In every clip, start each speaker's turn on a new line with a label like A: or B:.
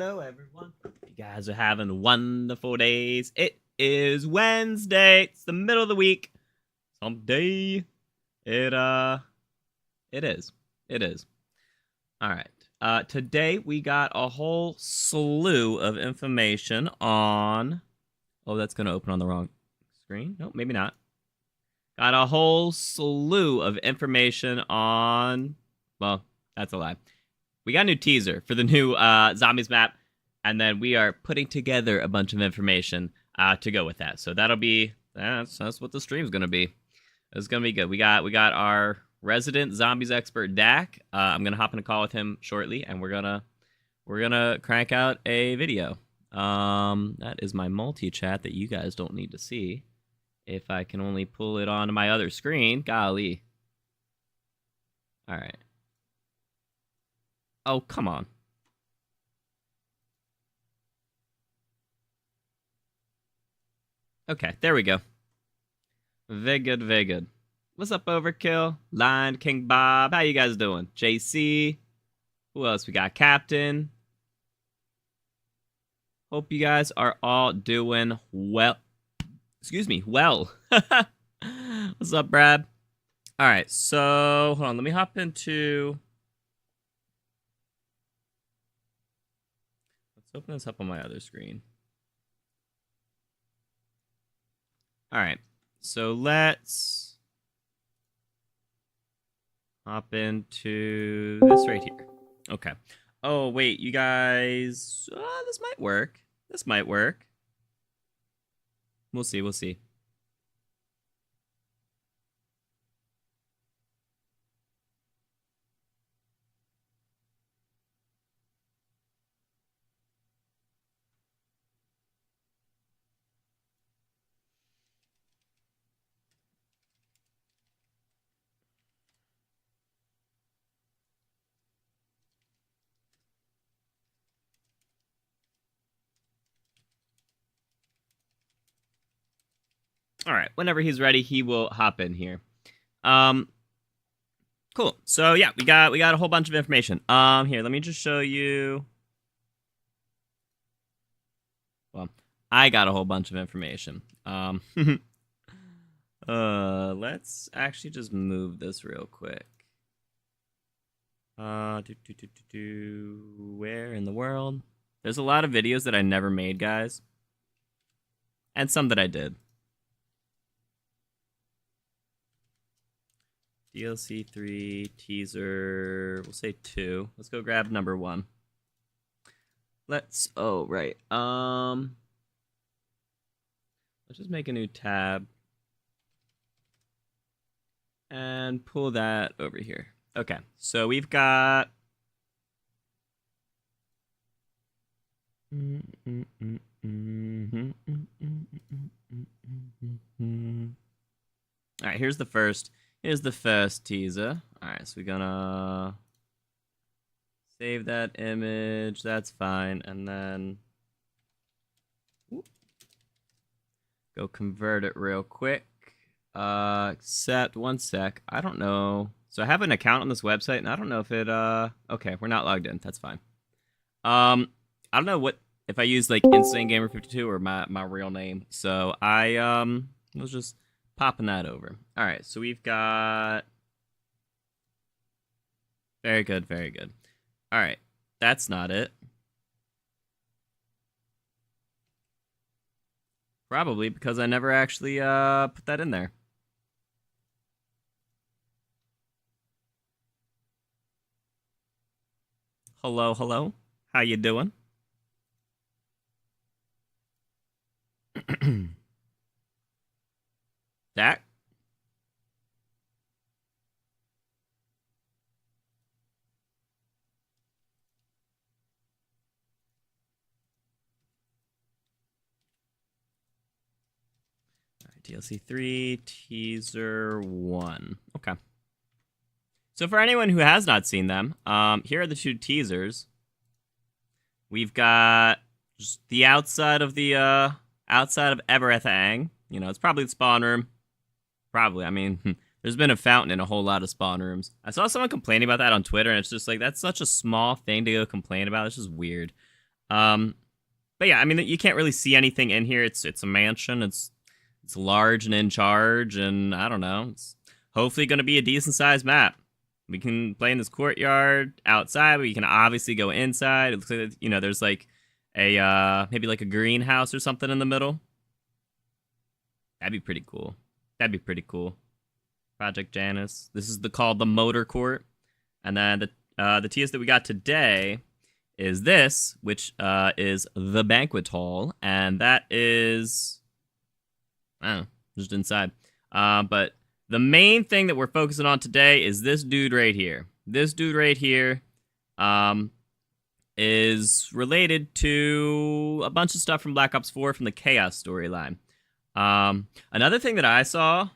A: Hello, everyone. You guys are having wonderful days. It is Wednesday. It's the middle of the week. Someday. It is. It is. All right. Today we got a whole slew of information on... Oh, that's going to open on the wrong screen. No, maybe not. Got a whole slew of information on... Well, that's a lie. We got a new teaser for the new zombies map, and then we are putting together a bunch of information to go with that. So that'll be that's what the stream's gonna be. It's gonna be good. We got our resident zombies expert Dak. I'm gonna hop in a call with him shortly, and we're gonna crank out a video. That is my multi-chat that you guys don't need to see. If I can only pull it onto my other screen, golly. All right. Oh, come on. Okay, there we go. Very good, very good. What's up, Overkill? Lion King Bob. How you guys doing? JC. Who else? We got Captain. Hope you guys are all doing well. Excuse me, well. What's up, Brad? All right, so hold on. Let me hop into... Open this up on my other screen. All right, so let's hop into this right here. Okay. Oh, wait, you guys... this might work. This might work. We'll see, we'll see. All right, whenever he's ready, he will hop in here. Cool. So yeah, we got a whole bunch of information. Here, let me just show you. Well, I got a whole bunch of information. Let's actually just move this real quick. Where in the world? There's a lot of videos that I never made, guys. And some that I did. DLC 3, teaser, we'll say 2. Let's go grab number 1. Let's, oh, right. Let's just make a new tab. And pull that over here. Okay, so we've got... Alright, here's the first. Here's the first teaser. Alright, so we're gonna save that image. That's fine. And then go convert it real quick. Except one sec. I don't know. So I have an account on this website, and I don't know if it okay, we're not logged in. That's fine. I don't know what if I use like Insane Gamer 52 or my real name. So I was just popping that over. All right, so we've got... Very good, very good. All right, that's not it. Probably because I never actually put that in there. Hello, hello. How you doing? Dak? Alright, DLC 3, teaser 1. Okay. So for anyone who has not seen them, here are the 2 teasers. We've got just the outside of the outside of Everything. You know, it's probably the spawn room. Probably. I mean, there's been a fountain in a whole lot of spawn rooms. I saw someone complaining about that on Twitter, and it's just like, that's such a small thing to go complain about. It's just weird. But yeah, I mean, you can't really see anything in here. It's a mansion. It's large and in charge, and I don't know. It's hopefully going to be a decent sized map. We can play in this courtyard outside, but you can obviously go inside. It looks like, you know, there's like a maybe like a greenhouse or something in the middle. That'd be pretty cool. That'd be pretty cool. Project Janus. This is called the Motor Court, and then the TS that we got today is this, which is the banquet hall, and that is, I don't know, just inside. But the main thing that we're focusing on today is this dude right here. This dude right here is related to a bunch of stuff from Black Ops 4 from the Chaos storyline. Another thing that I saw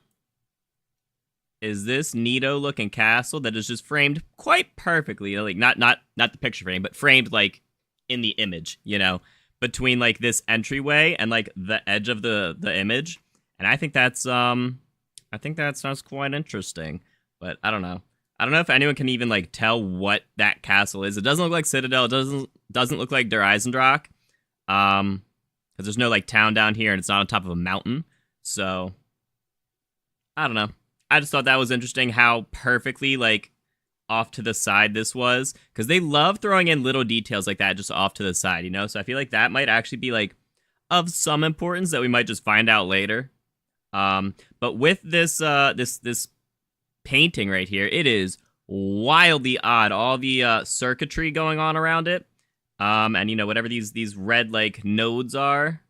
A: is this neato looking castle that is just framed quite perfectly, like not the picture frame, but framed like in the image, you know, between like this entryway and like the edge of the image. And I think that sounds quite interesting, but I don't know. I don't know if anyone can even like tell what that castle is. It doesn't look like Citadel. It doesn't look like Der Eisendrache. Because there's no like town down here and it's not on top of a mountain. So I don't know. I just thought that was interesting how perfectly, like, off to the side this was. Because they love throwing in little details like that just off to the side, you know? So I feel like that might actually be, like, of some importance that we might just find out later. But with this this painting right here, it is wildly odd. All the circuitry going on around it. And, you know, whatever these red, like, nodes are.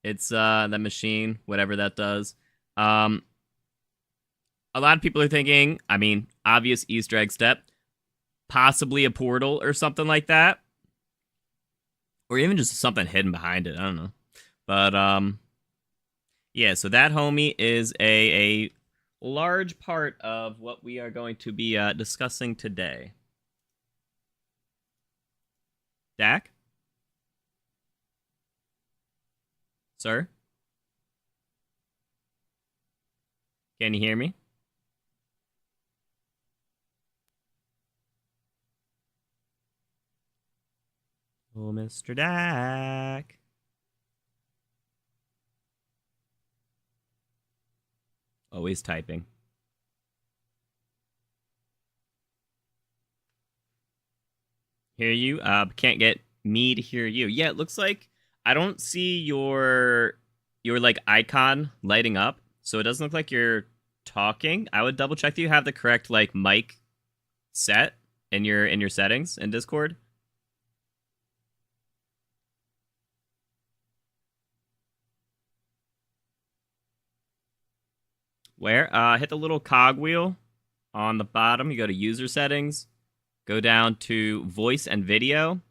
A: It's that machine, whatever that does. A lot of people are thinking, I mean, obvious Easter egg step, possibly a portal or something like that. Or even just something hidden behind it, I don't know. But, yeah, so that, homie, is a large part of what we are going to be discussing today. Dak? Sir? Can you hear me? Oh, Mr. Dak. Always typing. Hear you? Can't get me to hear you. Yeah, it looks like I don't see your like icon lighting up, so it doesn't look like you're talking. I would double check that you have the correct like mic set in your settings in Discord. Where? Hit the little cogwheel on the bottom. You go to user settings, go down to voice and video,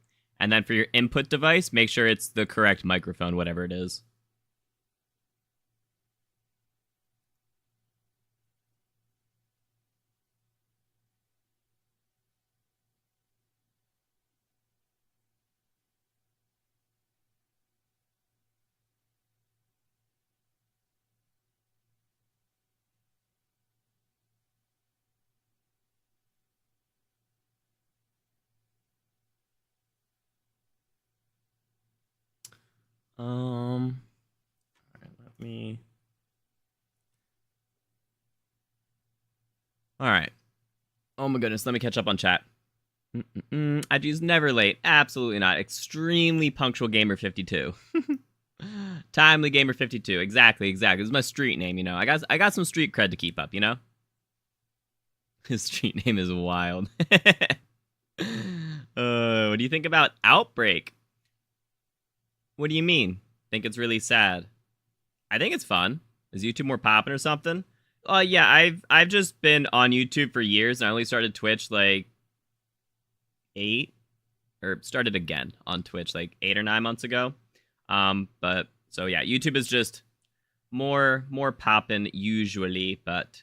A: and then for your input device, make sure it's the correct microphone, whatever it is. All right, let me. All right. Oh my goodness, let me catch up on chat. IG's never late. Absolutely not. Extremely punctual gamer 52. Timely gamer 52. Exactly. It's my street name, you know. I got some street cred to keep up, you know. His street name is wild. What do you think about Outbreak? What do you mean? Think it's really sad? I think it's fun. Is YouTube more poppin' or something? Yeah, I've just been on YouTube for years, and I only started Twitch like started again on Twitch like 8 or 9 months ago. But so yeah, YouTube is just more poppin' usually, but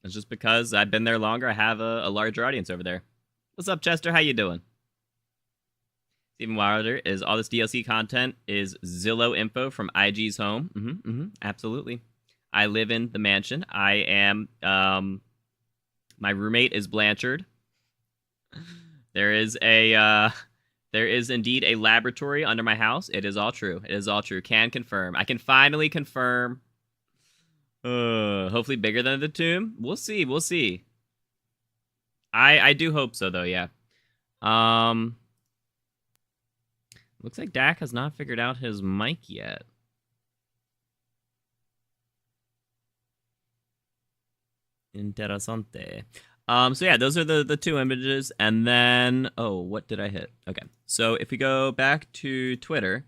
A: it's just because I've been there longer. I have a larger audience over there. What's up, Chester? How you doing? Even wilder is all this DLC content is Zillow info from IG's home. Absolutely. I live in the mansion. I am, my roommate is Blanchard. There is indeed a laboratory under my house. It is all true. It is all true. Can confirm. I can finally confirm. Hopefully bigger than the tomb. We'll see. We'll see. I do hope so though. Yeah. Looks like Dak has not figured out his mic yet. Interessante. So yeah, those are the two images, and then what did I hit? Okay, so if we go back to Twitter,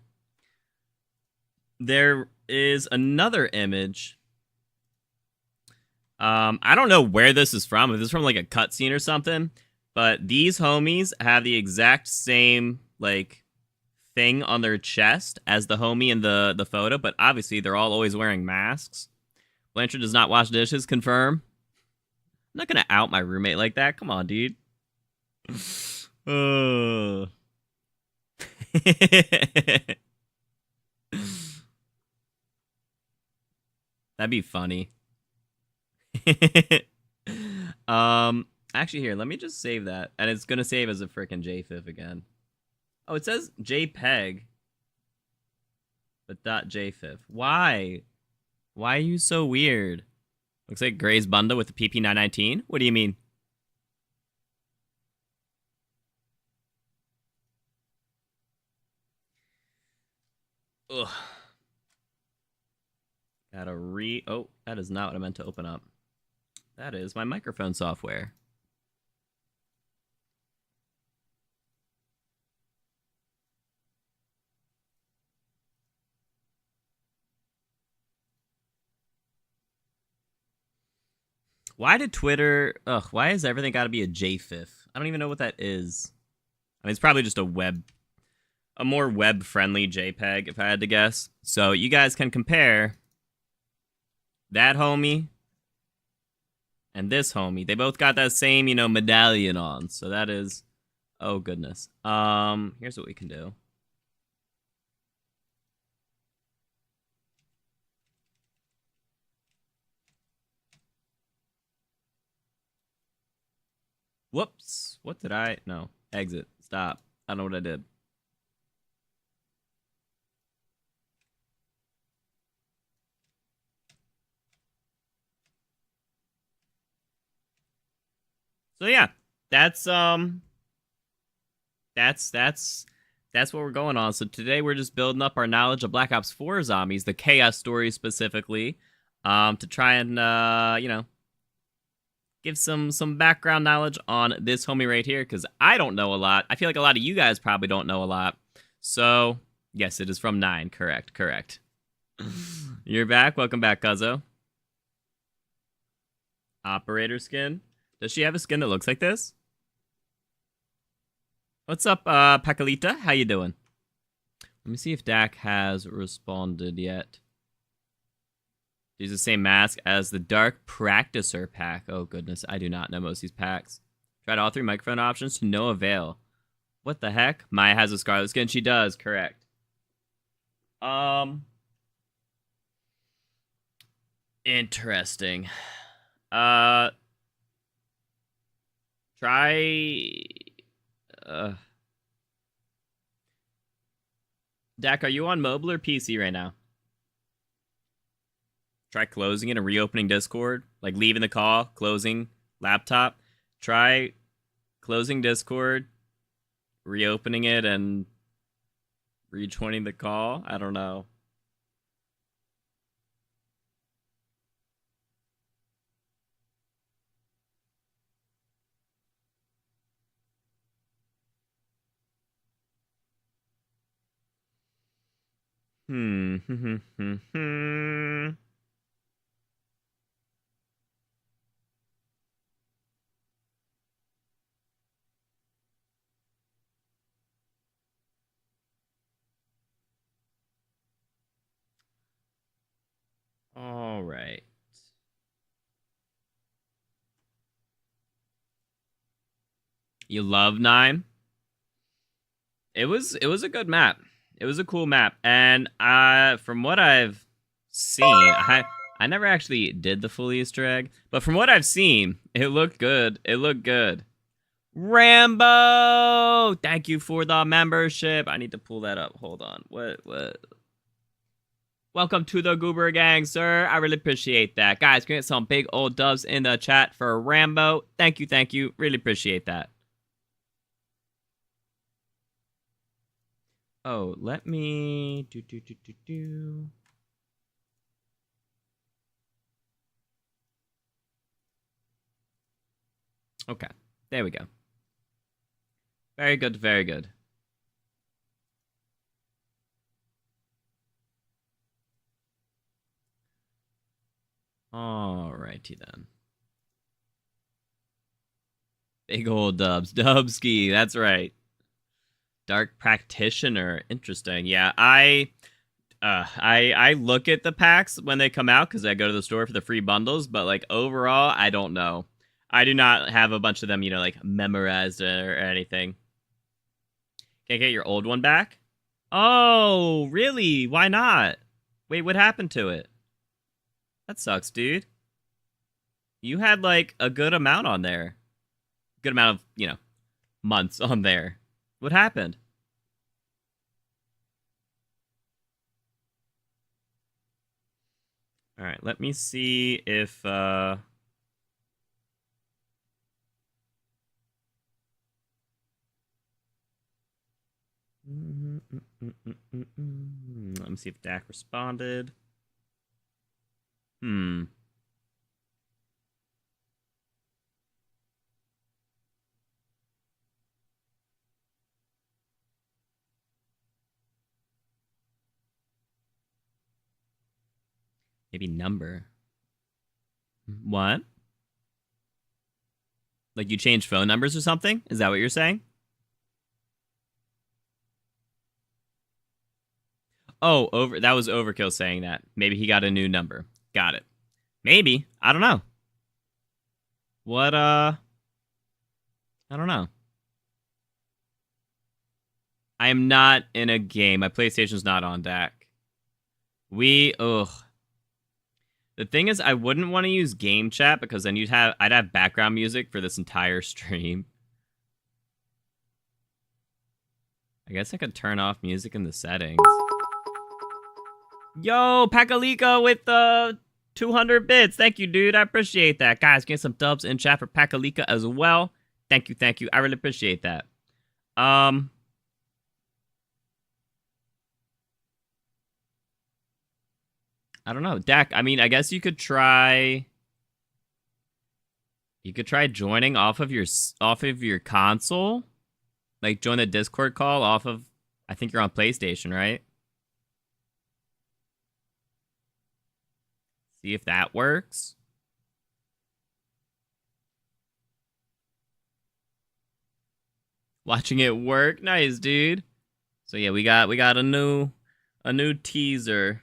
A: there is another image. I don't know where this is from. If this is from like a cutscene or something, but these homies have the exact same like thing on their chest as the homie in the photo, but obviously they're all always wearing masks. Blanchard does not wash dishes. Confirm. I'm not gonna out my roommate like that. Come on, dude. That'd be funny. Actually, here, let me just save that, and it's gonna save as a frickin' JFIF again. Oh, it says JPEG, but .jfif. Why? Why are you so weird? Looks like Gray's bundle with the PP919. What do you mean? Ugh. Gotta oh, that is not what I meant to open up. That is my microphone software. Why did Twitter... why has everything got to be a JFIF? I don't even know what that is. I mean, it's probably just a more web-friendly JPEG, if I had to guess. So you guys can compare that homie and this homie. They both got that same, medallion on. So that is... Oh, goodness. Here's what we can do. Whoops. What did I... No. Exit. Stop. I don't know what I did. So yeah, that's what we're going on. So today we're just building up our knowledge of Black Ops 4 zombies, the chaos story specifically, to try and give some background knowledge on this homie right here, because I don't know a lot. I feel like a lot of you guys probably don't know a lot. So yes, it is from 9. Correct. You're back. Welcome back, Cuzzo. Operator skin. Does she have a skin that looks like this? What's up, Pakalita? How you doing? Let me see if Dak has responded yet. Use the same mask as the Dark Practicer pack. Oh, goodness. I do not know most of these packs. Tried all 3 microphone options to no avail. What the heck? Maya has a scarlet skin. She does. Correct. Interesting. Dak, are you on mobile or PC right now? Try closing it and reopening Discord. Like leaving the call, closing laptop. Try closing Discord, reopening it, and rejoining the call. I don't know. All right. You love 9? It was a good map. It was a cool map, and from what I've seen, I never actually did the full Easter egg, but from what I've seen, it looked good. It looked good. Rambo! Thank you for the membership. I need to pull that up. Hold on. What? Welcome to the Goober Gang, sir. I really appreciate that. Guys, can we get some big old doves in the chat for Rambo? Thank you. Really appreciate that. Oh, let me... Okay, there we go. Very good, very good. Alrighty then. Big old dubs. Dubski, that's right. Dark Practitioner. Interesting. Yeah, I look at the packs when they come out because I go to the store for the free bundles, but like overall, I don't know. I do not have a bunch of them, like memorized or anything. Can't get your old one back? Oh, really? Why not? Wait, what happened to it? That sucks, dude. You had like a good amount on there. Good amount of, months on there. What happened? All right, let me see if let me see if Dak responded. Maybe number. What? Like you changed phone numbers or something? Is that what you're saying? Oh, that was Overkill saying that. Maybe he got a new number. Got it. Maybe. I don't know. What, I don't know. I am not in a game. My PlayStation's not on deck. Ugh. The thing is, I wouldn't want to use game chat because then I'd have background music for this entire stream. I guess I could turn off music in the settings. Yo, Pakalika with the 200 bits. Thank you, dude. I appreciate that. Guys, get some dubs in chat for Pakalika as well. Thank you. I really appreciate that. I don't know. Dak, I mean, I guess you could try... You could try joining off of your console. Like, join the Discord call off of... I think you're on PlayStation, right? See if that works. Watching it work. Nice, dude. So yeah, we got a new teaser.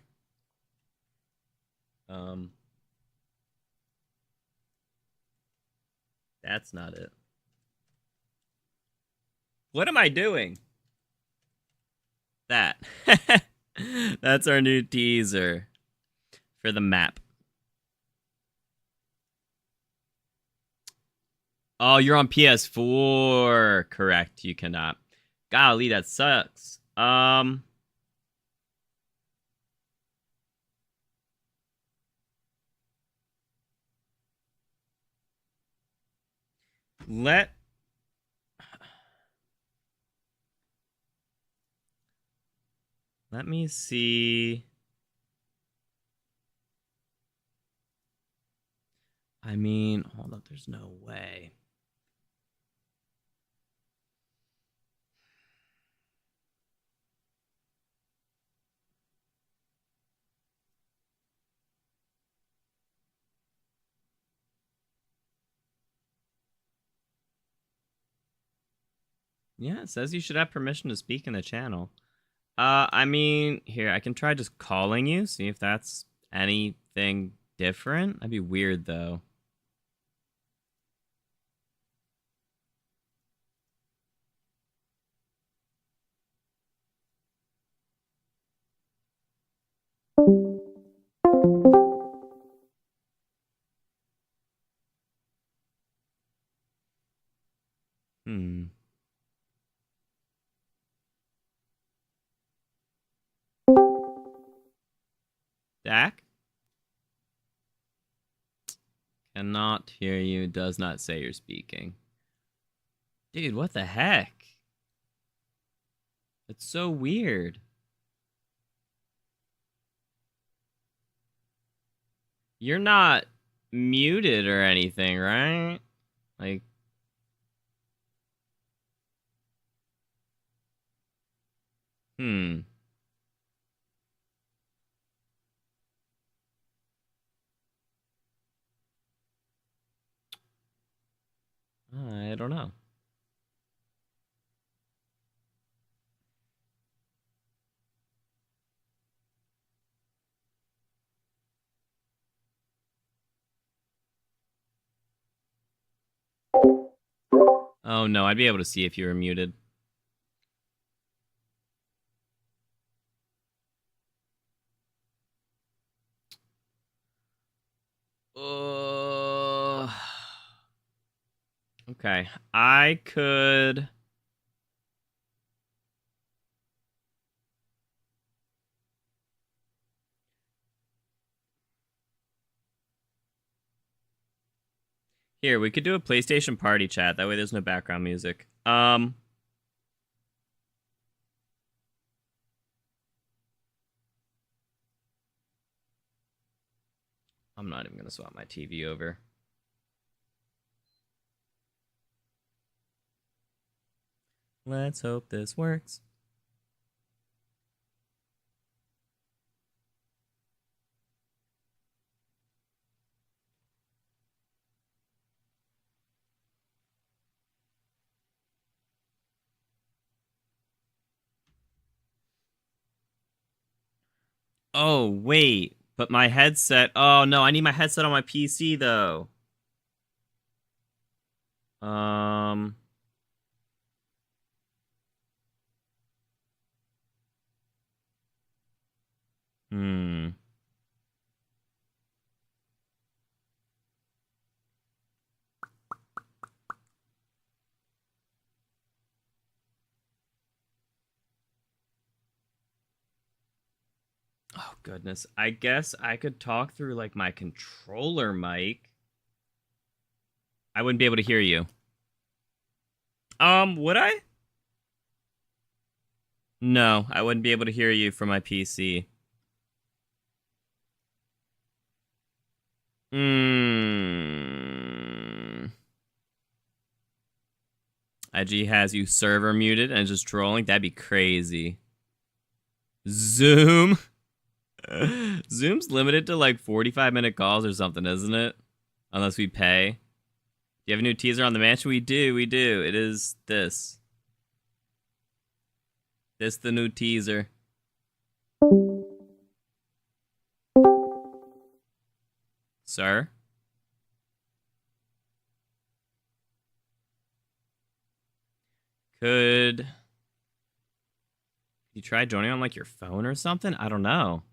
A: That's not it. What am I doing? That. That's our new teaser for the map. Oh, you're on PS4. Correct. You cannot. Golly, that sucks. Let me see. I mean, hold up, there's no way. Yeah, it says you should have permission to speak in the channel. I mean, here, I can try just calling you, see if that's anything different. That'd be weird, though. Hmm. Dak? Cannot hear you. Does not say you're speaking. Dude, what the heck? It's so weird. You're not muted or anything, right? Like, hmm. I don't know. Oh no, I'd be able to see if you were muted. Uh, okay, I could. Here, we could do a PlayStation party chat. That way there's no background music. I'm not even gonna swap my TV over. Let's hope this works. Oh, wait. But my headset. Oh, no. I need my headset on my PC, though. Um. Hmm. Oh, goodness. I guess I could talk through, like, my controller mic. I wouldn't be able to hear you. Would I? No, I wouldn't be able to hear you from my PC. Hmm. IG has you server muted and just trolling. That'd be crazy. Zoom. Zoom's limited to like 45-minute calls or something, isn't it? Unless we pay. Do you have a new teaser on the mansion? We do. It is this. This the new teaser. Sir? Could you try joining on like your phone or something? I don't know.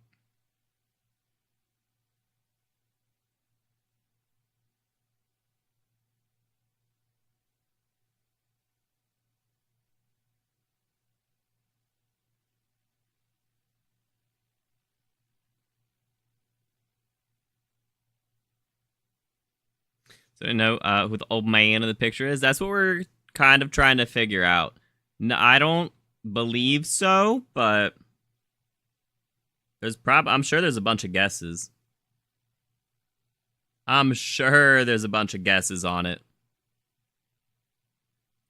A: So I know who the old man in the picture is. That's what we're kind of trying to figure out. No, I don't believe so, but I'm sure there's a bunch of guesses. I'm sure there's a bunch of guesses on it.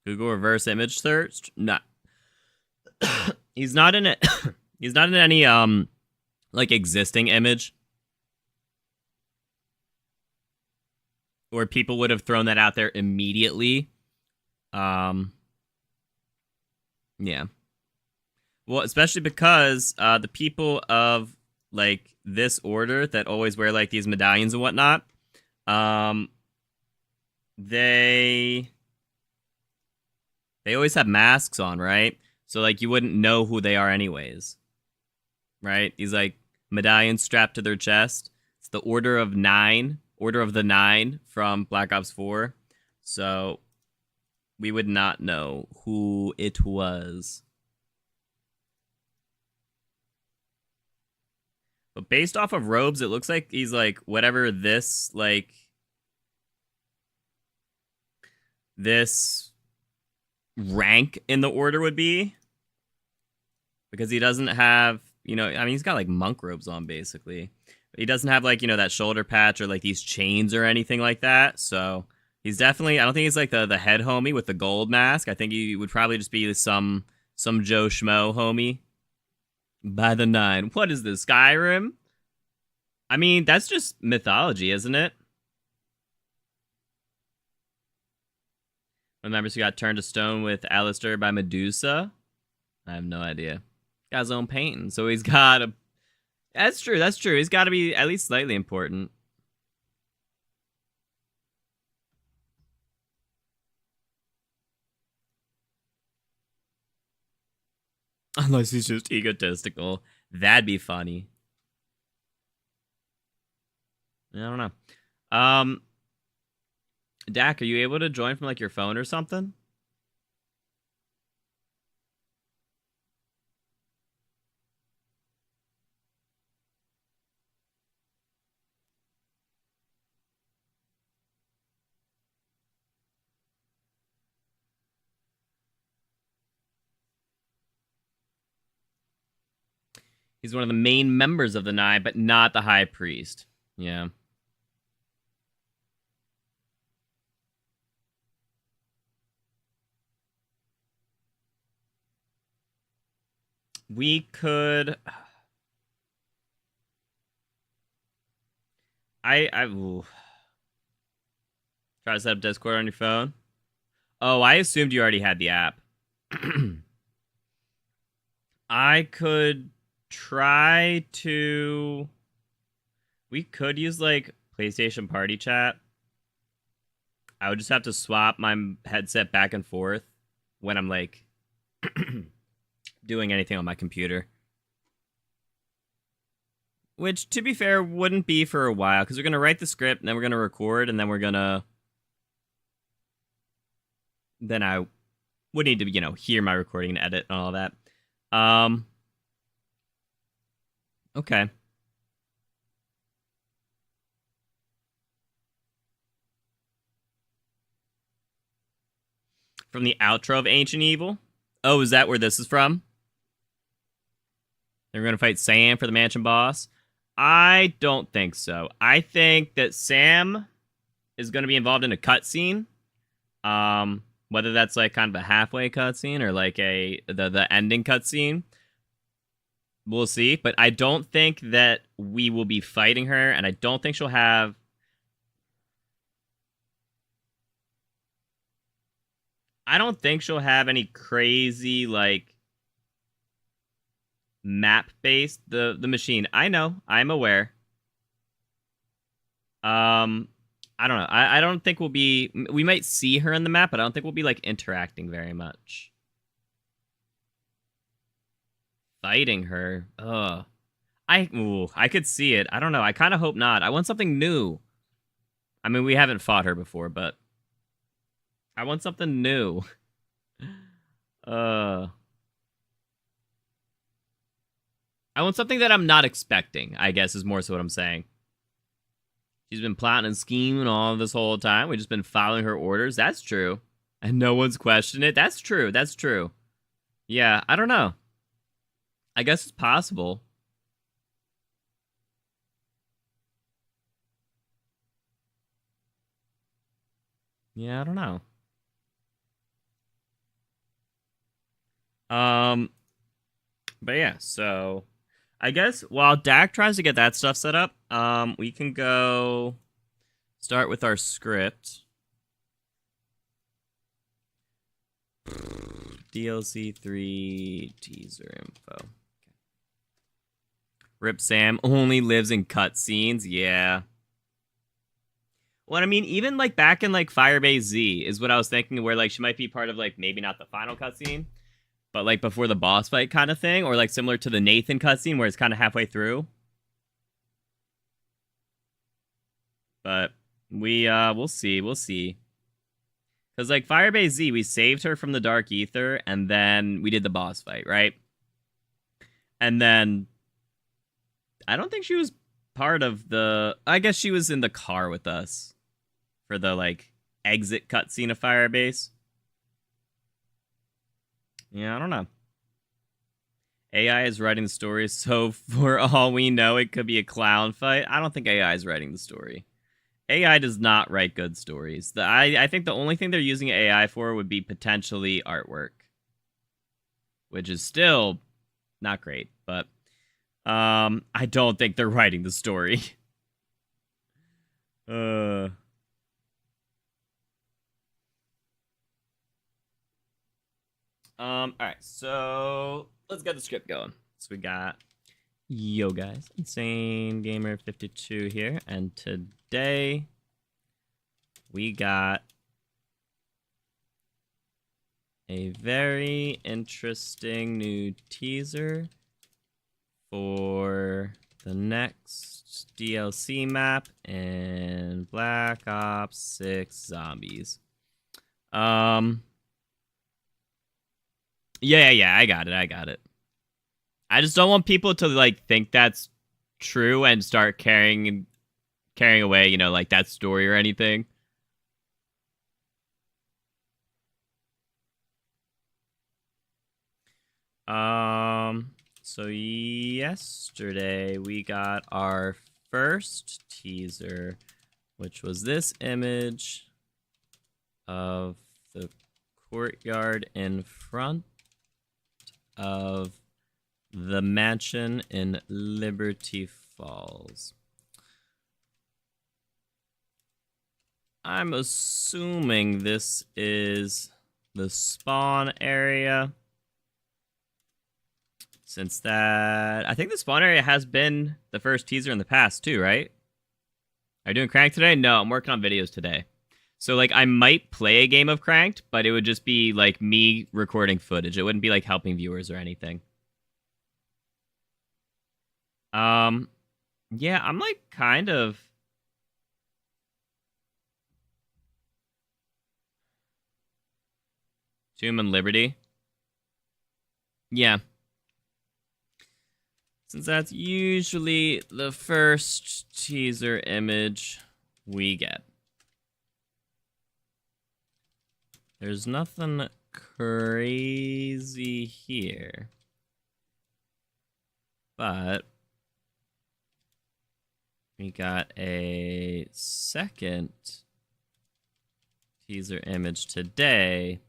A: Google reverse image search? No. He's not in it. He's not in any like existing image where people would have thrown that out there immediately. Yeah. Well, especially because the people of like this order that always wear like these medallions and whatnot, they always have masks on, right? So like you wouldn't know who they are anyways. Right? These like medallions strapped to their chest. It's the Order of the Nine from Black Ops 4. So we would not know who it was. But based off of robes, it looks like he's like whatever this this rank in the order would be. Because he doesn't have, I mean, he's got like monk robes on basically. But he doesn't have like, that shoulder patch or like these chains or anything like that. So he's definitely, I don't think he's like the head homie with the gold mask. I think he would probably just be some Joe Schmo homie. By the 9. What is this, Skyrim? I mean, that's just mythology, isn't it? Remember, he got turned to stone with Alistair by Medusa? I have no idea. Got his own painting, so he's got a... That's true. He's got to be at least slightly important. Unless he's just egotistical. That'd be funny. I don't know. Dak, are you able to join from like your phone or something? He's one of the main members of the Nine, but not the High Priest. Yeah. We could... ooh. Try to set up Discord on your phone. Oh, I assumed you already had the app. I could try to... We could use, like, PlayStation Party Chat. I would just have to swap my headset back and forth when I'm, like, doing anything on my computer. Which, to be fair, wouldn't be for a while, because we're going to write the script, and then we're going to record, and then we're going to... Then I would need to, hear my recording and edit and all that. Okay. From the outro of Ancient Evil? Oh, is that where this is from? They're going to fight Sam for the mansion boss? I don't think so. I think that Sam is going to be involved in a cutscene. Whether that's like kind of a halfway cutscene or like the ending cutscene. We'll see. But I don't think that we will be fighting her, and I don't think she'll have... I don't think she'll have any crazy, like, map-based... The machine. I know. I'm aware. I don't know. I don't think we'll be... We might see her in the map, but I don't think we'll be, like, interacting very much. Fighting her? Ugh. I could see it. I don't know. I kind of hope not. I want something new. I mean, we haven't fought her before, but... I want something new. I want something that I'm not expecting, I guess, is more so what I'm saying. She's been plotting and scheming all this whole time. We've just been following her orders. That's true. And no one's questioned it. That's true. That's true. Yeah, I don't know. I guess it's possible. Yeah, I don't know. But yeah, so I guess while Dak tries to get that stuff set up, we can go start with our script. DLC 3 teaser info. Rip Sam only lives in cutscenes. Yeah. Well, I mean, even like back in like Firebase Z is what I was thinking, where like she might be part of like maybe not the final cutscene, but like before the boss fight kind of thing, or like similar to the Nathan cutscene where it's kind of halfway through. But we'll see. Because, like, Firebase Z, we saved her from the Dark Ether, and then we did the boss fight, right? And then I don't think she was part of the... I guess she was in the car with us for the, like, exit cutscene of Firebase. Yeah, I don't know. AI is writing the story, so for all we know, it could be a clown fight. I don't think AI is writing the story. AI does not write good stories. I think the only thing they're using AI for would be potentially artwork, which is still not great, but I don't think they're writing the story. Alright, so let's get the script going. So we got yo guys, Insane Gamer 52 here, and today we got a very interesting new teaser for the next DLC map in Black Ops 6 Zombies. Yeah, I got it. I just don't want people to, like, think that's true and start carrying away, you know, like, that story or anything. So yesterday we got our first teaser, which was this image of the courtyard in front of the mansion in Liberty Falls. I'm assuming this is the spawn area. Since that... I think the spawn area has been the first teaser in the past too, right? Are you doing Cranked today? No, I'm working on videos today. So, like, I might play a game of Cranked, but it would just be, like, me recording footage. It wouldn't be, like, helping viewers or anything. Yeah, I'm, like, kind of... Tomb and Liberty? Yeah. Since that's usually the first teaser image we get. There's nothing crazy here. But we got a second teaser image today.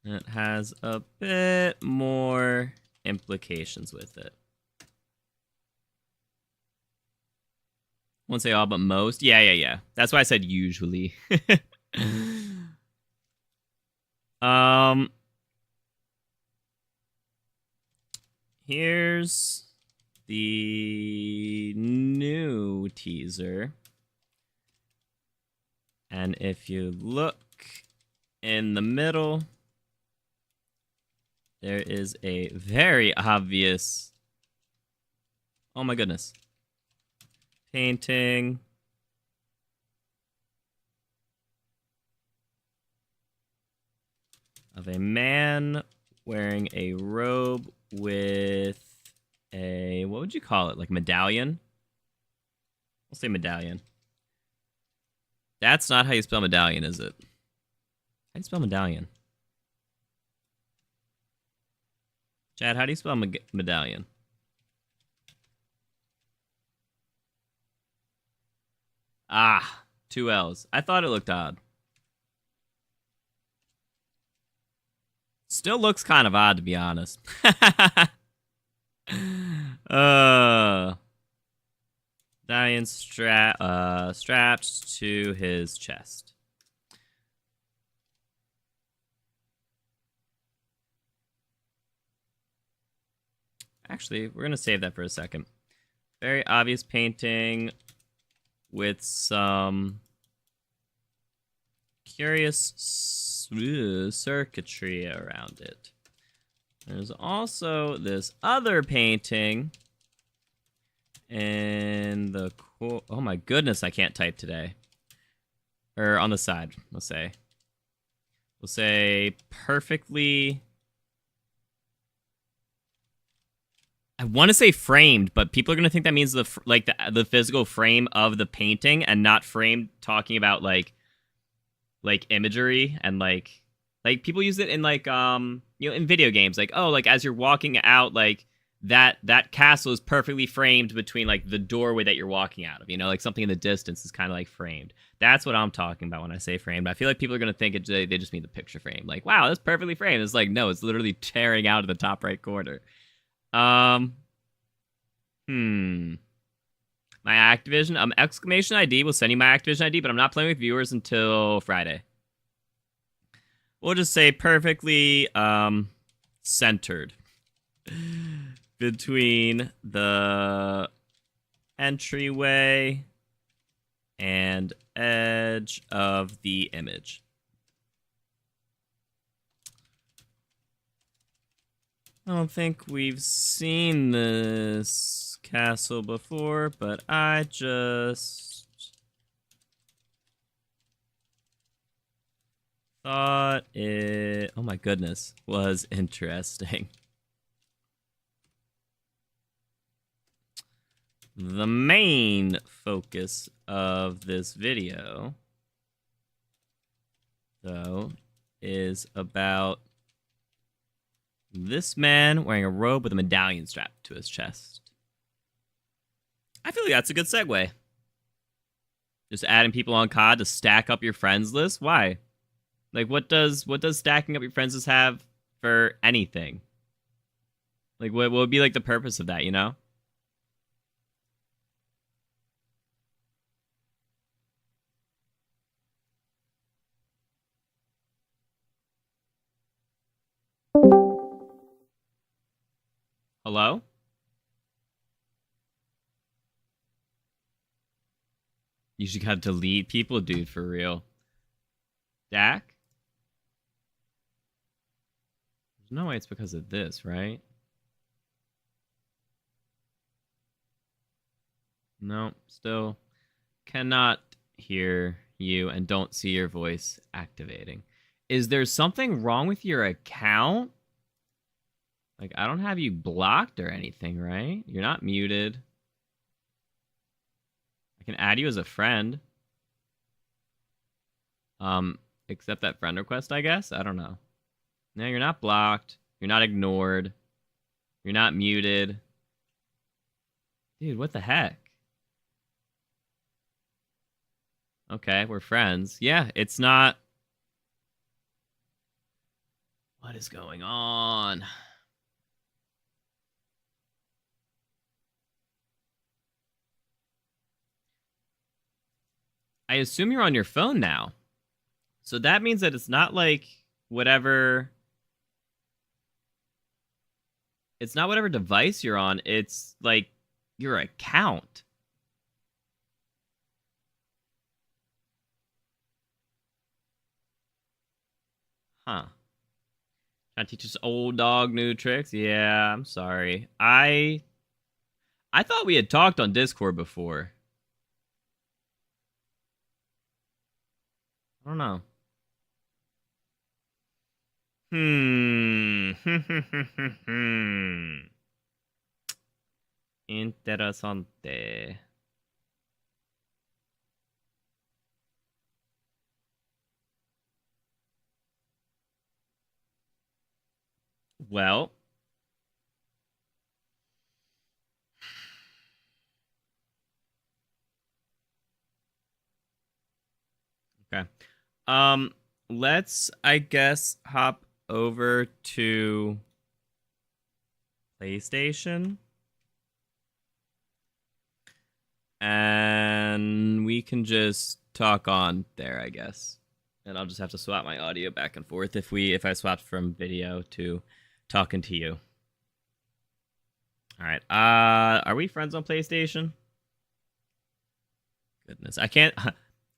A: It has a bit more implications with it. Won't say all, but most. Yeah. That's why I said usually. Here's the new teaser. And if you look in the middle, there is a very obvious... Oh my goodness. Painting of a man wearing a robe with a... What would you call it? Like medallion? We'll say medallion. That's not how you spell medallion, is it? How do you spell medallion? Chad, how do you spell medallion? Ah, 2 L's. I thought it looked odd. Still looks kind of odd, to be honest. Medallion strapped to his chest. Actually, we're going to save that for a second. Very obvious painting with some curious circuitry around it. There's also this other painting in the... Oh my goodness, I can't type today. Or on the side, we'll say. We'll say perfectly... I want to say framed, but people are going to think that means the physical frame of the painting and not framed talking about like imagery and like people use it in like in video games, like, oh, like as you're walking out, like that castle is perfectly framed between like the doorway that you're walking out of, like something in the distance is kind of like framed. That's what I'm talking about when I say framed. I feel like people are going to think they just mean the picture frame, like, wow, that's perfectly framed. It's like, no, it's literally tearing out of the top right corner. My Activision exclamation ID will send you my Activision ID, but I'm not playing with viewers until Friday. We'll just say perfectly centered between the entryway and edge of the image. I don't think we've seen this castle before, but I just thought it, oh my goodness, was interesting. The main focus of this video, though, is about this man wearing a robe with a medallion strapped to his chest. I feel like that's a good segue. Just adding people on COD to stack up your friends list? Why? Like, what does stacking up your friends list have for anything? Like, what would be like the purpose of that, Hello? You should gotta delete people, dude, for real. Dak? There's no way it's because of this, right? No, still cannot hear you and don't see your voice activating. Is there something wrong with your account? Like, I don't have you blocked or anything, right? You're not muted. I can add you as a friend. Accept that friend request, I guess? I don't know. No, you're not blocked. You're not ignored. You're not muted. Dude, what the heck? Okay, we're friends. Yeah, it's not... What is going on? I assume you're on your phone now. So that means that it's not like whatever... It's not whatever device you're on. It's like your account. Huh. Trying to teach us old dog new tricks? Yeah, I'm sorry. I thought we had talked on Discord before. I don't know. Interesante. Well. Okay. Let's, I guess, hop over to PlayStation. And we can just talk on there, I guess. And I'll just have to swap my audio back and forth if I swapped from video to talking to you. All right. Are we friends on PlayStation? Goodness. I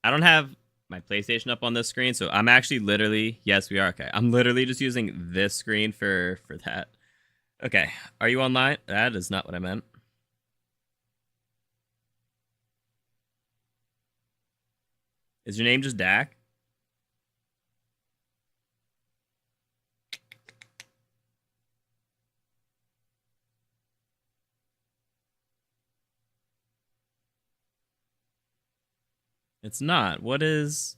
A: don't have my PlayStation up on this screen, so I'm actually literally, yes, we are. Okay. I'm literally just using this screen for that. Okay. Are you online? That is not what I meant. Is your name just Dak? It's not. What is...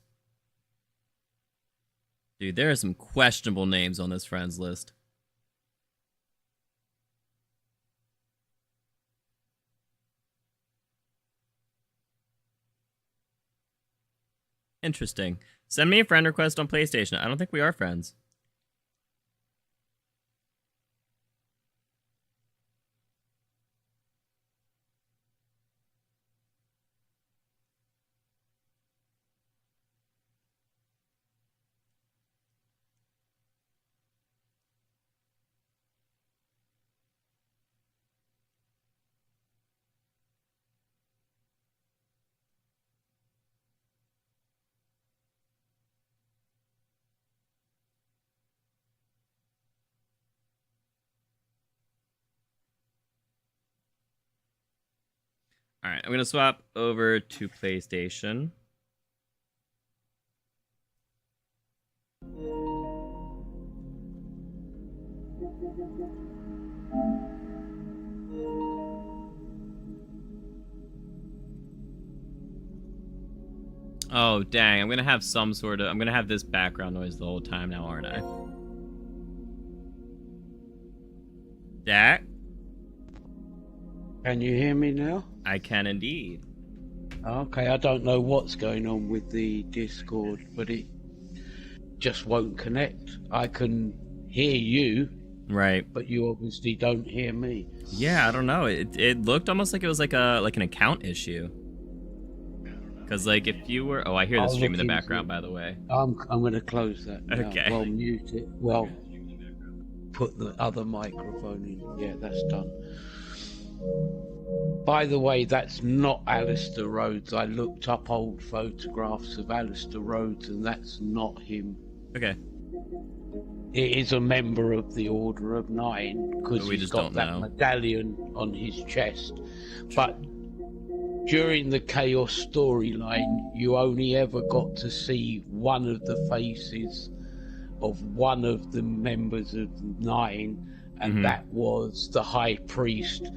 A: Dude, there are some questionable names on this friends list. Interesting. Send me a friend request on PlayStation. I don't think we are friends. All right, I'm going to swap over to PlayStation. Oh, dang. I'm going to have some sort of... I'm going to have this background noise the whole time now, aren't I? Dak?
B: Can you hear me now?
A: I can indeed.
B: Okay, I don't know what's going on with the Discord, but it just won't connect. I can hear you,
A: right?
B: But you obviously don't hear me.
A: Yeah, I don't know. It looked almost like it was like an account issue. Because like if you were... Oh, I hear the stream in the background, by the way.
B: I'm going to close that now.
A: Okay.
B: Well, mute it. Well, put the other microphone in. Yeah, that's done. By the way, that's not Alistair Rhodes. I looked up old photographs of Alistair Rhodes, and that's not him.
A: Okay.
B: It is a member of the Order of Nine, because he's got that medallion on his chest. But during the Chaos storyline, you only ever got to see one of the faces of one of the members of Nine, and that was the High Priest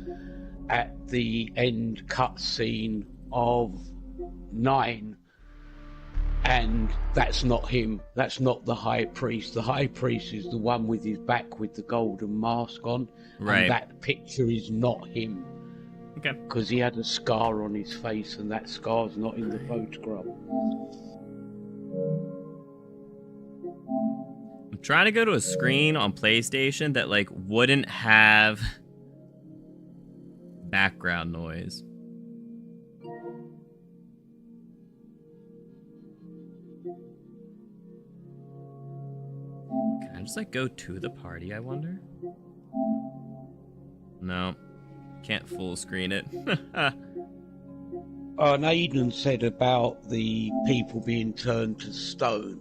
B: at the end cutscene of 9, and that's not him. That's not the High Priest. The High Priest is the one with his back with the golden mask on,
A: right?
B: And that picture is not him.
A: Okay.
B: Because he had a scar on his face, and that scar's not in the photograph.
A: I'm trying to go to a screen on PlayStation that like wouldn't have background noise. Can I just like go to the party, I wonder? No. Can't full screen it.
B: And Aidan said about the people being turned to stone.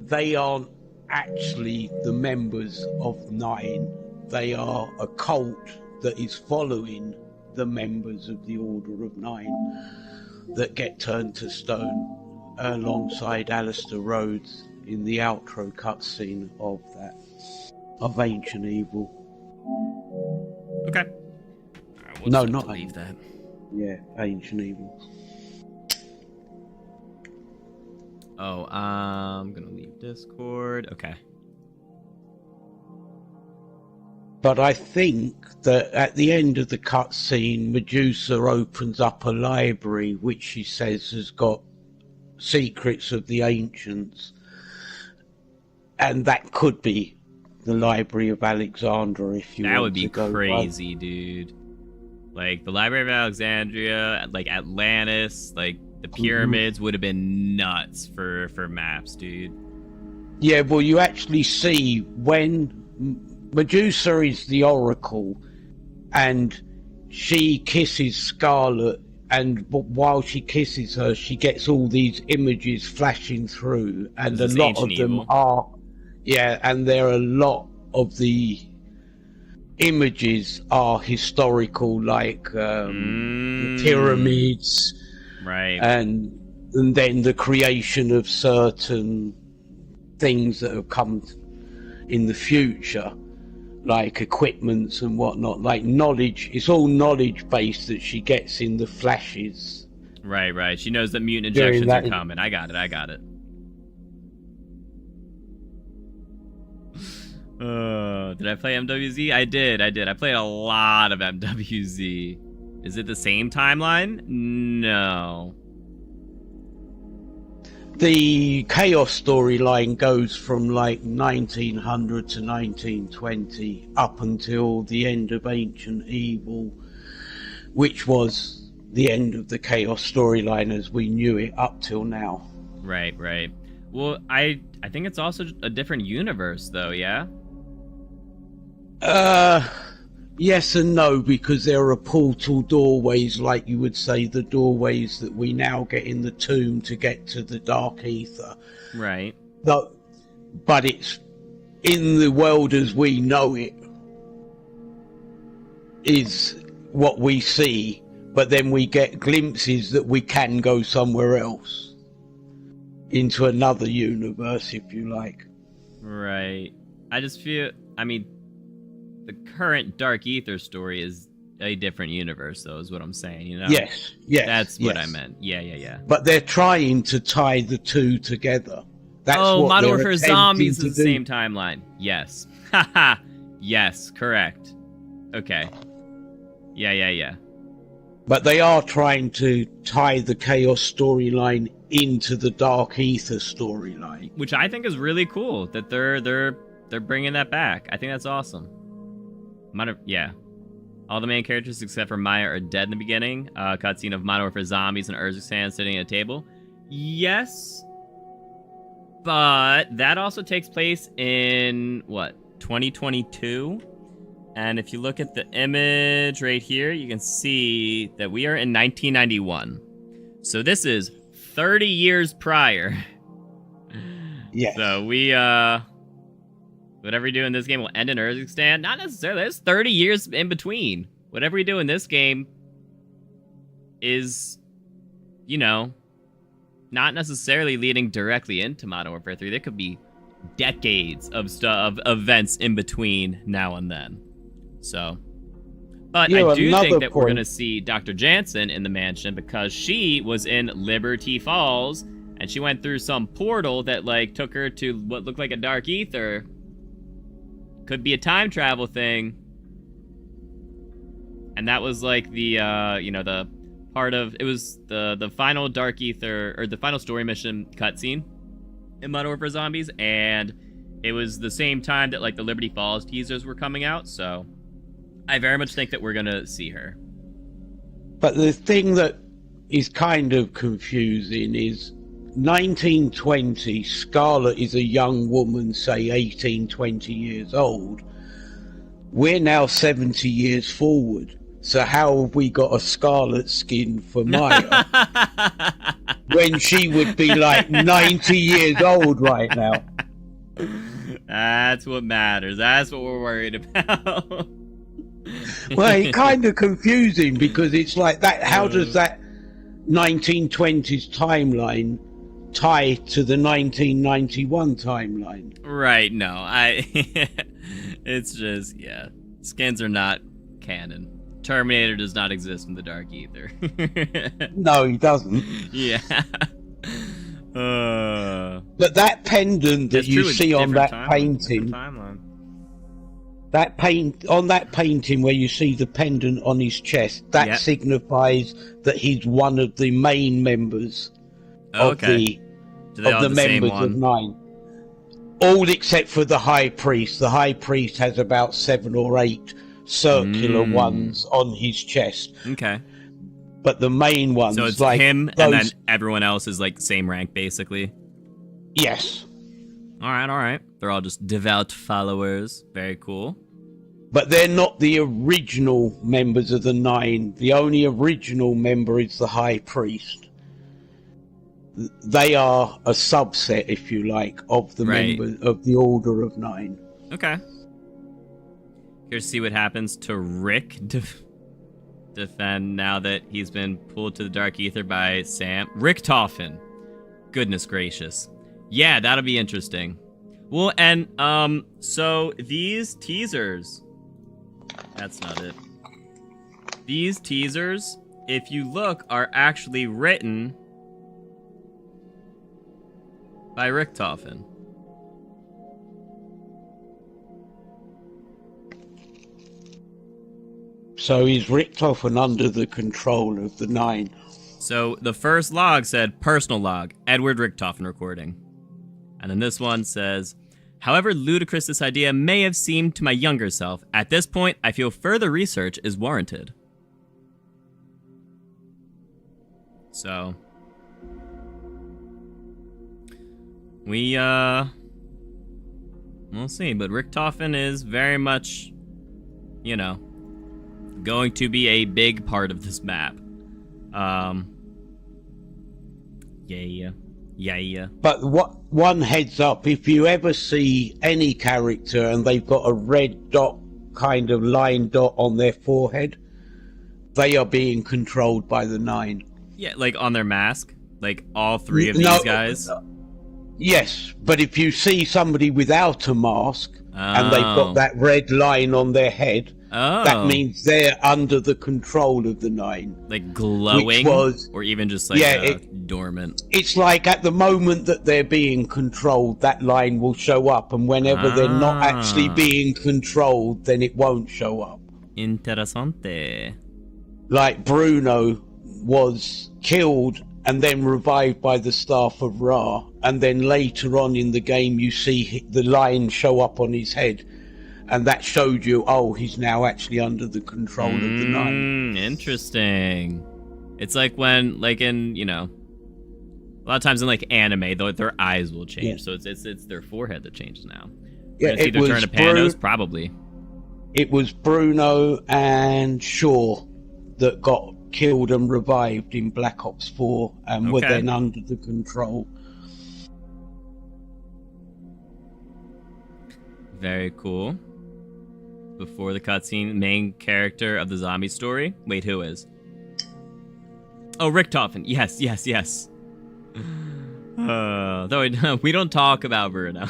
B: They aren't actually the members of 9. They are a cult that is following the members of the Order of 9 that get turned to stone alongside Alistair Rhodes in the outro cutscene of Ancient Evil.
A: Okay. Right, we'll
B: no, not
A: leave that.
B: Yeah, Ancient Evil.
A: Oh, I'm gonna leave Discord. Okay.
B: But I think that at the end of the cutscene, Medusa opens up a library which she says has got secrets of the ancients. And that could be the Library of Alexandria if you
A: that
B: want
A: would be
B: to go
A: crazy, dude. Like the Library of Alexandria, like Atlantis, like the pyramids would have been nuts for maps, dude. Yeah,
B: well, you actually see when Medusa is the Oracle, and she kisses Scarlet, and while she kisses her, she gets all these images flashing through, and a lot of them are, and there are a lot of the images are historical, like the pyramids,
A: right,
B: and and then the creation of certain things that have come in the future, like equipments and whatnot, like knowledge. It's all knowledge based that she gets in the flashes.
A: Right. She knows that mutant injections are coming. I got it. Did I play MWZ? I did. I played a lot of MWZ. Is it the same timeline? No.
B: The Chaos storyline goes from like 1900 to 1920 up until the end of Ancient Evil, which was the end of the Chaos storyline as we knew it up till now.
A: Right. Well, I think it's also a different universe, though, yeah?
B: Yes and no, because there are portal doorways, like you would say, the doorways that we now get in the tomb to get to the Dark Ether.
A: Right.
B: But it's in the world as we know it is what we see, but then we get glimpses that we can go somewhere else, into another universe, if you like.
A: Right. I just feel, the current Dark Ether story is a different universe, though, is what I'm saying, you know?
B: Yes.
A: That's what I meant. Yeah.
B: But they're trying to tie the two together. That's
A: Modern Warfare Zombies is the same timeline. Yes. Haha. Yes, correct. Okay. Yeah.
B: But they are trying to tie the Chaos storyline into the Dark Ether storyline,
A: which I think is really cool that they're bringing that back. I think that's awesome. Yeah. All the main characters except for Maya are dead in the beginning. Cutscene of Modern Warfare Zombies and Urzikstan sitting at a table. Yes. But that also takes place in, 2022? And if you look at the image right here, you can see that we are in 1991. So this is 30 years prior.
B: Yes.
A: So we, whatever we do in this game will end in Urzikstan. Not necessarily. There's 30 years in between. Whatever we do in this game is, not necessarily leading directly into Modern Warfare 3. There could be decades of events in between now and then. So, but I do think that we're going to see Dr. Jansen in the mansion because she was in Liberty Falls and she went through some portal that took her to what looked like a Dark Ether. Could be a time travel thing. And that was the the part of, it was the final Dark Ether, or the final story mission cutscene in Modern Warfare Zombies, and it was the same time that the Liberty Falls teasers were coming out, so I very much think that we're gonna see her.
B: But the thing that is kind of confusing is 1920, Scarlet is a young woman, say 18, 20 years old. We're now 70 years forward. So how have we got a Scarlet skin for Maya when she would be 90 years old right now?
A: That's what matters. That's what we're worried about.
B: Well, it's kind of confusing because it's that. How does that 1920s timeline tie to the 1991 timeline?
A: Right. No, it's just, skins are not canon. Terminator does not exist in the Dark Ether.
B: No, he doesn't.
A: Yeah.
B: But that pendant that you see on that painting, on that painting where you see the pendant on his chest, that signifies that he's one of the main members of the members of 9. All except for the High Priest. The High Priest has about 7 or 8 circular ones on his chest.
A: Okay.
B: But the main ones,
A: so it's him, and then everyone else is the same rank, basically.
B: Yes.
A: All right. They're all just devout followers. Very cool.
B: But they're not the original members of the 9. The only original member is the High Priest. They are a subset, if you like, of the members of the Order of 9.
A: Okay. Here's see what happens to Rick defend now that he's been pulled to the dark ether by Sam. Richtofen. Goodness gracious. Yeah, that'll be interesting. Well, and so these teasers. That's not it. These teasers, if you look, are actually written by Richtofen.
B: So he's Richtofen under the control of the Nine.
A: So the first log said, personal log, Edward Richtofen recording. And then this one says, however ludicrous this idea may have seemed to my younger self, at this point I feel further research is warranted. So, we'll see. But Richtofen is very much, you know, going to be a big part of this map. Yeah.
B: But one heads up, if you ever see any character and they've got a red dot, kind of line dot on their forehead, they are being controlled by the Nine.
A: Yeah, like on their mask? Like all three of these guys?
B: Yes, but if you see somebody without a mask and they've got that red line on their head, that means they're under the control of the Nine.
A: Like glowing? Or even just like dormant?
B: It's like at the moment that they're being controlled, that line will show up, and whenever they're not actually being controlled, then it won't show up.
A: Interessante.
B: Like Bruno was killed and then revived by the staff of Ra, and then later on in the game you see the line show up on his head, and that showed you, oh, he's now actually under the control of the Nine.
A: Interesting. It's like when, like in, you know, a lot of times in like anime, though, their eyes will change, so it's their forehead that changes now.
B: Yeah,
A: it's either turn to Panos, probably.
B: It was Bruno and Shaw that got killed and revived in Black Ops 4 and were then under the control.
A: Very cool. Before the cutscene, main character of the zombie story. Wait, who is? Oh, Richtofen. Yes. Though we don't talk about Bruno.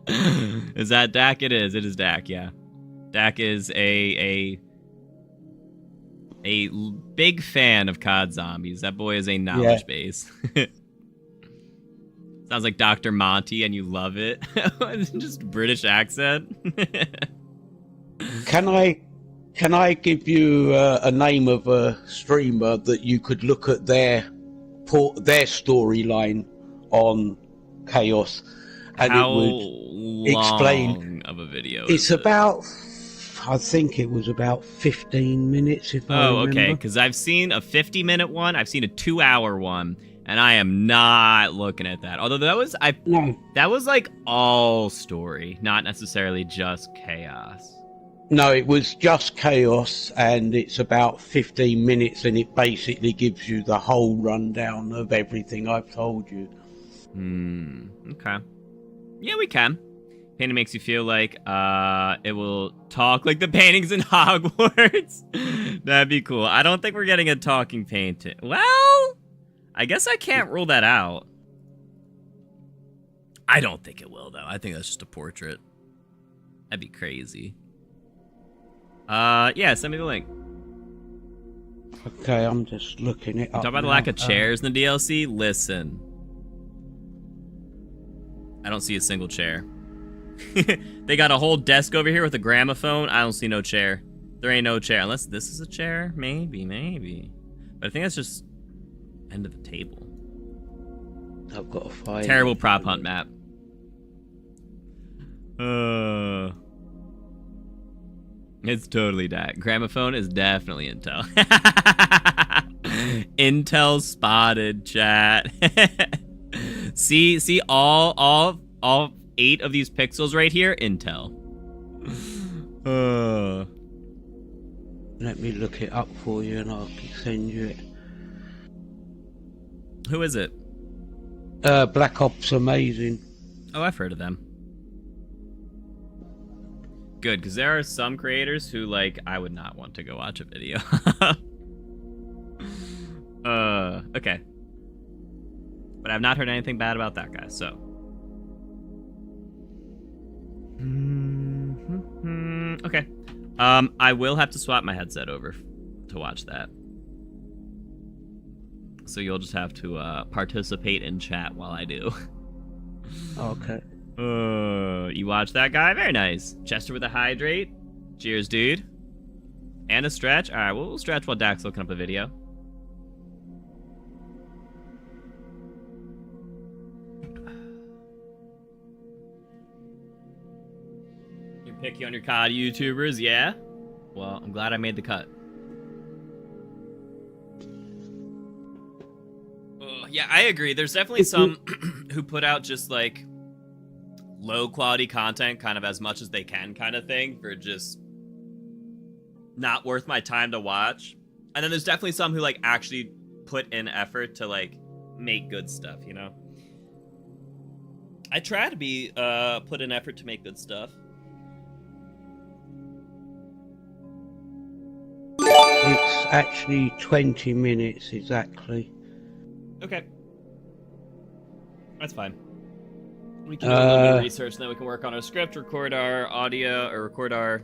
A: Is that Dak? It is. It is Dak, yeah. Dak is a big fan of COD Zombies. That boy is a knowledge base. Sounds like Dr. Monty, and you love it. Just British accent.
B: Can I give you a name of a streamer that you could look at their storyline on Chaos, and
A: How
B: it would explain
A: of a video?
B: It's about, I think it was about 15 minutes. If I remember.
A: Okay, because I've seen a 50-minute one, I've seen a 2-hour one. And I am not looking at that. Although that was like all story, not necessarily just chaos.
B: No, it was just chaos, and it's about 15 minutes, and it basically gives you the whole rundown of everything I've told you.
A: Okay. Yeah, we can. Painting makes you feel like it will talk like the paintings in Hogwarts. That'd be cool. I don't think we're getting a talking painting. Well, I guess I can't rule that out. I don't think it will, though. I think that's just a portrait. That'd be crazy. Yeah, send me the link.
B: Okay, I'm just looking it up.
A: Talk about the lack of chairs in the DLC? Listen. I don't see a single chair. They got a whole desk over here with a gramophone. I don't see no chair. There ain't no chair. Unless this is a chair? Maybe. But I think that's just end of the table.
B: I've got to find
A: terrible prop hunt map. It's totally that. Gramophone is definitely Intel. Intel spotted, chat. see all 8 of these pixels right here, Intel.
B: Let me look it up for you and I'll send you it.
A: Who is it?
B: Black Ops Amazing.
A: Oh, I've heard of them. good, because there are some creators who, like, I would not want to go watch a video. Okay. But I've not heard anything bad about that guy, so. Okay. I will have to swap my headset over to watch that. So you'll just have to participate in chat while I do.
B: Okay.
A: You watch that guy? Very nice. Chester with a hydrate. Cheers, dude. And a stretch. All right, we'll stretch while Dak's looking up a video. You're picky on your COD YouTubers, yeah? Well, I'm glad I made the cut. Yeah, I agree. There's definitely some who put out just like low quality content kind of as much as they can kind of thing for just not worth my time to watch. And then there's definitely some who like actually put in effort to like make good stuff, you know? I try to be put in effort to make good stuff.
B: It's actually 20 minutes exactly.
A: Okay. That's fine. We can do a little bit of research, and then we can work on our script, record our audio, or record our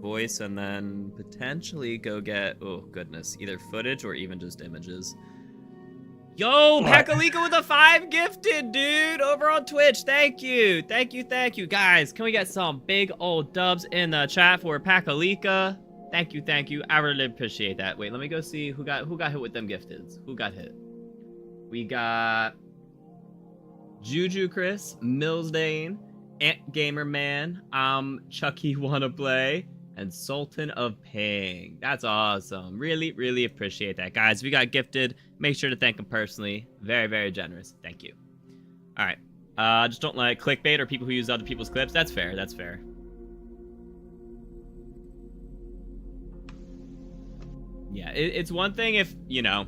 A: voice, and then potentially go get, oh goodness, either footage or even just images. Yo, Pakalika with a 5 gifted, dude, over on Twitch. Thank you. Thank you, thank you. Guys, can we get some big old dubs in the chat for Pakalika? Thank you, thank you. I really appreciate that. Wait, let me go see who got hit with them gifteds. Who got hit? We got Juju Chris, Millsdane, Ant Gamer Man, Chucky Wanna Play, and Sultan of Ping. That's awesome. Really, really appreciate that. Guys, if you got gifted, make sure to thank them personally. Very, very generous. Thank you. All right. Just don't like clickbait or people who use other people's clips. That's fair. That's fair. Yeah, it's one thing if, you know,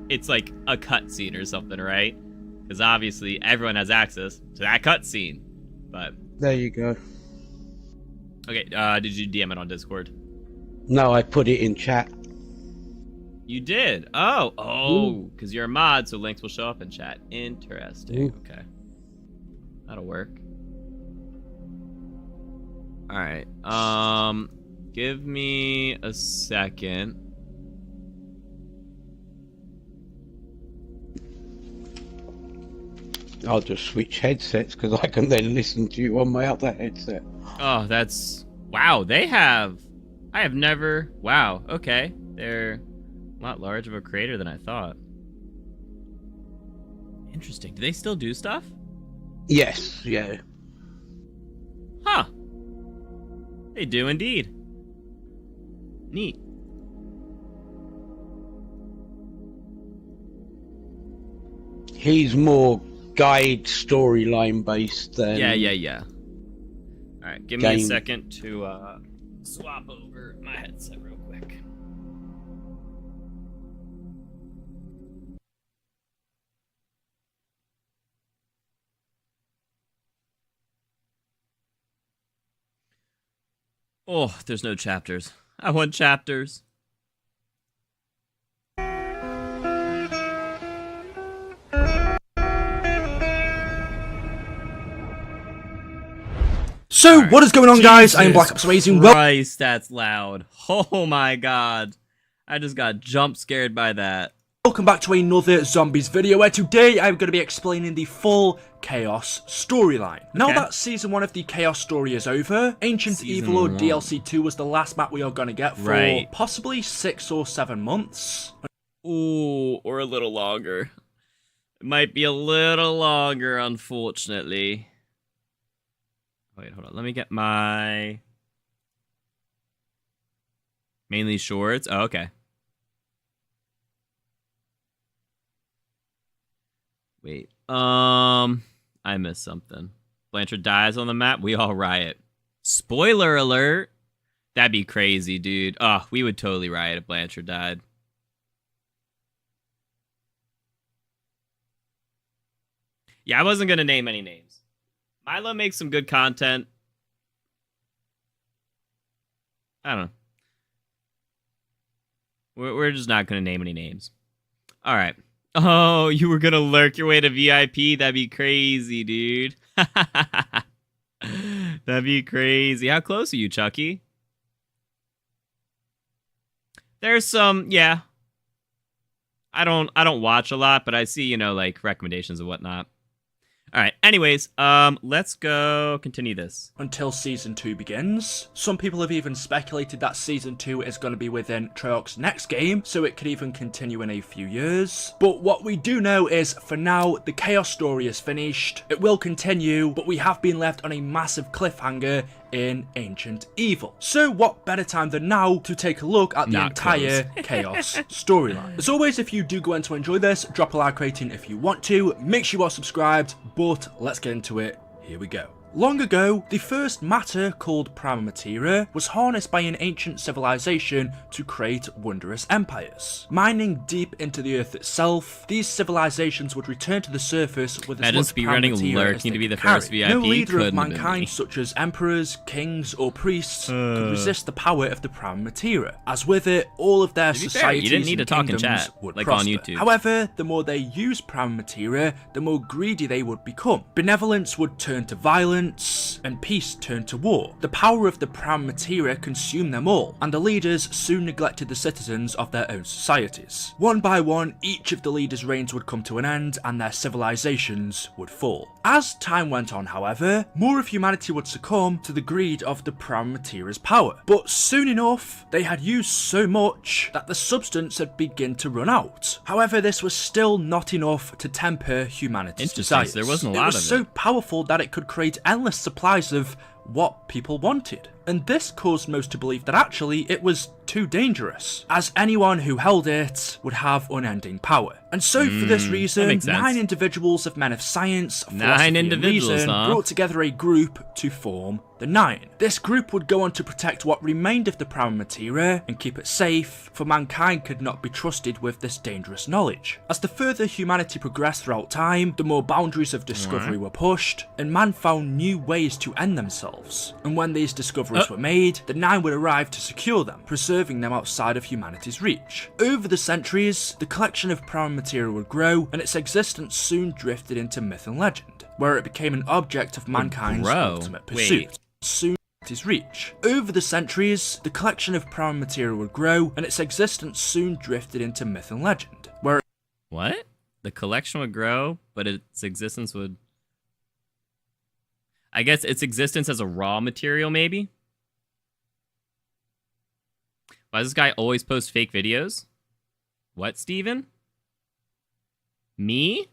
A: it's like a cutscene or something, right? Because obviously everyone has access to that cutscene. But
B: there you go.
A: Okay, did you DM it on Discord?
B: No, I put it in chat.
A: You did? Oh, because you're a mod, so links will show up in chat. Interesting. Okay. That'll work. All right. Give me a second.
B: I'll just switch headsets because I can then listen to you on my other headset.
A: Oh, that's... Wow, I have never... Wow, okay. They're a lot larger of a creator than I thought. Interesting. Do they still do stuff?
B: Yes, yeah.
A: Huh. They do indeed. Neat.
B: He's more guide storyline based than...
A: Yeah. Alright, give me a second to swap over my headset real quick. Oh, there's no chapters. I want chapters.
C: So, right. What is going on, guys? I am Black Ops Amazing.
A: Christ, that's loud. Oh my god. I just got jump scared by that.
C: Welcome back to another Zombies video, where today I'm going to be explaining the full Chaos storyline. Okay. Now that Season 1 of the Chaos story is over, Ancient Evil or DLC 2 was the last map we are going to get for possibly 6 or 7 months.
A: Ooh, or a little longer. It might be a little longer, unfortunately. Wait, hold on. Let me get my... Mainly shorts? Oh, okay. Wait. I missed something. Blanchard dies on the map. We all riot. Spoiler alert. That'd be crazy, dude. Oh, we would totally riot if Blanchard died. Yeah, I wasn't going to name any names. Milo makes some good content. I don't know. We're just not going to name any names. All right. Oh, you were going to lurk your way to VIP? That'd be crazy, dude. That'd be crazy. How close are you, Chucky? There's some, yeah. I don't watch a lot, but I see, you know, like recommendations and whatnot. All right. Anyways, let's go continue this.
C: Until Season 2 begins. Some people have even speculated that Season 2 is going to be within Treyarch's next game, so it could even continue in a few years. But what we do know is, for now, the Chaos story is finished. It will continue, but we have been left on a massive cliffhanger in Ancient Evil. So what better time than now to take a look at the entire Chaos storyline. As always, if you do go on to enjoy this, drop a like rating if you want to. Make sure you are subscribed, but let's get into it. Here we go. Long ago, the first matter, called Prima Materia, was harnessed by an ancient civilization to create wondrous empires. Mining deep into the earth itself, these civilizations would return to the surface with as much Prima Materia as they could carry. No leader of mankind, such as emperors, kings, or priests, could resist the power of the Prima Materia, as with it, all of their societies and kingdoms would prosper. However, the more they used Prima Materia, the more greedy they would become. Benevolence would turn to violence, and peace turned to war. The power of the Prima Materia consumed them all, and the leaders soon neglected the citizens of their own societies. One by one, each of the leaders' reigns would come to an end, and their civilizations would fall. As time went on, however, more of humanity would succumb to the greed of the Prima Materia's power. But soon enough, they had used so much that the substance had begun to run out. However, this was still not enough to temper humanity's desires.
A: There wasn't a lot of it.
C: It was so powerful that it could create endless supplies of what people wanted. And this caused most to believe that actually it was too dangerous, as anyone who held it would have unending power. And so for this reason, 9 individuals of men of science, philosophy and reason brought together a group to form the 9. This group would go on to protect what remained of the Prima Materia and keep it safe, for mankind could not be trusted with this dangerous knowledge. As the further humanity progressed throughout time, the more boundaries of discovery were pushed, and man found new ways to end themselves. And when these discoveries were made, the 9 would arrive to secure them, preserving them outside of humanity's reach. Over the centuries, the collection of Prima Materia would grow, and its existence soon drifted into myth and legend, where it became an object of mankind's ultimate pursuit. Soon his reach. Over the centuries, the collection of Prima Materia would grow, and its existence soon drifted into myth and legend, where
A: What? The collection would grow, but its existence would... I guess its existence as a raw material, maybe? Why does this guy always post fake videos? What, Steven? Me?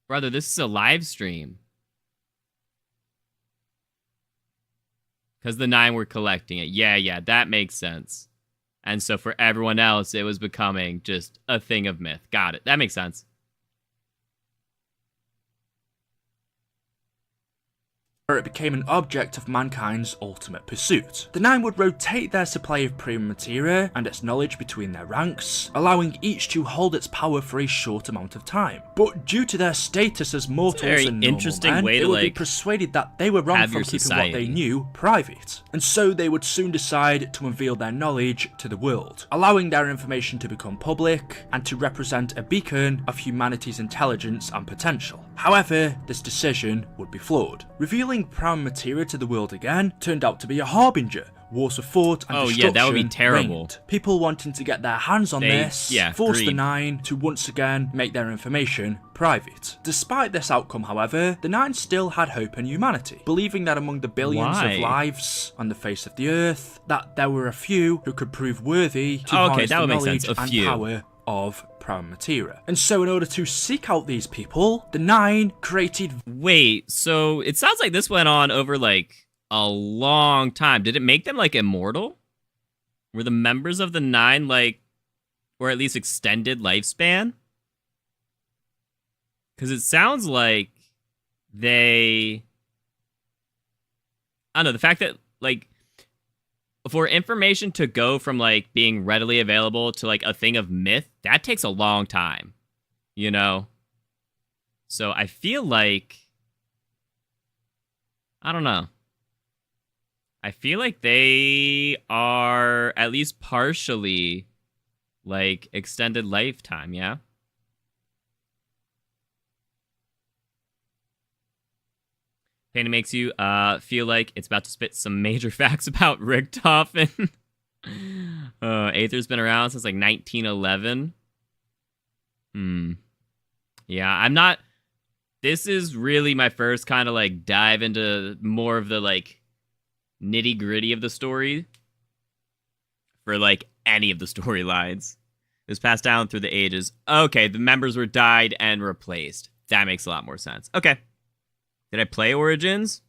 A: Brother, this is a live stream. Because the 9 were collecting it. Yeah, that makes sense. And so for everyone else, it was becoming just a thing of myth. Got it. That makes sense.
C: where it became an object of mankind's ultimate pursuit. The 9 would rotate their supply of Prima Materia and its knowledge between their ranks, allowing each to hold its power for a short amount of time. But due to their status as mortals and normal men, they would be persuaded that they were wrong for keeping what they knew private, and so they would soon decide to unveil their knowledge to the world, allowing their information to become public and to represent a beacon of humanity's intelligence and potential. However, this decision would be flawed. Revealing Prima Materia to the world again turned out to be a harbinger. Wars were fought and destruction
A: that would be terrible.
C: reigned. People wanting to get their hands on this forced the 9 to once again make their information private. Despite this outcome, however, the 9 still had hope in humanity, believing that among the billions of lives on the face of the earth, that there were a few who could prove worthy to harness the knowledge and power of Prima Materia. And so in order to seek out these people, the 9 created...
A: Wait, so it sounds like this went on over like a long time. Did it make them like immortal? Were the members of the 9 like, or at least extended lifespan? Because it sounds like they... I don't know, the fact that like for information to go from like being readily available to like a thing of myth, that takes a long time, you know? So I feel like, I don't know. I feel like they are at least partially, like, extended lifetime, yeah? Painting makes you feel like it's about to spit some major facts about Richtofen. Aether's been around since, like, 1911. Yeah, I'm not... This is really my first kind of, like, dive into more of the, like, nitty-gritty of the story for, like, any of the storylines. It was passed down through the ages. Okay, the members were died and replaced. That makes a lot more sense. Okay. Did I play Origins?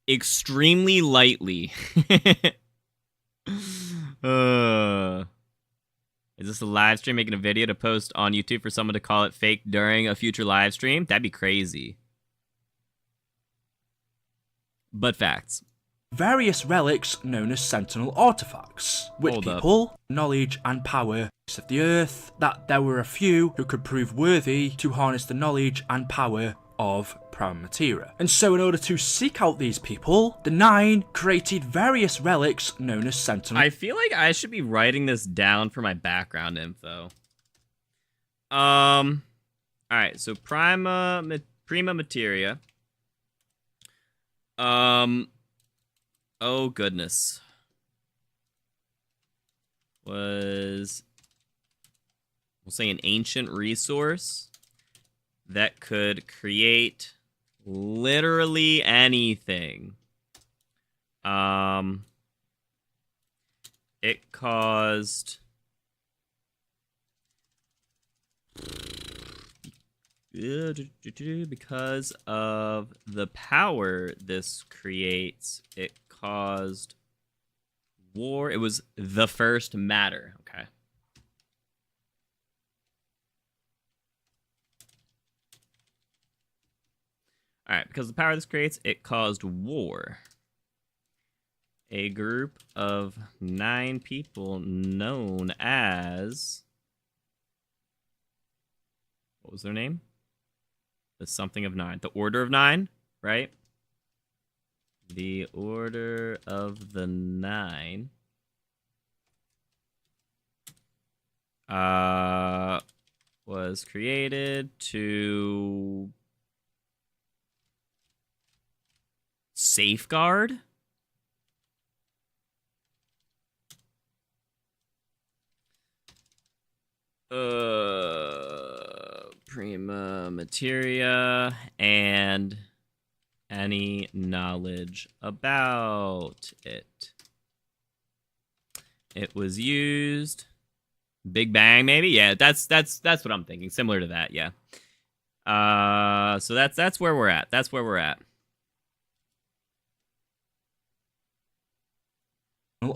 A: Extremely lightly. Is this a live stream making a video to post on YouTube for someone to call it fake during a future live stream? That'd be crazy. But facts.
C: Various relics known as Sentinel Artifacts, which people, knowledge and power of the earth, that there were a few who could prove worthy to harness the knowledge and power of Prima Materia. And so in order to seek out these people, the Nine created various relics known as Sentinel.
A: I feel like I should be writing this down for my background info. Alright, so Prima Materia. Oh goodness. We'll say an ancient resource that could create literally anything. It caused because of the power this creates, it caused war. It was the first matter. Okay. Alright, because of the power this creates, it caused war. A group of 9 people known as... What was their name? The something of 9. The Order of 9, right? The Order of the 9. Was created to... safeguard? Prima Materia and any knowledge about it. It was used. Big Bang, maybe? Yeah, that's what I'm thinking. Similar to that, yeah. So that's where we're at. That's where we're at.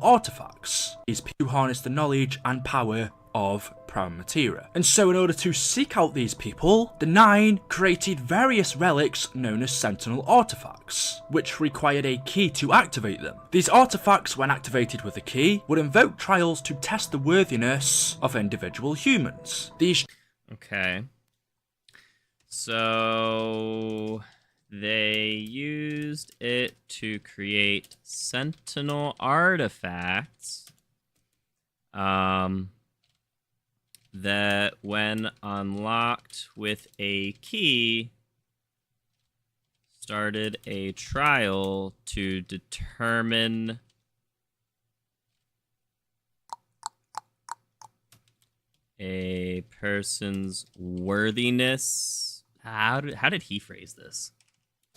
C: Artifacts is to harness the knowledge and power of Prima Materia. And so in order to seek out these people, the Nine created various relics known as Sentinel Artifacts, which required a key to activate them. These artifacts, when activated with a key, would invoke trials to test the worthiness of individual humans. These...
A: Okay. So... they used it to create Sentinel Artifacts that, when unlocked with a key, started a trial to determine a person's worthiness. How did he phrase this?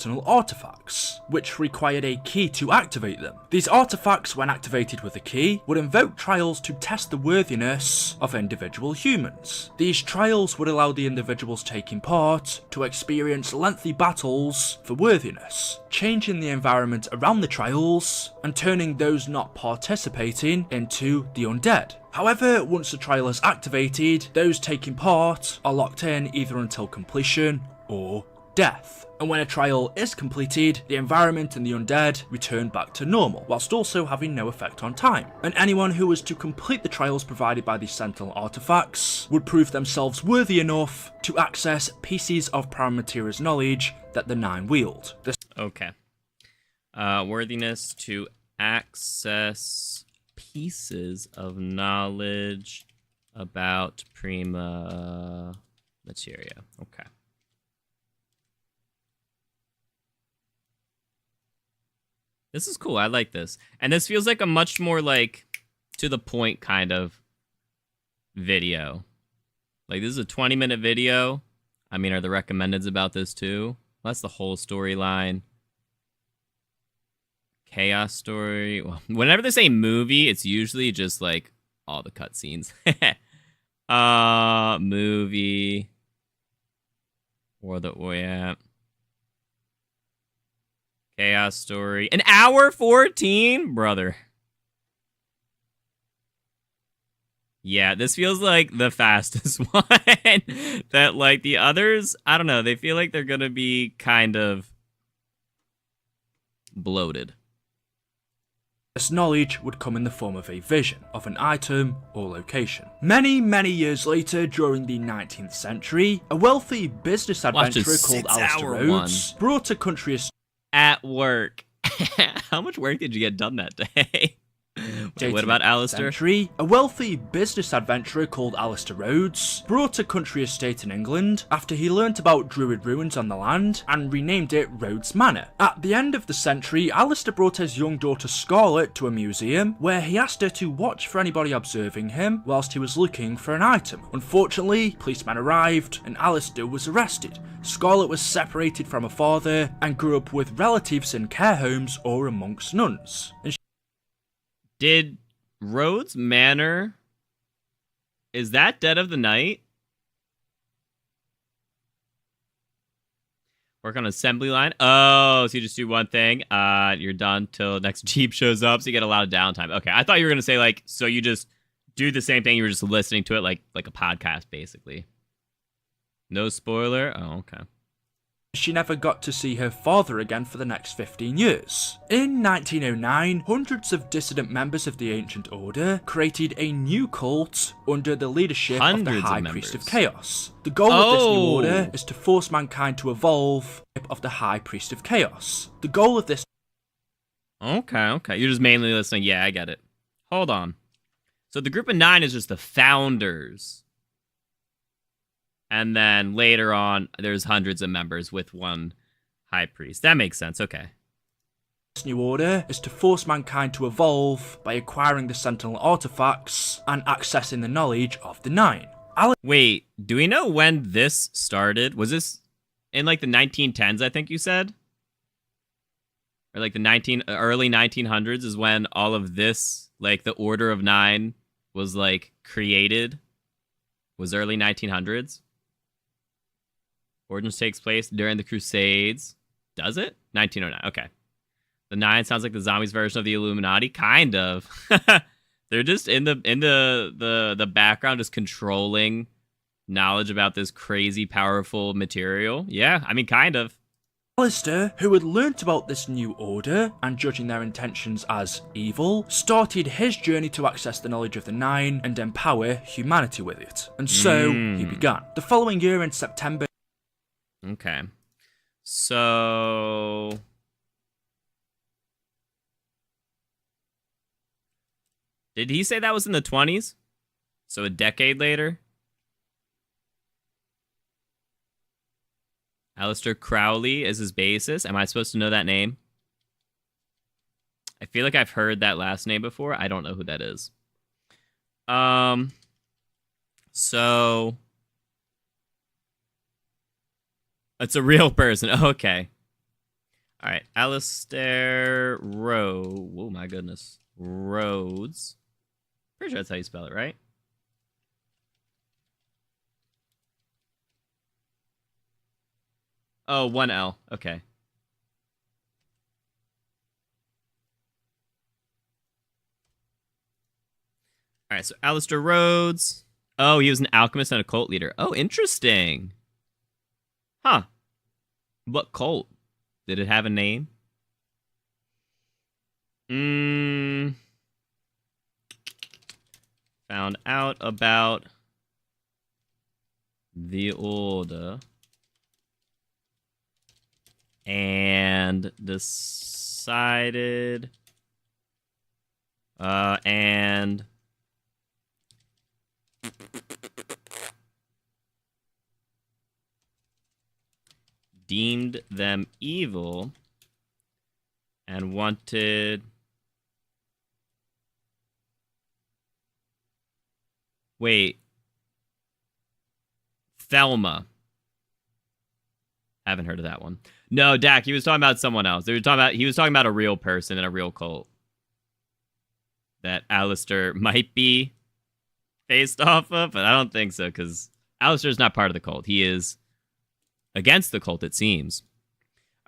C: Sentinel Artifacts, which required a key to activate them. These artifacts, when activated with a key, would invoke trials to test the worthiness of individual humans. These trials would allow the individuals taking part to experience lengthy battles for worthiness, changing the environment around the trials and turning those not participating into the undead. However, once the trial is activated, those taking part are locked in either until completion or death. And when a trial is completed, the environment and the undead return back to normal, whilst also having no effect on time. And anyone who was to complete the trials provided by these Sentinel Artifacts would prove themselves worthy enough to access pieces of Prima Materia's knowledge that the Nine wield.
A: Okay. Worthiness to access pieces of knowledge about Prima Materia. Okay. This is cool. I like this. And this feels like a much more, like, to the point kind of video. Like, this is a 20-minute video. I mean, are the recommendeds about this too? Well, that's the whole storyline. Chaos story. Well, whenever they say movie, it's usually just, like, all the cutscenes. Movie. Yeah. Chaos story. An hour 14? Brother. Yeah, this feels like the fastest one. That, like, the others, I don't know, they feel like they're gonna be kind of bloated.
C: This knowledge would come in the form of a vision of an item or location. Many, many years later, during the 19th century, a wealthy business adventurer called Alistair Rhodes brought a country
A: at work. How much work did you get done that day? What about Alistair?
C: A wealthy business adventurer called Alistair Rhodes brought a country estate in England after he learnt about druid ruins on the land and renamed it Rhodes Manor. At the end of the century, Alistair brought his young daughter Scarlet to a museum where he asked her to watch for anybody observing him whilst he was looking for an item. Unfortunately, policemen arrived and Alistair was arrested. Scarlet was separated from her father and grew up with relatives in care homes or amongst nuns.
A: Did Rhodes Manor... Is that Dead of the Night? Work on assembly line? Oh, so you just do one thing. You're done till next Jeep shows up, so you get a lot of downtime. Okay, I thought you were going to say, like, so you just do the same thing, you were just listening to it like a podcast, basically. No spoiler? Oh, okay.
C: She never got to see her father again for the next 15 years. In 1909, hundreds of dissident members of the Ancient Order created a new cult under the leadership of the High Priest of Chaos. The goal of this new order is to force mankind to evolve of the High Priest of Chaos. The goal of this...
A: Okay. You're just mainly listening. Yeah, I get it. Hold on. So the group of 9 is just the founders. And then later on, there's hundreds of members with one high priest. That makes sense. Okay.
C: This new order is to force mankind to evolve by acquiring the Sentinel Artifacts and accessing the knowledge of the 9.
A: Wait, do we know when this started? Was this in like the 1910s, I think you said? Or like the early 1900s is when all of this, like the Order of 9 was like created? Was early 1900s? Origins takes place during the Crusades. Does it? 1909. Okay. The 9 sounds like the zombies version of the Illuminati. Kind of. They're just in the background, just controlling knowledge about this crazy, powerful material. Yeah, I mean, kind of.
C: Alistair, who had learnt about this new order and judging their intentions as evil, started his journey to access the knowledge of the 9 and empower humanity with it. And so he began. The following year in September...
A: Okay. So... Did he say that was in the 20s? So a decade later? Alistair Crowley is his bassist. Am I supposed to know that name? I feel like I've heard that last name before. I don't know who that is. So... It's a real person. Okay. All right. Alistair Rhodes. Oh, my goodness. Rhodes. Pretty sure that's how you spell it, right? Oh, 1 L. Okay. All right. So Alistair Rhodes. Oh, he was an alchemist and a cult leader. Oh, interesting. Huh. What cult? Did it have a name? Found out about the order and decided decided and deemed them evil and wanted... Wait. Thelma. Haven't heard of that one. No, Dak, he was talking about someone else. He was talking about a real person in a real cult that Alistair might be based off of, but I don't think so, because Alistair's not part of the cult. He is against the cult, it seems.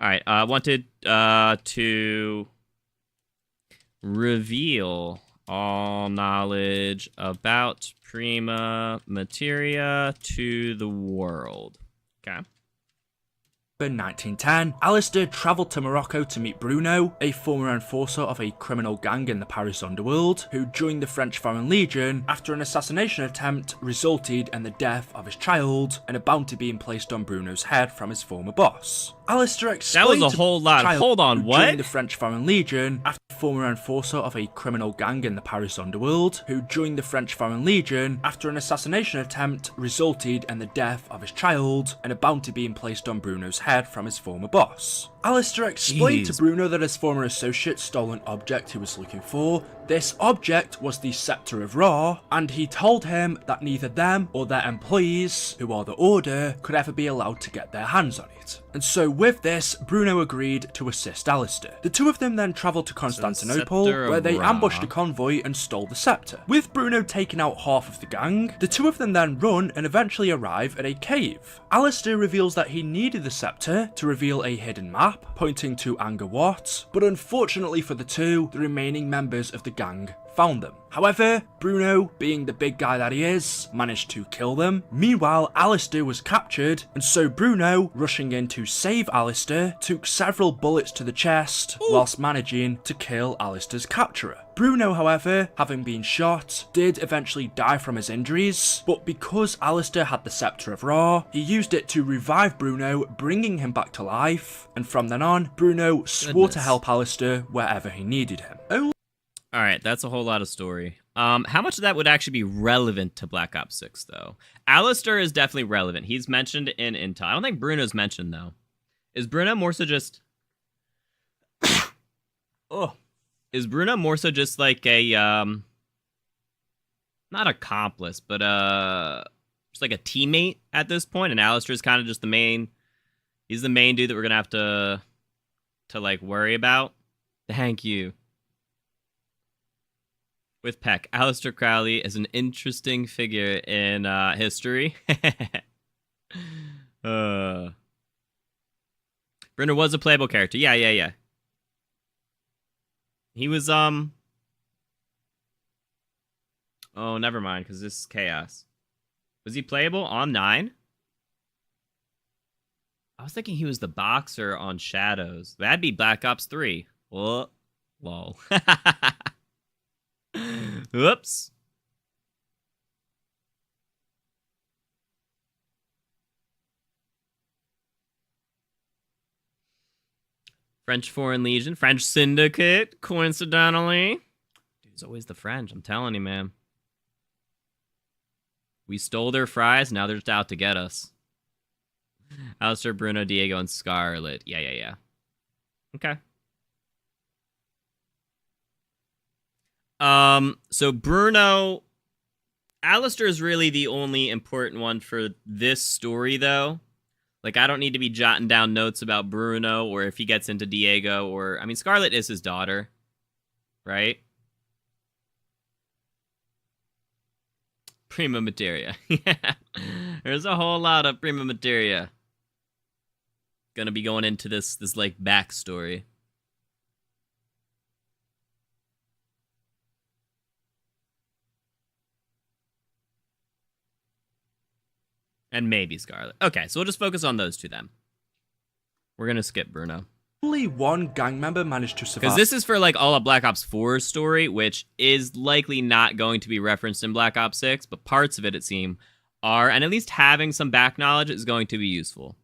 A: All right, wanted to reveal all knowledge about Prima Materia to the world. Okay.
C: In 1910, Alistair travelled to Morocco to meet Bruno, a former enforcer of a criminal gang in the Paris underworld, who joined the French Foreign Legion after an assassination attempt resulted in the death of his child and a bounty being placed on Bruno's head from his former boss. Alistair explained
A: that was a whole lot. Hold on, what?
C: Joined the French Foreign Legion after a former enforcer of a criminal gang in the Paris underworld, who joined the French Foreign Legion after an assassination attempt resulted in the death of his child and a bounty being placed on Bruno's head from his former boss. Alistair explained to Bruno that his former associate stole an object he was looking for. This object was the Scepter of Ra, and he told him that neither them or their employees, who are the Order, could ever be allowed to get their hands on it. And so with this, Bruno agreed to assist Alistair. The two of them then travelled to Constantinople, where they ambushed a convoy and stole the scepter. With Bruno taking out half of the gang, the two of them then run and eventually arrive at a cave. Alistair reveals that he needed the scepter to reveal a hidden map pointing to Angkor Wat, but unfortunately for the two, the remaining members of the gang found them. However, Bruno, being the big guy that he is, managed to kill them. Meanwhile, Alistair was captured, and so Bruno, rushing in to save Alistair, took several bullets to the chest whilst managing to kill Alistair's capturer. Bruno, however, having been shot, did eventually die from his injuries, but because Alistair had the Scepter of Ra, he used it to revive Bruno, bringing him back to life, and from then on, Bruno swore to help Alistair wherever he needed him.
A: All right, that's a whole lot of story. How much of that would actually be relevant to Black Ops 6, though? Alistair is definitely relevant. He's mentioned in Intel. I don't think Bruno's mentioned, though. Is Bruno more so just... oh. Is Bruno more so just like a, not accomplice, but, just like a teammate at this point? And Alistair's kind of just the main... He's the main dude that we're going to have like, worry about? Thank you. With Peck, Alistair Crowley is an interesting figure in history. Bruno was a playable character. Yeah. He was, oh, never mind, because this is Chaos. Was he playable on 9? I was thinking he was the boxer on Shadows. That'd be Black Ops 3. Oh, lol. Whoops. French Foreign Legion, French Syndicate, coincidentally. Dude, it's always the French, I'm telling you, man. We stole their fries, now they're just out to get us. Alistair, Bruno, Diego, and Scarlet. Yeah. Okay. So Bruno, Alistair is really the only important one for this story, though. Like, I don't need to be jotting down notes about Bruno, or if he gets into Diego, or, I mean, Scarlet is his daughter, right? Prima Materia. Yeah. There's a whole lot of Prima Materia. Gonna be going into this like, backstory. And maybe Scarlet. Okay, so we'll just focus on those two then. We're gonna skip Bruno.
C: Only one gang member managed to survive.
A: Because this is for like all of Black Ops 4's story, which is likely not going to be referenced in Black Ops 6, but parts of it seems are, and at least having some back knowledge is going to be useful.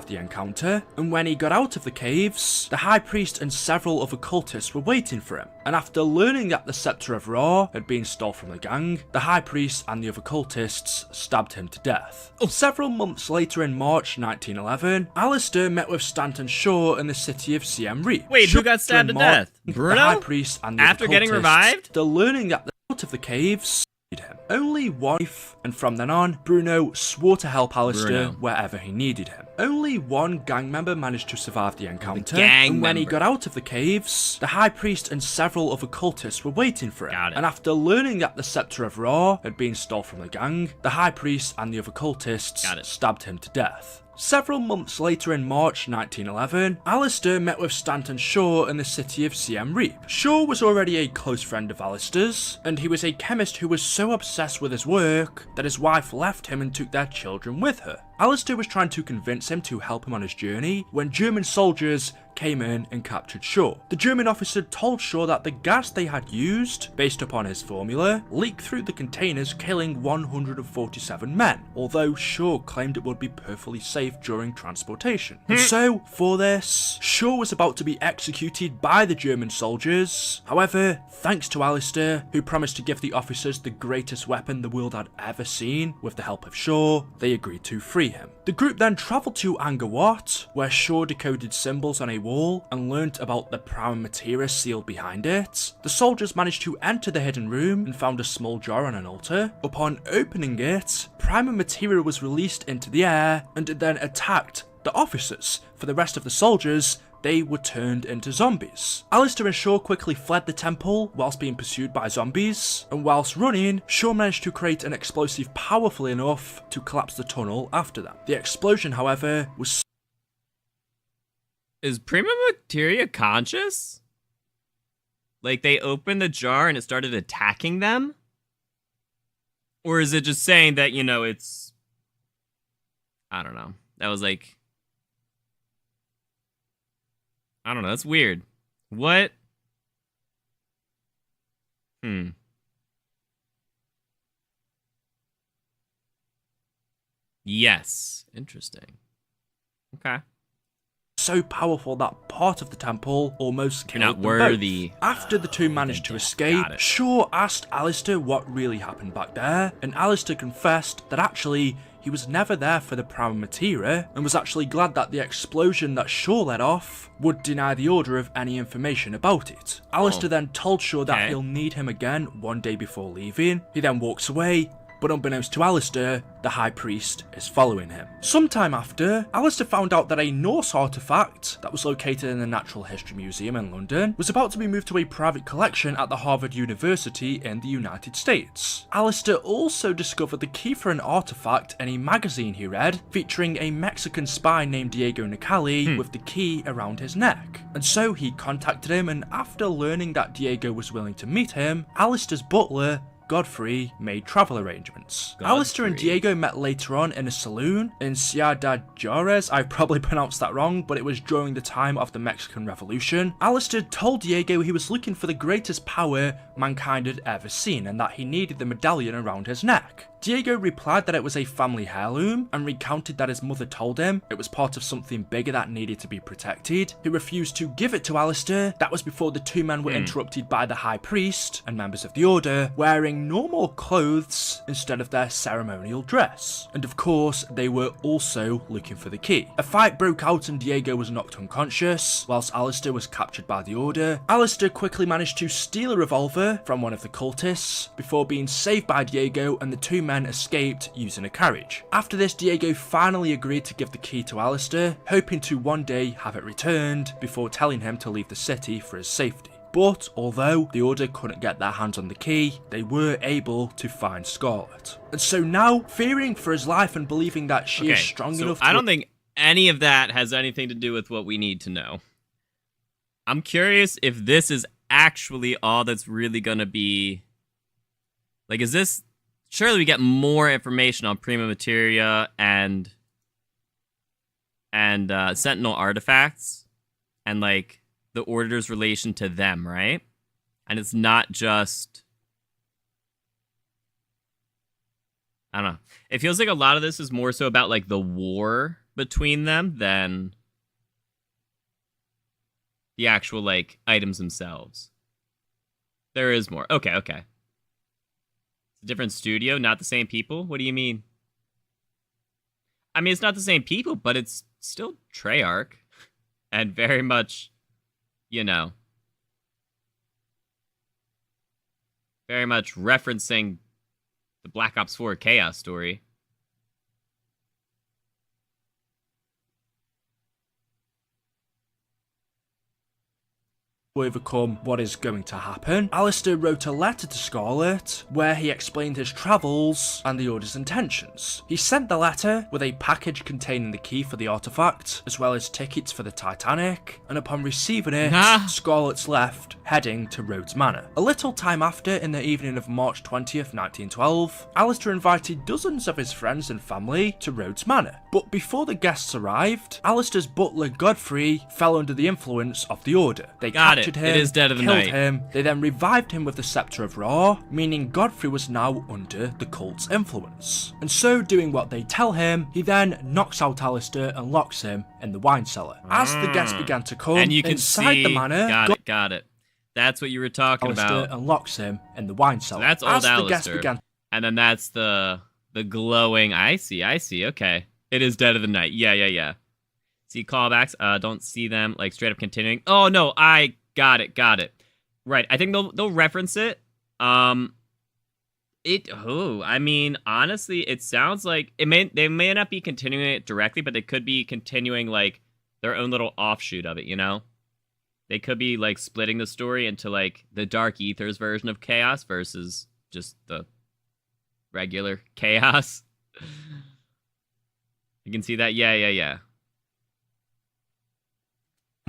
C: the encounter, and when he got out of the caves, the High Priest and several other cultists were waiting for him, and after learning that the Scepter of Ra had been stolen from the gang, the High Priest and the other cultists stabbed him to death. Several months later in March 1911, Alistair met with Stanton Shaw in the city of Siem Reap.
A: Wait, who got stabbed to death? Bruno?
C: The High Priest and the
A: after
C: other
A: getting
C: cultists,
A: revived?
C: after learning that the out of the caves, him. Only one, and from then on, Bruno swore to help Alistair wherever he needed him. Only one gang member managed to survive the encounter, and when he got out of the caves, the High Priest and several other cultists were waiting for him. And after learning that the Scepter of Ra had been stolen from the gang, the High Priest and the other cultists stabbed him to death. Several months later in March 1911, Alistair met with Stanton Shaw in the city of Siem Reap. Shaw was already a close friend of Alistair's, and he was a chemist who was so obsessed with his work that his wife left him and took their children with her. Alistair was trying to convince him to help him on his journey when German soldiers came in and captured Shaw. The German officer told Shaw that the gas they had used, based upon his formula, leaked through the containers, killing 147 men, although Shaw claimed it would be perfectly safe during transportation. And so, for this, Shaw was about to be executed by the German soldiers. However, thanks to Alistair, who promised to give the officers the greatest weapon the world had ever seen, with the help of Shaw, they agreed to free him. The group then travelled to Angkor Wat, where Shaw decoded symbols on a wall and learnt about the Prima Materia seal behind it. The soldiers managed to enter the hidden room and found a small jar on an altar. Upon opening it, Prima Materia was released into the air and it then attacked the officers. For the rest of the soldiers, they were turned into zombies. Alistair and Shaw quickly fled the temple whilst being pursued by zombies, and whilst running, Shaw managed to create an explosive powerful enough to collapse the tunnel after them. The explosion, however, was...
A: Is Prima Materia conscious? Like, they opened the jar and it started attacking them? Or is it just saying that, you know, it's... I don't know. That was like... I don't know, that's weird. What? Yes. Interesting. Okay.
C: So powerful that part of the temple almost killed
A: You're not worthy.
C: Both. After the two managed to escape, Shaw asked Alistair what really happened back there, and Alistair confessed that actually he was never there for the Prima Materia, and was actually glad that the explosion that Shaw let off would deny the Order of any information about it. Alistair then told Shaw that he'll need him again one day before leaving. He then walks away, but unbeknownst to Alistair, the High Priest is following him. Sometime after, Alistair found out that a Norse artifact that was located in the Natural History Museum in London was about to be moved to a private collection at the Harvard University in the United States. Alistair also discovered the key for an artifact in a magazine he read, featuring a Mexican spy named Diego Nicali with the key around his neck. And so he contacted him, and after learning that Diego was willing to meet him, Alistair's butler, Godfrey, made travel arrangements. Alistair and Diego met later on in a saloon in Ciudad Juarez. I probably pronounced that wrong, but it was during the time of the Mexican Revolution. Alistair told Diego he was looking for the greatest power mankind had ever seen, and that he needed the medallion around his neck. Diego replied that it was a family heirloom, and recounted that his mother told him it was part of something bigger that needed to be protected. He refused to give it to Alistair. That was before the two men were interrupted by the High Priest and members of the Order, wearing normal clothes instead of their ceremonial dress. And of course, they were also looking for the key. A fight broke out and Diego was knocked unconscious, whilst Alistair was captured by the Order. Alistair quickly managed to steal a revolver from one of the cultists, before being saved by Diego, and the two men escaped using a carriage. After this, Diego finally agreed to give the key to Alistair, hoping to one day have it returned, before telling him to leave the city for his safety. But although the Order couldn't get their hands on the key, they were able to find Scarlet. And so now, fearing for his life and believing that she is strong enough to...
A: I don't think any of that has anything to do with what we need to know. I'm curious if this is actually all that's really gonna be... Like, is this... Surely we get more information on Prima Materia and Sentinel Artifacts, and, like, the Order's relation to them, right? And it's not just... I don't know. It feels like a lot of this is more so about, like, the war between them than the actual, like, items themselves. There is more. Okay. It's a different studio, not the same people? What do you mean? I mean, it's not the same people, but it's still Treyarch. And very much, you know, very much referencing the Black Ops 4 Chaos story.
C: Overcome what is going to happen, Alistair wrote a letter to Scarlet where he explained his travels and the Order's intentions. He sent the letter with a package containing the key for the artifact, as well as tickets for the Titanic, and upon receiving it, Scarlet's left, heading to Rhodes Manor. A little time after, in the evening of March 20th, 1912, Alistair invited dozens of his friends and family to Rhodes Manor. But before the guests arrived, Alistair's butler Godfrey fell under the influence of the Order. They captured him,
A: it is dead of the
C: killed
A: night.
C: him. They then revived him with the Scepter of Ra, meaning Godfrey was now under the cult's influence. And so, doing what they tell him, he then knocks out Alistair and locks him in the wine cellar. As the guests began to come
A: and you can
C: inside
A: see,
C: the manor,
A: got it. That's what you were talking
C: Alistair
A: about.
C: and locks him in the wine cellar.
A: So that's old
C: As the guests
A: Alistair.
C: began
A: And then that's the glowing. I see. Okay. It is dead of the night. Yeah. See callbacks. Don't see them, like, straight up continuing. Oh no, I got it. Right. I think they'll reference it. I mean, honestly, it sounds like they may not be continuing it directly, but they could be continuing, like, their own little offshoot of it, you know? They could be, like, splitting the story into, like, the Dark Ethers version of Chaos versus just the regular Chaos. You can see that? Yeah.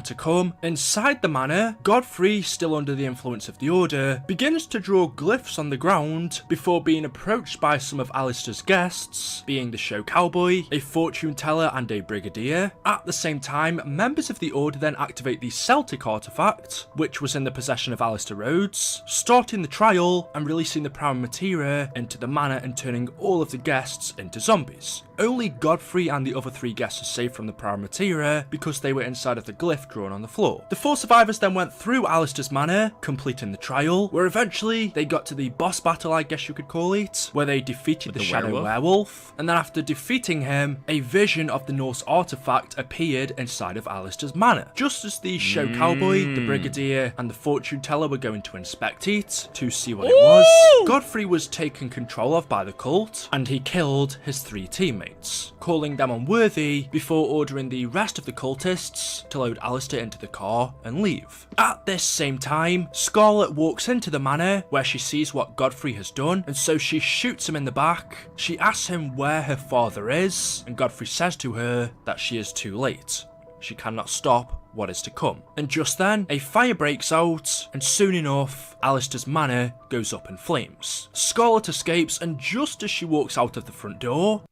C: to come. Inside the manor, Godfrey, still under the influence of the Order, begins to draw glyphs on the ground before being approached by some of Alistair's guests, being the show cowboy, a fortune teller and a brigadier. At the same time, members of the Order then activate the Celtic artifact, which was in the possession of Alistair Rhodes, starting the trial and releasing the Prima Materia into the manor and turning all of the guests into zombies. Only Godfrey and the other 3 guests are saved from the Prima Materia because they were inside of the glyph drawn on the floor. The 4 survivors then went through Alistair's manor, completing the trial, where eventually they got to the boss battle, I guess you could call it, where they defeated the Shadow Werewolf, and then after defeating him, a vision of the Norse artifact appeared inside of Alistair's manor. Just as the show cowboy, the brigadier, and the fortune teller were going to inspect it to see what it was, Godfrey was taken control of by the cult, and he killed his 3 teammates, calling them unworthy before ordering the rest of the cultists to load Alistair into the car and leave. At this same time, Scarlet walks into the manor where she sees what Godfrey has done, and so she shoots him in the back. She asks him where her father is, and Godfrey says to her that she is too late. She cannot stop what is to come. And just then, a fire breaks out, and soon enough, Alistair's manor goes up in flames. Scarlet escapes, and just as she walks out of the front door...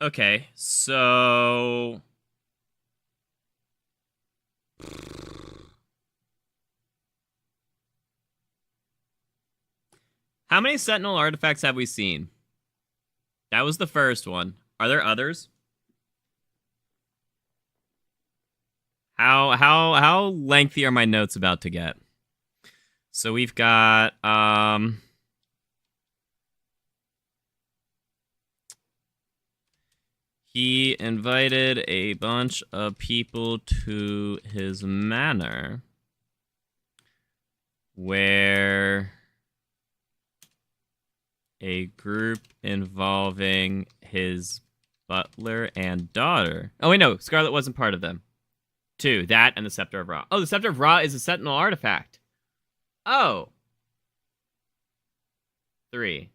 A: Okay, so... How many Sentinel artifacts have we seen? That was the first one. Are there others? How lengthy are my notes about to get? So we've got he invited a bunch of people to his manor where a group involving his butler and daughter. Oh, wait, no. Scarlet wasn't part of them. 2. That and the Scepter of Ra. Oh, the Scepter of Ra is a Sentinel artifact. Oh. 3.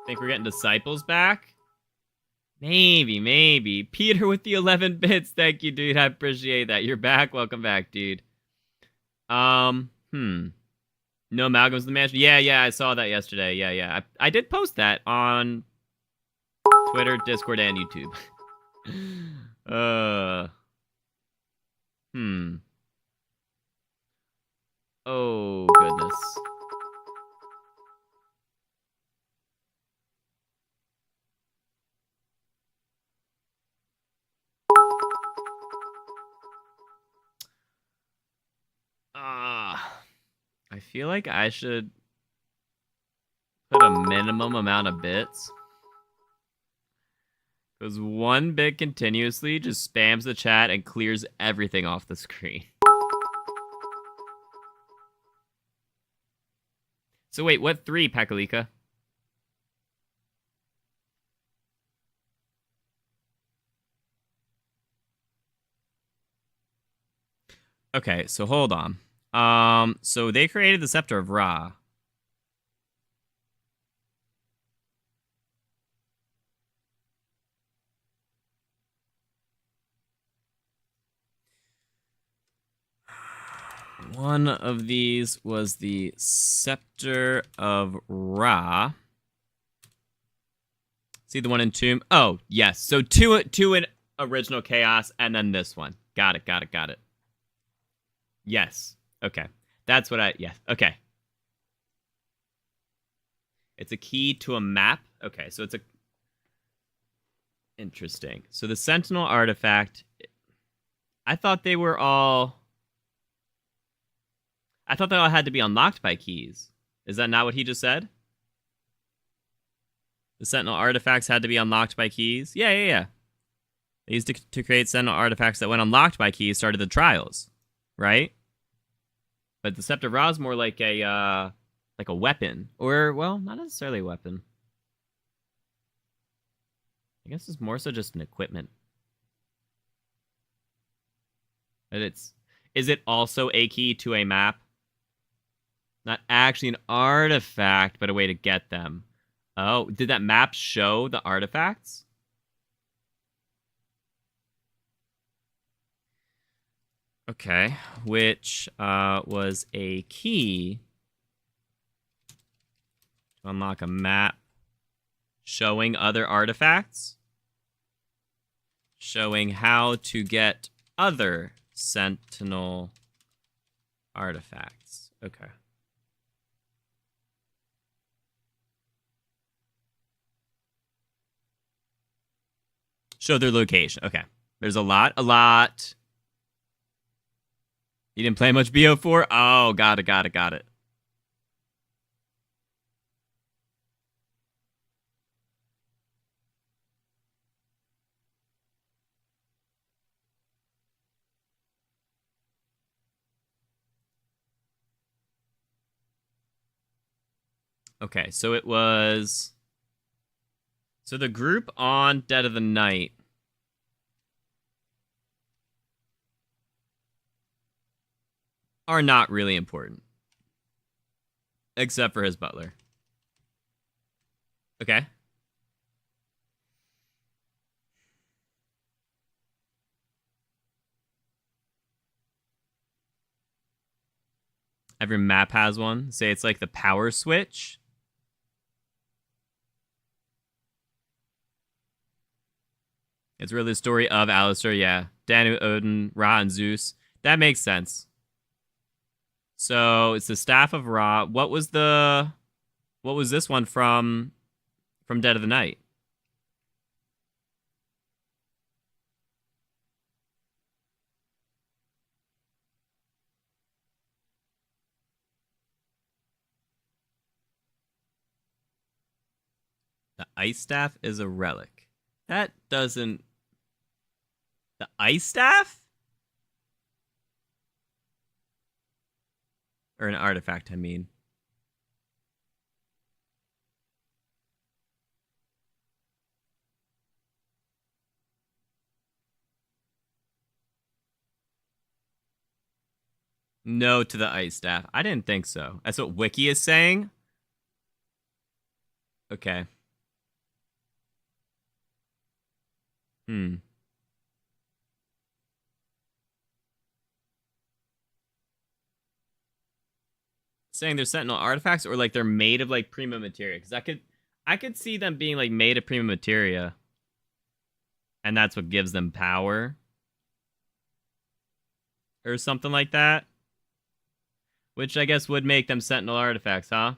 A: Think we're getting Disciples back? Maybe. Peter with the 11 bits. Thank you, dude. I appreciate that. You're back. Welcome back, dude. No amalgams in the mansion. Yeah, I saw that yesterday. Yeah. I did post that on Twitter, Discord, and YouTube. Oh, goodness. I feel like I should put a minimum amount of bits. Because one bit continuously just spams the chat and clears everything off the screen. So wait, what 3, Pakalika? Okay, so hold on. So they created the Scepter of Ra. One of these was the Scepter of Ra. See the one in Tomb? Oh, yes. So two in Original Chaos, and then this one. Got it. Yes. Okay. That's what yes. Okay. It's a key to a map. Okay, so it's a... Interesting. So the Sentinel Artifact... I thought they all had to be unlocked by keys. Is that not what he just said? The Sentinel Artifacts had to be unlocked by keys? Yeah. They used to create Sentinel Artifacts that when unlocked by keys started the trials. Right? But the Scepter of Ra is more like a weapon. Or, well, not necessarily a weapon. I guess it's more so just an equipment. But is it also a key to a map? Not actually an artifact, but a way to get them. Oh, did that map show the artifacts? Okay, which was a key to unlock a map showing other artifacts, showing how to get other Sentinel artifacts. Okay. Show their location. Okay. There's a lot. You didn't play much BO4? Oh, got it. Okay, so it was... So the group on Dead of the Night are not really important. Except for his butler. Okay. Every map has one. Say it's like the power switch. It's really the story of Alistair, yeah. Danu, Odin, Ra, and Zeus. That makes sense. So it's the Staff of Ra. What was this one from Dead of the Night? The Ice Staff is a relic. That doesn't... The Ice Staff? Or an artifact, I mean. No to the Ice Staff. I didn't think so. That's what Wiki is saying? Okay. Saying they're Sentinel artifacts, or like they're made of like Prima Materia? Because I could see them being like made of Prima Materia, and that's what gives them power, or something like that. Which I guess would make them Sentinel artifacts, huh?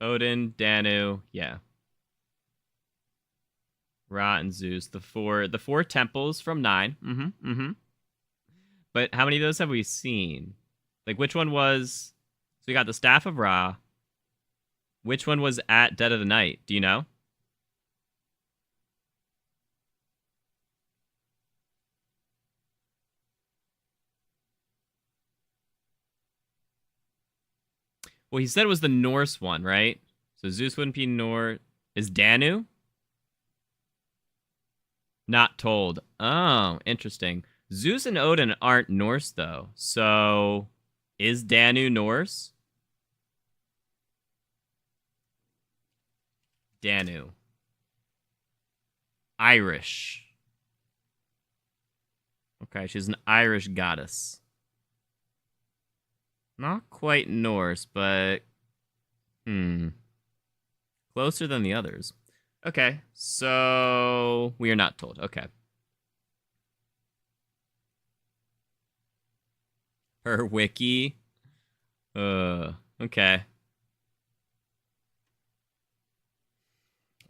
A: Odin, Danu, yeah. Ra and Zeus, the four temples from 9. But how many of those have we seen? Like, which one was... So we got the Staff of Ra. Which one was at Dead of the Night? Do you know? Well, he said it was the Norse one, right? So Zeus wouldn't be Norse. Is Danu? Not told. Oh, interesting. Zeus and Odin aren't Norse, though. So, is Danu Norse? Danu. Irish. Okay, she's an Irish goddess. Not quite Norse, but... Closer than the others. Okay, so... We are not told. Okay. Her wiki. Okay.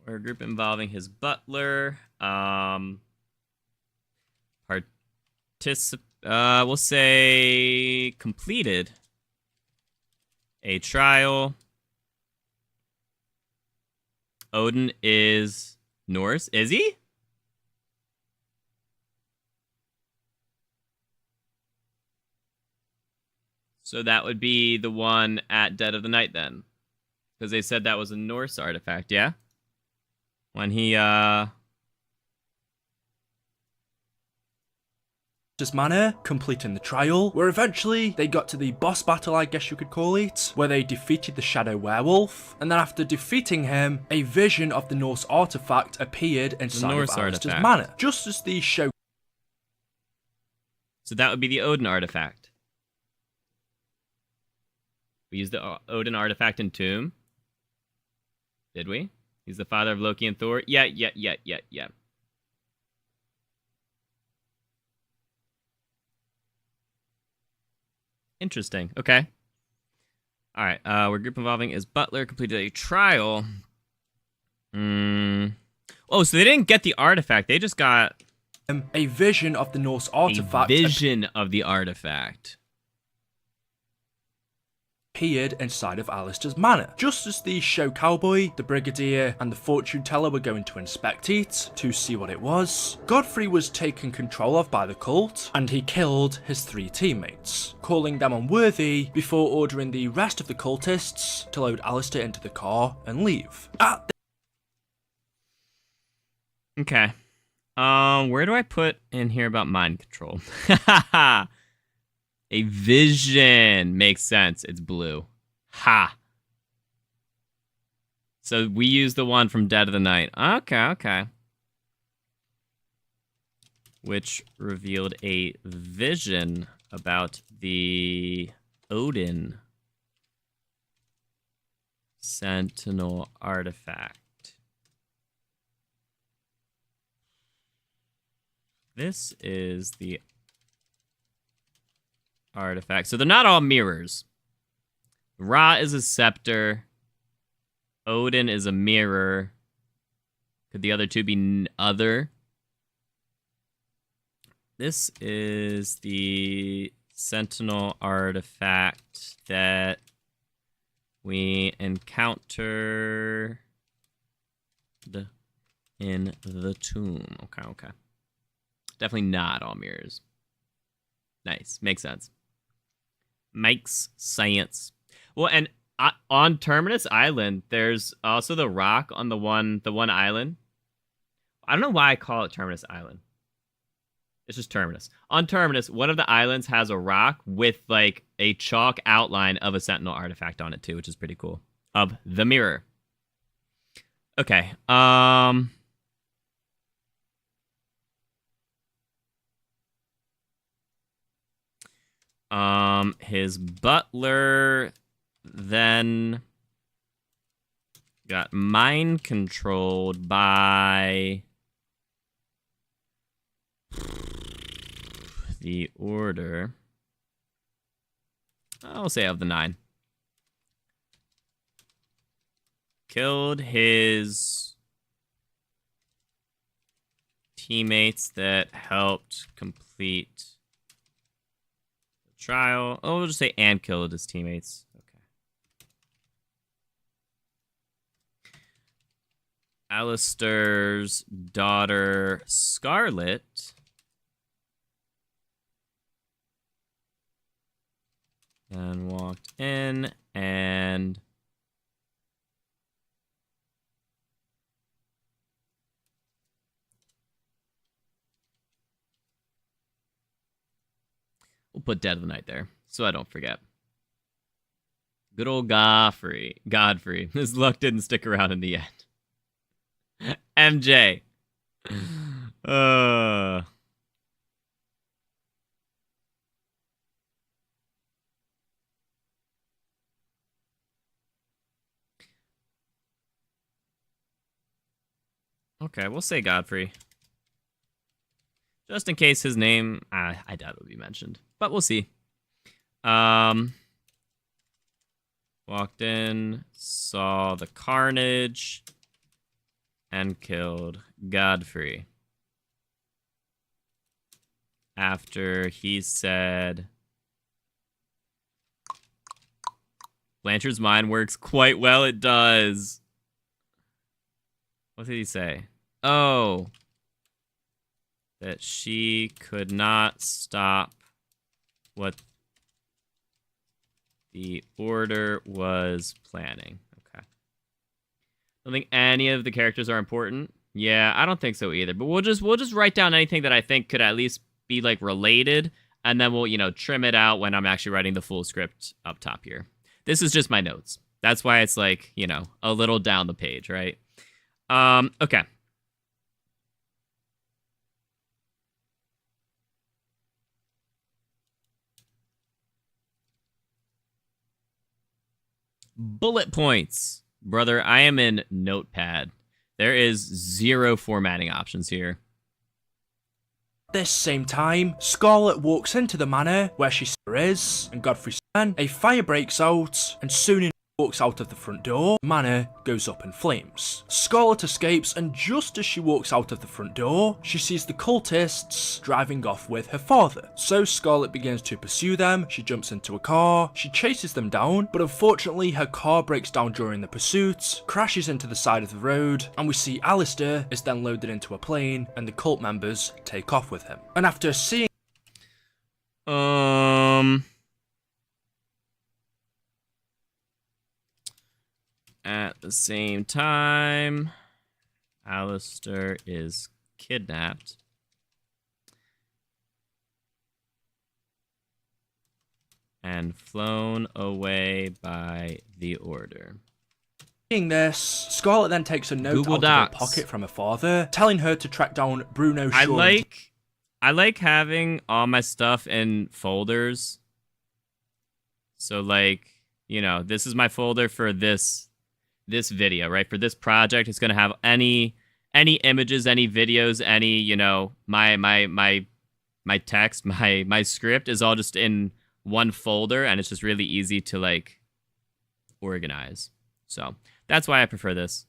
A: We're a group involving his butler. We'll say completed a trial. Odin is Norse. Is he? So that would be the one at Dead of the Night then. Because they said that was a Norse artifact, yeah? When he,
C: This manner, completing the trial, where eventually they got to the boss battle, I guess you could call it, where they defeated the Shadow Werewolf, and then after defeating him, a vision of the Norse artifact appeared inside of Alistair's manor, just as the show.
A: So that would be the Odin artifact. We used the Odin artifact in Tomb. Did we? He's the father of Loki and Thor. Yeah. Interesting. Okay. All right. We're group involving his butler. Completed a trial. Oh, so they didn't get the artifact. They just got
C: a vision of the Norse artifact.
A: A vision of the artifact
C: appeared inside of Alistair's manor. Just as the show cowboy, the brigadier, and the fortune teller were going to inspect it to see what it was, Godfrey was taken control of by the cult, and he killed his 3 teammates, calling them unworthy before ordering the rest of the cultists to load Alistair into the car and leave.
A: Okay. Where do I put in here about mind control? A vision makes sense. It's blue. Ha. So we use the one from Dead of the Night. Okay. Which revealed a vision about the Odin Sentinel Artifact. This is the artifact. So they're not all mirrors. Ra is a scepter. Odin is a mirror. Could the other two be other? This is the Sentinel artifact that we encountered in the tomb. Okay. Definitely not all mirrors. Nice. Makes sense. Makes sense. Well, and on Terminus Island, there's also the rock on the one island. I don't know why I call it Terminus Island. It's just Terminus. On Terminus, one of the islands has a rock with like a chalk outline of a Sentinel artifact on it too, which is pretty cool. Of the mirror. Okay. His butler then got mind controlled by the Order. I'll say of the 9. Killed his teammates that helped complete the trial. Oh, we'll just say and killed his teammates. Okay. Alistair's daughter, Scarlet, and walked in and we'll put Dead of the Night there so I don't forget. Good old Godfrey. His luck didn't stick around in the end. MJ. Okay, we'll say Godfrey. Just in case his name, I doubt it would be mentioned. But we'll see. Walked in, saw the carnage, and killed Godfrey. After he said, Blanchard's mind works quite well, it does. What did he say? Oh. That she could not stop what the Order was planning. Okay. I don't think any of the characters are important. Yeah, I don't think so either. But we'll just write down anything that I think could at least be like related, and then we'll, trim it out when I'm actually writing the full script up top here. This is just my notes. That's why it's like, a little down the page, right? Okay. Bullet points. Brother, I am in Notepad. There is 0 formatting options here.
C: At this same time, Scarlet walks into the manor where she is, and Godfrey's then a fire breaks out, and soon enough walks out of the front door. The manor goes up in flames. Scarlet escapes, and just as she walks out of the front door, she sees the cultists driving off with her father. So Scarlet begins to pursue them. She jumps into a car, she chases them down, but unfortunately her car breaks down during the pursuit, crashes into the side of the road, and we see Alistair is then loaded into a plane, and the cult members take off with him. And after seeing
A: At the same time, Alistair is kidnapped. And flown away by the Order.
C: Seeing this, Scarlet then takes a note out of her pocket from her father, telling her to track down Bruno Shaw.
A: I like having all my stuff in folders. So this is my folder for this video, right? For this project, it's gonna have any images, any videos, any my text, my script is all just in one folder, and it's just really easy to organize. So that's why I prefer this.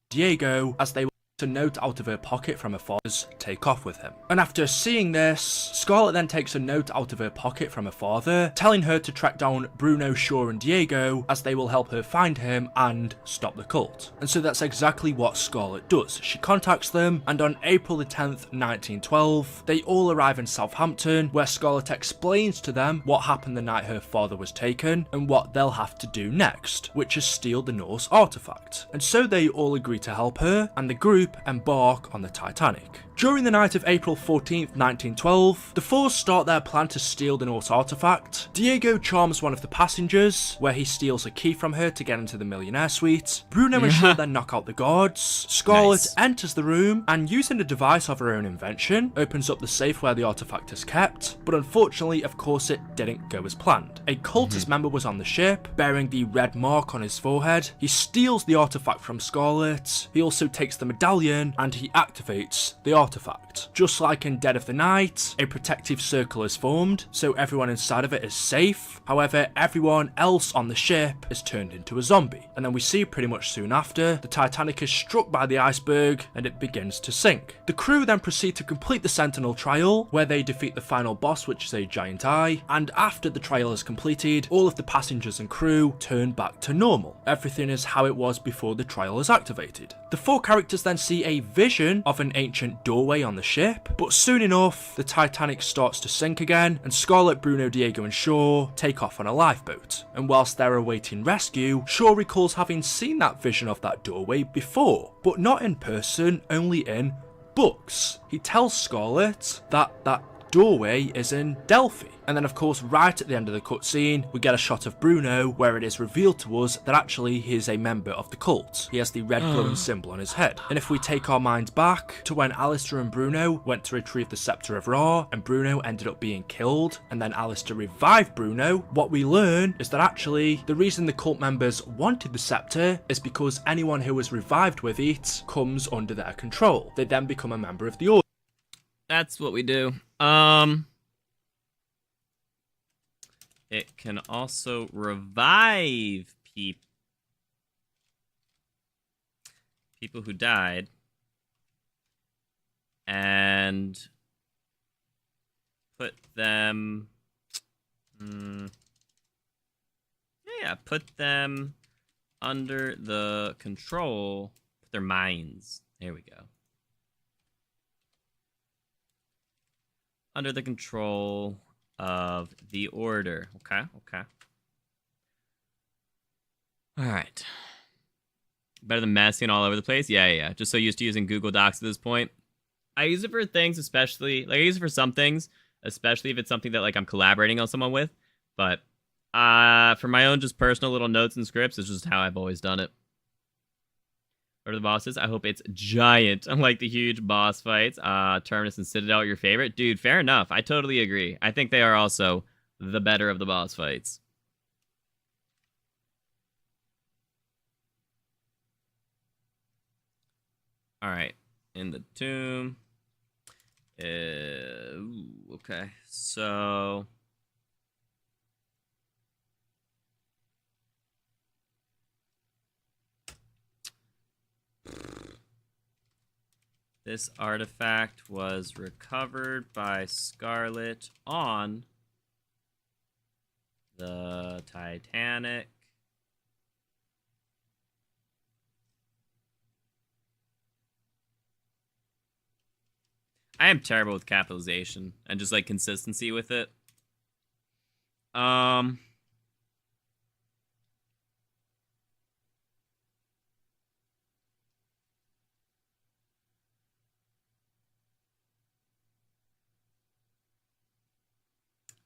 C: Diego, as they a note out of her pocket from her father's, take off with him. And after seeing this, Scarlet then takes a note out of her pocket from her father, telling her to track down Bruno, Shaw and Diego, as they will help her find him and stop the cult. And so that's exactly what Scarlet does. She contacts them, and on April the 10th, 1912, they all arrive in Southampton, where Scarlet explains to them what happened the night her father was taken, and what they'll have to do next, which is steal the Norse artifact. And so they all agree to help her, and the group embark on the Titanic. During the night of April 14th, 1912, the four start their plan to steal the Norse artifact. Diego charms one of the passengers, where he steals a key from her to get into the millionaire suite. Bruno and Shaw then knock out the guards. Scarlet enters the room, and using a device of her own invention, opens up the safe where the artifact is kept, but unfortunately, of course, it didn't go as planned. A cultist member was on the ship, bearing the red mark on his forehead. He steals the artifact from Scarlet. He also takes the medallion, and he activates the artifact. artifact. Just like in Dead of the Night, a protective circle is formed, so everyone inside of it is safe. However, everyone else on the ship is turned into a zombie. And then we see pretty much soon after, the Titanic is struck by the iceberg and it begins to sink. The crew then proceed to complete the Sentinel trial, where they defeat the final boss, which is a giant eye, and after the trial is completed, all of the passengers and crew turn back to normal. Everything is how it was before the trial is activated. The 4 characters then see a vision of an ancient doorway on the ship, but soon enough, the Titanic starts to sink again, and Scarlett, Bruno, Diego and Shaw take off on a lifeboat. And whilst they're awaiting rescue, Shaw recalls having seen that vision of that doorway before, but not in person, only in books. He tells Scarlett that that doorway is in Delphi. And then of course right at the end of the cutscene we get a shot of Bruno where it is revealed to us that actually he is a member of the cult. He has the red glowing symbol on his head. And if we take our minds back to when Alistair and Bruno went to retrieve the Scepter of Ra and Bruno ended up being killed and then Alistair revived Bruno, what we learn is that actually the reason the cult members wanted the scepter is because anyone who was revived with it comes under their control. They then become a member of the order.
A: That's what we do. It can also revive people who died and put them put them under the control, put their minds. There we go. Under the control of the order. Okay. Alright. Better than messing all over the place? Yeah. Just so used to using Google Docs at this point. I use it for things, especially, like, I use it for some things, especially if it's something that, like, I'm collaborating on someone with. But, for my own just personal little notes and scripts, it's just how I've always done it. What are the bosses? I hope it's giant, unlike the huge boss fights. Terminus and Citadel are your favorite? Dude, fair enough. I totally agree. I think they are also the better of the boss fights. Alright. In the tomb. Okay. So... this artifact was recovered by Scarlett on the Titanic. I am terrible with capitalization and just like consistency with it.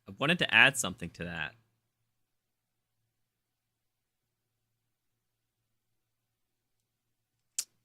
A: I wanted to add something to that.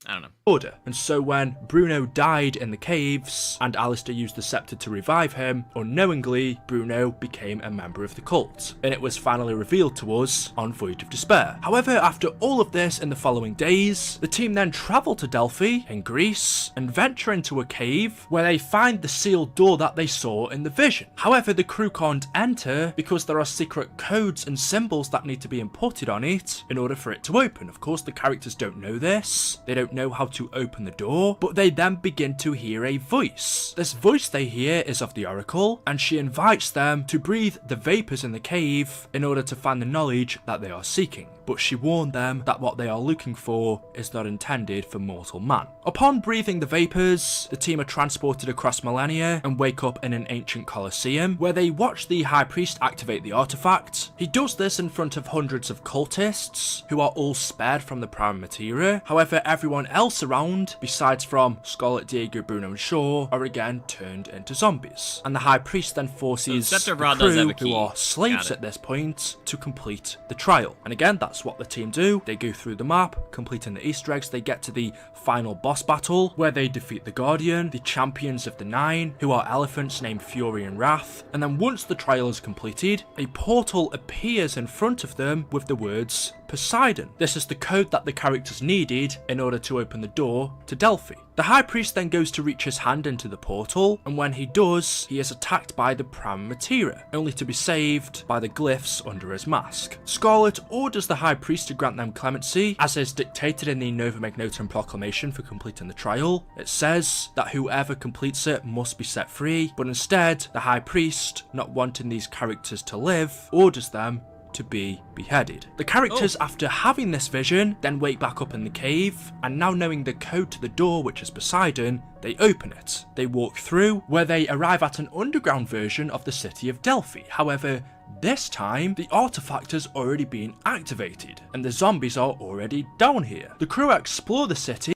A: I don't know.
C: Order. And so when Bruno died in the caves and Alistair used the scepter to revive him, unknowingly Bruno became a member of the cult, and it was finally revealed to us on Voyage of Despair. However, after all of this in the following days, the team then travel to Delphi in Greece and venture into a cave where they find the sealed door that they saw in the vision. However, the crew can't enter because there are secret codes and symbols that need to be inputted on it in order for it to open. Of course, the characters don't know this. They don't know how to open the door, but they then begin to hear a voice. This voice they hear is of the Oracle, and she invites them to breathe the vapors in the cave in order to find the knowledge that they are seeking. But she warned them that what they are looking for is not intended for mortal man. Upon breathing the vapors, the team are transported across millennia and wake up in an ancient Colosseum where they watch the High Priest activate the artifact. He does this in front of hundreds of cultists who are all spared from the Prima Materia. However, everyone else around, besides from Scarlett, Diego, Bruno and Shaw, are again turned into zombies. And the High Priest then forces the crew, who are slaves at this point, to complete the trial. And again, that's what the team do. They go through the map, completing the Easter eggs. They get to the final boss battle where they defeat the Guardian, the champions of the Nine, who are elephants named Fury and Wrath. And then once the trial is completed, a portal appears in front of them with the words Poseidon. This is the code that the characters needed in order to open the door to Delphi. The High Priest then goes to reach his hand into the portal, and when he does, he is attacked by the Prima Materia, only to be saved by the glyphs under his mask. Scarlet orders the High Priest to grant them clemency, as is dictated in the Nova Magnotum proclamation for completing the trial. It says that whoever completes it must be set free, but instead, the High Priest, not wanting these characters to live, orders them to be beheaded. The characters, after having this vision, then wake back up in the cave, and now knowing the code to the door, which is Poseidon, they open it. They walk through, where they arrive at an underground version of the city of Delphi. However, this time, the artifact has already been activated, and the zombies are already down here. The crew explore the city.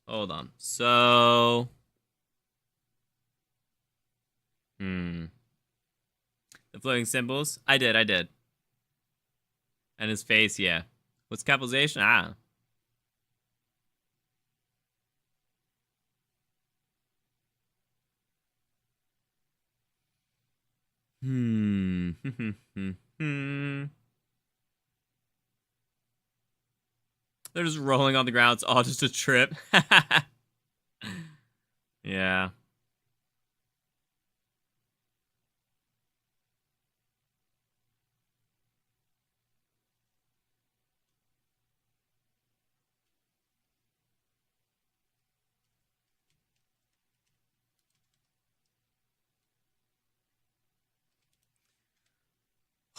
A: Hold on. So... The floating symbols? I did. And his face, yeah. What's capitalization? Ah. They're just rolling on the ground. It's all just a trip. Yeah.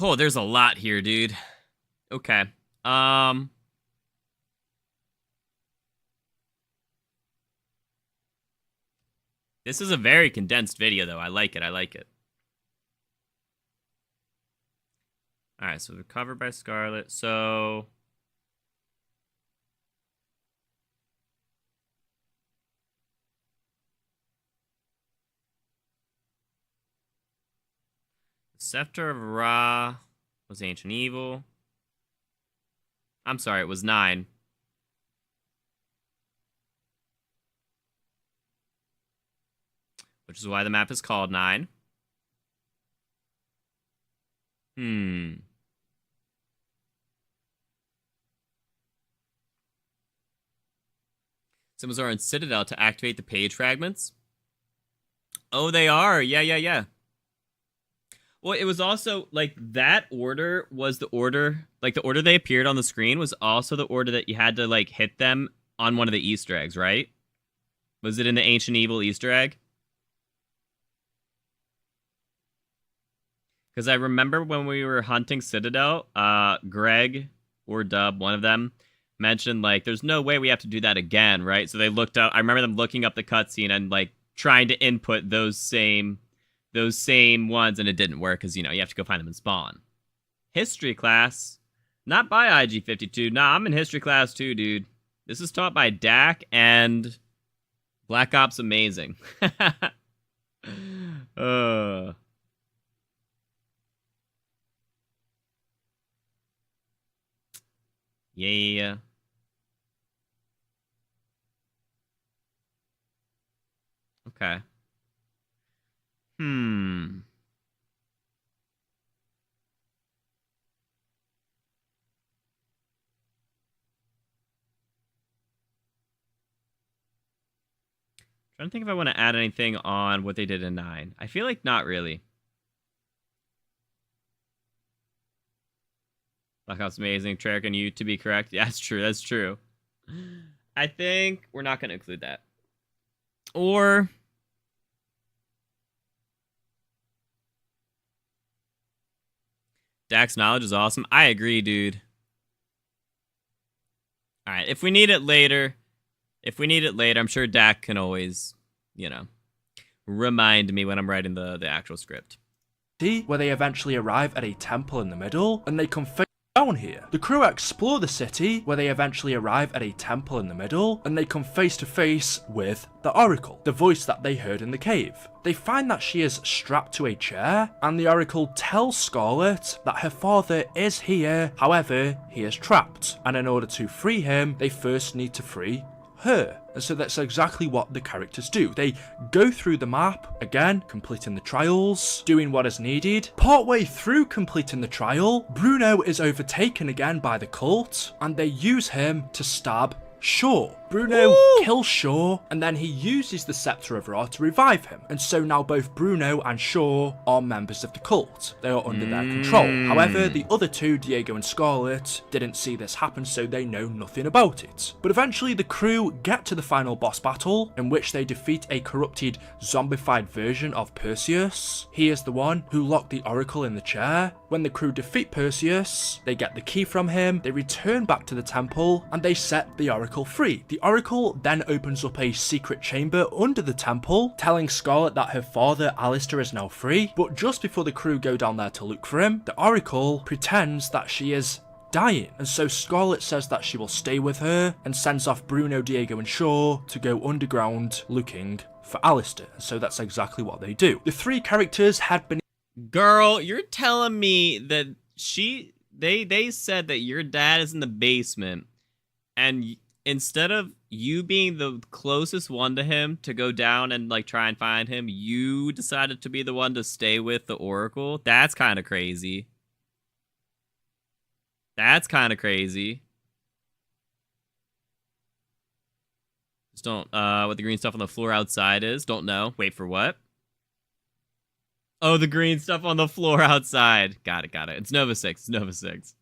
A: Oh, there's a lot here, dude. Okay. This is a very condensed video, though. I like it. Alright, so we're covered by Scarlet. So... Scepter of Ra was ancient evil. I'm sorry, it was 9. Which is why the map is called 9. Symbols are in Citadel to activate the page fragments. Oh, they are. Yeah. Well, it was also, like, that order was the order, like, the order they appeared on the screen was also the order that you had to, like, hit them on one of the Easter eggs, right? Was it in the Ancient Evil Easter egg? Because I remember when we were hunting Citadel, Greg or Dub, one of them, mentioned, like, there's no way we have to do that again, right? So they looked up, I remember them looking up the cutscene and, like, trying to input those same ones, and it didn't work because, you know, you have to go find them in spawn. History class, not by IG52. Nah, I'm in history class too, dude. This is taught by Dak and Black Ops Amazing. Yeah. Okay. Trying to think if I want to add anything on what they did in 9. I feel like not really. Black Ops Amazing, Treyarch and you to be correct. Yeah, that's true. I think we're not going to include that. Or... Dak's knowledge is awesome. I agree, dude. Alright, if we need it later, I'm sure Dak can always, you know, remind me when I'm writing the actual script.
C: Where they eventually arrive at a temple in the middle, and they come down here. The crew explore the city, where they eventually arrive at a temple in the middle, and they come face to face with the Oracle, the voice that they heard in the cave. They find that she is strapped to a chair, and the Oracle tells Scarlet that her father is here, however, he is trapped, and in order to free him, they first need to free her. And so that's exactly what the characters do. They go through the map, again, completing the trials, doing what is needed. Partway through completing the trial, Bruno is overtaken again by the cult, and they use him to stab Shaw. Bruno kills Shaw, and then he uses the Scepter of Ra to revive him. And so now both Bruno and Shaw are members of the cult. They are under their control. However, the other two, Diego and Scarlet, didn't see this happen, so they know nothing about it. But eventually the crew get to the final boss battle, in which they defeat a corrupted, zombified version of Perseus. He is the one who locked the Oracle in the chair. When the crew defeat Perseus, they get the key from him, they return back to the temple, and they set the Oracle free. The Oracle then opens up a secret chamber under the temple, telling Scarlet that her father Alistair is now free, but just before the crew go down there to look for him, the Oracle pretends that she is dying, and so Scarlet says that she will stay with her and sends off Bruno, Diego and Shaw to go underground looking for Alistair. So that's exactly what they do. The three characters had been...
A: Girl, you're telling me that they said that your dad is in the basement, and instead of you being the closest one to him to go down and like try and find him, you decided to be the one to stay with the Oracle? That's kind of crazy. That's kind of crazy. Just don't, what the green stuff on the floor outside is. Don't know. Wait for what? Oh, the green stuff on the floor outside. Got it. It's Nova 6. It's Nova 6.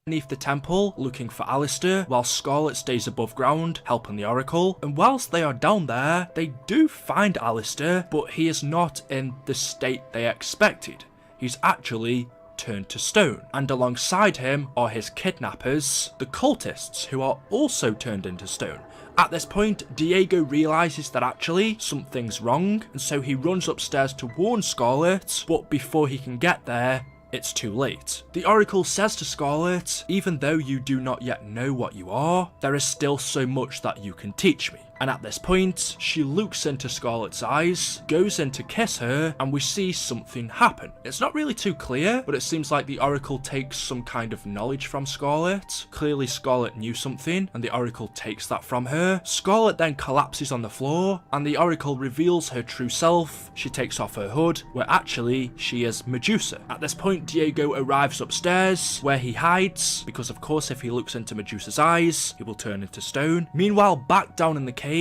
C: Beneath the temple, looking for Alistair, while Scarlet stays above ground, helping the Oracle. And whilst they are down there, they do find Alistair, but he is not in the state they expected. He's actually turned to stone, and alongside him are his kidnappers, the cultists, who are also turned into stone. At this point, Diego realises that actually something's wrong, and so he runs upstairs to warn Scarlet, but before he can get there, it's too late. The Oracle says to Scarlet, even though you do not yet know what you are, there is still so much that you can teach me. And at this point, she looks into Scarlet's eyes, goes in to kiss her, and we see something happen. It's not really too clear, but it seems like the Oracle takes some kind of knowledge from Scarlet. Clearly Scarlet knew something, and the Oracle takes that from her. Scarlet then collapses on the floor, and the Oracle reveals her true self. She takes off her hood, where actually she is Medusa. At this point, Diego arrives upstairs, where he hides, because of course if he looks into Medusa's eyes, he will turn into stone. Meanwhile, back down in the cave.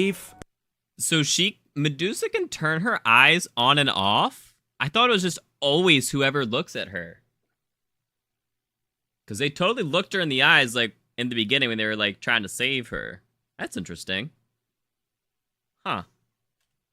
A: So Medusa can turn her eyes on and off? I thought it was just always whoever looks at her. Because they totally looked her in the eyes, like, in the beginning when they were, like, trying to save her. That's interesting. Huh.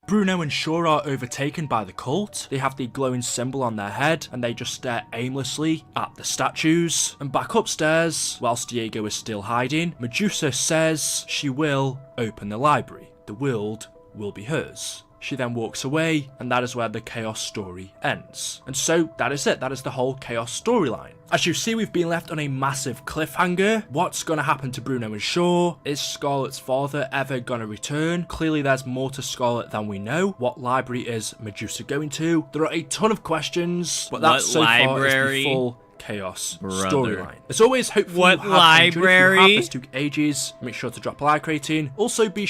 C: Bruno and Shaw are overtaken by the cult. They have the glowing symbol on their head, and they just stare aimlessly at the statues. And back upstairs, whilst Diego is still hiding, Medusa says she will open the library. The world will be hers. She then walks away, and that is where the Chaos story ends. And so, that is it. That is the whole Chaos storyline. As you see, we've been left on a massive cliffhanger. What's going to happen to Bruno and Shaw? Is Scarlet's father ever going to return? Clearly, there's more to Scarlet than we know. What library is Medusa going to? There are a ton of questions, but that so far is the full Chaos storyline. As always, hopefully
A: what
C: you have
A: library?
C: Enjoyed. If you have, this took ages. Make sure to drop a like rating. Also, be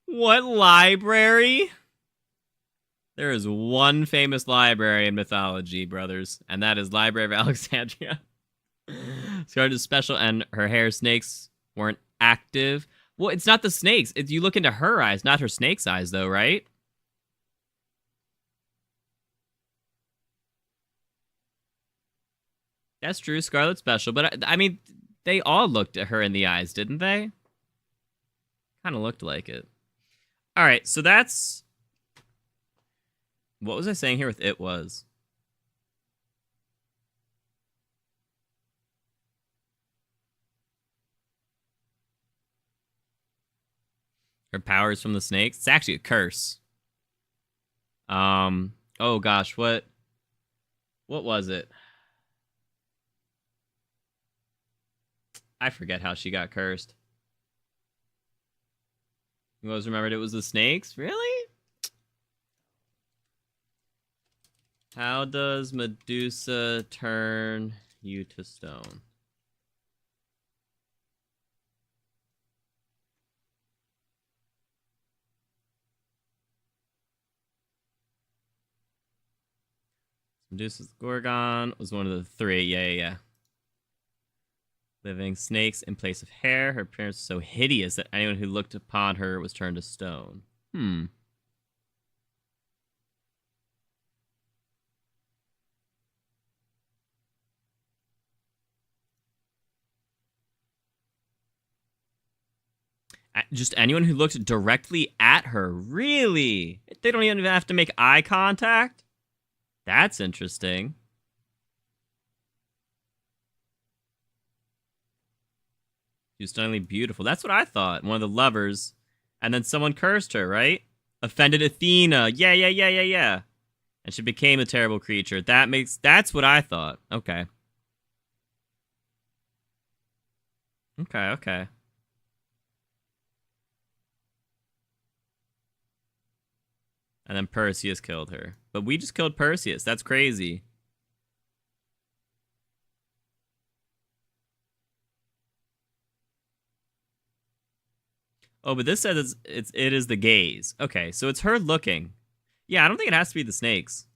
A: What library? There is one famous library in mythology, brothers, and that is Library of Alexandria. Scarlet's special, and her hair snakes weren't active. Well, it's not the snakes. You look into her eyes, not her snake's eyes, though, right? That's true, Scarlet's special, but I mean, they all looked at her in the eyes, didn't they? Kind of looked like it. All right, so that's... What was I saying here with it was? Her powers from the snakes? It's actually a curse. Oh gosh, what was it? I forget how she got cursed. You always remembered it was the snakes? Really? How does Medusa turn you to stone? Medusa's Gorgon was one of the 3. Yeah. Living snakes in place of hair. Her appearance was so hideous that anyone who looked upon her was turned to stone. Just anyone who looked directly at her. Really? They don't even have to make eye contact? That's interesting. She was stunningly beautiful. That's what I thought. One of the lovers. And then someone cursed her, right? Offended Athena. Yeah. And she became a terrible creature. That's what I thought. Okay. Okay. And then Perseus killed her. But we just killed Perseus. That's crazy. Oh, but this says it is the gaze. Okay, so it's her looking. Yeah, I don't think it has to be the snakes.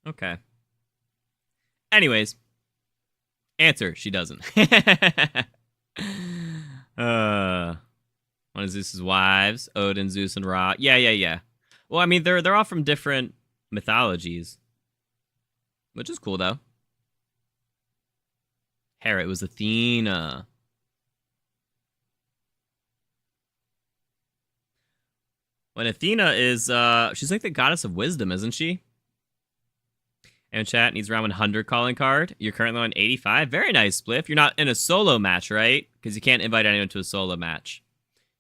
A: Okay. Anyways. Answer, she doesn't. One of Zeus's wives, Odin, Zeus, and Ra. Yeah. Well, I mean, they're all from different mythologies. Which is cool, though. Hera, it was Athena. When Athena is, she's like the goddess of wisdom, isn't she? And chat needs around 100 calling card. You're currently on 85. Very nice, Spliff. You're not in a solo match, right? Because you can't invite anyone to a solo match.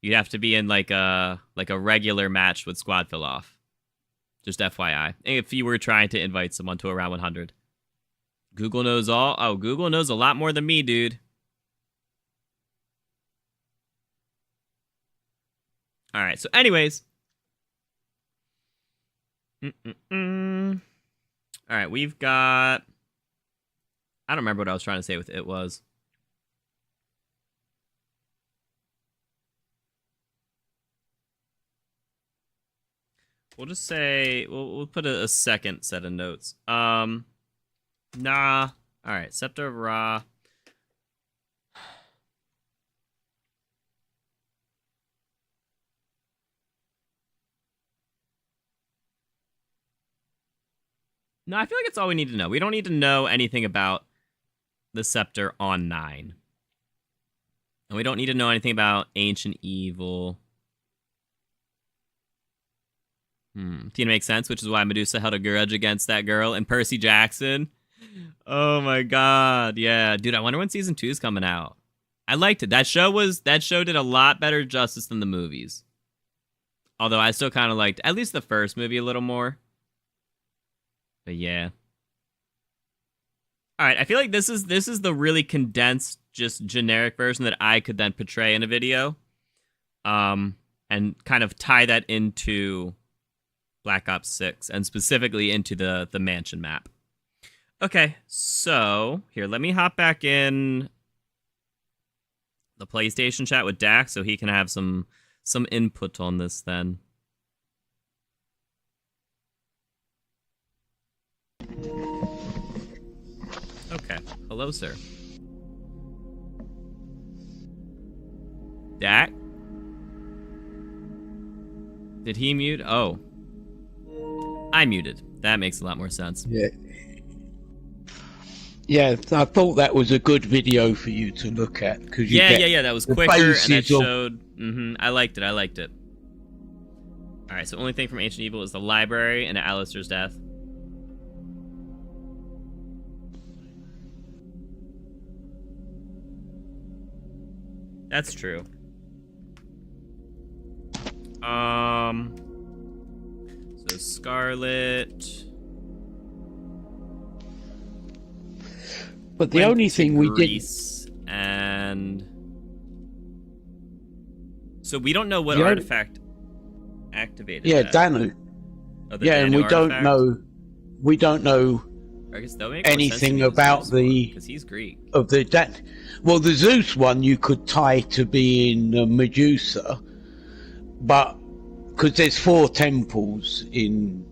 A: You'd have to be in like a regular match with squad fill off. Just FYI. If you were trying to invite someone to around 100. Google knows all. Oh, Google knows a lot more than me, dude. All right. So, anyways. All right, we've got... I don't remember what I was trying to say with it was. We'll just say... We'll put a second set of notes. Nah. All right, Scepter of Ra. No, I feel like it's all we need to know. We don't need to know anything about the Scepter on 9. And we don't need to know anything about Ancient Evil. Tina makes sense, which is why Medusa held a grudge against that girl and Percy Jackson. Oh my god, yeah. Dude, I wonder when Season 2 is coming out. I liked it. That show did a lot better justice than the movies. Although I still kind of liked at least the first movie a little more. But yeah. All right, I feel like this is the really condensed, just generic version that I could then portray in a video, and kind of tie that into Black Ops 6 and specifically into the mansion map. Okay, so here, let me hop back in the PlayStation chat with Dax so he can have some input on this then. Okay. Hello, sir. Dak? Did he mute? Oh. I muted. That makes a lot more sense.
B: Yeah. Yeah, I thought that was a good video for you to look at. Cause you
A: yeah, that was quicker and it showed... I liked it. Alright, so only thing from Ancient Evil is the library and Alistair's death. That's true. So So Scarlet.
B: But the only thing we did,
A: and so we don't know what artifact activated.
B: Yeah,
A: that.
B: Danu.
A: Oh,
B: yeah, and we
A: artifact?
B: don't know
A: I guess that would make
B: anything about the
A: because he's Greek.
B: Of the well, the Zeus one you could tie to being Medusa, but because there's 4 temples in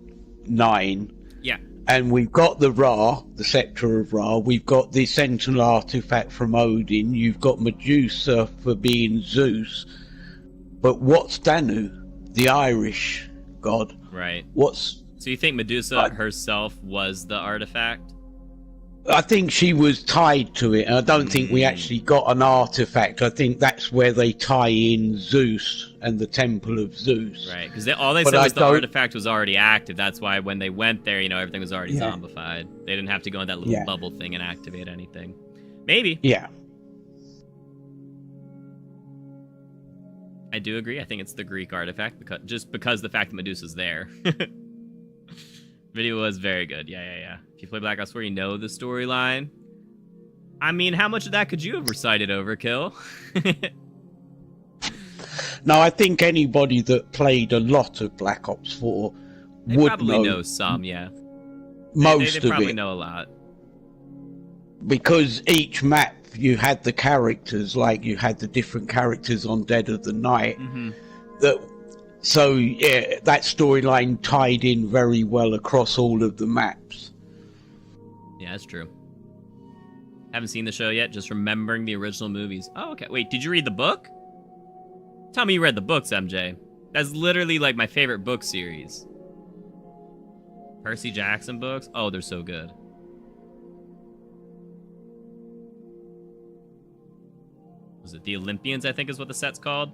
B: 9.
A: Yeah.
B: And we've got the Ra, the Scepter of Ra. We've got the Sentinel Artifact from Odin. You've got Medusa for being Zeus. But what's Danu, the Irish god?
A: Right.
B: So
A: you think Medusa herself was the artifact?
B: I think she was tied to it. And I don't think we actually got an artifact. I think that's where they tie in Zeus and the Temple of Zeus.
A: Right, because all they said was the artifact was already active. That's why when they went there, everything was already zombified. They didn't have to go in that little bubble thing and activate anything. Maybe.
B: Yeah.
A: I do agree. I think it's the Greek artifact because the fact that Medusa's there. Video was very good. Yeah. If you play Black Ops 4, you know the storyline. I mean, how much of that could you have recited, Overkill?
B: No, I think anybody that played a lot of Black Ops 4 would
A: probably know some, yeah.
B: Most
A: they
B: of
A: probably
B: it.
A: know a lot.
B: Because each map, you had the characters, like you had the different characters on Dead of the Night. So, yeah, that storyline tied in very well across all of the maps.
A: Yeah, that's true. Haven't seen the show yet, just remembering the original movies. Oh, okay. Wait, did you read the book? Tell me you read the books, MJ. That's literally like my favorite book series. Percy Jackson books? Oh, they're so good. Was it The Olympians, I think is what the set's called?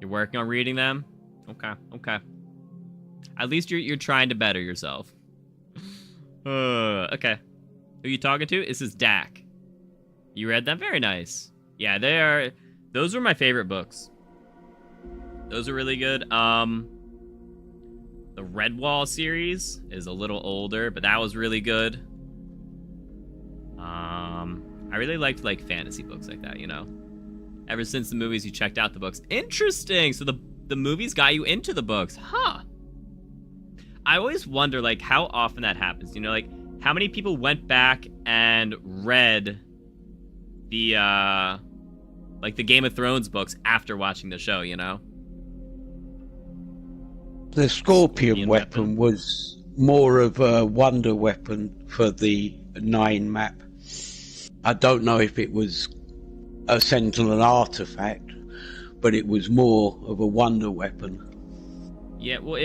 A: You're working on reading them? Okay. At least you're trying to better yourself. Okay. Who you talking to? This is Dak. You read them? Very nice. Yeah, those were my favorite books. Those are really good. The Redwall series is a little older, but that was really good. I really liked like fantasy books like that, Ever since the movies, you checked out the books. Interesting. So the movies got you into the books, huh? I always wonder like how often that happens. Like how many people went back and read the like the Game of Thrones books after watching the show,
B: The Scorpion weapon was more of a wonder weapon for the 9 map. I don't know if it was a Sentinel Artifact, but it was more of a wonder weapon.
A: Yeah, well,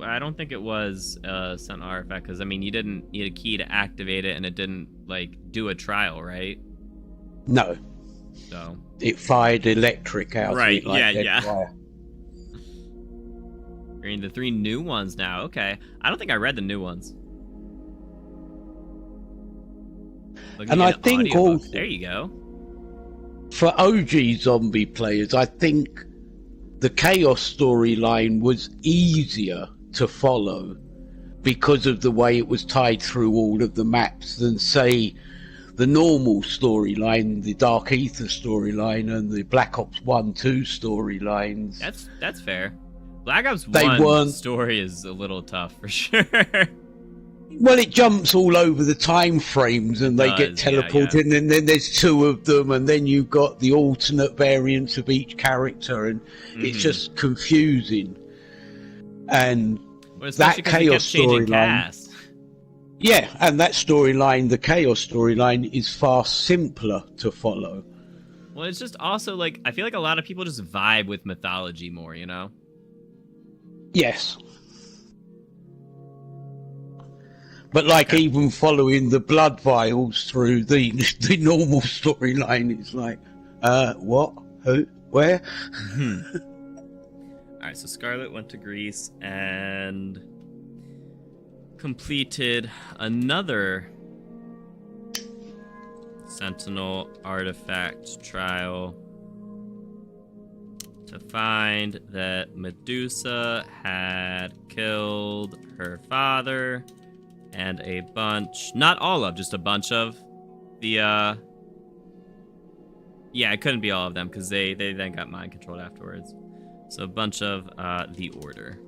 A: I don't think it was a Sentinel Artifact, because, you didn't need a key to activate it, and it didn't, do a trial, right?
B: No.
A: So.
B: It fired electric out of it like
A: yeah.
B: fire.
A: Reading the 3 new ones now, okay. I don't think I read the new ones.
B: And I think also,
A: there you go.
B: For OG zombie players, I think the Chaos storyline was easier to follow because of the way it was tied through all of the maps than, say, the normal storyline, the Dark Ether storyline, and the Black Ops 1-2 storylines.
A: That's fair. Black Ops 1 story is a little tough for sure.
B: Well, it jumps all over the time frames and they get teleported, and then there's 2 of them, and then you've got the alternate variants of each character, and it's just confusing. And that Chaos storyline, and that storyline, the Chaos storyline, is far simpler to follow.
A: Well, it's just also I feel like a lot of people just vibe with mythology more,
B: Yes. But even following the blood vials through the normal storyline, it's like, what? Who? Where?
A: Alright, so Scarlet went to Greece and completed another Sentinel Artifact trial. to find that Medusa had killed her father and a bunch, not all of, just a bunch of the, yeah, it couldn't be all of them because they then got mind controlled afterwards. So a bunch of the Order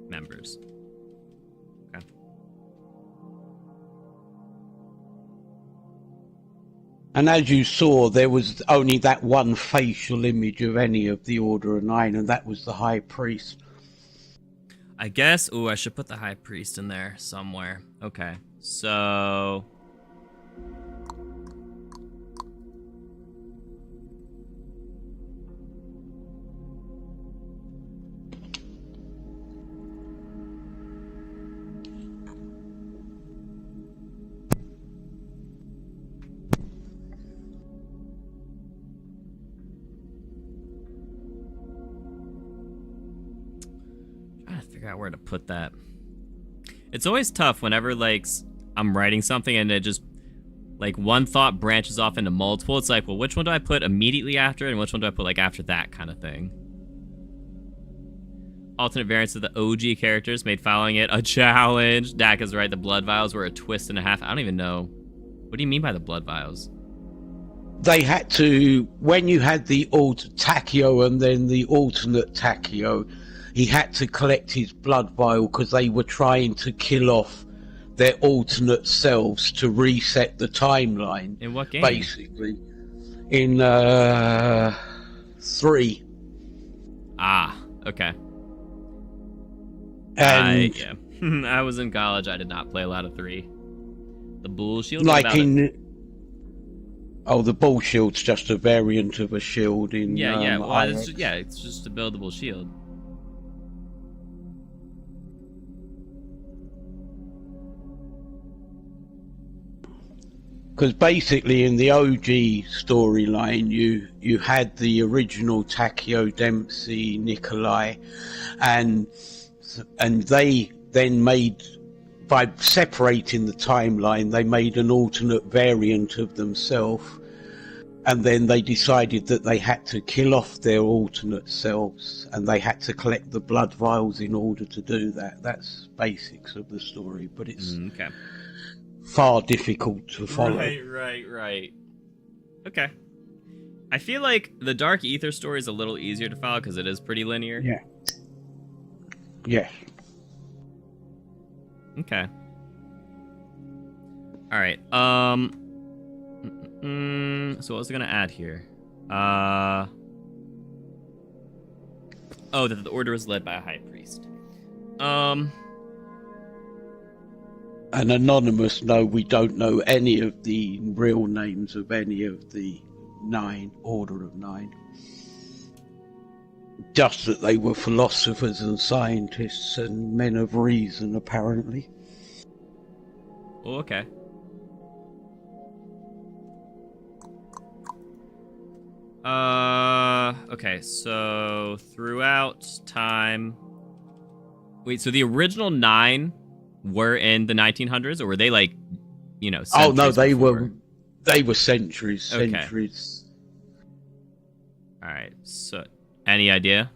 A: members. Okay.
B: And as you saw, there was only that one facial image of any of the Order of Nine, and that was the High Priest.
A: I guess, ooh, I should put the High Priest in there somewhere. Okay, so... figure out where to put that. It's always tough whenever, like, I'm writing something and it just, like, one thought branches off into multiple. It's like, well, which one do I put immediately after and which one do I put, like, after that kind of thing? Alternate variants of the OG characters made following it a challenge. Dak is right, the blood vials were a twist and a half. I don't even know. What do you mean by the blood vials?
B: They had to, when you had the Tachyo and then the alternate Tachyo, he had to collect his blood vial because they were trying to kill off their alternate selves to reset the timeline.
A: In what game?
B: Basically. In 3.
A: Ah, okay.
B: And
A: yeah. I was in college. I did not play a lot of 3. The Bull Shield?
B: Like in... Oh, the Bull Shield's just a variant of a shield in...
A: Yeah, well, it's just a buildable shield.
B: Because basically in the OG storyline, you had the original Tachyo, Dempsey, Nikolai, and they then made, by separating the timeline, they made an alternate variant of themselves, and then they decided that they had to kill off their alternate selves, and they had to collect the blood vials in order to do that. That's basics of the story, but it's...
A: Okay.
B: Far difficult to follow.
A: Right. Okay. I feel like the Dark Ether story is a little easier to follow because it is pretty linear.
B: Yeah. Yeah.
A: Okay. All right. So what was I gonna add here? Oh, that the Order is led by a High Priest.
B: An anonymous, no, we don't know any of the real names of any of the 9, Order of 9. Just that they were philosophers and scientists and men of reason, apparently.
A: Oh, okay. Okay, so throughout time... Wait, so the original 9... were in the 1900s, or were they like, centuries?
B: Oh no, they
A: before?
B: were centuries.
A: Okay.
B: Centuries.
A: All right. So, any idea?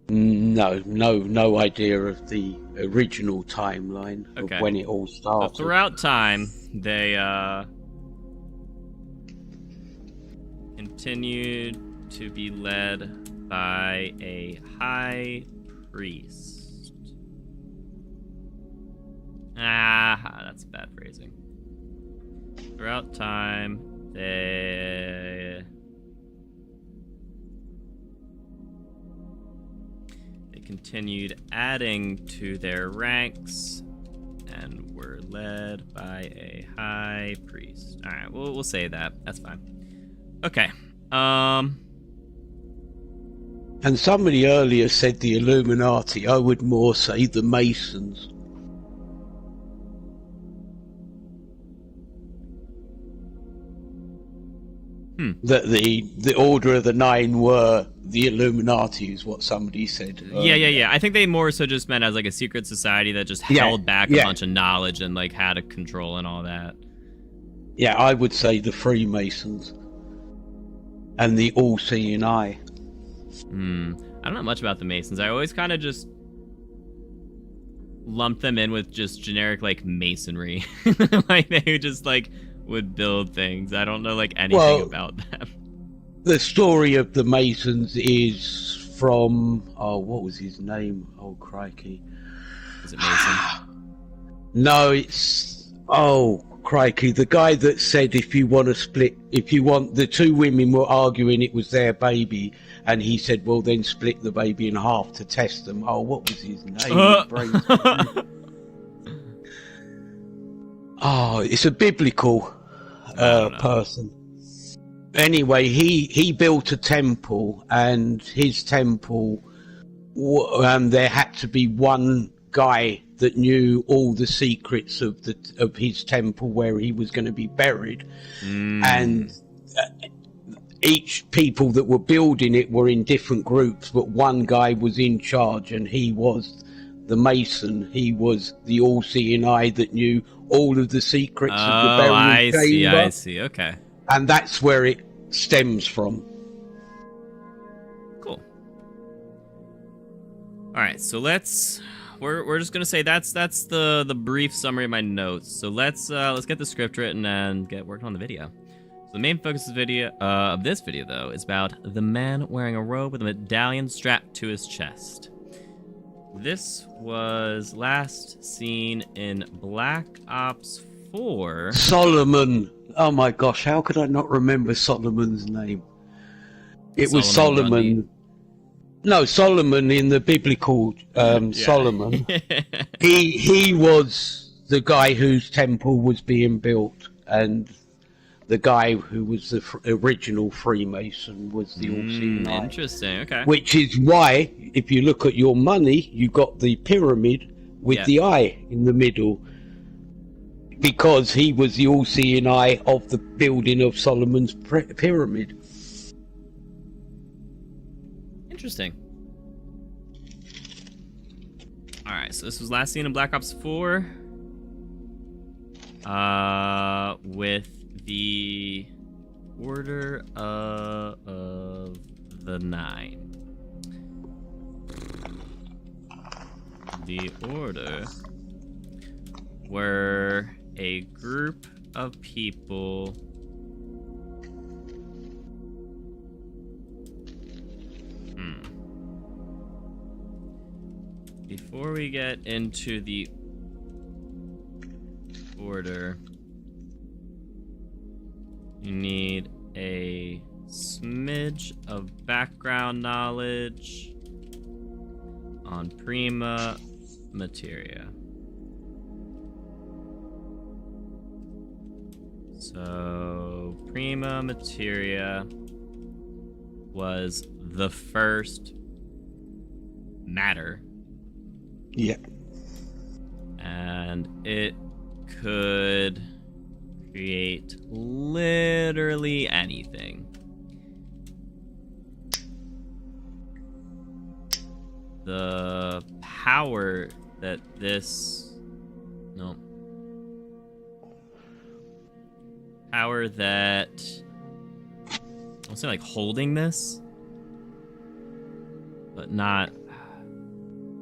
B: No idea of the original timeline of when it all started.
A: So throughout time, they continued to be led by a High Priest. That's bad phrasing. Throughout time, they continued adding to their ranks and were led by a High Priest. All right, we'll say that. That's fine. Okay.
B: And somebody earlier said the Illuminati. I would more say the Masons. That the Order of the 9 were the Illuminati is what somebody said.
A: Yeah. I think they more so just meant as like a secret society that just held back a bunch of knowledge and like had a control and all that.
B: Yeah, I would say the Freemasons. and the all-seeing eye.
A: I don't know much about the Masons. I always kind of just lump them in with just generic like masonry. Like they just like would build things. I don't know like anything about them.
B: The story of the Masons is from what was his name? Oh crikey.
A: Is it Mason?
B: No, it's crikey, the guy that said if you want the two women were arguing it was their baby, and he said, well then split the baby in half to test them. Oh, what was his name? It's a biblical person. Anyway, he built a temple, and his temple, there had to be one guy that knew all the secrets of his temple where he was going to be buried, and each people that were building it were in different groups, but one guy was in charge, and he was the Mason. He was the all-seeing eye that knew all of the secrets of the burial chamber.
A: I see. Okay,
B: and that's where it stems from.
A: Cool. All right, so we're just gonna say that's the brief summary of my notes. So let's get the script written and get working on the video. So the main focus of this video though is about the man wearing a robe with a medallion strapped to his chest. This was last seen in Black Ops 4.
B: Solomon. Oh my gosh, how could I not remember Solomon's name? It was Solomon.
A: Grundy.
B: No, Solomon in the biblical Solomon. He was the guy whose temple was being built, and the guy who was the original Freemason was the all-seeing eye.
A: Interesting, okay.
B: Which is why, if you look at your money, you got the pyramid with the eye in the middle, because he was the all-seeing eye of the building of Solomon's pyramid.
A: Interesting. Alright, so this was last seen in Black Ops 4. With the Order of the Nine. The Order were a group of people Before we get into the Order, you need a smidge of background knowledge on Prima Materia. So, Prima Materia was the first matter.
B: Yeah.
A: And it could create literally anything. The power that power that I'll say like holding this, but not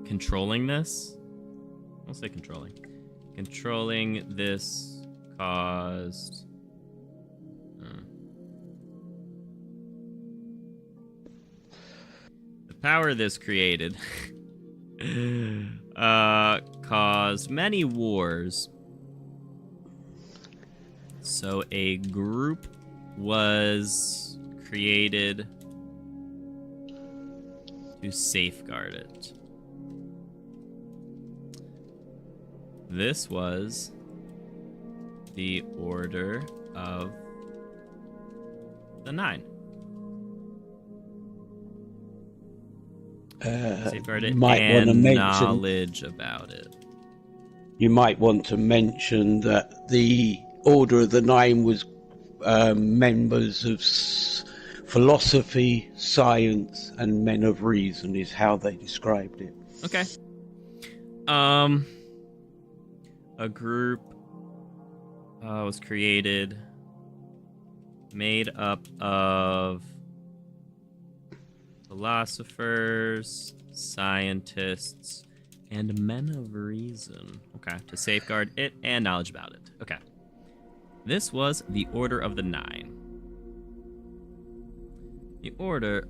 A: controlling this. I'll say controlling. Controlling this caused the power this created caused many wars. So a group was created to safeguard it. This was the Order of the Nine. Safeguard it and knowledge about it.
B: You might want to mention that the Order of the Nine was members of philosophy, science, and men of reason is how they described it.
A: Okay. A group was created, made up of philosophers, scientists, and men of reason. Okay, to safeguard it and knowledge about it. Okay. This was the Order of the Nine. The Order,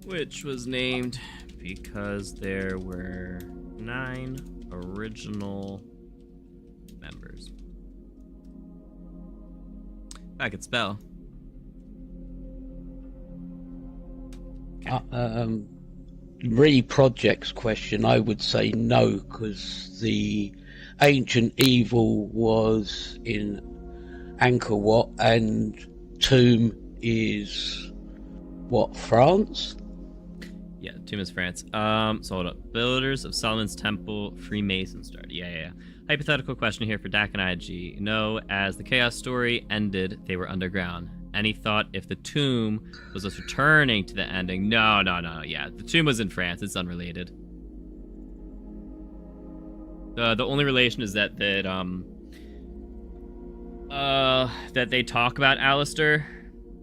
A: which was named because there were 9 original members. If I could spell.
B: Project's question, I would say no, because the ancient evil was in Angkor Wat, and Tomb is what, France?
A: Yeah, Tomb is France. So hold up. Builders of Solomon's Temple, Freemasons started. Yeah. Hypothetical question here for Dak and IG. No, as the Chaos story ended, they were underground. Any thought if the Tomb was us returning to the ending? No. Yeah, the Tomb was in France. It's unrelated. The only relation is that they talk about Alistair,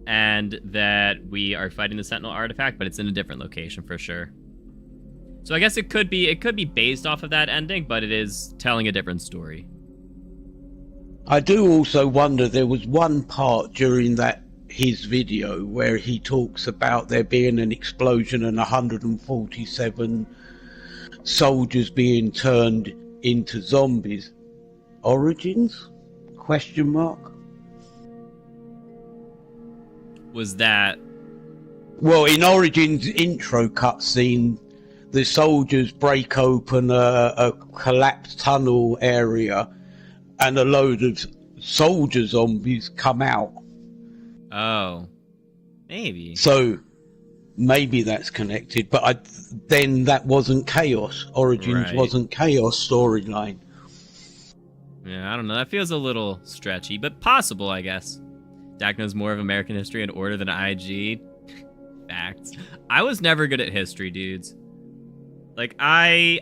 A: and that we are fighting the Sentinel Artifact, but it's in a different location for sure. So I guess it could be based off of that ending, but it is telling a different story.
B: I do also wonder, there was one part during his video where he talks about there being an explosion and 147 soldiers being turned into zombies. Origins? Question mark.
A: Was that...
B: Well, in Origins' intro cutscene, the soldiers break open a collapsed tunnel area, and a load of soldier zombies come out.
A: Oh, maybe.
B: So maybe that's connected, but then that wasn't Chaos. Origins wasn't Chaos storyline.
A: Yeah, I don't know. That feels a little stretchy, but possible, I guess. Dak knows more of American history and order than IG. Facts. I was never good at history, dudes. Like, I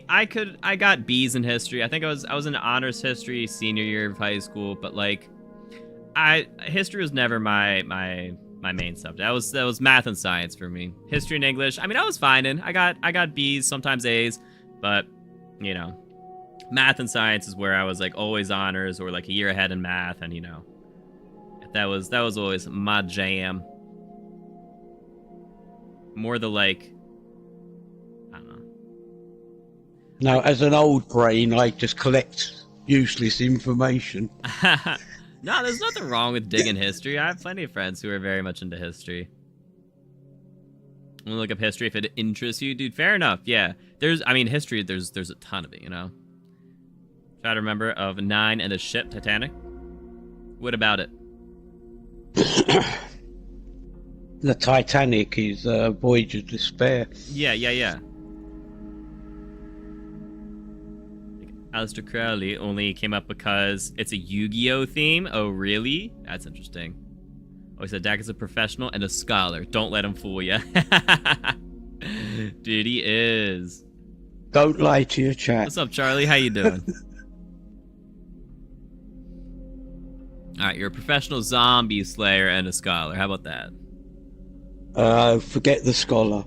A: got B's in history. I think I was in honors history senior year of high school, but like, history was never my main subject. That was math and science for me. History and English, I mean, I was fine in. I got B's, sometimes A's, but you know, math and science is where I was like always honors or like a year ahead in math, and you know, that was always my jam. More the like, I don't know.
B: Now, as an old brain, I just collect useless information.
A: No, there's nothing wrong with digging history. I have plenty of friends who are very much into history. I'm gonna look up history if it interests you, dude. Fair enough. Yeah, history. There's a ton of it. You know. Try to remember of 9 and a ship, Titanic. What about it?
B: The Titanic is Voyage of Despair.
A: Yeah. Alistair Crowley only came up because it's a Yu-Gi-Oh theme. Oh, really? That's interesting. Oh, he said Dak is a professional and a scholar. Don't let him fool you. Dude, he is.
B: Don't lie to your chat.
A: What's up, Charlie? How you doing? All right, you're a professional zombie slayer and a scholar. How about that?
B: Forget the scholar.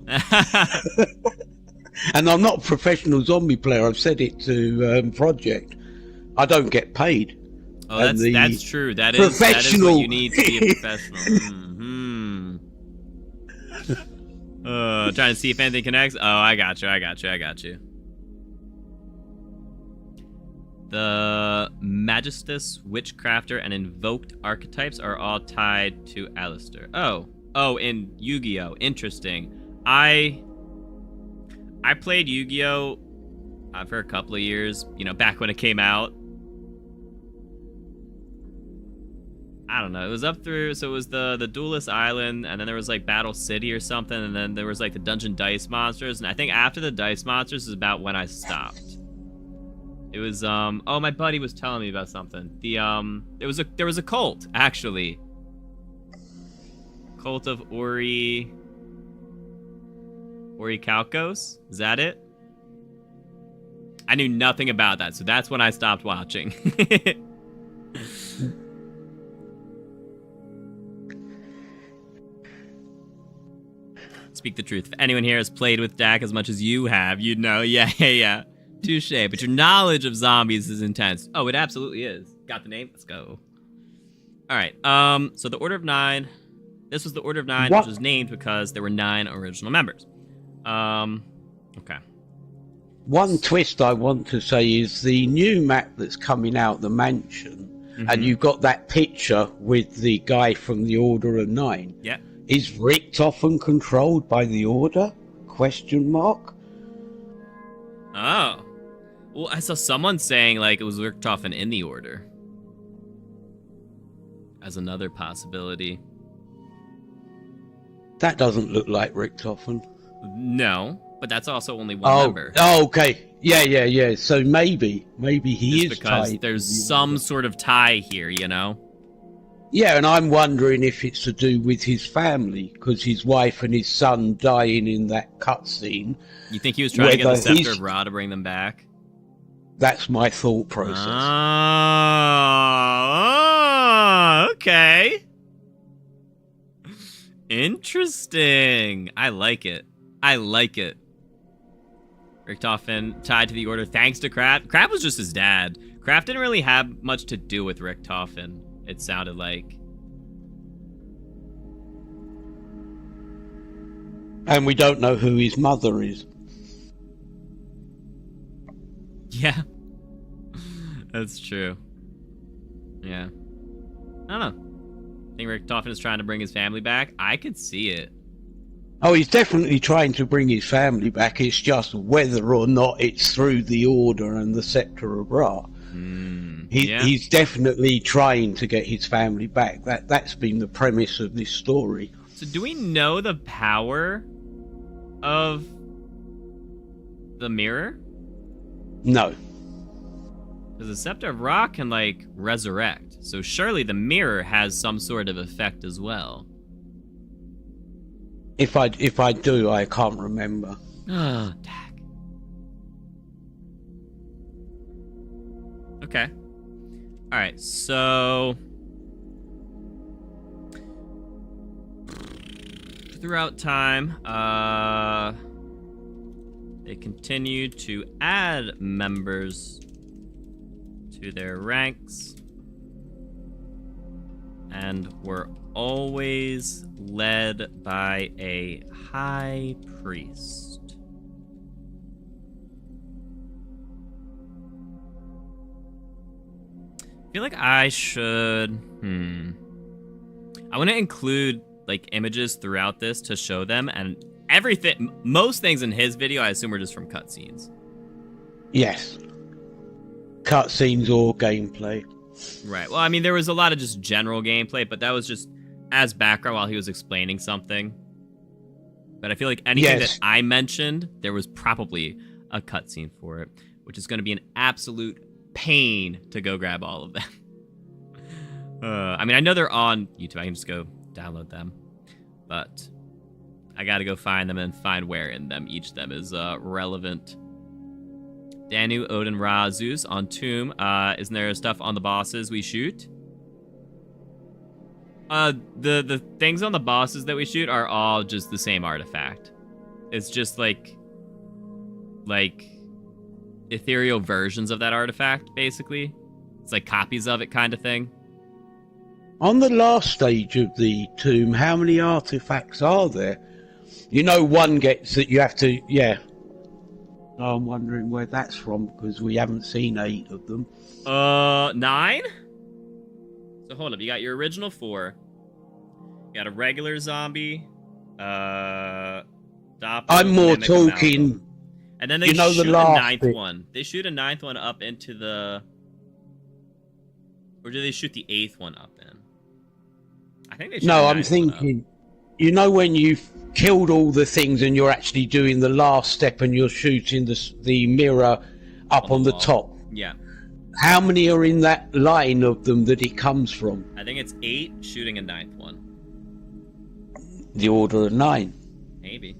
B: And I'm not a professional zombie player. I've said it to Project. I don't get paid.
A: Oh, that's true. That is what you need to be a professional. Trying to see if anything connects. Oh, I got you. The Magistus, Witchcrafter, and Invoked archetypes are all tied to Alistair. Oh, in Yu-Gi-Oh! Interesting. I played Yu-Gi-Oh! For a couple of years, you know, back when it came out. I don't know, it was up through, so it was the Duelist Island, and then there was like Battle City or something, and then there was like the Dungeon Dice Monsters, and I think after the Dice Monsters is about when I stopped. It was, oh, my buddy was telling me about something. There was a cult, actually. Cult of Ori Kalkos? Is that it? I knew nothing about that, so that's when I stopped watching. Speak the truth. If anyone here has played with Dak as much as you have, you'd know. Yeah. Touche. But your knowledge of zombies is intense. Oh, it absolutely is. Got the name? Let's go. All right. So the Order of Nine. This was the Order of Nine, which was named because there were 9 original members. Okay.
B: One twist I want to say is the new map that's coming out, the mansion, and you've got that picture with the guy from the Order of Nine.
A: Yeah.
B: Is Richtofen controlled by the Order? Question mark.
A: Oh. Well, I saw someone saying like it was Richtofen in the Order. As another possibility.
B: That doesn't look like Richtofen.
A: No, but that's also only one member.
B: Oh, okay. Yeah. So maybe he is
A: because
B: tied.
A: There's some sort of tie here, you know?
B: Yeah, and I'm wondering if it's to do with his family, because his wife and his son dying in that cutscene.
A: You think he was trying to get the Scepter of Ra to bring them back?
B: That's my thought process.
A: Oh, okay. Interesting. I like it. Richtofen tied to the Order thanks to Kraft. Kraft was just his dad. Kraft didn't really have much to do with Richtofen, it sounded like.
B: And we don't know who his mother is.
A: Yeah. That's true. Yeah. I don't know. I think Richtofen is trying to bring his family back. I could see it.
B: Oh, he's definitely trying to bring his family back. It's just whether or not it's through the Order and the Scepter of Ra. He's definitely trying to get his family back. That's been the premise of this story.
A: So do we know the power of the mirror?
B: No.
A: Because the Scepter of Ra can, like, resurrect. So surely the mirror has some sort of effect as well.
B: If I do, I can't remember.
A: Oh, Dak. Okay. Alright, so... throughout time, they continue to add members to their ranks. And were always led by a high priest. I feel like I should... I want to include, like, images throughout this to show them, and everything... Most things in his video, I assume, are just from cutscenes.
B: Yes. Cutscenes or gameplay.
A: Right. Well, I mean, there was a lot of just general gameplay, but that was just as background while he was explaining something. But I feel like anything that I mentioned, there was probably a cutscene for it, which is going to be an absolute pain to go grab all of them. I mean, I know they're on YouTube. I can just go download them. But I got to go find them and find where in them each of them is relevant. Danu, Odin, Ra, Zeus on Tomb. Isn't there stuff on the bosses we shoot? The things on the bosses that we shoot are all just the same artifact. It's just like ethereal versions of that artifact, basically. It's like copies of it kind of thing.
B: On the last stage of the tomb, how many artifacts are there? You know, one gets that you have to, I'm wondering where that's from, because we haven't seen 8 of them.
A: 9? So hold up, you got your original 4. You got a regular zombie, Doppler,
B: I'm more talking...
A: And then they shoot a 9th one. They shoot a 9th one up into the... Or do they shoot the 8th one up in? I think they shoot
B: No, I'm thinking... You know when you've killed all the things and you're actually doing the last step and you're shooting the mirror up on the top?
A: Yeah.
B: How many are in that line of them that it comes from?
A: I think it's 8 shooting a 9th one.
B: The Order of 9.
A: Maybe.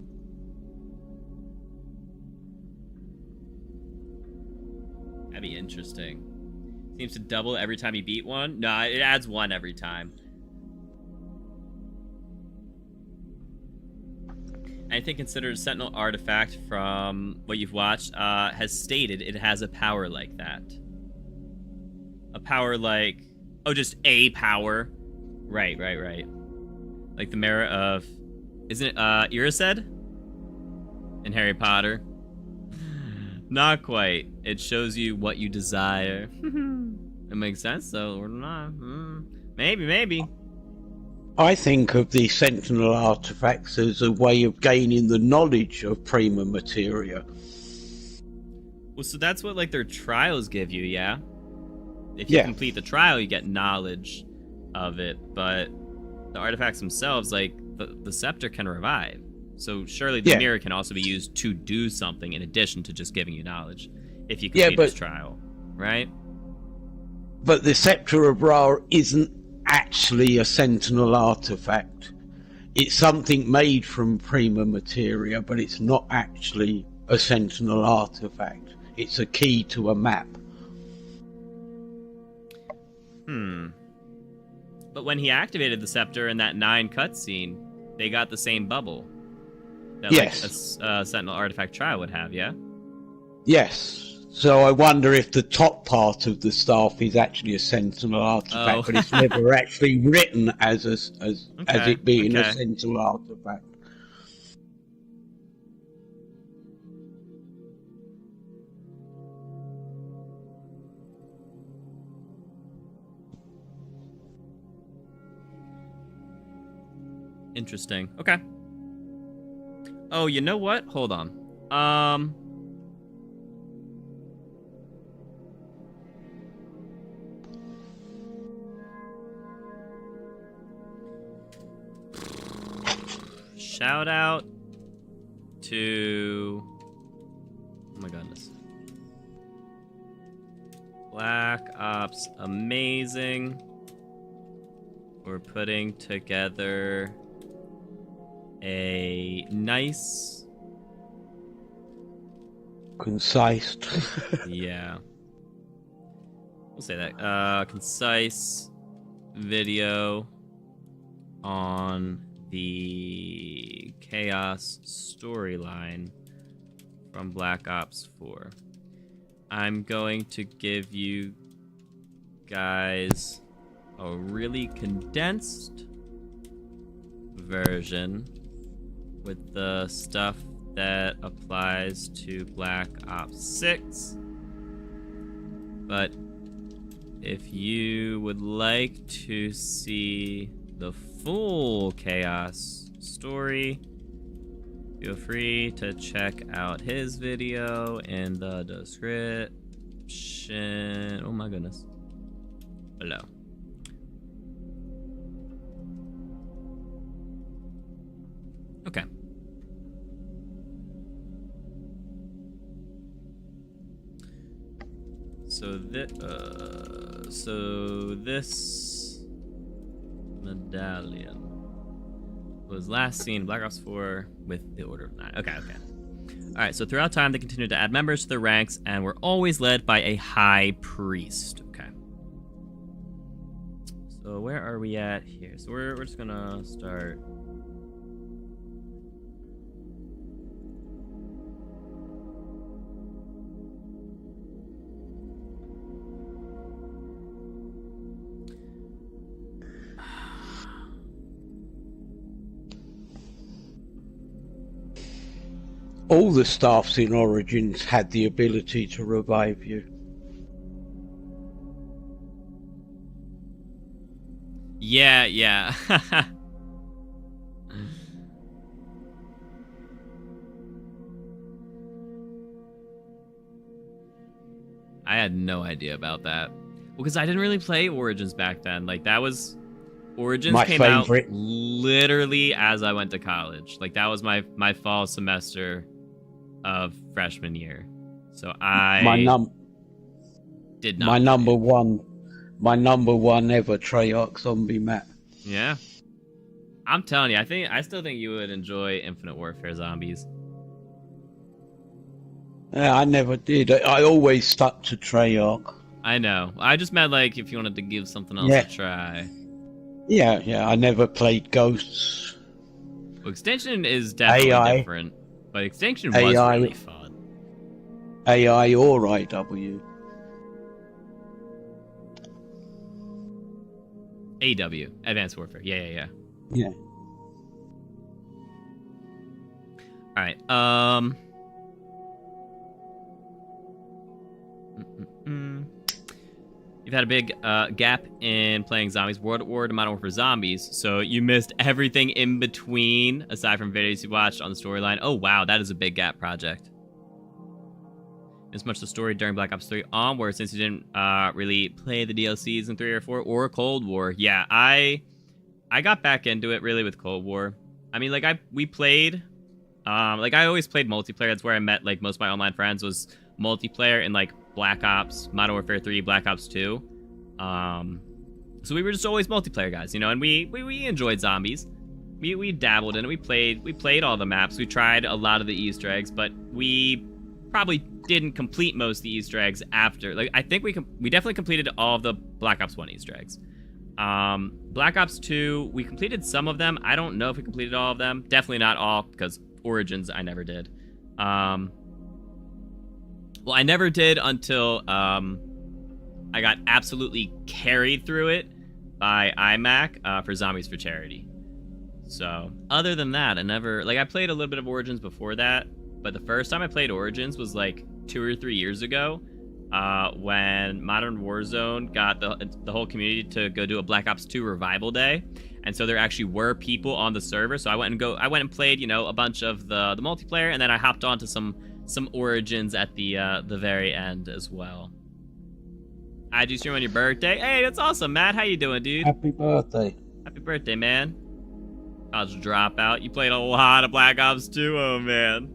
A: Interesting. Seems to double every time you beat one. No, it adds 1 every time. Anything considered a Sentinel artifact from what you've watched has stated it has a power like that. A power like... Oh, just a power. Right. Like the mirror of... Isn't it Irised? In Harry Potter? Not quite. It shows you what you desire. It makes sense, though, or not. Maybe.
B: I think of the Sentinel Artifacts as a way of gaining the knowledge of Prima Materia.
A: Well, so that's what, like, their trials give you, yeah? If you complete the trial, you get knowledge of it, but the artifacts themselves, like, the scepter can revive. So surely the mirror can also be used to do something in addition to just giving you knowledge, if you complete this trial, right?
B: But the Scepter of Ra isn't actually a Sentinel artifact. It's something made from Prima Materia, but it's not actually a Sentinel artifact. It's a key to a map.
A: But when he activated the scepter in that 9 cutscene, they got the same bubble that like a Sentinel artifact trial would have, yeah?
B: Yes. So I wonder if the top part of the staff is actually a Sentinel artifact, but it's never actually written as it being a Sentinel artifact.
A: Interesting. Okay. Oh, you know what? Hold on. Shout out to... Oh my goodness. Black Ops Amazing. We're putting together a nice...
B: Concise.
A: Yeah. We'll say that. Concise video on the Chaos storyline from Black Ops 4. I'm going to give you guys a really condensed version with the stuff that applies to Black Ops 6. But if you would like to see the full Chaos story, feel free to check out his video in the description. Oh my goodness. Below. Okay. So this medallion was last seen in Black Ops 4 with the Order of 9. Okay. Alright, so throughout time they continue to add members to their ranks and were always led by a high priest. Okay. So where are we at here? So we're just gonna start.
B: All the staffs in Origins had the ability to revive you.
A: Yeah. I had no idea about that. Well, because I didn't really play Origins back then. Like, that was... Origins came out literally as I went to college. Like, that was my fall semester of freshman year. So did not.
B: My number one ever Treyarch zombie map.
A: Yeah. I'm telling you, I still think you would enjoy Infinite Warfare Zombies.
B: I never did. I always stuck to Treyarch.
A: I know. I just meant like if you wanted to give something else a try.
B: Yeah. I never played Ghosts.
A: Well, Extinction is definitely different, but Extinction was really fun.
B: AI or IW.
A: AW, Advanced Warfare. Yeah. All right. You've had a big gap in playing zombies, World at War to Modern Warfare Zombies, so you missed everything in between, aside from videos you watched on the storyline. Oh wow, that is a big gap project. As much the story during Black Ops 3 onward, since you didn't really play the DLCs in 3 or 4 or Cold War. Yeah, I got back into it really with Cold War. I mean, like we played, like I always played multiplayer. That's where I met like most of my online friends was multiplayer in like Black Ops, Modern Warfare 3, Black Ops 2. So we were just always multiplayer guys, you know, and we enjoyed zombies. We dabbled in it. We played all the maps. We tried a lot of the Easter eggs, but we probably didn't complete most of the Easter eggs after. Like I think we definitely completed all of the Black Ops 1 Easter eggs. Black Ops 2, we completed some of them. I don't know if we completed all of them. Definitely not all, because Origins I never did. Well, I never did until I got absolutely carried through it by iMac for Zombies for Charity. So, other than that, I never... Like, I played a little bit of Origins before that, but the first time I played Origins was, like, 2 or 3 years ago, when Modern Warzone got the whole community to go do a Black Ops 2 Revival Day. And so there actually were people on the server, so I went and played, you know, a bunch of the multiplayer, and then I hopped onto some Origins at the very end as well. I do stream on your birthday. Hey, that's awesome, Matt. How you doing, dude?
B: Happy birthday.
A: Happy birthday, man. College dropout. You played a lot of Black Ops 2, oh man.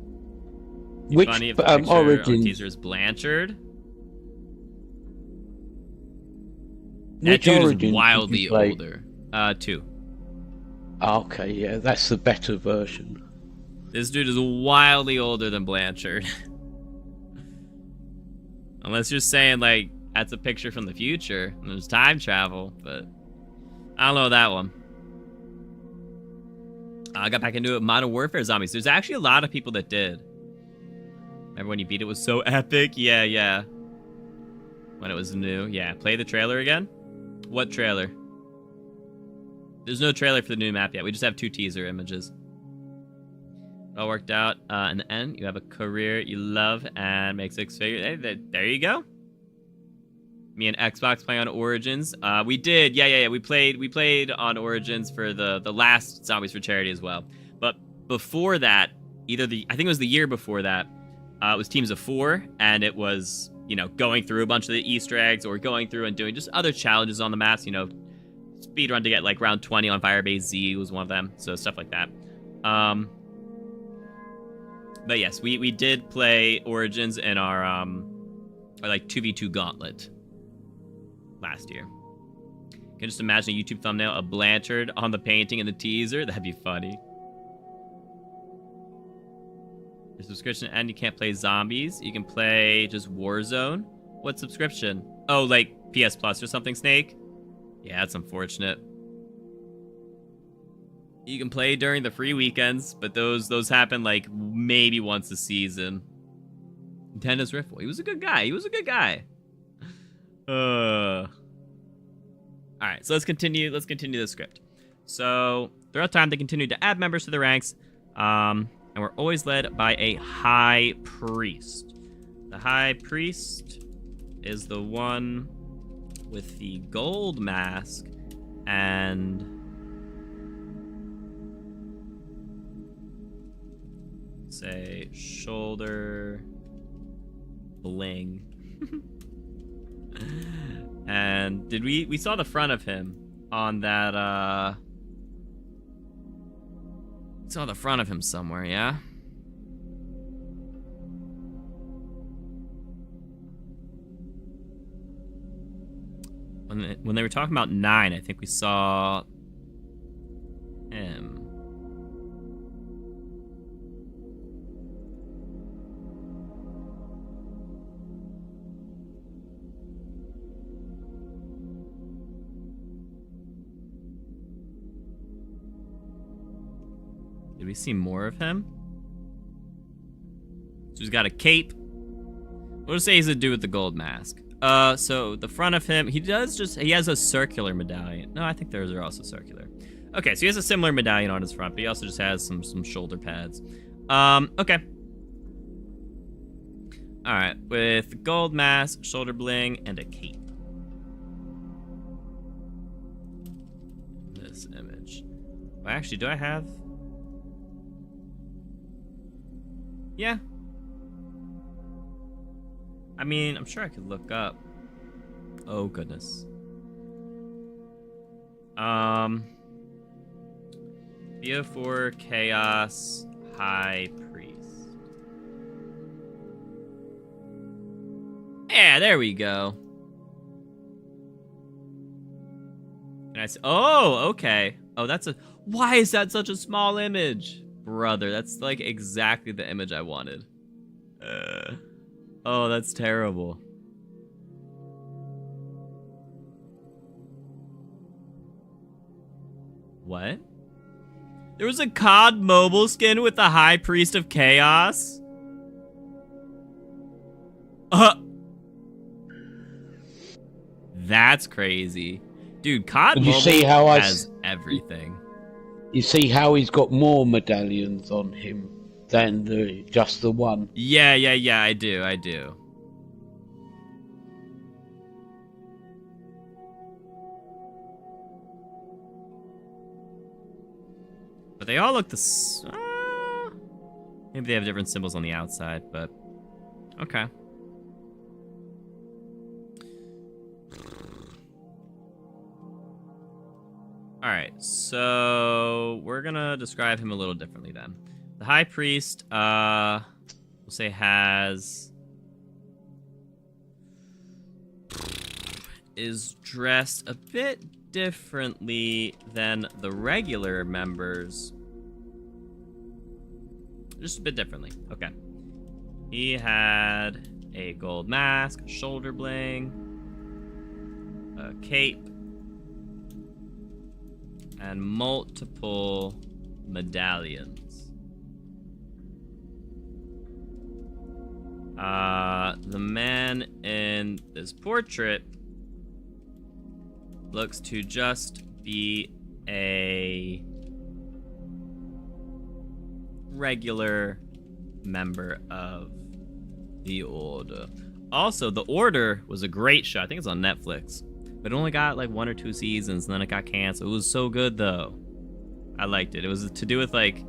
B: Which
A: funny if the picture
B: Origins?
A: on the teaser is Blanchard.
B: Which
A: that dude
B: Origins
A: is wildly older. 2.
B: Okay, yeah, that's the better version.
A: This dude is wildly older than Blanchard. Unless you're saying, like, that's a picture from the future, and there's time travel, but I don't know that one. I got back into it, Modern Warfare Zombies. There's actually a lot of people that did. Remember when you beat it was so epic? Yeah. When it was new. Yeah, play the trailer again? What trailer? There's no trailer for the new map yet. We just have 2 teaser images. It all worked out. In the end, you have a career you love and make 6 figures. Hey, there you go. Me and Xbox playing on Origins. We did. Yeah. We played on Origins for the last Zombies for Charity as well. But before that, I think it was the year before that, it was teams of 4, and it was, you know, going through a bunch of the Easter eggs or going through and doing just other challenges on the maps, you know, speedrun to get like round 20 on Firebase Z was one of them, so stuff like that. But yes, we did play Origins in our like 2v2 gauntlet last year. You can just imagine a YouTube thumbnail of Blanchard on the painting in the teaser. That'd be funny. Your subscription and you can't play zombies. You can play just Warzone. What subscription? Oh, like PS Plus or something, Snake? Yeah, that's unfortunate. You can play during the free weekends, but those happen like maybe once a season. Dennis Riffle. He was a good guy. Alright, so let's continue the script. So, throughout time, they continued to add members to the ranks, and we're always led by a high priest. The high priest is the one with the gold mask and say shoulder bling. And did we saw the front of him on that saw the front of him somewhere, yeah? When they were talking about 9, I think we saw him. we see more of him? So he's got a cape. We'll just say he's a dude with the gold mask. So the front of him, he has a circular medallion. No, I think theirs are also circular. Okay, so he has a similar medallion on his front, but he also just has some shoulder pads. Okay. Alright, with gold mask, shoulder bling, and a cape. This image. Well, actually, do I have... Yeah. I mean, I'm sure I could look up. Oh, goodness. BO4 Chaos High Priest. Yeah, there we go. Can I see? Oh, okay. Oh, that's a... Why is that such a small image? Brother, that's like exactly the image I wanted. Oh, that's terrible. What? There was a COD mobile skin with the High Priest of Chaos? That's crazy. Dude, COD mobile has everything.
B: You see how he's got more medallions on him than just the one?
A: Yeah, I do. But they all look maybe they have different symbols on the outside, but okay. Alright, so we're gonna describe him a little differently then. The High Priest, we'll say is dressed a bit differently than the regular members. Just a bit differently. Okay. He had a gold mask, shoulder bling, a cape, and multiple medallions. The man in this portrait looks to just be a regular member of the Order. Also, the Order was a great show. I think it's on Netflix. But it only got like 1 or 2 seasons, and then it got canceled. It was so good, though. I liked it. It was to do with, like,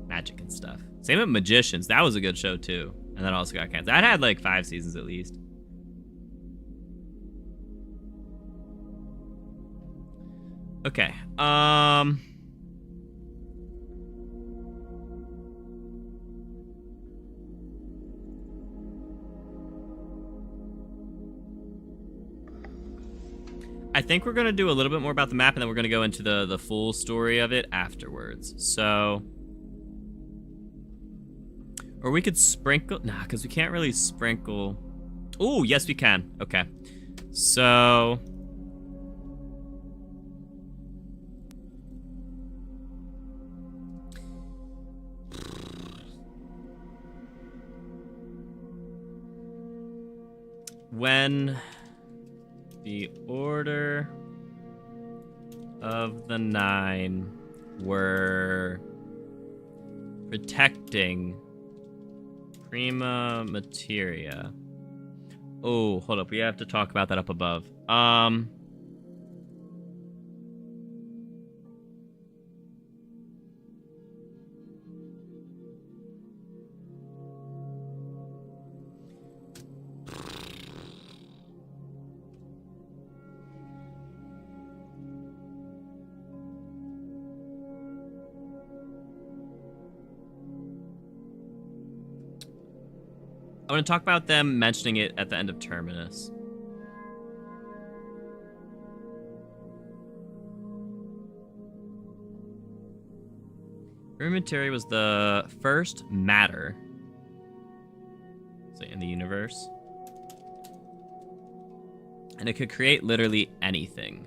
A: magic and stuff. Same with Magicians. That was a good show, too. And that also got canceled. That had, like, 5 seasons at least. Okay. I think we're going to do a little bit more about the map, and then we're going to go into the full story of it afterwards. So... Or we could sprinkle... Nah, because we can't really sprinkle... Oh, yes, we can. Okay. So... When the Order of the Nine were protecting Prima Materia. Oh, hold up. We have to talk about that up above. I want to talk about them mentioning it at the end of Terminus. Prima Materia was the first matter in the universe. And it could create literally anything.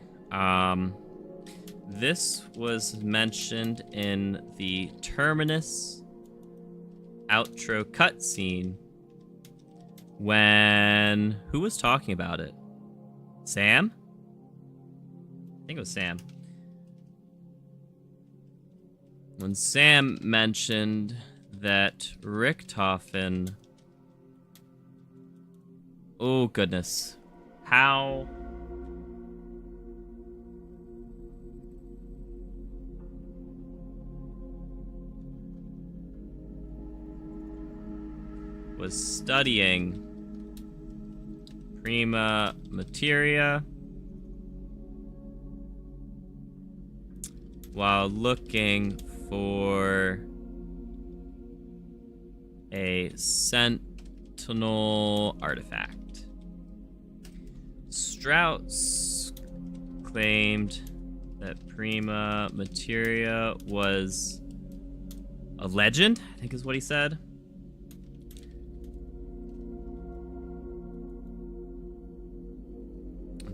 A: this was mentioned in the Terminus outro cutscene when... Who was talking about it? Sam? I think it was Sam. When Sam mentioned that Richtofen... Oh, goodness. How... was studying Prima Materia while looking for a Sentinel Artifact. Strauss claimed that Prima Materia was a legend, I think is what he said.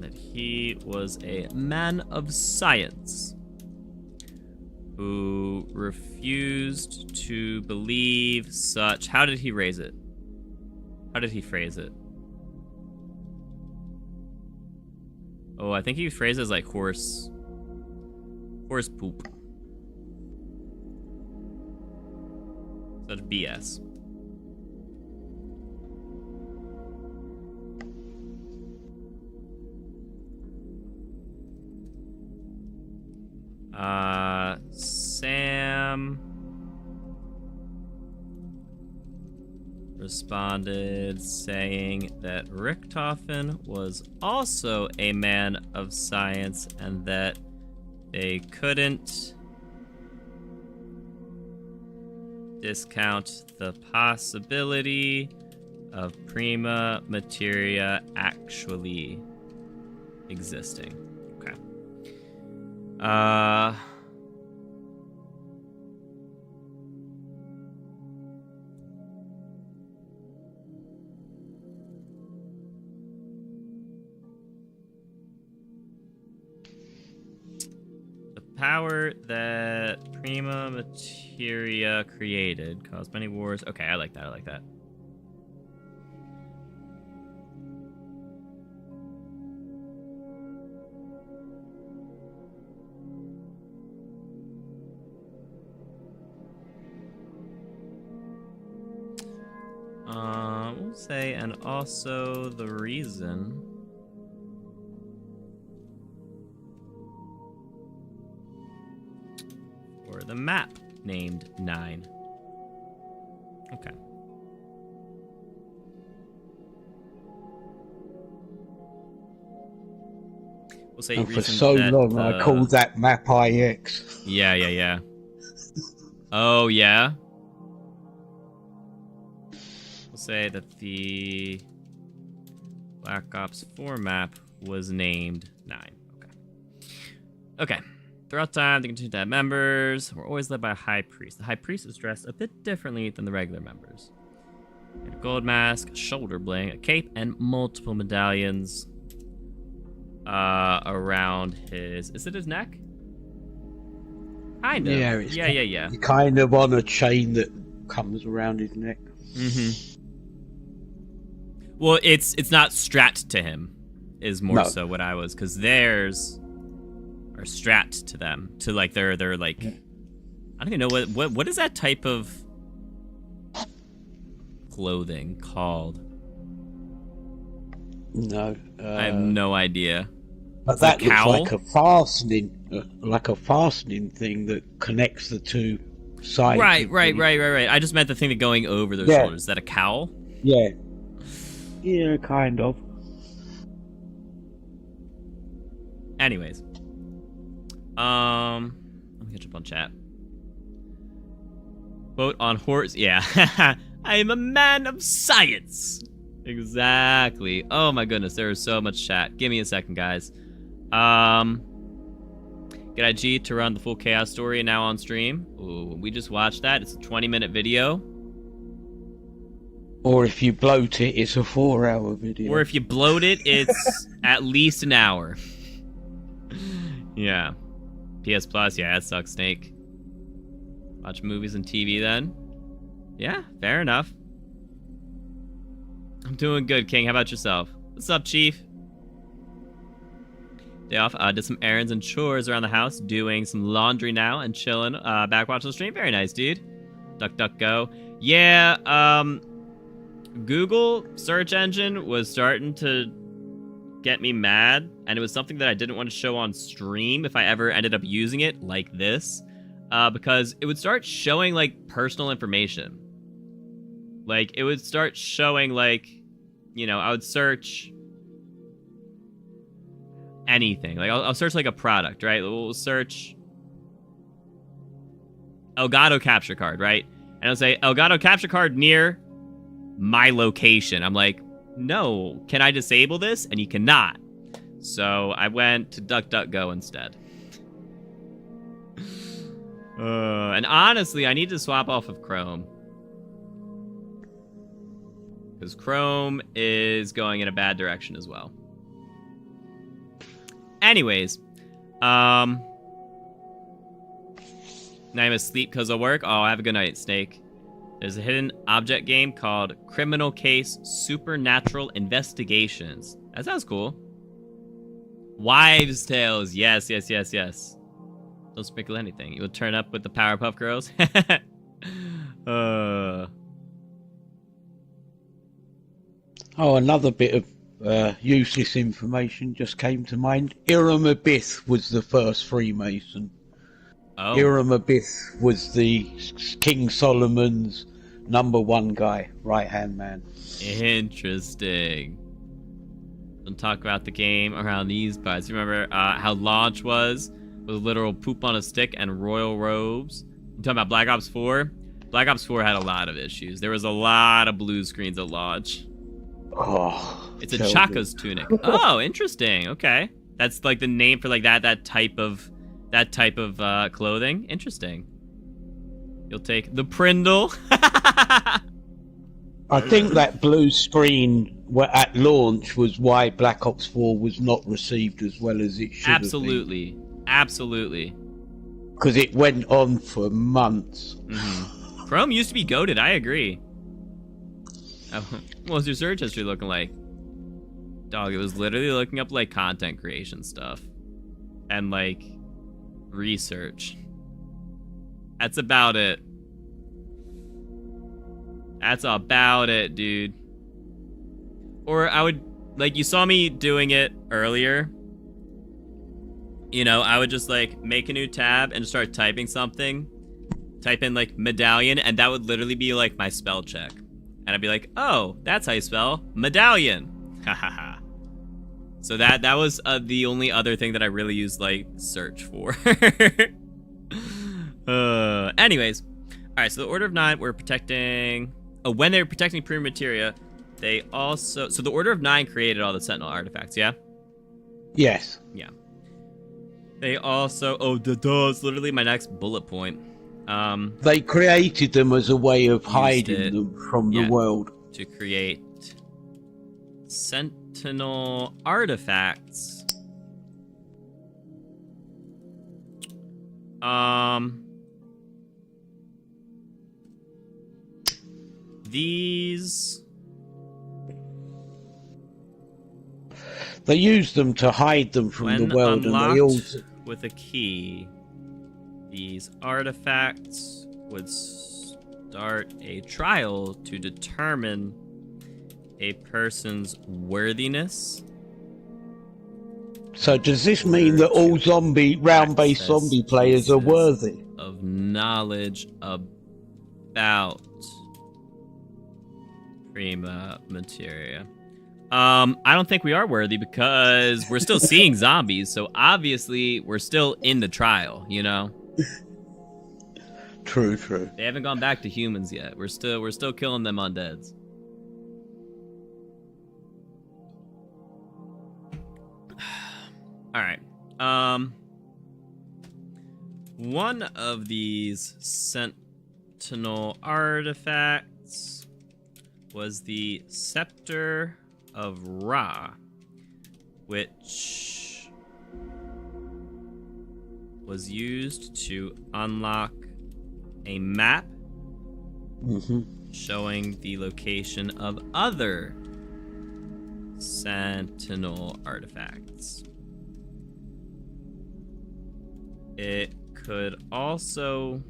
A: That he was a man of science who refused to believe such... How did he raise it? How did he phrase it? Oh, I think he phrased it as like horse poop. Such BS. Sam responded saying that Richtofen was also a man of science and that they couldn't discount the possibility of Prima Materia actually existing. Okay. The power that Prima Materia created caused many wars. Okay, I like that. I like that. We'll say, and also the reason for the map named 9. Okay. We'll say
B: and for so long I called that map IX.
A: Yeah. Oh, yeah? Say that the Black Ops 4 map was named 9. Okay. Throughout time, they continue to have members. We're always led by a high priest. The high priest is dressed a bit differently than the regular members. He had a gold mask, a shoulder bling, a cape, and multiple medallions around his... Is it his neck? Kind of. Yeah.
B: Kind of on a chain that comes around his neck.
A: Mm-hmm. Well, it's not strapped to him, is more so what I was, because theirs are strapped to them, to like they're like, I don't even know what is that type of clothing called?
B: No,
A: I have no idea.
B: But that looks like a fastening thing that connects the two sides.
A: Right. I just meant the thing that going over their shoulders. Is that a cowl?
B: Yeah, kind of.
A: Anyways. Let me catch up on chat. Vote on horse. Yeah. I am a man of science. Exactly. Oh my goodness, there is so much chat. Give me a second, guys. Get IG to run the full Chaos story now on stream. Ooh, we just watched that. It's a 20-minute video.
B: Or if you bloat it, it's a 4-hour video.
A: Or if you bloat it, it's at least an hour. Yeah. PS Plus. Yeah, that sucks, Snake. Watch movies and TV then. Yeah, fair enough. I'm doing good, King. How about yourself? What's up, Chief? Day off. Did some errands and chores around the house. Doing some laundry now and chilling. Back watching the stream. Very nice, dude. DuckDuckGo. Yeah, Google search engine was starting to get me mad, and it was something that I didn't want to show on stream if I ever ended up using it like this, because it would start showing, like, personal information. Like, it would start showing, like, you know, I would search anything. Like, I'll search, like, a product, right? We'll search Elgato capture card, right? And it'll say, Elgato capture card near my location. I'm like, no, can I disable this? And you cannot. So I went to DuckDuckGo instead. And honestly, I need to swap off of Chrome. Because Chrome is going in a bad direction as well. Anyways. Now I'm asleep because of work. Oh, have a good night, Snake. There's a hidden object game called Criminal Case Supernatural Investigations. That sounds cool. Wives' Tales. Yes, yes, yes, yes. Don't sprinkle anything. You will turn up with the Powerpuff Girls.
B: Oh, another bit of useless information just came to mind. Hiram Abith was the first Freemason.
A: Oh.
B: Hiram Abith was the King Solomon's #1 guy, right-hand man.
A: Interesting. Don't talk about the game around these parts. Remember how launch was with literal poop on a stick and royal robes? You talking about Black Ops 4? Black Ops 4 had a lot of issues. There was a lot of blue screens at launch.
B: Oh,
A: it's a Chaka's tunic. Oh, interesting. Okay, that's like the name for like that type of clothing. Interesting. You'll take the Prindle.
B: I think that blue screen at launch was why Black Ops 4 was not received as well as it should
A: Absolutely.
B: have been. Absolutely.
A: Because
B: it went on for months.
A: Mm-hmm. Chrome used to be goated, I agree. What was your search history looking like? Dog, it was literally looking up, like, content creation stuff. And, like, research. That's about it. That's about it, dude. Or I would, like, you saw me doing it earlier. You know, I would just, like, make a new tab and start typing something. Type in, like, medallion, and that would literally be, like, my spell check. And I'd be like, oh, that's how you spell medallion. Hahaha. So that was the only other thing that I really used, like, search for. Anyways. Alright, so the Order of Nine were protecting... Oh, when they were protecting Prima Materia, they also... So the Order of Nine created all the Sentinel Artifacts, yeah?
B: Yes.
A: Yeah. They also... Oh, it's literally my next bullet point.
B: They created them as a way of hiding them from the world.
A: To create Sentinel Artifacts. These...
B: They used them to hide them from the world, and they also...
A: with a key, these artifacts would start a trial to determine a person's worthiness.
B: So does this mean that all round-based zombie players are worthy
A: of knowledge about Prima Materia? I don't think we are worthy because we're still seeing zombies, so obviously we're still in the trial, you know?
B: True.
A: They haven't gone back to humans yet. We're still killing them undeads. Alright. One of these Sentinel artifacts was the Scepter of Ra, which was used to unlock a map showing the location of other Sentinel artifacts. It could also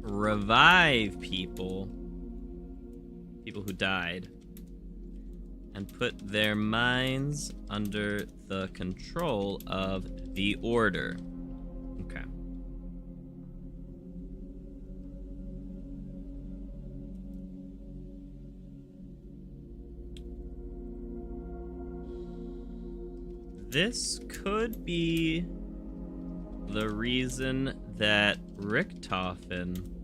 A: revive people who died, and put their minds under the control of the Order. Okay. This could be the reason that Richtofen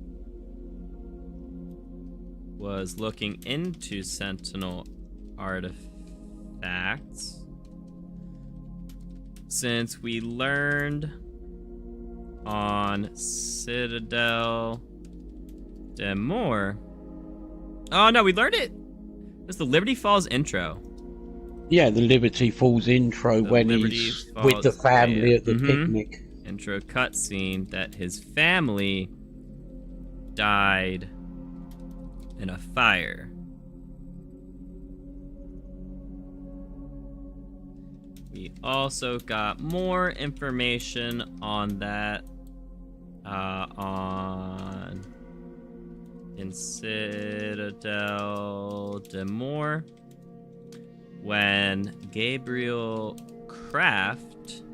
A: was looking into Sentinel artifacts, since we learned on Citadel Demore. Oh no, we learned it. It's the Liberty Falls intro.
B: Yeah, the Liberty Falls intro when he's with the family at the picnic.
A: Intro cutscene that his family died in a fire. We also got more information on that in Citadel Demore when Gabriel Kraft,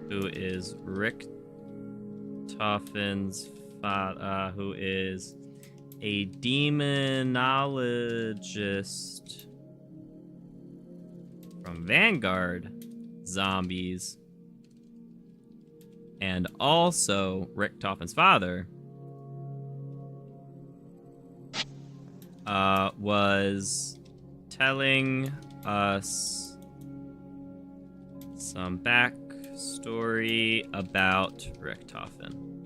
A: who is Richtofen's father, who is a demonologist from Vanguard Zombies, and also Richtofen's father, was telling us some backstory about Richtofen.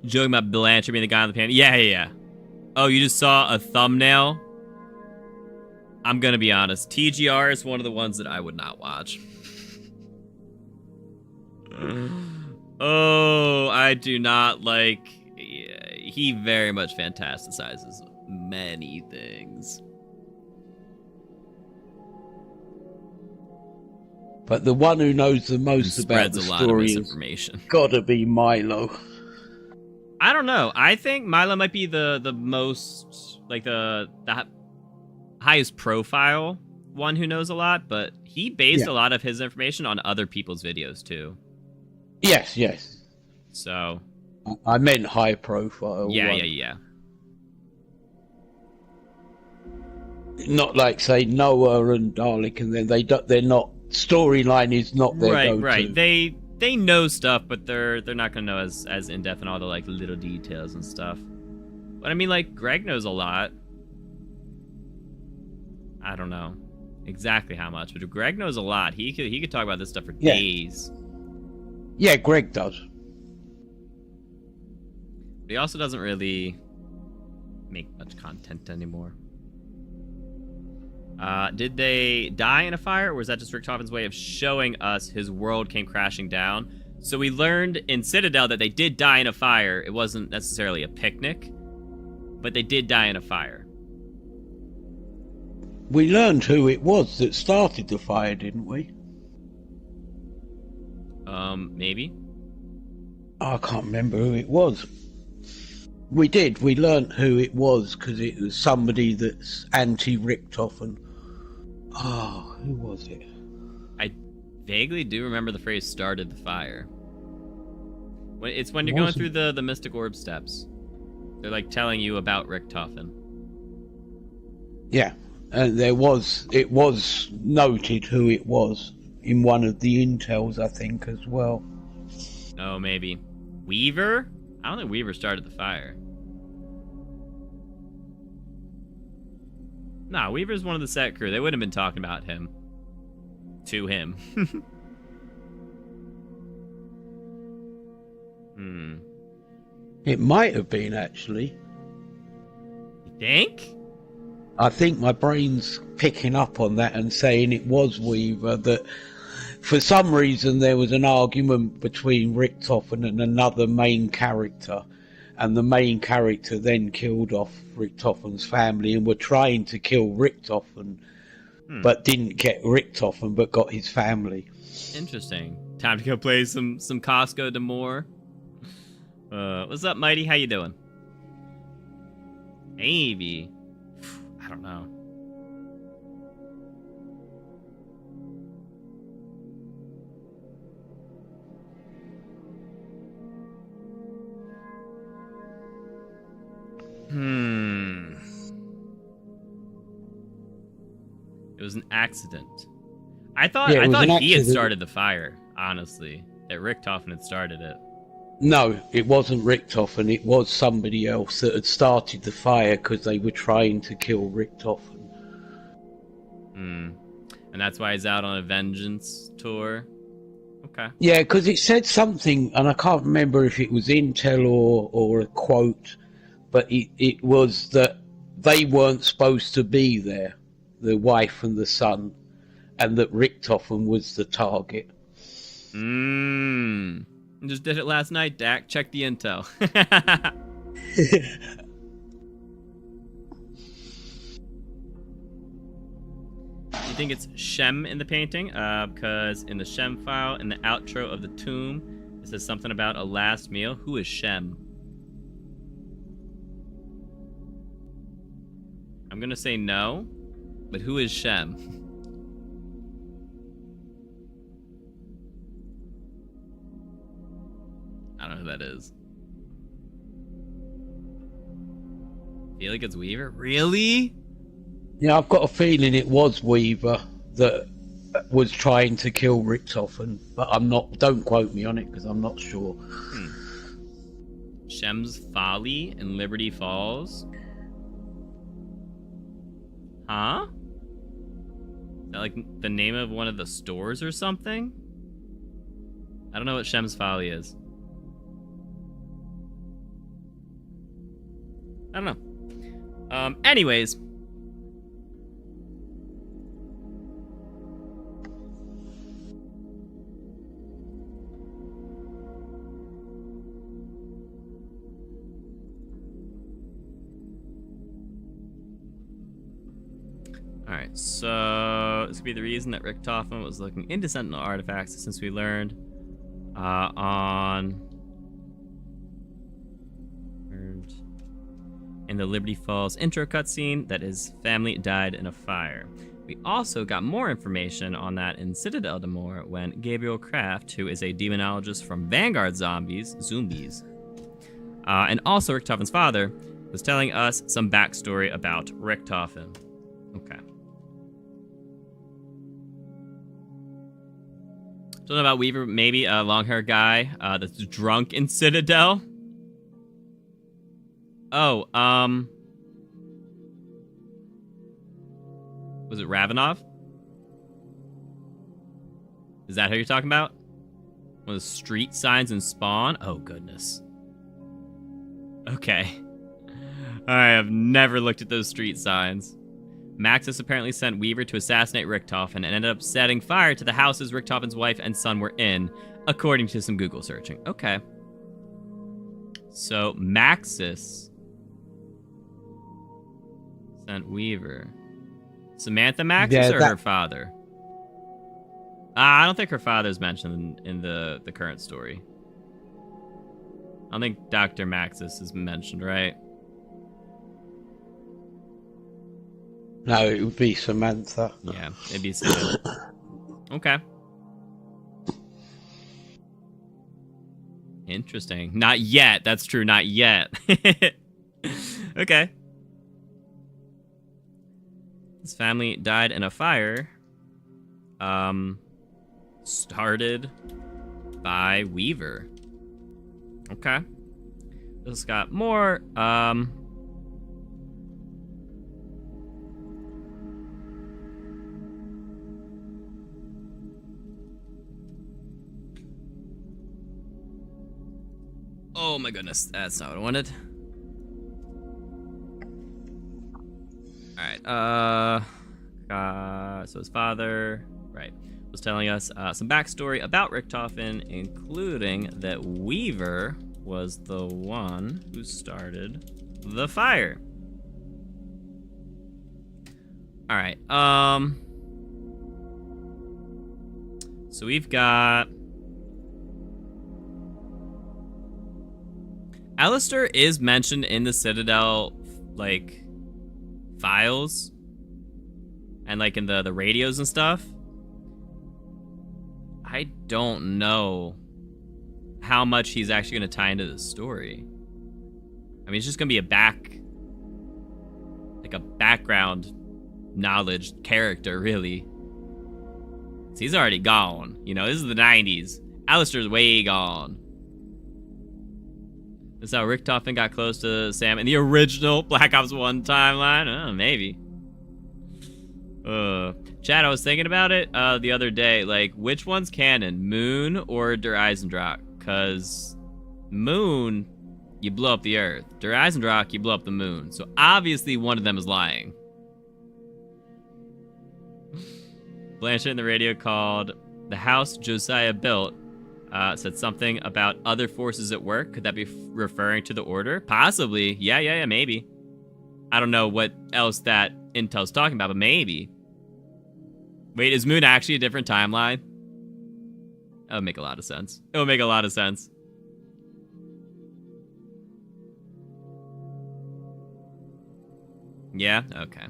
A: Joking about Blanchard being the guy on the panel. Yeah. Oh, you just saw a thumbnail? I'm gonna be honest. TGR is one of the ones that I would not watch. Oh, I do not like... He very much fantasticizes many things.
B: But the one who knows the most about the story has gotta be Milo.
A: I don't know. I think Milo might be the most, like, the highest profile one who knows a lot, but he based a lot of his information on other people's videos too.
B: Yes.
A: So
B: I meant high profile.
A: Yeah.
B: Not like, say, Noah and Dalek, and then they're not, storyline is not their go-to.
A: Right. They know stuff, but they're not gonna know as in depth in all the like little details and stuff. But I mean, like, Greg knows a lot. I don't know exactly how much, but Greg knows a lot. He could talk about this stuff for days.
B: Yeah, Greg does.
A: But he also doesn't really make much content anymore. Did they die in a fire, or was that just Richtofen's way of showing us his world came crashing down? So we learned in Citadel that they did die in a fire. It wasn't necessarily a picnic, but they did die in a fire.
B: We learned who it was that started the fire, didn't we?
A: Maybe.
B: I can't remember who it was. We did. We learned who it was because it was somebody that's anti-Richtofen. Oh, who was it?
A: I vaguely do remember the phrase "started the fire." It's when you're going through the Mystic Orb steps. They're like telling you about Richtofen.
B: Yeah, and it was noted who it was in one of the intels, I think, as well.
A: Oh, maybe Weaver. I don't think Weaver started the fire. Nah, Weaver's one of the set crew. They wouldn't have been talking about him. To him.
B: It might have been, actually.
A: You think?
B: I think my brain's picking up on that and saying it was Weaver, that for some reason there was an argument between Richtofen and another main character, and the main character then killed off Richtofen's family and were trying to kill Richtofen, but didn't get Richtofen, but got his family.
A: Interesting. Time to go play some Costco Demore. What's up, Mighty? How you doing? Maybe. I don't know. It was an accident. I thought he had started the fire, honestly. That Richtofen had started it.
B: No, it wasn't Richtofen. It was somebody else that had started the fire because they were trying to kill Richtofen.
A: And that's why he's out on a vengeance tour. Okay.
B: Yeah, because it said something, and I can't remember if it was intel or a quote, but it was that they weren't supposed to be there, the wife and the son, and that Richtofen was the target.
A: Just did it last night, Dak. Check the intel. You think it's Shem in the painting? Because in the Shem file, in the outro of the tomb, it says something about a last meal. Who is Shem? I'm gonna say no, but who is Shem? I don't know who that is. Feel like it's Weaver? Really?
B: Yeah, I've got a feeling it was Weaver that was trying to kill Richtofen, but I'm not. Don't quote me on it because I'm not sure.
A: Shem's Folly in Liberty Falls. Huh? Is that like the name of one of the stores or something? I don't know what Shem's Folly is. I don't know. Anyways. Alright, so this could be the reason that Richtofen was looking into Sentinel Artifacts, since we learned in the Liberty Falls intro cutscene that his family died in a fire. We also got more information on that in Citadel Demore when Gabriel Kraft, who is a demonologist from Vanguard Zombies, and also Richtofen's father, was telling us some backstory about Richtofen. Okay. Don't know about Weaver, maybe a long-haired guy that's drunk in Citadel. Oh, was it Ravenov? Is that who you're talking about? One of the street signs in Spawn? Oh, goodness. Okay. I have never looked at those street signs. Maxis apparently sent Weaver to assassinate Richtofen and ended up setting fire to the houses Richtofen's wife and son were in, according to some Google searching. Okay. So, Maxis sent Weaver. Samantha Maxis or her father? I don't think her father's mentioned in the current story. I don't think Dr. Maxis is mentioned, right?
B: No, it would be Samantha.
A: Yeah, it'd be Samantha. Okay. Interesting. Not yet. That's true. Not yet. Okay. His family died in a fire. Started by Weaver. Okay. This got more. Oh my goodness, that's not what I wanted. Alright, so his father, right. was telling us some backstory about Richtofen, including that Weaver was the one who started the fire. All right. So we've got Alistair is mentioned in the Citadel, like, files and like in the radios and stuff. I don't know how much he's actually going to tie into the story. I mean, it's just going to be a background knowledge character, really. He's already gone. You know, this is the 90s. Alistair's way gone. This is how Richtofen got close to Sam in the original Black Ops 1 timeline. Oh, maybe. Chad, I was thinking about it the other day. Like, which one's canon? Moon or Der Eisendrache? Because Moon, you blow up the Earth. Der Eisendrache, you blow up the Moon. So obviously one of them is lying. Blanchett in the radio called the house Josiah built. Said something about other forces at work. Could that be referring to the Order? Possibly. Yeah, maybe. I don't know what else that intel's talking about, but maybe. Wait, is Moon actually a different timeline? That would make a lot of sense. It would make a lot of sense. Yeah? Okay.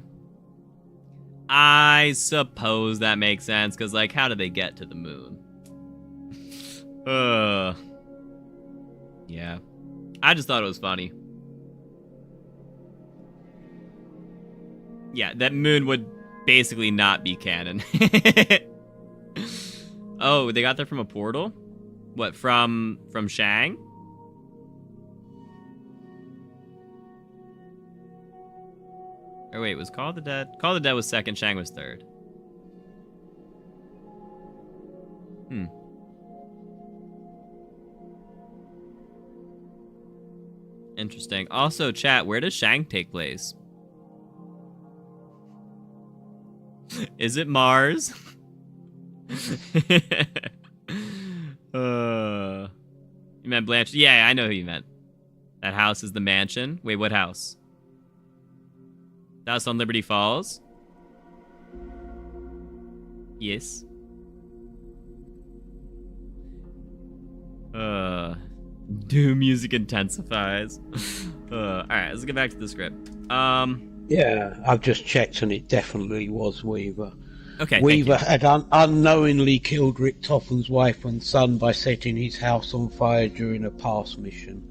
A: I suppose that makes sense, because, like, how did they get to the Moon? Yeah. I just thought it was funny. Yeah, that Moon would basically not be canon. Oh, they got that from a portal? What, from Shang? Or wait, was Call of the Dead? Call of the Dead was second, Shang was third. Interesting. Also, chat, where does Shang take place? Is it Mars? You meant Blanche? Yeah, I know who you meant. That house is the mansion. Wait, what house? The house on Liberty Falls? Yes. Doom music intensifies. Alright, let's get back to the script.
B: Yeah, I've just checked and it definitely was Weaver.
A: Okay.
B: Weaver had unknowingly killed Richtofen's wife and son by setting his house on fire during a past mission,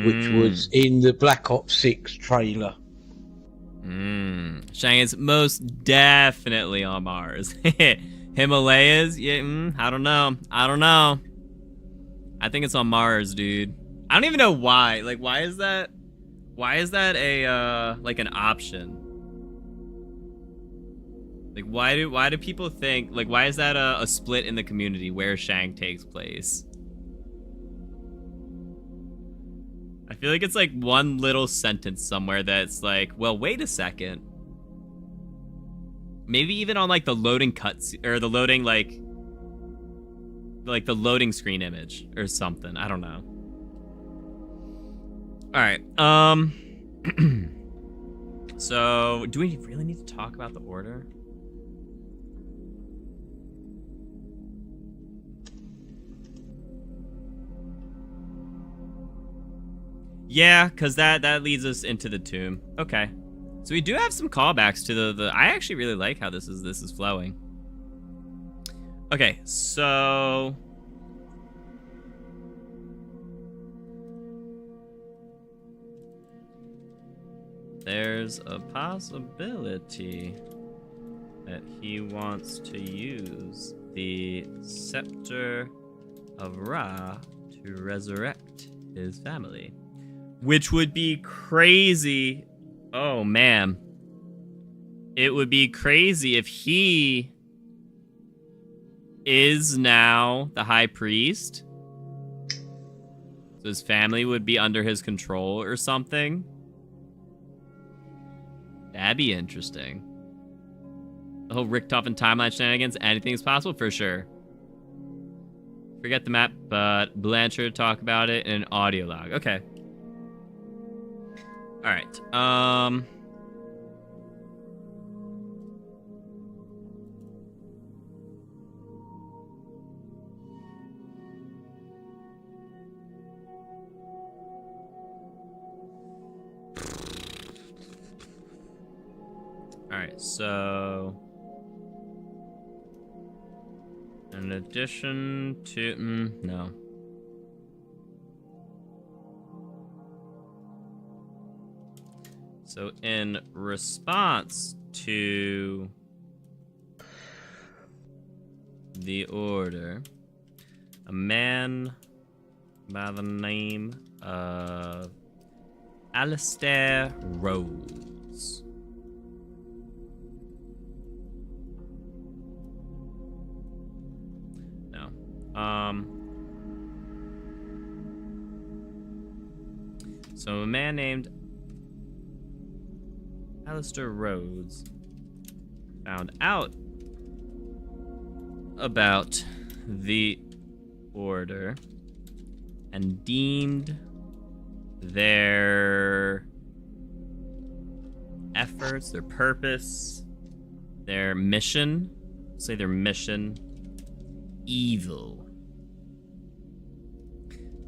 B: which was in the Black Ops 6 trailer.
A: Shang is most definitely on Mars. Himalayas? Yeah, I don't know. I think it's on Mars, dude. I don't even know why. Like, why is that a like an option? Like, why do people think, like, why is that a split in the community where Shang takes place? I feel like it's like one little sentence somewhere that's like, well, wait a second. Maybe even on like the loading cuts or the loading like the loading screen image or something. I don't know. All right. So do we really need to talk about the Order? Yeah, because that leads us into the tomb. Okay. So we do have some callbacks to the I actually really like how this is flowing. Okay, so there's a possibility that he wants to use the Scepter of Ra to resurrect his family. Which would be crazy. Oh, man. It would be crazy if he is now the High Priest. So his family would be under his control or something. That'd be interesting. The whole Richtofen timeline shenanigans, anything is possible for sure. Forget the map, but Blanchard talk about it in an audio log. Okay. Alright. Alright, so in addition to no. So in response to the order, a man by the name of Alistair Rhodes so a man named Alistair Rhodes found out about the order and deemed their efforts, their purpose, their mission, evil.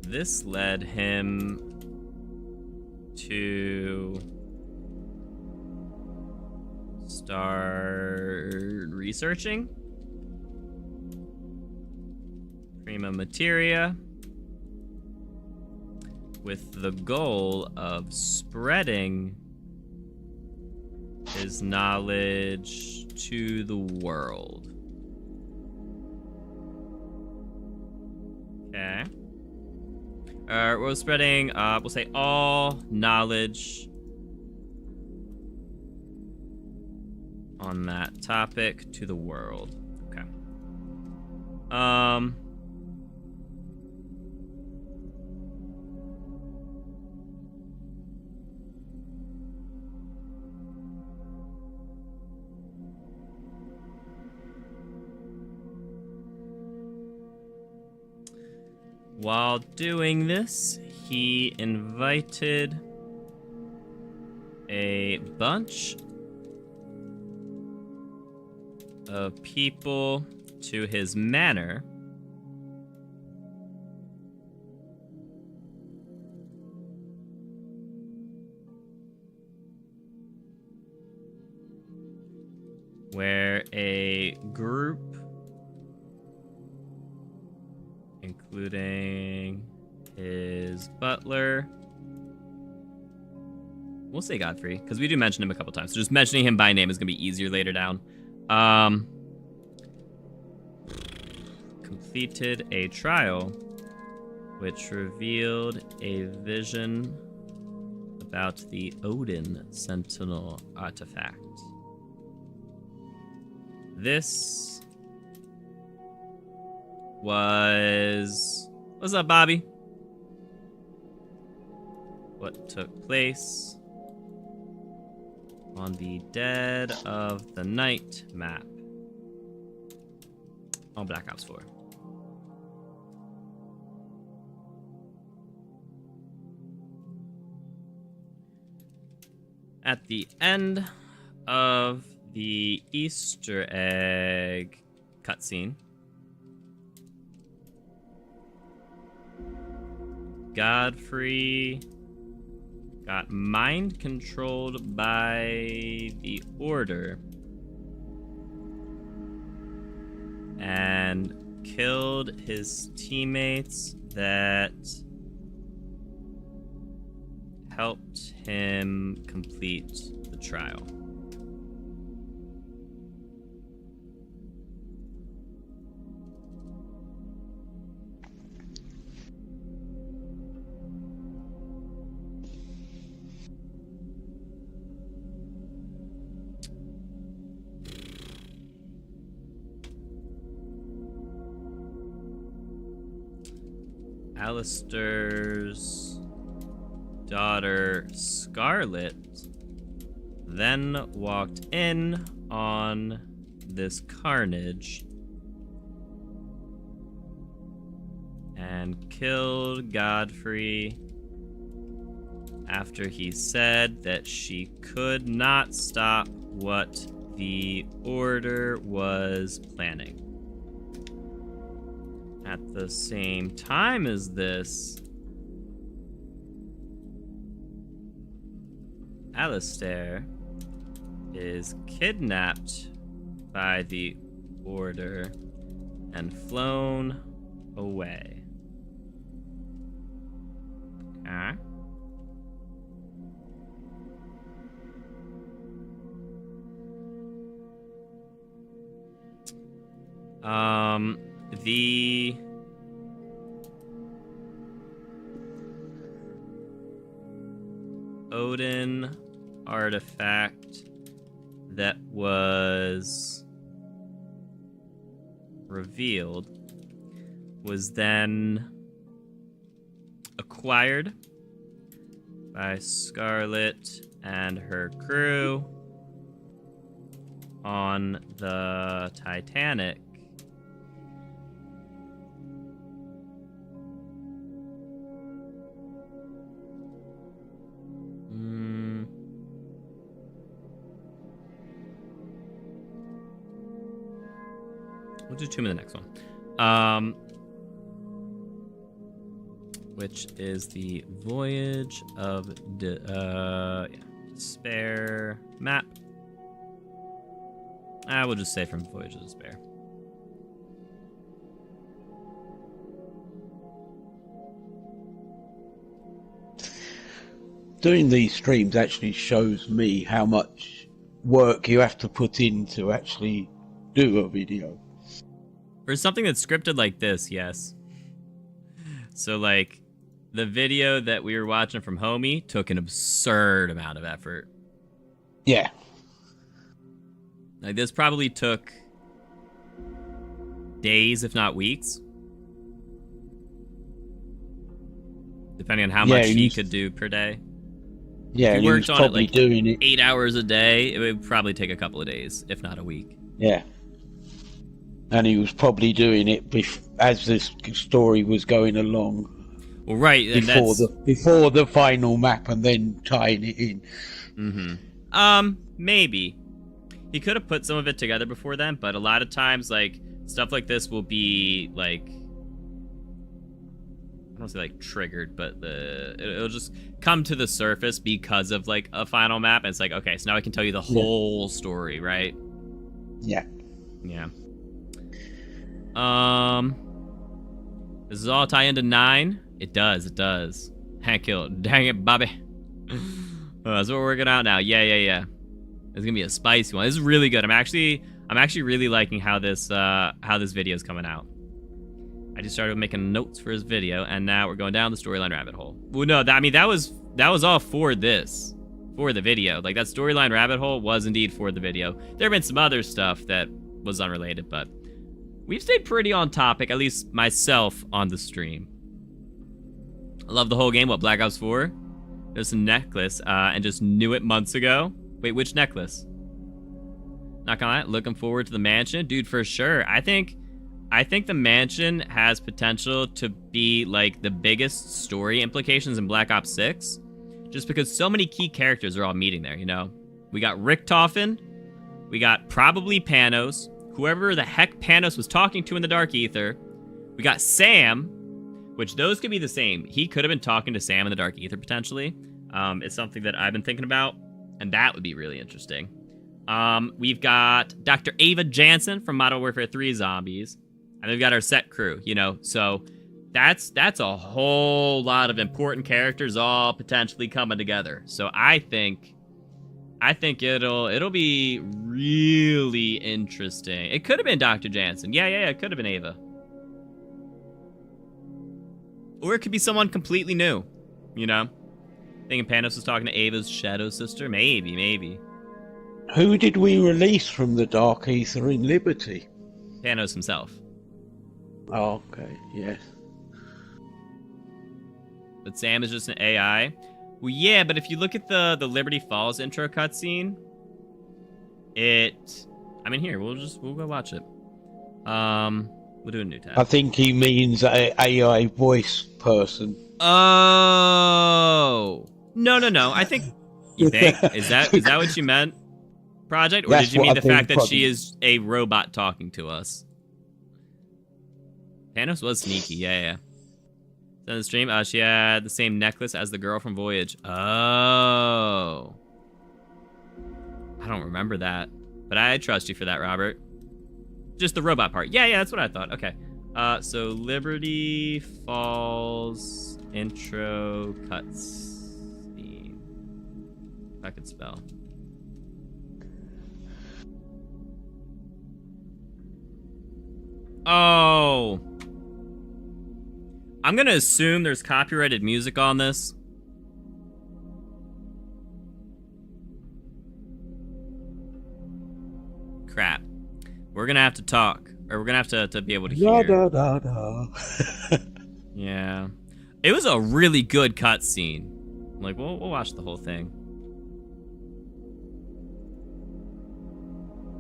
A: This led him to start researching Prima Materia with the goal of spreading his knowledge to the world. Okay. We're spreading, we'll say all knowledge on that topic to the world. Okay. While doing this, he invited a bunch of people to his manor where a group including his butler. We'll say Godfrey, because we do mention him a couple times. So just mentioning him by name is going to be easier later down. Completed a trial which revealed a vision about the Odin Sentinel Artifact. This was... What's up, Bobby? What took place on the Dead of the Night map on Black Ops 4. At the end of the Easter egg cutscene, Godfrey got mind controlled by the Order and killed his teammates that helped him complete the trial. Alistair's daughter, Scarlet, then walked in on this carnage and killed Godfrey after he said that she could not stop what the Order was planning. At the same time as this, Alistair is kidnapped by the Order and flown away. Okay. The Odin artifact that was revealed was then acquired by Scarlet and her crew on the Titanic. We'll do 2 in the next one. Which is the Voyage of Despair map. I will just say from Voyage of Despair.
B: Doing these streams actually shows me how much work you have to put in to actually do a video.
A: For something that's scripted like this, yes. So, like, the video that we were watching from Homie took an absurd amount of effort.
B: Yeah.
A: Like, this probably took days, if not weeks. Depending on how much he could do per day.
B: Yeah,
A: if he worked on it like
B: doing it
A: 8 hours a day, it would probably take a couple of days, if not a week.
B: Yeah. And he was probably doing it as this story was going along.
A: Well, right, and
B: before the final map, and then tying it in.
A: Mm-hmm. Maybe he could have put some of it together before then, but a lot of times, like, stuff like this will be like, I don't want to say like triggered, but it'll just come to the surface because of like a final map. And it's like, okay, so now I can tell you the whole story, right?
B: Yeah.
A: Yeah. Does this all tie into 9? It does. Heck, dang it, Bobby. That's what we're working out now. Yeah. It's gonna be a spicy one. This is really good. I'm actually really liking how this video is coming out. I just started making notes for his video, and now we're going down the storyline rabbit hole. Well, no, that was all for this, for the video. Like, that storyline rabbit hole was indeed for the video. There have been some other stuff that was unrelated, but we've stayed pretty on topic, at least myself, on the stream. I love the whole game. What, Black Ops 4? There's a necklace, and just knew it months ago. Wait, which necklace? Not gonna lie, looking forward to the mansion. Dude, for sure. I think the mansion has potential to be, like, the biggest story implications in Black Ops 6. Just because so many key characters are all meeting there, you know? We got Richtofen. We got probably Panos. Whoever the heck Panos was talking to in the Dark Ether. We got Sam, which those could be the same. He could have been talking to Sam in the Dark Ether, potentially. It's something that I've been thinking about, and that would be really interesting. We've got Dr. Ava Jansen from Modern Warfare 3 Zombies, and we've got our set crew, you know? So that's a whole lot of important characters all potentially coming together. So I think it'll be really interesting. It could have been Dr. Jansen. Yeah, it could have been Ava. Or it could be someone completely new, you know? Thinking Panos was talking to Ava's shadow sister? Maybe.
B: Who did we release from the Dark Ether in Liberty?
A: Panos himself.
B: Oh, okay, yes.
A: But Sam is just an AI? Well, yeah, but if you look at the Liberty Falls intro cutscene, I mean, here, we'll go watch it. We'll do a new tab.
B: I think he means a AI voice person.
A: Oh. No. I think... You think? Is that what you meant, Project? Or did you mean the fact that she is a robot talking to us? Panos was sneaky, yeah. In the stream, she had the same necklace as the girl from Voyage. Oh. I don't remember that. But I trust you for that, Robert. Just the robot part. Yeah, that's what I thought. Okay. So Liberty Falls intro cuts. If I could spell. Oh. I'm gonna assume there's copyrighted music on this. Crap. We're gonna have to talk. Or we're gonna have to be able to hear. Yeah. It was a really good cutscene. Like, we'll watch the whole thing.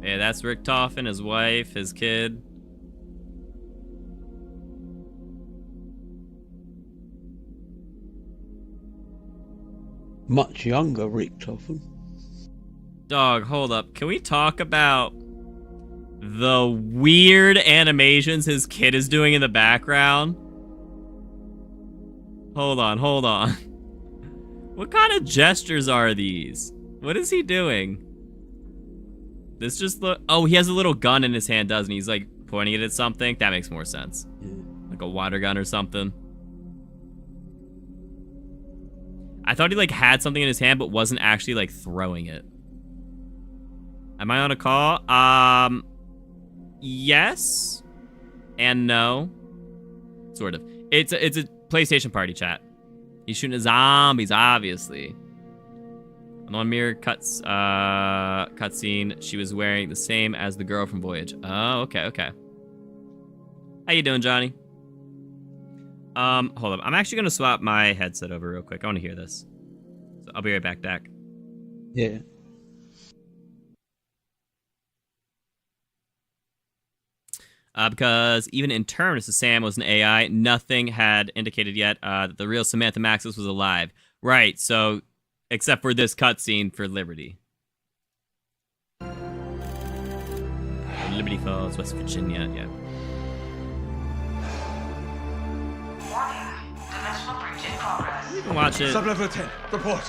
A: Yeah, that's Rick Toffin, his wife, his kid.
B: Much younger Rick Toffin.
A: Dog, hold up. Can we talk about the weird animations his kid is doing in the background? Hold on. What kind of gestures are these? What is he doing? This just look... Oh, he has a little gun in his hand, doesn't he? He's like pointing it at something. That makes more sense. Like a water gun or something. I thought he like had something in his hand but wasn't actually like throwing it. Am I on a call? Yes and no. Sort of. It's a PlayStation party chat. He's shooting at zombies, obviously. On the one mirror cutscene, she was wearing the same as the girl from Voyage. Oh, okay. How you doing, Johnny? Hold up. I'm actually gonna swap my headset over real quick. I want to hear this. So I'll be right back, Dak.
B: Yeah.
A: Because even in Terminus, Sam was an AI. Nothing had indicated yet that the real Samantha Maxis was alive. Right, so, except for this cutscene for Liberty. Liberty Falls, West Virginia, yeah.
D: Warning, dimensional breach in progress.
A: You can watch it.
E: Sub-level 10, report.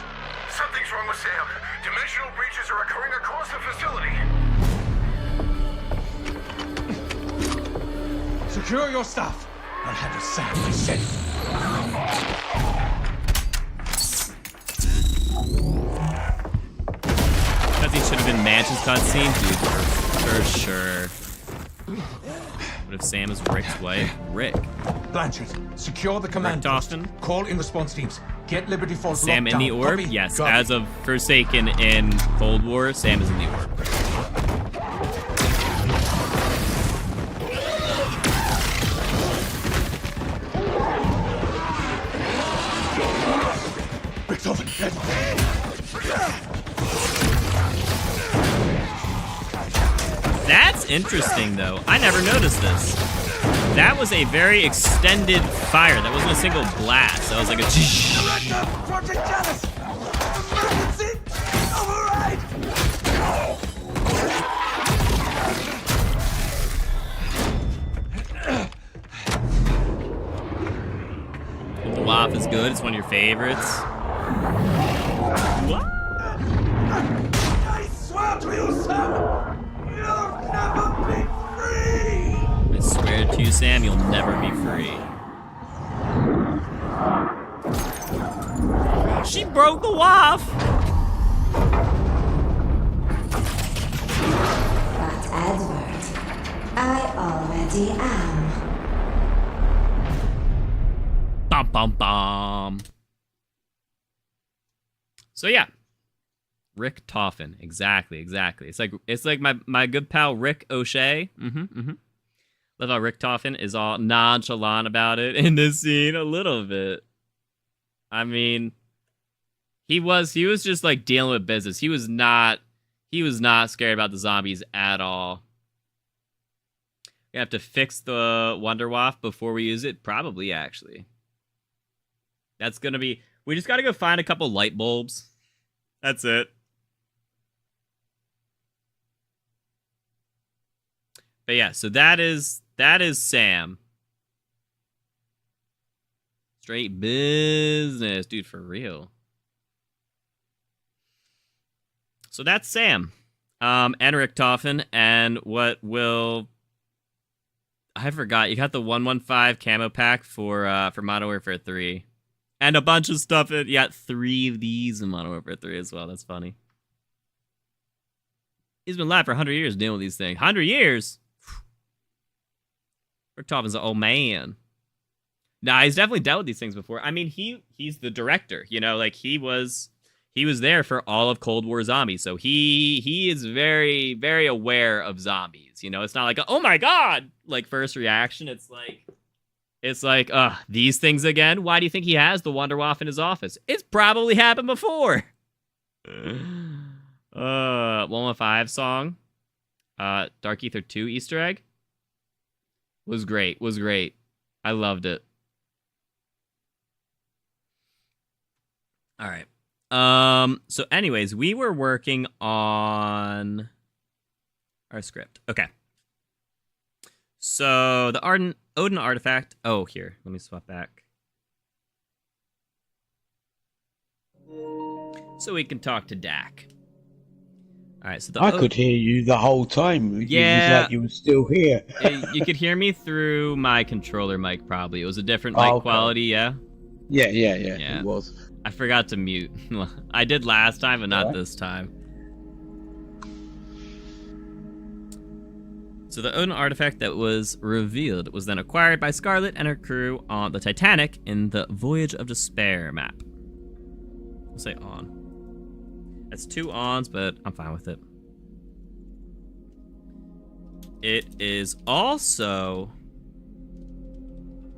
F: Something's wrong with Sam. Dimensional breaches are occurring across the facility.
E: Secure your stuff. I'll have a Sam reset.
A: Cutscene should have been Manch's cutscene, dude, for sure. What if Sam is Rick's wife? Rick.
E: Blanchard, secure the command
A: Rick
E: post. Call in response teams. Get Liberty Falls
A: Sam
E: locked
A: in the
E: down.
A: orb?
E: Copy.
A: Yes.
E: Copy.
A: As of Forsaken in Cold War, Sam is in the orb.
E: Rick's open.
A: That's interesting, though. I never noticed this. That was a very extended fire. That wasn't a single blast. That was like a...
E: Project Janice! Emergency! Override!
A: The WAF is good. It's one of your favorites. What?
E: I swear to you, Sam! You'll never be free!
A: I swear to you, Sam, you'll never be free. She broke the WAF!
G: But Edward, I already am.
A: Bum. So yeah. Rick Toffin. Exactly. It's like my good pal Rick O'Shea. Love how Rick Toffin is all nonchalant about it in this scene a little bit. I mean, he was just like dealing with business. He was not He was not scared about the zombies at all. We have to fix the Wonder Waff before we use it? Probably, actually. That's gonna be... We just gotta go find a couple light bulbs. That's it. But yeah, so that is Sam. Straight business. Dude, for real. So that's Sam. And Richtofen, and what will... I forgot. You got the 115 camo pack for Modern Warfare 3. And a bunch of stuff. You got 3 of these in Modern Warfare 3 as well. That's funny. He's been alive for 100 years dealing with these things. 100 years? Richtofen's an old man. Nah, he's definitely dealt with these things before. I mean, he's the director. You know, like, he was there for all of Cold War zombies. So he is very, very aware of zombies. You know, it's not like, oh my god, like, first reaction. It's like, these things again? Why do you think he has the Wonder Waff in his office? It's probably happened before. 115 song. Dark Ether 2 Easter egg. Was great. I loved it. All right. So anyways, we were working on our script. Okay. So the Odin artifact. Oh, here. Let me swap back. So we can talk to Dak. All right. So
B: I could hear you the whole time.
A: Yeah.
B: It was like you were still here.
A: You could hear me through my controller mic. Probably it was a different mic quality. Yeah.
B: Yeah. It was.
A: I forgot to mute. I did last time, but not this time. So the Odin artifact that was revealed was then acquired by Scarlet and her crew on the Titanic in the Voyage of Despair map. We'll say on. That's 2 ons, but I'm fine with it. It is also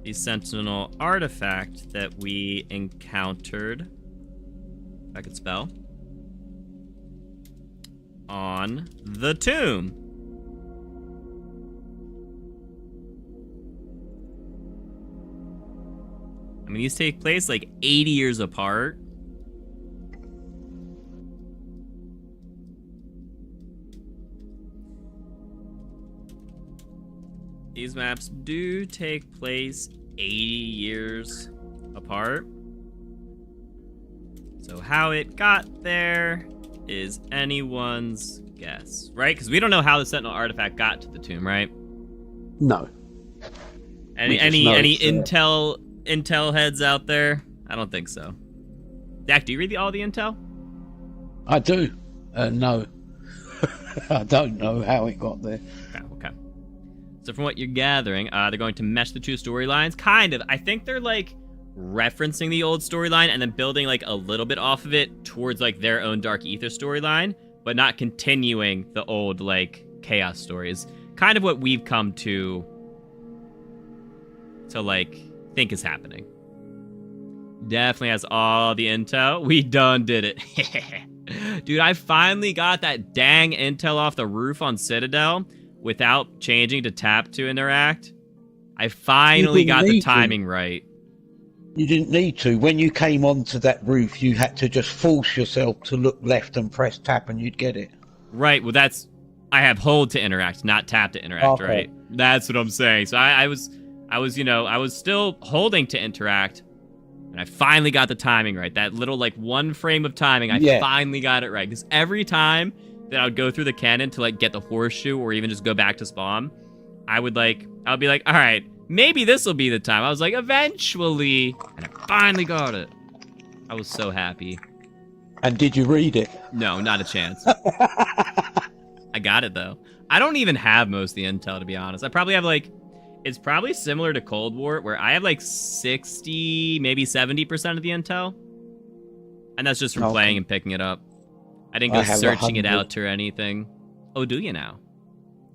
A: the Sentinel artifact that we encountered, if I could spell, on the tomb. I mean, these take place like 80 years apart. These maps do take place 80 years apart. So how it got there is anyone's guess, right? Because we don't know how the Sentinel artifact got to the tomb, right?
B: No.
A: Any intel heads out there? I don't think so. Dak, do you read all the intel?
B: I do. No. I don't know how it got there.
A: Okay. So from what you're gathering, they're going to mesh the 2 storylines. Kind of. I think they're, like, referencing the old storyline and then building, like, a little bit off of it towards, like, their own Dark Ether storyline, but not continuing the old, like, Chaos stories. Kind of what we've come to like, think is happening. Definitely has all the intel. We done did it. Dude, I finally got that dang intel off the roof on Citadel without changing to tap to interact. I finally got the timing right.
B: You didn't need to. When you came onto that roof, you had to just force yourself to look left and press tap and you'd get it.
A: Right, well that's... I have hold to interact, not tap to interact, okay. Right? That's what I'm saying. So I was still holding to interact, and I finally got the timing right. That little, like, 1 frame of timing, I finally got it right. Because every time that I would go through the cannon to, like, get the horseshoe or even just go back to spawn, I would be like, all right, maybe this will be the time. I was like, eventually, and I finally got it. I was so happy.
B: And did you read it?
A: No, not a chance. I got it, though. I don't even have most of the intel, to be honest. I probably have, like... It's probably similar to Cold War, where I have, like, 60, maybe 70% of the intel. And that's just from playing and picking it up. I didn't go searching it out or anything. Oh, do you now?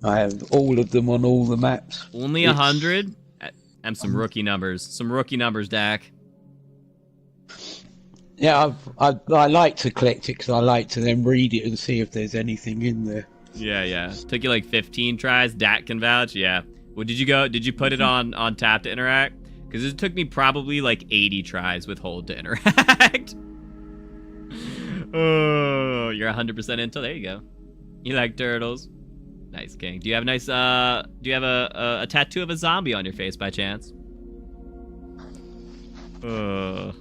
B: I have all of them on all the maps.
A: Only 100? And some rookie numbers. Some rookie numbers, Dak.
B: Yeah, I like to collect it because I like to then read it and see if there's anything in there.
A: Yeah. Took you like 15 tries. Dat can vouch. Yeah. Well, did you put it on tap to interact? Because it took me probably like 80 tries with hold to interact. Oh, you're 100% intel. There you go. You like turtles? Nice, King. Do you have a tattoo of a zombie on your face by chance?
B: No,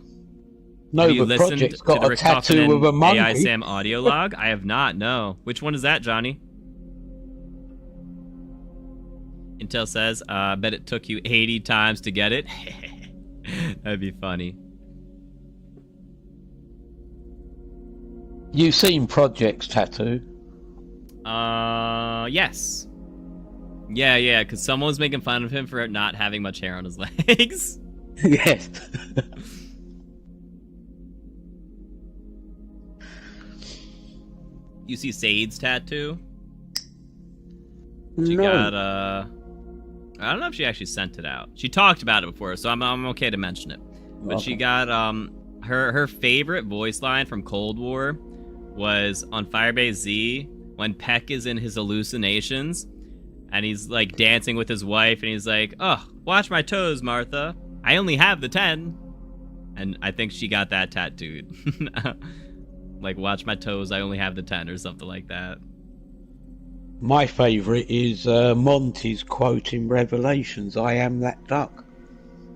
A: but
B: Project's got a tattoo of a monkey.
A: AI Sam audio log? I have not, no. Which one is that, Johnny? Intel says, bet it took you 80 times to get it. That'd be funny.
B: You've seen Project's tattoo?
A: Yes. Yeah, because someone was making fun of him for not having much hair on his legs.
B: Yes.
A: You see Sade's tattoo? She got, I don't know if she actually sent it out. She talked about it before, so I'm okay to mention it. But she got, her favorite voice line from Cold War was on Firebase Z when Peck is in his hallucinations and he's like dancing with his wife and he's like, "Oh, watch my toes, Martha. I only have the 10." And I think she got that tattooed. Like, watch my toes, I only have the 10 or something like that.
B: My favourite is Monty's quote in Revelations, "I am that duck."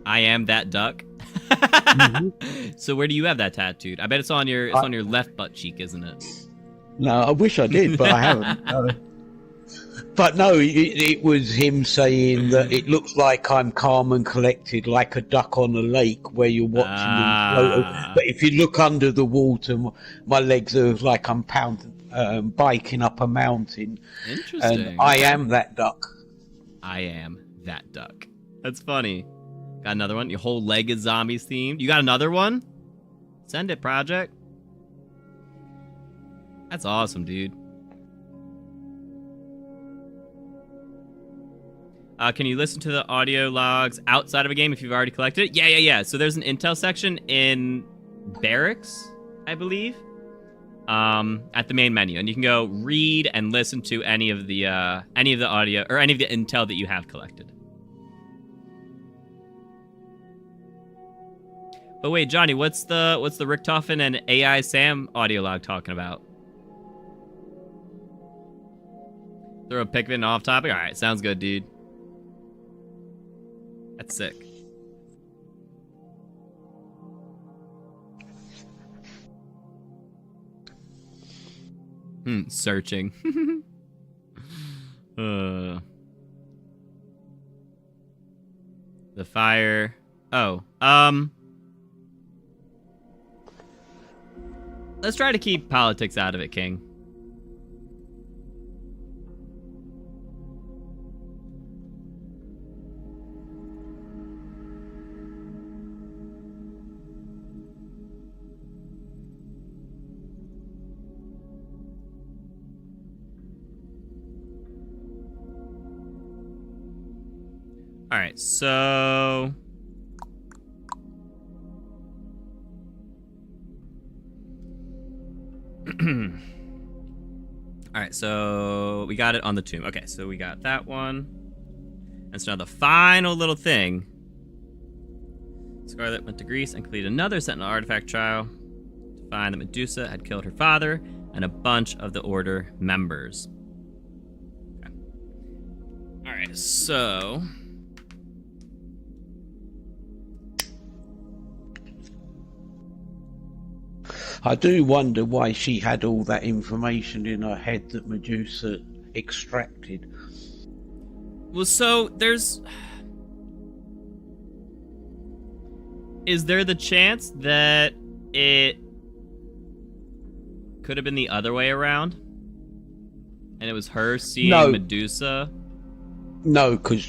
A: I am that duck. Mm-hmm. So where do you have that tattooed? I bet it's on your left butt cheek, isn't it?
B: No, I wish I did, but I haven't. No. But no, it was him saying that it looks like I'm calm and collected, like a duck on a lake where you're watching them float. But if you look under the water, my legs are like I'm biking up a mountain.
A: Interesting.
B: And I am that duck.
A: I am that duck. That's funny. Got another one? Your whole leg is zombies themed? You got another one? Send it, Project. That's awesome, dude. Can you listen to the audio logs outside of a game if you've already collected it? Yeah. So there's an intel section in Barracks, I believe, at the main menu, and you can go read and listen to any of the audio or any of the intel that you have collected. But wait, Johnny, what's the Richtofen and AI Sam audio log talking about? Throw a pic of it off topic? All right, sounds good, dude. That's sick. Searching. The fire. Oh. Let's try to keep politics out of it, King. All right, so all right, so we got it on the tomb. Okay, so we got that one. And so now the final little thing. Scarlet went to Greece and completed another Sentinel Artifact trial to find that Medusa had killed her father and a bunch of the Order members. Okay. All right, so
B: I do wonder why she had all that information in her head that Medusa extracted.
A: Well, so is there the chance that it could have been the other way around? And it was her seeing Medusa?
B: No, because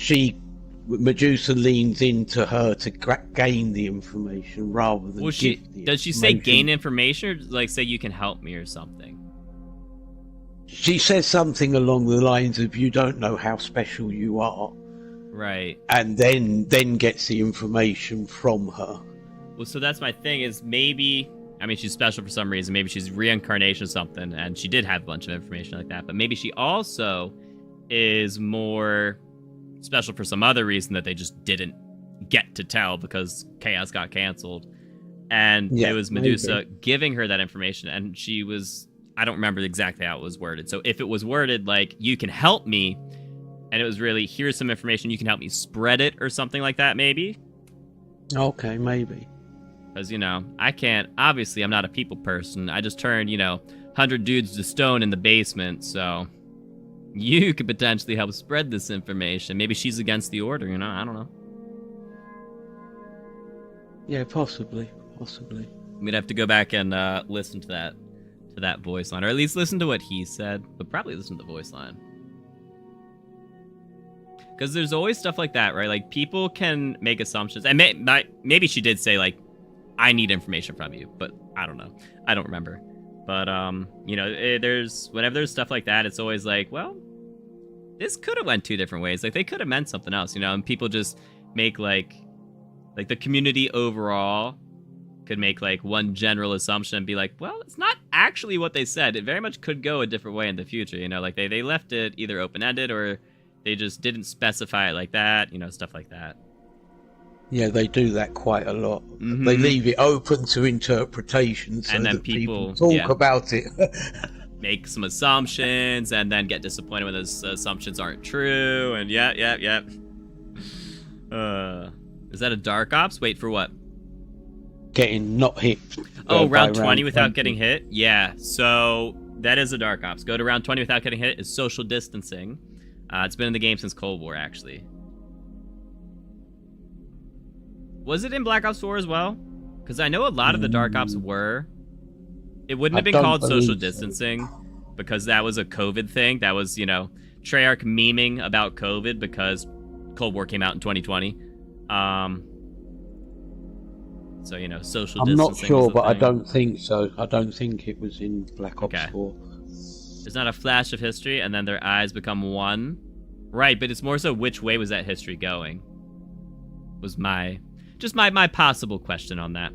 B: Medusa leans into her to gain the information rather than give the information.
A: Does she say gain information or like say you can help me or something?
B: She says something along the lines of you don't know how special you are.
A: Right.
B: And then gets the information from her.
A: Well, so that's my thing is maybe, I mean, she's special for some reason. Maybe she's reincarnation or something, and she did have a bunch of information like that. But maybe she also is more special for some other reason that they just didn't get to tell because Chaos got canceled. And it was Medusa giving her that information, and she was... I don't remember exactly how it was worded. So if it was worded like, you can help me, and it was really, here's some information, you can help me spread it or something like that, maybe?
B: Okay, maybe.
A: Because, you know, I can't... Obviously, I'm not a people person. I just turned, 100 dudes to stone in the basement, so... You could potentially help spread this information. Maybe she's against the order, I don't know.
B: Yeah, possibly.
A: We'd have to go back and listen to that voice line, or at least listen to what he said, but probably listen to the voice line. Because there's always stuff like that, right? Like, people can make assumptions, and maybe she did say, like, I need information from you, but I don't know. I don't remember. But, whenever there's stuff like that, it's always like, well, this could have went 2 different ways. Like, they could have meant something else, and people just make, like the community overall could make, like, one general assumption and be like, well, it's not actually what they said. It very much could go a different way in the future, Like, they left it either open-ended or they just didn't specify it like that, stuff like that.
B: Yeah, they do that quite a lot.
A: Mm-hmm.
B: They leave it open to interpretation so
A: and then
B: that
A: people
B: talk about it.
A: Make some assumptions and then get disappointed when those assumptions aren't true. And yeah. Is that a Dark Ops? Wait, for what?
B: Getting not hit.
A: Round 20 without getting hit? Yeah, so that is a Dark Ops. Go to round 20 without getting hit is social distancing. It's been in the game since Cold War, actually. Was it in Black Ops 4 as well? Because I know a lot of the Dark Ops were. It wouldn't have been called social distancing because that was a COVID thing. That was, Treyarch memeing about COVID because Cold War came out in 2020. So, social distancing.
B: I'm not sure, but I don't think so. I don't think it was in Black Ops 4.
A: There's not a flash of history, and then their eyes become one. Right, but it's more so which way was that history going? Was my possible question on that.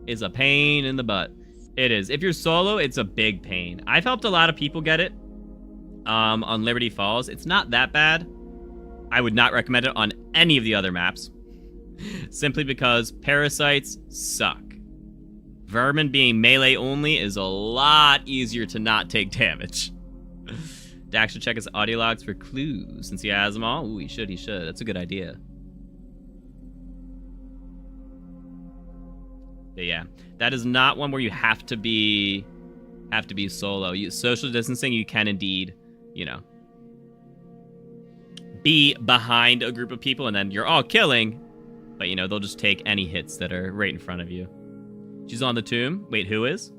A: Is a pain in the butt. It is. If you're solo, it's a big pain. I've helped a lot of people get it on Liberty Falls. It's not that bad. I would not recommend it on any of the other maps. Simply because parasites suck. Vermin being melee only is a lot easier to not take damage. Dax should check his audio logs for clues since he has them all. Ooh, he should. That's a good idea. But yeah, that is not one where you have to be solo. Social distancing, you can indeed, be behind a group of people and then you're all killing, but they'll just take any hits that are right in front of you. She's on the tomb. Wait, who is?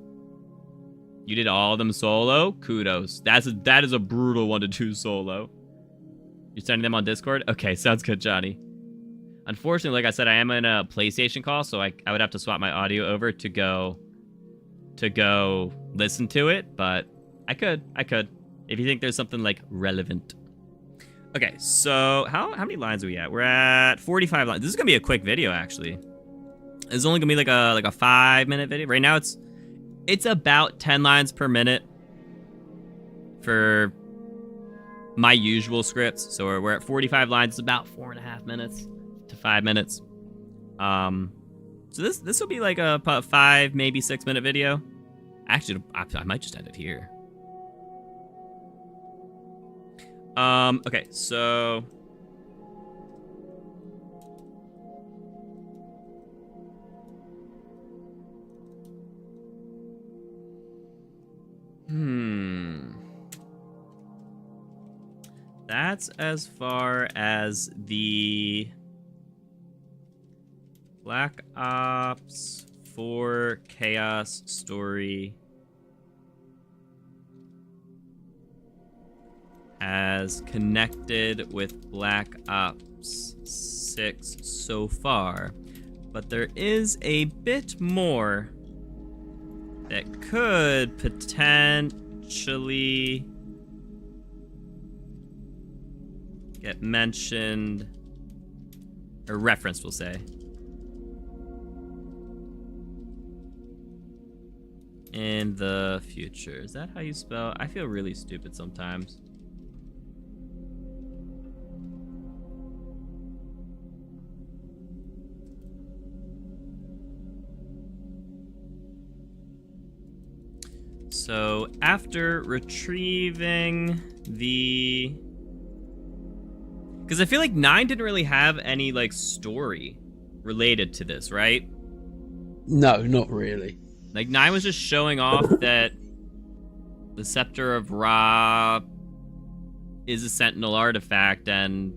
A: You did all of them solo? Kudos. That is a brutal one to do solo. You're sending them on Discord? Okay, sounds good, Johnny. Unfortunately, like I said, I am in a PlayStation call, so I would have to swap my audio over to go listen to it, but I could. If you think there's something, like, relevant. Okay, so how many lines are we at? We're at 45 lines. This is going to be a quick video, actually. It's only going to be like a 5-minute video. Right now, it's about 10 lines per minute for my usual scripts. So we're at 45 lines. It's about 4.5 minutes to 5 minutes. So this will be like a 5, maybe 6-minute video. Actually, I might just end it here. Okay, so... That's as far as the Black Ops 4 Chaos story has connected with Black Ops 6 so far, but there is a bit more that could potentially get mentioned, or referenced, we'll say. in the future. Is that how you spell? I feel really stupid sometimes. So after retrieving the... Because I feel like 9 didn't really have any, like, story related to this, right?
B: No, not really.
A: Like, 9 was just showing off that the Scepter of Ra is a Sentinel artifact, and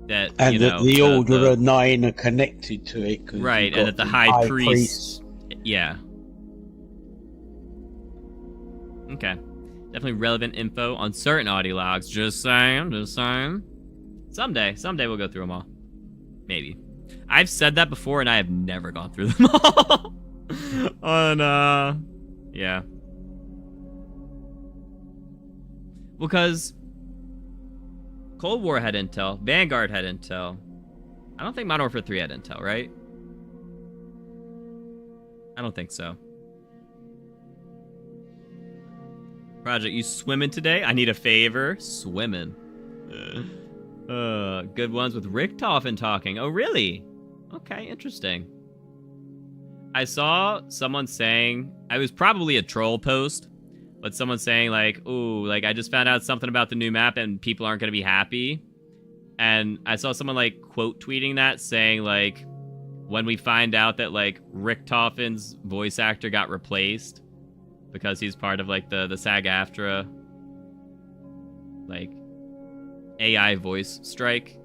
A: that,
B: and
A: you
B: that
A: know,
B: the Order of 9 are connected to it.
A: Right, and that the High Priest... Yeah. Okay. Definitely relevant info on certain audio logs. Just saying, just saying. Someday we'll go through them all. Maybe. I've said that before, and I have never gone through them all. Yeah. Because Cold War had intel, Vanguard had intel. I don't think Modern Warfare 3 had intel, right? I don't think so. Project, you swimming today? I need a favor. Swimming. Good ones with Richtofen talking. Oh, really? Okay, interesting. I saw someone saying, I was probably a troll post, but someone saying like, ooh, like I just found out something about the new map and people aren't going to be happy. And I saw someone like quote tweeting that saying like, when we find out that like Richtofen's voice actor got replaced, because he's part of, like, the SAG-AFTRA, like, AI voice strike.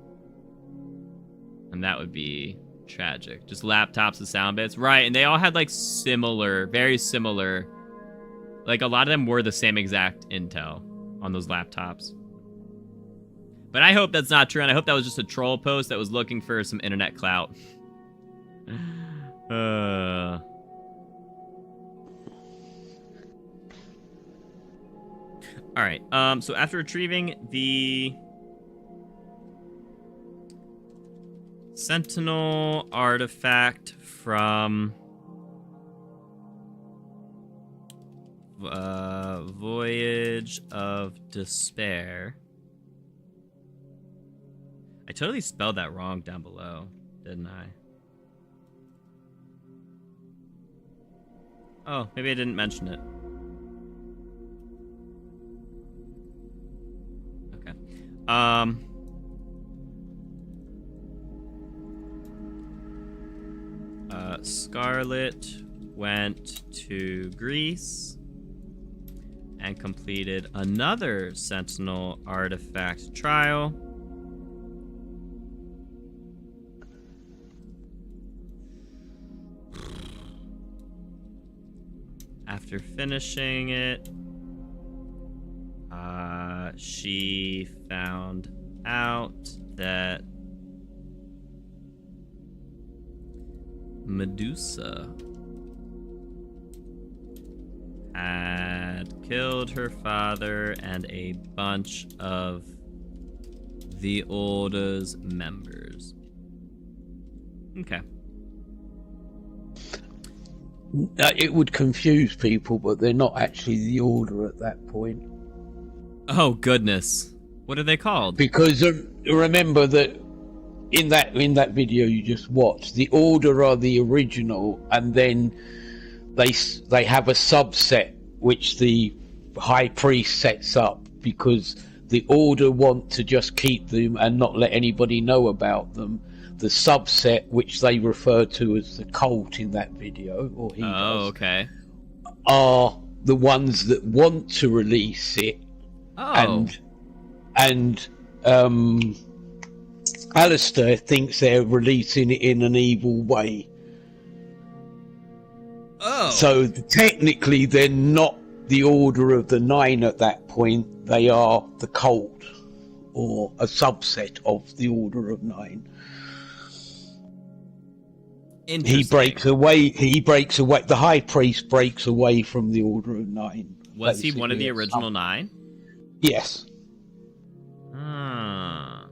A: And that would be tragic. Just laptops and sound bits. Right, and they all had, like, similar, very similar... Like, a lot of them were the same exact intel on those laptops. But I hope that's not true, and I hope that was just a troll post that was looking for some internet clout. Alright, so after retrieving the Sentinel artifact from Voyage of Despair. I totally spelled that wrong down below, didn't I? Oh, maybe I didn't mention it. Scarlet went to Greece and completed another Sentinel artifact trial. After finishing it, she found out that Medusa had killed her father and a bunch of the Order's members. Okay.
B: It would confuse people, but they're not actually the Order at that point.
A: Oh, goodness. What are they called?
B: Because remember that in that video you just watched, the Order are the original, and then they have a subset which the High Priest sets up because the Order want to just keep them and not let anybody know about them. The subset, which they refer to as the cult in that video, or he does,
A: okay,
B: are the ones that want to release it. And Alistair thinks they're releasing it in an evil way. So technically they're not the Order of the Nine at that point. They are the cult, or a subset of the Order of Nine. He breaks away. The High Priest breaks away from the Order of Nine.
A: Was he one of the original 9?
B: Yes.
A: Huh.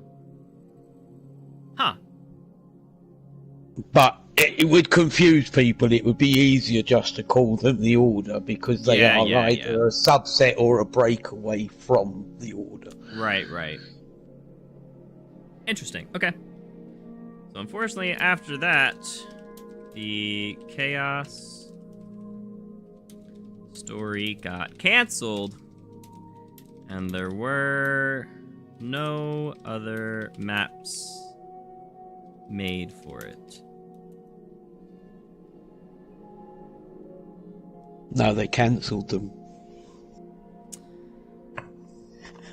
B: But It would confuse people. It would be easier just to call them the Order because they are either a subset or a breakaway from the Order.
A: Right. Interesting. Okay. So unfortunately, after that, the Chaos story got canceled, and there were no other maps made for it.
B: No, they cancelled them.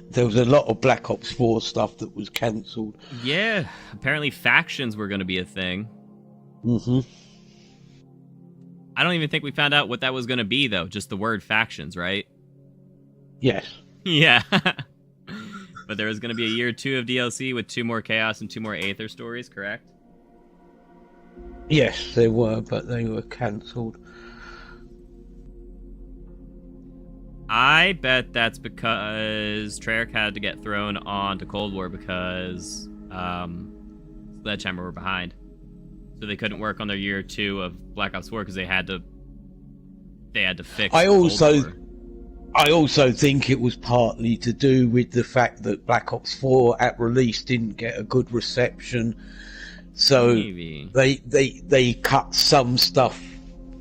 B: There was a lot of Black Ops 4 stuff that was cancelled.
A: Yeah, apparently factions were going to be a thing.
B: Mm-hmm.
A: I don't even think we found out what that was going to be, though. Just the word factions, right?
B: Yes.
A: Yeah. But there was going to be a year 2 of DLC with 2 more Chaos and 2 more Aether stories, correct?
B: Yes, there were, but they were cancelled.
A: I bet that's because Treyarch had to get thrown onto Cold War because Sledgehammer were behind. So they couldn't work on their year 2 of Black Ops 4 because they had to fix Cold War.
B: I also think it was partly to do with the fact that Black Ops 4 at release didn't get a good reception. So
A: maybe
B: they cut some stuff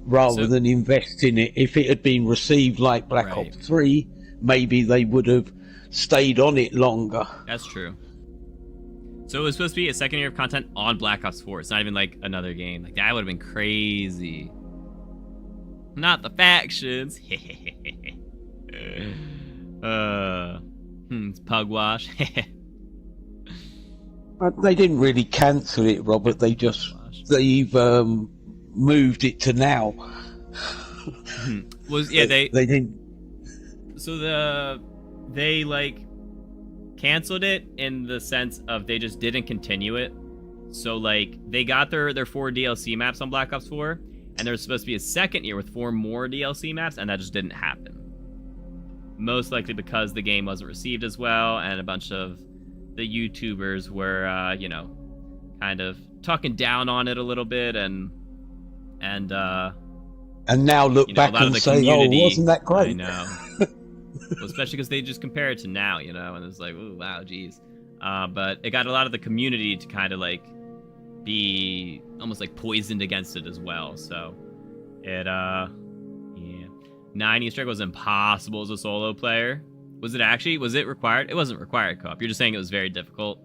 B: rather than invest in it. If it had been received like Black Ops 3, maybe they would have stayed on it longer.
A: That's true. So it was supposed to be a second year of content on Black Ops 4. It's not even like another game. Like, that would have been crazy. Not the factions. It's pugwash.
B: They didn't really cancel it, Robert. They've moved it to now. They didn't.
A: So they like canceled it in the sense of they just didn't continue it. So like they got their 4 DLC maps on Black Ops 4, and there was supposed to be a second year with 4 more DLC maps, and that just didn't happen. Most likely because the game wasn't received as well, and a bunch of the YouTubers were kind of talking down on it a little bit, and
B: now look back and say, "Oh, wasn't that great?"
A: I know. Well, especially because they just compare it to now, and it's like, "Ooh, wow, geez." But it got a lot of the community to kind of like be almost like poisoned against it as well. So it 9 Easter egg was impossible as a solo player. Was it required? It wasn't required co-op. You're just saying it was very difficult.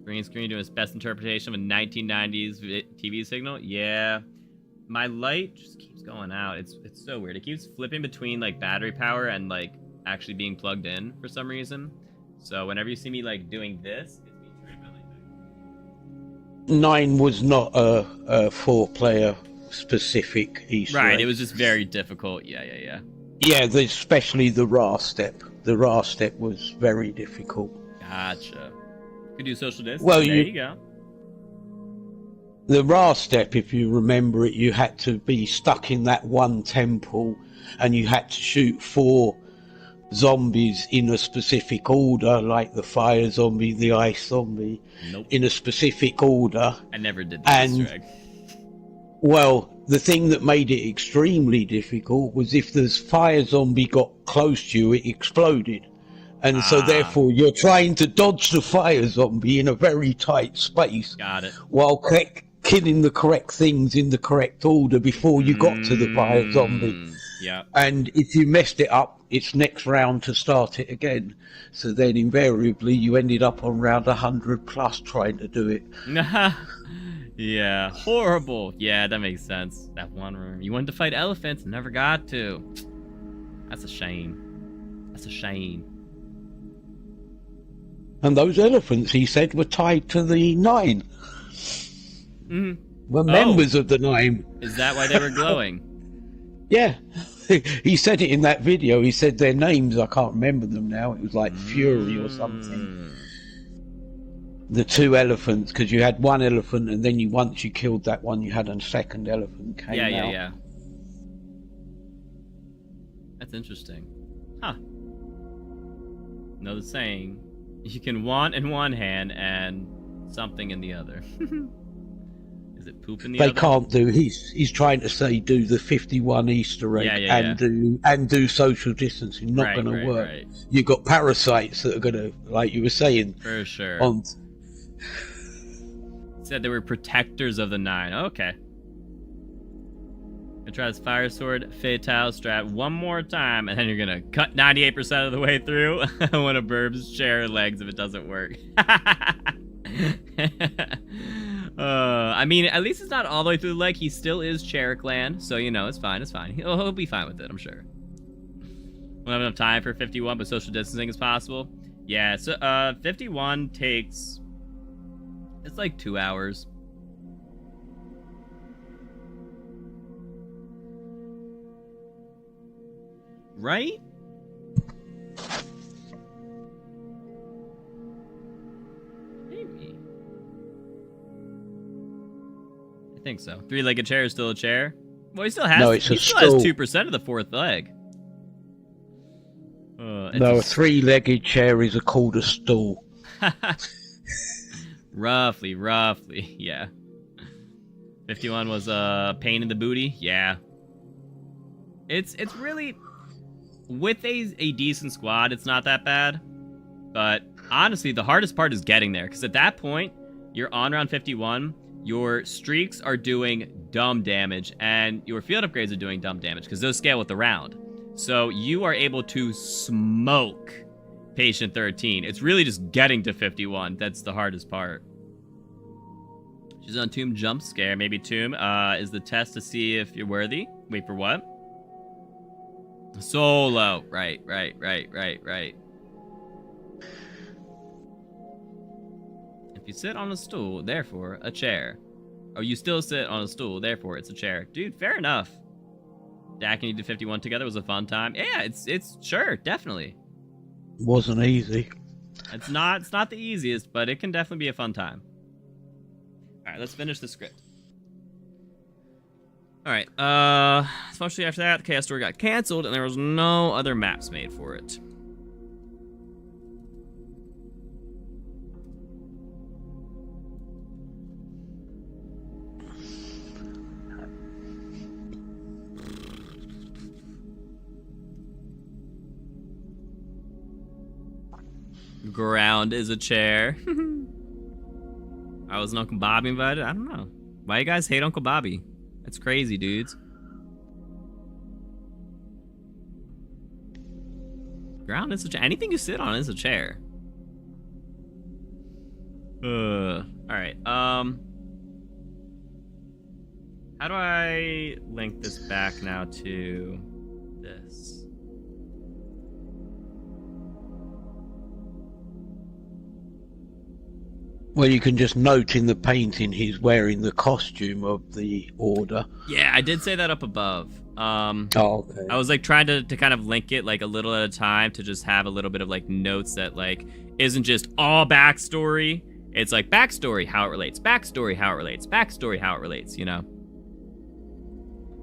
A: Green screen doing its best interpretation of a 1990s TV signal. Yeah. My light just keeps going out. It's so weird. It keeps flipping between like battery power and like actually being plugged in for some reason. So whenever you see me like doing this, it's me turning my light back.
B: 9 was not a 4-player specific Easter egg.
A: Right, it was just very difficult. Yeah.
B: Yeah, especially the RA step. The RA step was very difficult.
A: Gotcha. Could do social distance.
B: Well,
A: there you go.
B: The RA step, if you remember it, you had to be stuck in that one temple, and you had to shoot 4 zombies in a specific order, like the fire zombie, the ice zombie, in a specific order.
A: I never did that Easter egg.
B: Well, the thing that made it extremely difficult was if the fire zombie got close to you, it exploded. And so therefore you're trying to dodge the fire zombie in a very tight space.
A: Got it.
B: While killing the correct things in the correct order before you got to the fire zombie.
A: Yeah.
B: And if you messed it up, it's next round to start it again. So then invariably you ended up on round 100 plus trying to do it.
A: Yeah, horrible. Yeah, that makes sense. That one room. You wanted to fight elephants, never got to. That's a shame. That's a shame.
B: And those elephants, he said, were tied to the 9.
A: Mm-hmm.
B: Were members of the 9.
A: Is that why they were glowing?
B: Yeah. He said it in that video. He said their names, I can't remember them now. It was like Fury or something. The 2 elephants, because you had 1 elephant, and then once you killed that one, you had a second elephant came out.
A: Yeah. That's interesting. Huh. Know the saying, you can want in one hand and something in the other. Is it poop in the
B: They
A: other?
B: can't do. He's trying to say do the 51 Easter egg and do social distancing. Not going to work.
A: Right.
B: You've got parasites that are going to, like you were saying.
A: For sure. Said they were protectors of the 9. Okay. Gonna try this fire sword fatale strat one more time, and then you're gonna cut 98% of the way through one of Burb's chair legs if it doesn't work. I mean, at least it's not all the way through the leg. He still is chair clan, so you know it's fine. It's fine. He'll be fine with it, I'm sure. We'll have enough time for 51, but social distancing is possible. Yeah. So 51 takes. It's like 2 hours. Right? Maybe. I think so. 3-legged chair is still a chair. Well, he still has. He still has 2% of the 4th leg.
B: No, a 3-legged chair is called a stool.
A: roughly, yeah. 51 was a pain in the booty. Yeah. It's really. With a decent squad, it's not that bad. But honestly, the hardest part is getting there. Because at that point, you're on round 51. Your streaks are doing dumb damage. And your field upgrades are doing dumb damage. Because those scale with the round. So you are able to smoke Patient 13. It's really just getting to 51. That's the hardest part. She's on Tomb jump scare. Maybe Tomb is the test to see if you're worthy. Wait for what? Solo. Right. If you sit on a stool, therefore a chair. Oh, you still sit on a stool, therefore it's a chair. Dude, fair enough. Dak and you did 51 together was a fun time. Yeah, it's sure, definitely.
B: Wasn't easy.
A: It's not the easiest, but it can definitely be a fun time. Alright, let's finish the script. Alright, especially after that, the Chaos Story got canceled, and there was no other maps made for it. Ground is a chair. I was Uncle Bobby invited? I don't know. Why you guys hate Uncle Bobby? That's crazy, dudes. Ground is a chair. Anything you sit on is a chair. Alright, how do I link this back now to this?
B: Well, you can just note in the painting he's wearing the costume of the Order.
A: Yeah, I did say that up above.
B: Okay.
A: I was like trying to kind of link it like a little at a time to just have a little bit of like notes that like isn't just all backstory. It's like backstory, how it relates, backstory, how it relates, backstory, how it relates, you know?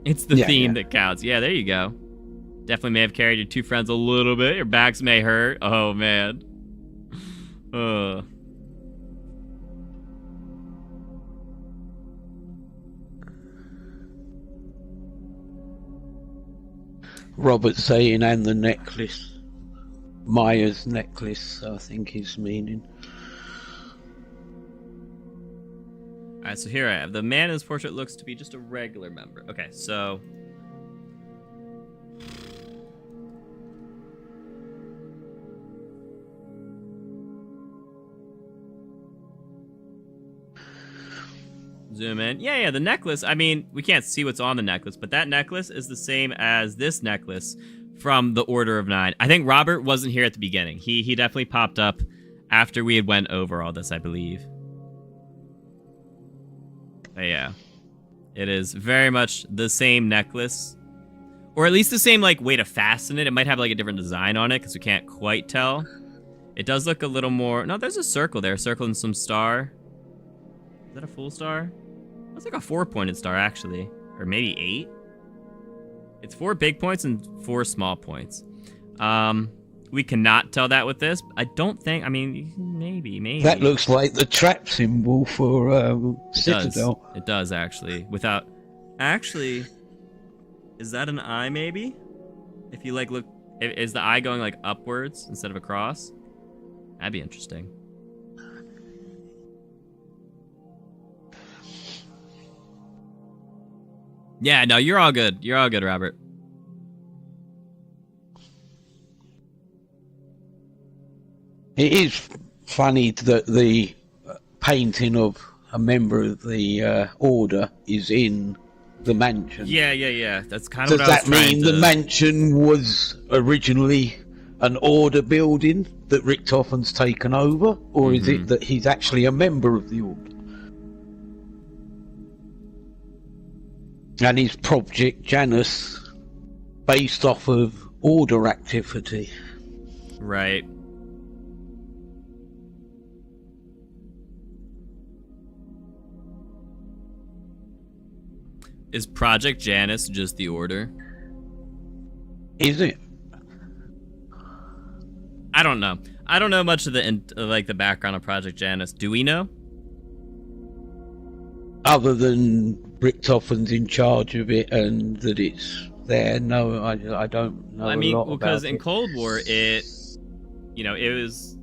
A: It's the theme that counts. Yeah, there you go. Definitely may have carried your 2 friends a little bit. Your backs may hurt. Oh, man.
B: Robert saying, and the necklace. Maya's necklace, I think is meaning.
A: Alright, so here I have. The man in his portrait looks to be just a regular member. Okay, so... Zoom in. Yeah, the necklace. I mean, we can't see what's on the necklace, but that necklace is the same as this necklace from the Order of 9. I think Robert wasn't here at the beginning. He definitely popped up after we had went over all this, I believe. But yeah. It is very much the same necklace. Or at least the same, like, way to fasten it. It might have, like, a different design on it, because we can't quite tell. It does look a little more... No, there's a circle there. A circle and some star. Is that a full star? That's like a 4-pointed star, actually. Or maybe 8? It's 4 big points and 4 small points. We cannot tell that with this. I don't think. I mean, maybe.
B: That looks like the trap symbol for Citadel.
A: It does actually. Without, actually, is that an eye? Maybe. If you like look, is the eye going like upwards instead of across? That'd be interesting. Yeah, no, you're all good. You're all good, Robert.
B: It is funny that the painting of a member of the Order is in the mansion.
A: Yeah. That's kind of
B: Does
A: what I was
B: that mean
A: trying
B: the mansion was originally an Order building that Richtofen's taken over? Or is it that he's actually a member of the Order? And is Project Janus based off of Order activity?
A: Right. Is Project Janus just the Order?
B: Is it?
A: I don't know. I don't know much of the background of Project Janus. Do we know?
B: Other than Richtofen's in charge of it and that it's there, no, I don't know.
A: I mean,
B: a lot
A: because
B: about
A: in
B: it.
A: Cold War, it was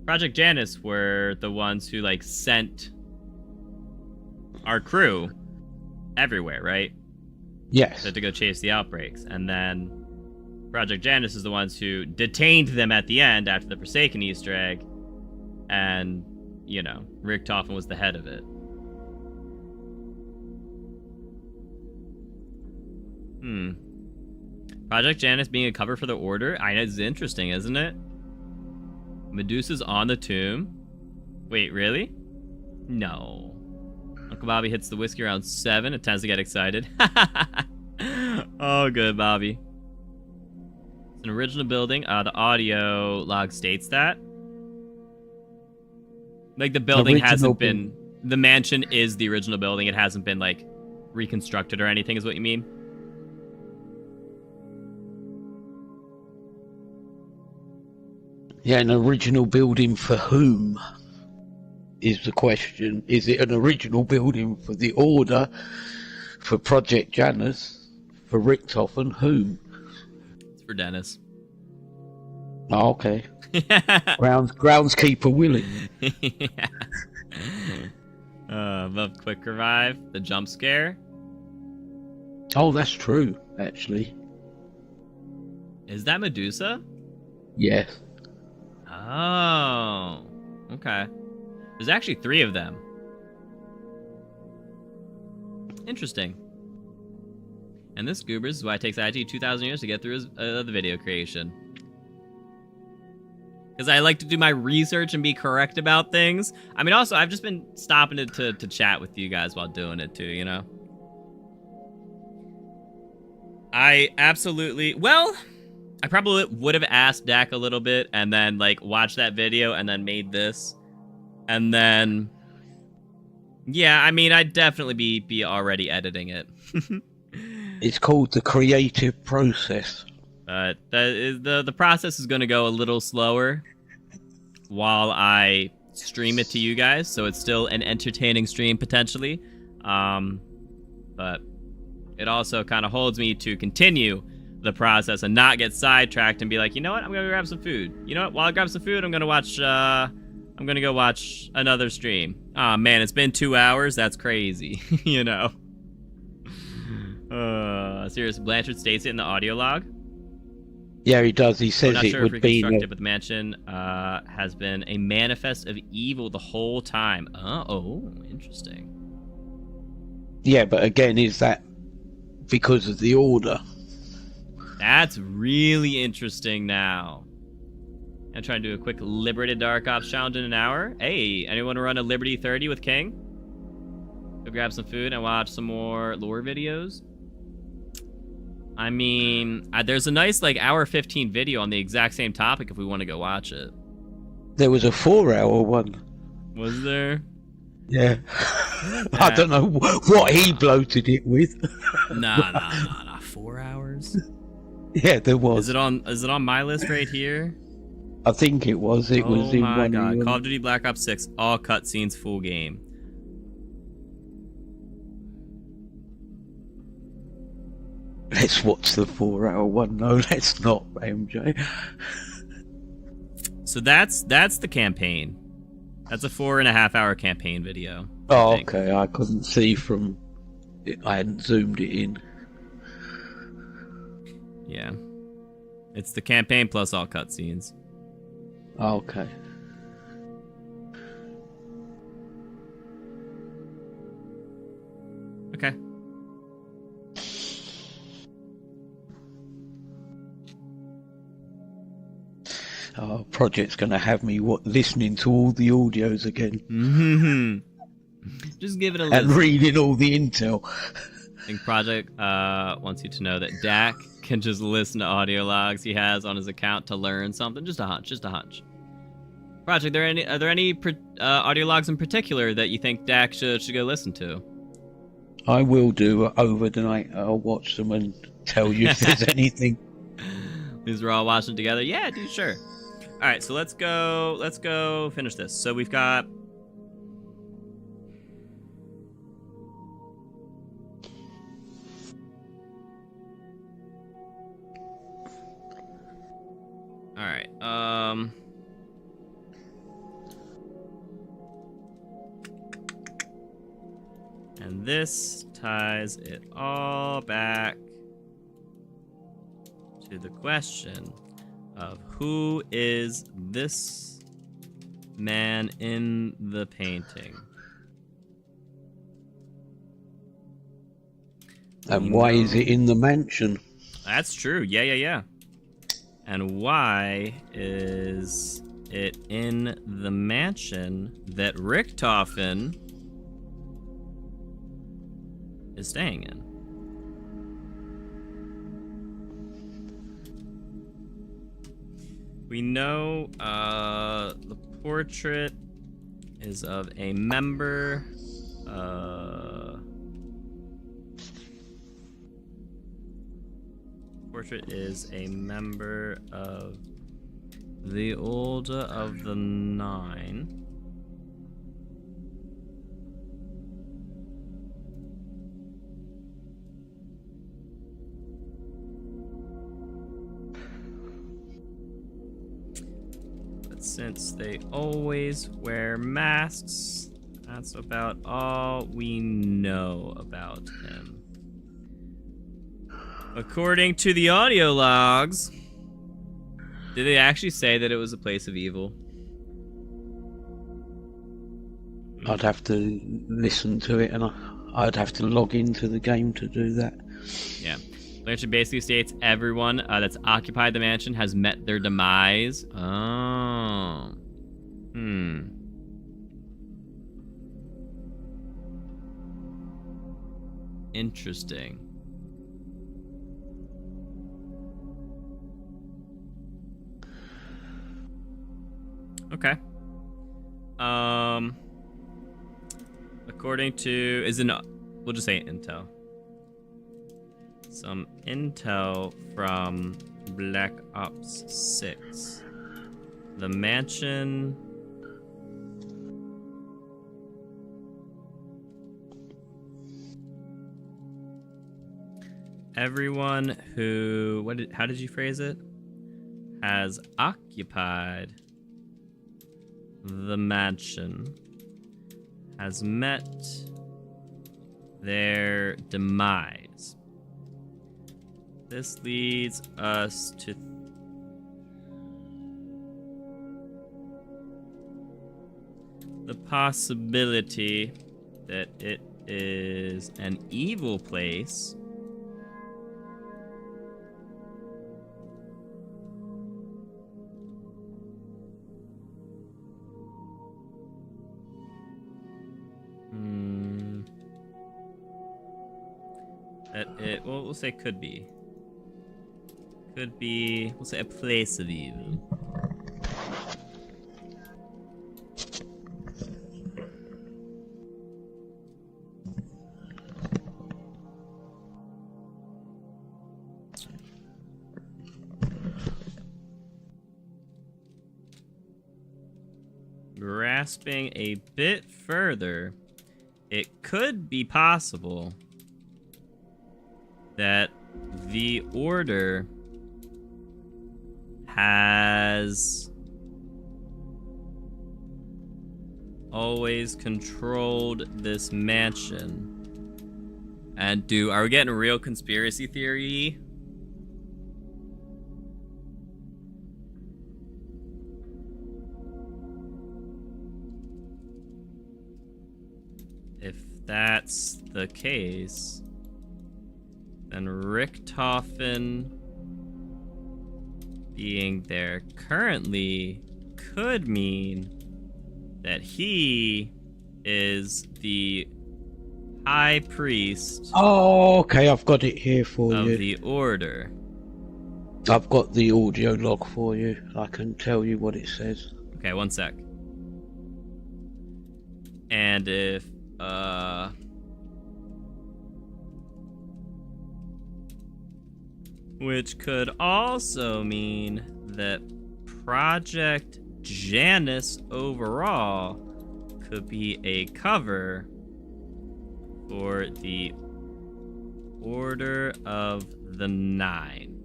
A: Project Janus were the ones who like sent our crew everywhere, right?
B: Yes.
A: To go chase the outbreaks, and then Project Janus is the ones who detained them at the end after the Forsaken Easter egg, and Richtofen was the head of it. Project Janus being a cover for the Order? I know, it's interesting, isn't it? Medusa's on the tomb. Wait, really? No. Uncle Bobby hits the whiskey around 7. It tends to get excited. Oh, good, Bobby. It's an original building. The audio log states that. Like, the building hasn't been... The mansion is the original building. It hasn't been, like, reconstructed or anything, is what you mean?
B: Yeah, an original building for whom is the question. Is it an original building for the Order, for Project Janus, for Richtofen, whom?
A: It's for Dennis.
B: Oh, okay. Groundskeeper Willie.
A: Yeah. Love quick revive, the jump scare.
B: Oh, that's true, actually.
A: Is that Medusa?
B: Yes.
A: Oh, okay. There's actually 3 of them. Interesting. And this Goobers is why it takes IT 2,000 years to get through the video creation. Because I like to do my research and be correct about things. I mean, also, I've just been stopping to chat with you guys while doing it, too, you know? I absolutely... Well... I probably would have asked Dak a little bit and then, like, watched that video and then made this. And then... Yeah, I mean, I'd definitely be already editing it.
B: It's called the creative process.
A: But the process is going to go a little slower while I stream it to you guys. So it's still an entertaining stream, potentially. But it also kind of holds me to continue the process and not get sidetracked and be like, you know what, I'm gonna grab some food. You know what, while I grab some food, I'm gonna go watch another stream. Oh man, it's been 2 hours. That's crazy. You know. Serious. Blanchard states it in the audio log.
B: Yeah, he does. He says
A: not
B: it
A: sure
B: would
A: if
B: be.
A: But the mansion has been a manifest of evil the whole time. Oh, interesting.
B: Yeah, but again, is that because of the Order?
A: That's really interesting now. I'm trying to do a quick Liberated Dark Ops challenge in an hour. Hey, anyone run a Liberty 30 with King? Go grab some food and watch some more lore videos. I mean, there's a nice, like, hour 15 video on the exact same topic if we want to go watch it.
B: There was a 4-hour one.
A: Was there?
B: Yeah. I don't know what he bloated it with.
A: Nah. 4 hours?
B: Yeah, there was.
A: Is it on my list right here?
B: I think it was. It was in
A: Oh my
B: one
A: god.
B: of
A: Call of Duty Black Ops 6, all cutscenes, full game.
B: Let's watch the 4-hour one. No, let's not, MJ.
A: So that's the campaign. That's a 4.5-hour campaign video.
B: Oh, okay. I couldn't see from. I hadn't zoomed it in.
A: Yeah. It's the campaign plus all cutscenes.
B: Okay.
A: Okay.
B: Oh, Project's gonna have me listening to all the audios again.
A: Just give it a
B: And
A: listen.
B: reading all the intel.
A: I think Project wants you to know that Dak can just listen to audio logs he has on his account to learn something. Just a hunch. Project, are there any audio logs in particular that you think Dak should go listen to?
B: I will do over the night. I'll watch them and tell you if there's anything.
A: These are all watching together. Yeah, dude, sure. All right, so let's go finish this. So we've got all right. And this ties it all back to the question of who is this man in the painting?
B: And why is it in the mansion?
A: That's true. Yeah. And why is it in the mansion that Richtofen is staying in? We know the portrait is of a member. Portrait is a member of the Order of the Nine. Since they always wear masks, that's about all we know about him. According to the audio logs, did they actually say that it was a place of evil?
B: I'd have to listen to it, and I'd have to log into the game to do that.
A: Yeah. Mansion basically states everyone that's occupied the mansion has met their demise. Oh. Interesting. Okay. According to we'll just say intel. Some intel from Black Ops 6. The mansion everyone who how did you phrase it? Has occupied the mansion has met their demise. This leads us to the possibility that it is an evil place. That we'll say could be. Could be, we'll say a place of evil. grasping a bit further, it could be possible that the Order has always controlled this mansion. And are we getting real conspiracy theory? If that's the case, then Richtofen being there currently could mean that he is the High Priest.
B: Oh, okay, I've got it here for you.
A: Of the Order.
B: I've got the audio log for you. I can tell you what it says.
A: Okay, one sec. And if, which could also mean that Project Janus overall could be a cover for the Order of the Nine.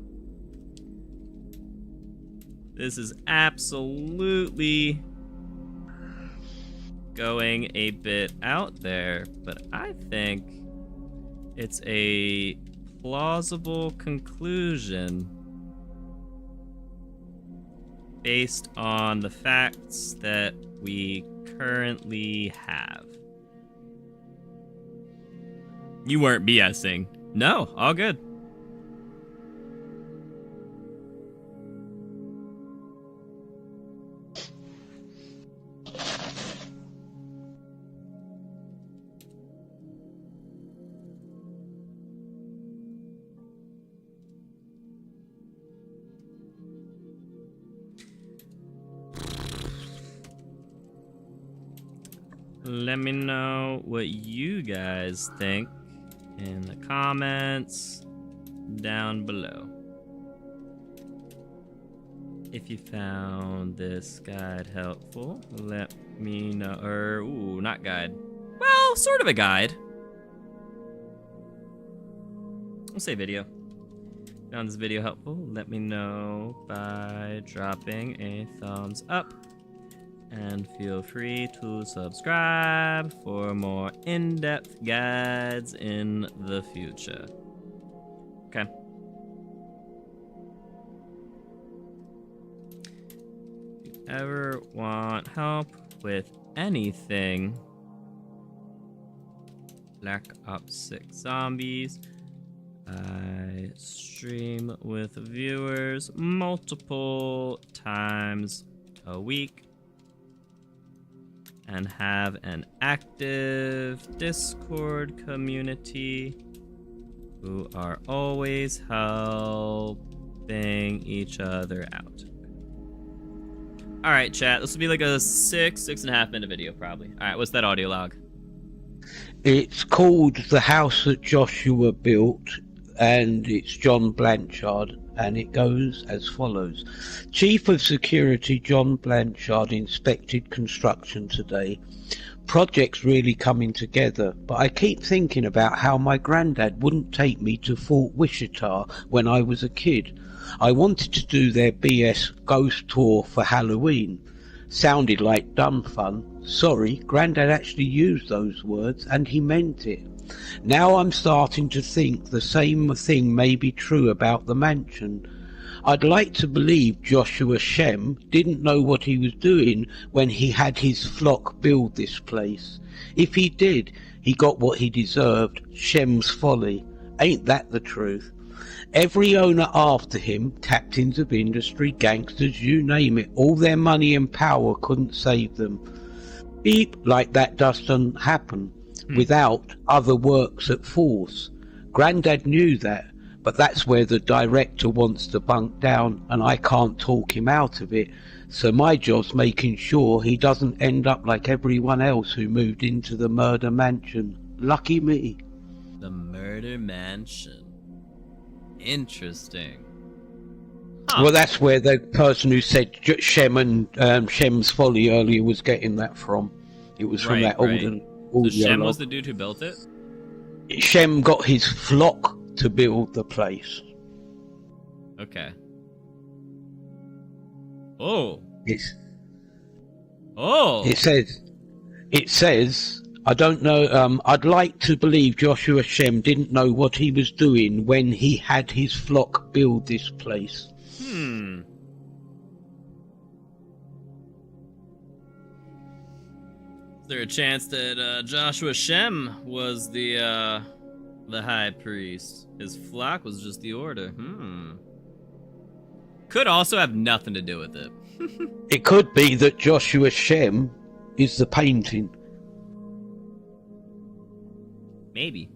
A: This is absolutely going a bit out there, but I think it's a plausible conclusion based on the facts that we currently have. You weren't BSing. No, all good. Let me know what you guys think in the comments down below. If you found this guide helpful, let me know. Not guide. Well, sort of a guide. We'll say video. Found this video helpful? Let me know by dropping a thumbs up. And feel free to subscribe for more in-depth guides in the future. Okay. If you ever want help with anything, Black Ops 6 Zombies, I stream with viewers multiple times a week. And have an active Discord community who are always helping each other out. Alright, chat. This will be like a 6.5 minute video, probably. Alright, what's that audio log?
B: It's called The House That Joshua Built, and it's John Blanchard. And it goes as follows. Chief of Security John Blanchard inspected construction today. Project's really coming together, but I keep thinking about how my granddad wouldn't take me to Fort Wichita when I was a kid. I wanted to do their BS ghost tour for Halloween. Sounded like dumb fun. Sorry, granddad actually used those words and he meant it. Now I'm starting to think the same thing may be true about the mansion. I'd like to believe Joshua Shem didn't know what he was doing when he had his flock build this place. If he did, he got what he deserved, Shem's folly. Ain't that the truth? Every owner after him, captains of industry, gangsters, you name it, all their money and power couldn't save them. Beep, like that doesn't happen without other works at force. Grandad knew that, but that's where the director wants to bunk down and I can't talk him out of it. So my job's making sure he doesn't end up like everyone else who moved into the murder mansion. Lucky me.
A: The murder mansion. Interesting. Huh.
B: Well, that's where the person who said Shem and Shem's Folly earlier was getting that from. It was from that audio
A: So Shem
B: log.
A: was the dude who built it?
B: Shem got his flock to build the place.
A: Okay. Oh.
B: It's,
A: Oh.
B: It says, I don't know, I'd like to believe Joshua Shem didn't know what he was doing when he had his flock build this place.
A: Hmm. Is there a chance that Joshua Shem was the high priest? His flock was just the order. Could also have nothing to do with it.
B: It could be that Joshua Shem is the painting.
A: Maybe.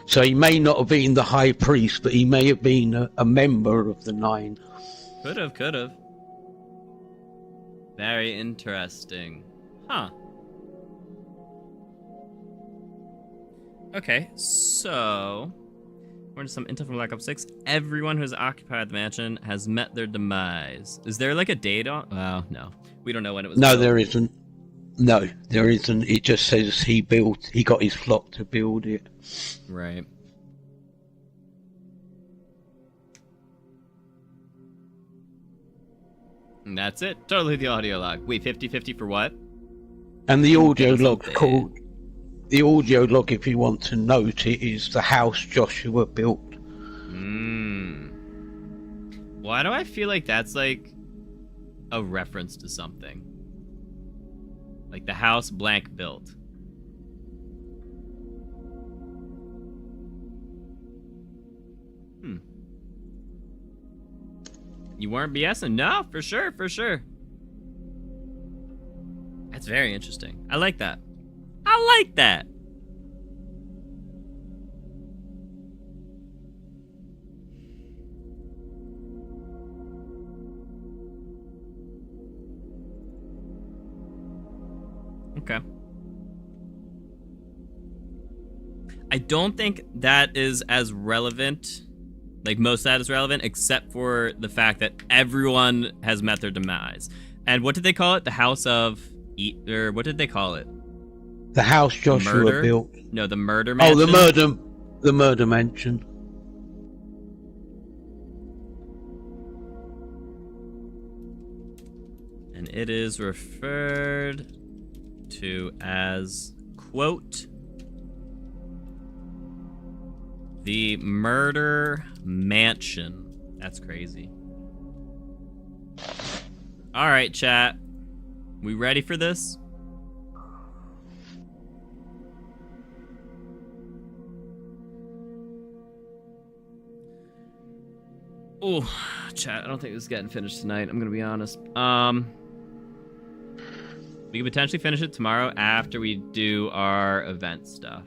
B: So he may not have been the high priest, but he may have been a member of the Nine.
A: Could have. Very interesting. Huh. Okay, so we're into some intel from Black Ops 6. Everyone who has occupied the mansion has met their demise. Is there like a date on? Oh, no. We don't know when it was built.
B: There isn't. No, there isn't. It just says he got his flock to build it.
A: Right. And that's it. Totally the audio log. Wait, 50-50 for what?
B: And the audio log called... The audio log, if you want to note it, is the house Joshua built.
A: Why do I feel like that's like a reference to something? Like the house blank built. You weren't BSing? No, for sure. That's very interesting. I like that. Okay. I don't think that is as relevant, like most of that is relevant, except for the fact that everyone has met their demise. And what did they call it? The House of... or what did they call it?
B: The house Joshua built.
A: No, the murder mansion.
B: Oh, the murder mansion.
A: And it is referred to as, quote, the murder mansion. That's crazy. All right, chat. We ready for this? Oh, chat, I don't think this is getting finished tonight. I'm gonna be honest. We could potentially finish it tomorrow after we do our event stuff.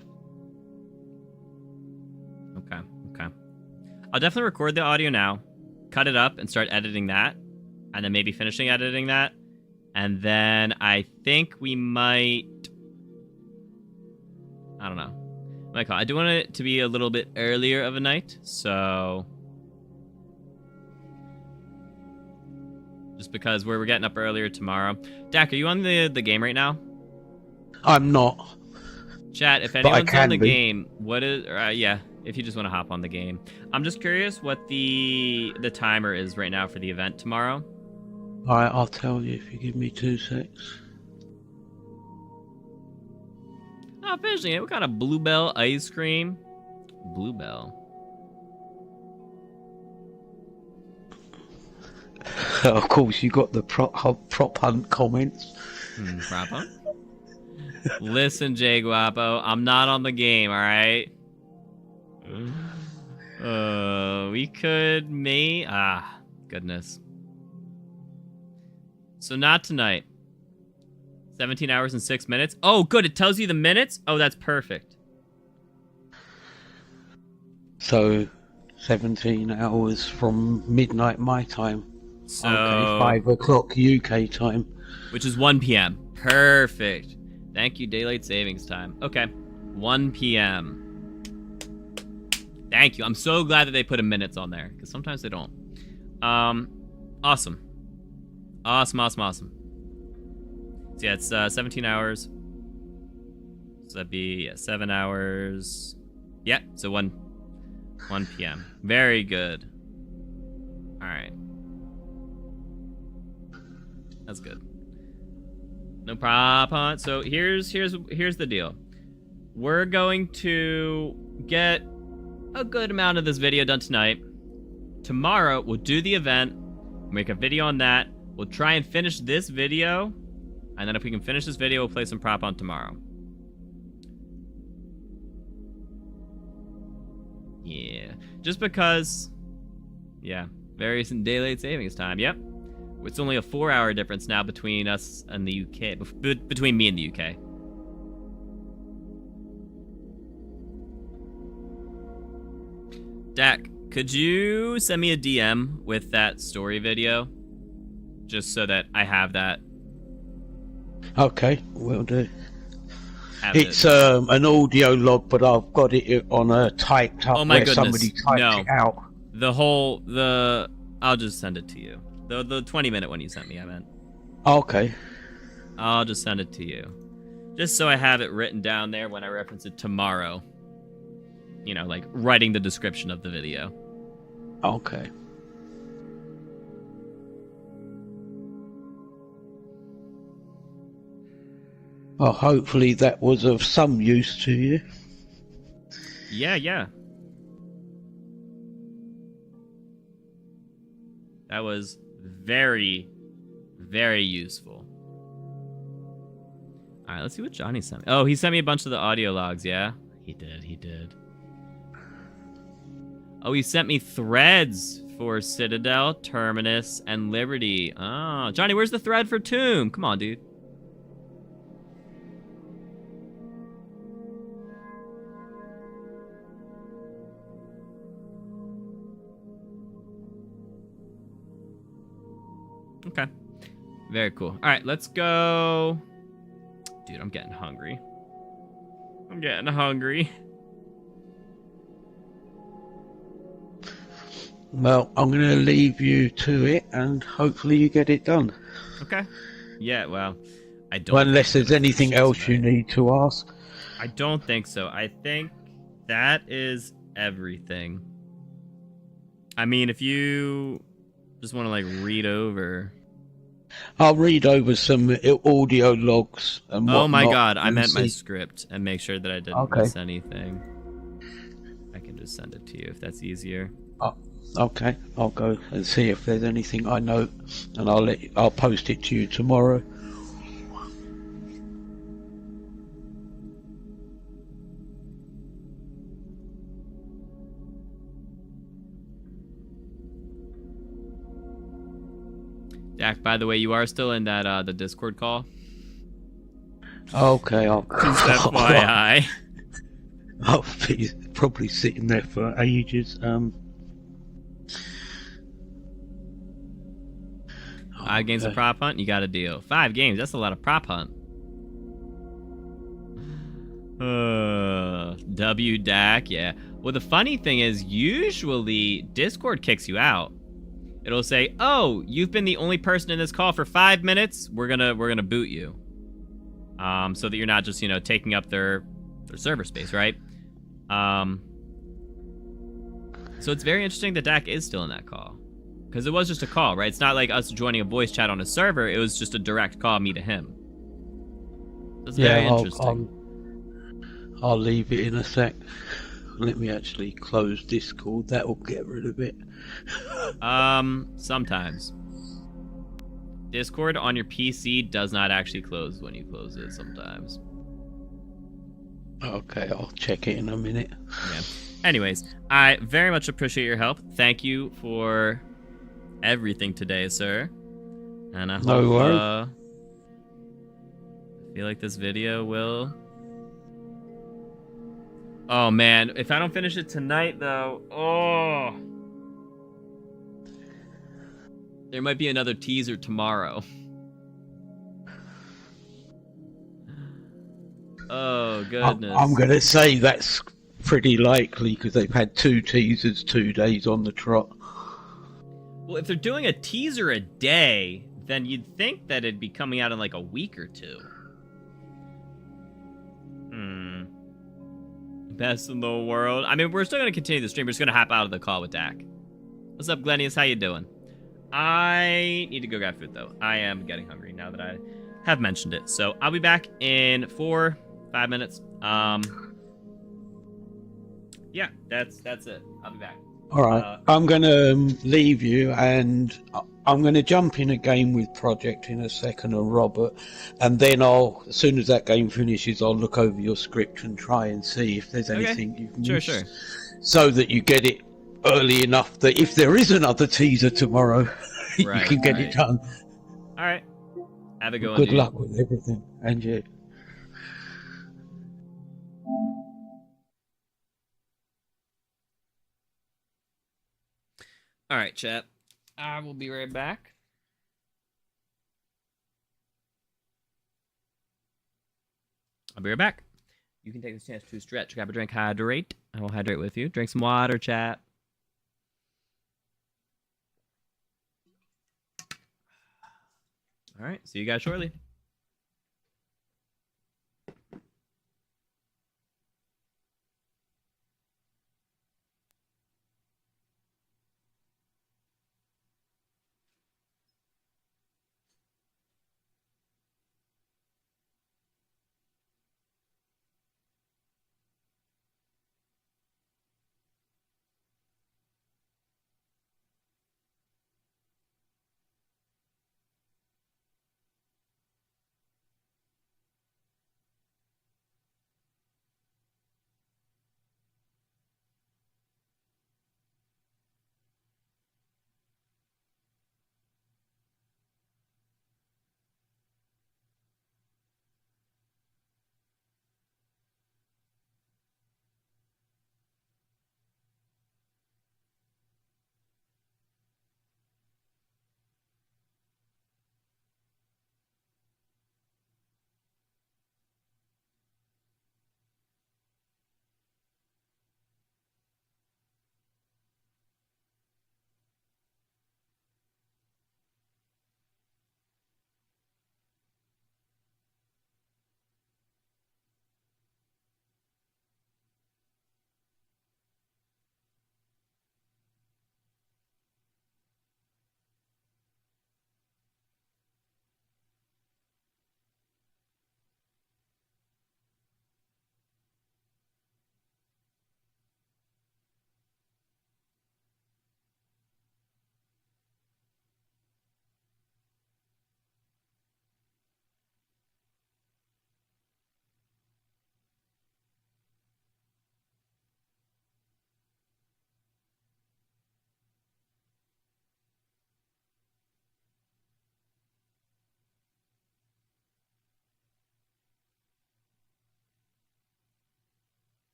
A: Okay. I'll definitely record the audio now, cut it up, and start editing that, and then maybe finishing editing that, and then I think we might... I don't know. I do want it to be a little bit earlier of a night, so... Just because we're getting up earlier tomorrow. Dak, are you on the game right now?
B: I'm not.
A: Chat, if anyone's on the game, what is... yeah, if you just want to hop on the game. I'm just curious what the timer is right now for the event tomorrow.
B: Alright, I'll tell you if you give me 2 secs.
A: Oh, finishing it. We got a Bluebell ice cream. Bluebell.
B: Of course, you got the prop hunt comments.
A: Prop hunt? Listen, Jay Guapo, I'm not on the game, alright? We could goodness. So not tonight. 17 hours and 6 minutes. Oh, good, it tells you the minutes? Oh, that's perfect.
B: So, 17 hours from midnight my time.
A: So,
B: okay, 5 o'clock UK time.
A: Which is 1 p.m. Perfect. Thank you, Daylight Savings Time. Okay, 1 p.m. Thank you. I'm so glad that they put a minutes on there, because sometimes they don't. Awesome. Awesome. So yeah, it's 17 hours. So that'd be 7 hours. Yeah, so 1 p.m. Very good. All right. That's good. No prop hunt. So here's the deal. We're going to get a good amount of this video done tonight. Tomorrow we'll do the event, make a video on that. We'll try and finish this video, and then if we can finish this video, we'll play some prop hunt tomorrow. Yeah, just because. Yeah, various and daylight savings time. Yep. It's only a 4-hour difference now between us and the UK. Between me and the UK. Dak, could you send me a DM with that story video? Just so that I have that.
B: Okay, will do. It's an audio log, but I've got it on a typed up where somebody typed it out.
A: I'll just send it to you. The 20-minute one you sent me, I meant.
B: Okay.
A: I'll just send it to you. Just so I have it written down there when I reference it tomorrow. You know, like writing the description of the video.
B: Okay. Well, hopefully that was of some use to you.
A: Yeah. That was very, very useful. Alright, let's see what Johnny sent me. Oh, he sent me a bunch of the audio logs, yeah? He did. Oh, he sent me threads for Citadel, Terminus, and Liberty. Oh, Johnny, where's the thread for Tomb? Come on, dude. Okay. Very cool. All right, let's go. Dude, I'm getting hungry.
B: Well, I'm going to leave you to it, and hopefully you get it done.
A: Okay. Yeah, well, I don't...
B: Well, unless there's anything else you need to ask.
A: I don't think so. I think that is everything. I mean, if you just want to, like, read over...
B: I'll read over some audio logs and whatnot.
A: Oh my god, I meant my script, and make sure that I didn't miss anything. I can just send it to you if that's easier.
B: Okay, I'll go and see if there's anything I note, and I'll post it to you tomorrow.
A: Dak, by the way, you are still in that the Discord call.
B: Okay, I'll go.
A: Just FYI.
B: I'll be probably sitting there for ages.
A: 5 games of prop hunt, you got a deal. 5 games, that's a lot of prop hunt. W Dak, yeah. Well, the funny thing is, usually Discord kicks you out. It'll say, "Oh, you've been the only person in this call for 5 minutes. We're gonna boot you." So that you're not just, taking up their server space, right? So it's very interesting that Dak is still in that call. Because it was just a call, right? It's not like us joining a voice chat on a server. It was just a direct call, me to him. That's very interesting.
B: I'll leave it in a sec. Let me actually close Discord. That will get rid of it.
A: Sometimes. Discord on your PC does not actually close when you close it sometimes.
B: Okay, I'll check it in a minute.
A: Yeah. Anyways, I very much appreciate your help. Thank you for everything today, sir. And I hope,
B: no worries.
A: I feel like this video will... Oh, man. If I don't finish it tonight, though... Oh... There might be another teaser tomorrow. Oh, goodness.
B: I'm going to say that's pretty likely because they've had 2 teasers 2 days on the trot.
A: Well, if they're doing a teaser a day, then you'd think that it'd be coming out in like a week or two. Best in the world. I mean, we're still going to continue the stream. We're just going to hop out of the call with Dak. What's up, Glennius? How you doing? I need to go grab food, though. I am getting hungry now that I have mentioned it. So I'll be back in 4-5 minutes. Yeah, that's it. I'll be back.
B: All right. I'm going to leave you, and I'm going to jump in a game with Project in a second, and Robert, and then as soon as that game finishes, I'll look over your script and try and see if there's anything you've missed.
A: Sure.
B: So that you get it early enough that if there is another teaser tomorrow, you can get it done.
A: All right. Have a good one.
B: Good luck with everything, and you.
A: All right, chat. I will be right back. I'll be right back. You can take this chance to stretch, grab a drink, hydrate. I will hydrate with you. Drink some water, chat. All right. See you guys shortly.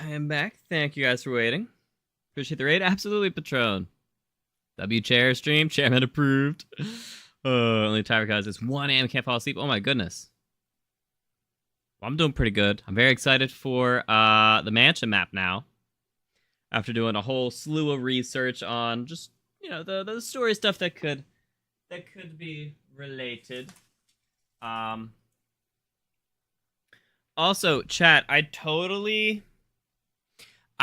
A: I am back. Thank you guys for waiting. Appreciate the raid. Absolutely, Patron. W chair stream. Chairman approved. Only tired because it's 1 a.m. Can't fall asleep. Oh my goodness. Well, I'm doing pretty good. I'm very excited for the mansion map now. After doing a whole slew of research on just, you know, the story stuff that could be related. Also, chat, I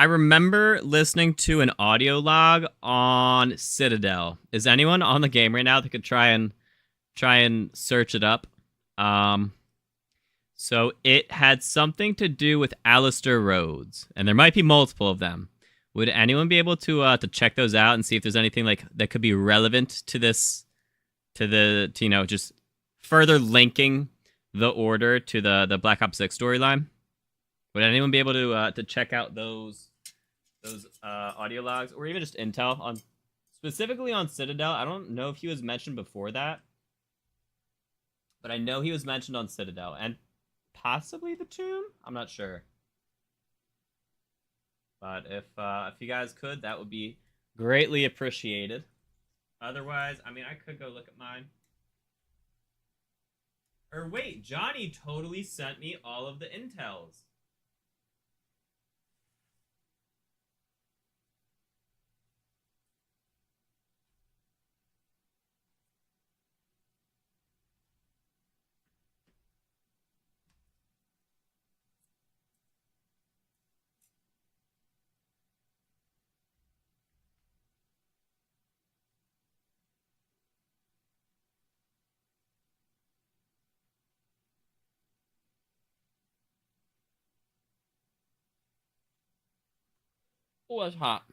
A: remember listening to an audio log on Citadel. Is anyone on the game right now that could try and search it up? So it had something to do with Alistair Rhodes, and there might be multiple of them. Would anyone be able to check those out and see if there's anything like that could be relevant to this, to you know, just further linking the Order to the Black Ops 6 storyline? Would anyone be able to check out those audio logs, or even just intel on specifically on Citadel? I don't know if he was mentioned before that, but I know he was mentioned on Citadel and possibly the Tomb. I'm not sure, but if you guys could, that would be greatly appreciated. Otherwise, I mean, I could go look at mine. Or wait, Johnny totally sent me all of the intels. Oh, it's hot.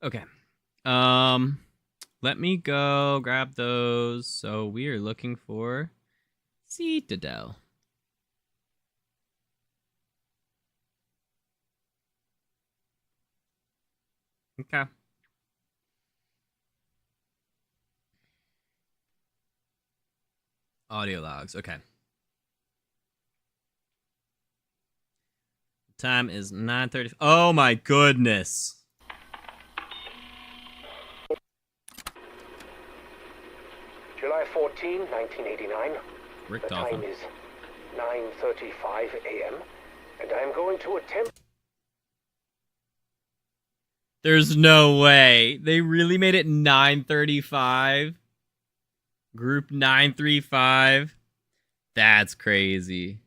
A: Okay. Let me go grab those. So we are looking for Citadel. Okay. Audio logs. Okay. Time is 9:30. Oh my goodness.
F: July 14, 1989.
A: Rick
F: The
A: Dolphin.
F: time is 9:35 a.m. and I am going to attempt...
A: There's no way. They really made it 9:35. Group 935. That's crazy.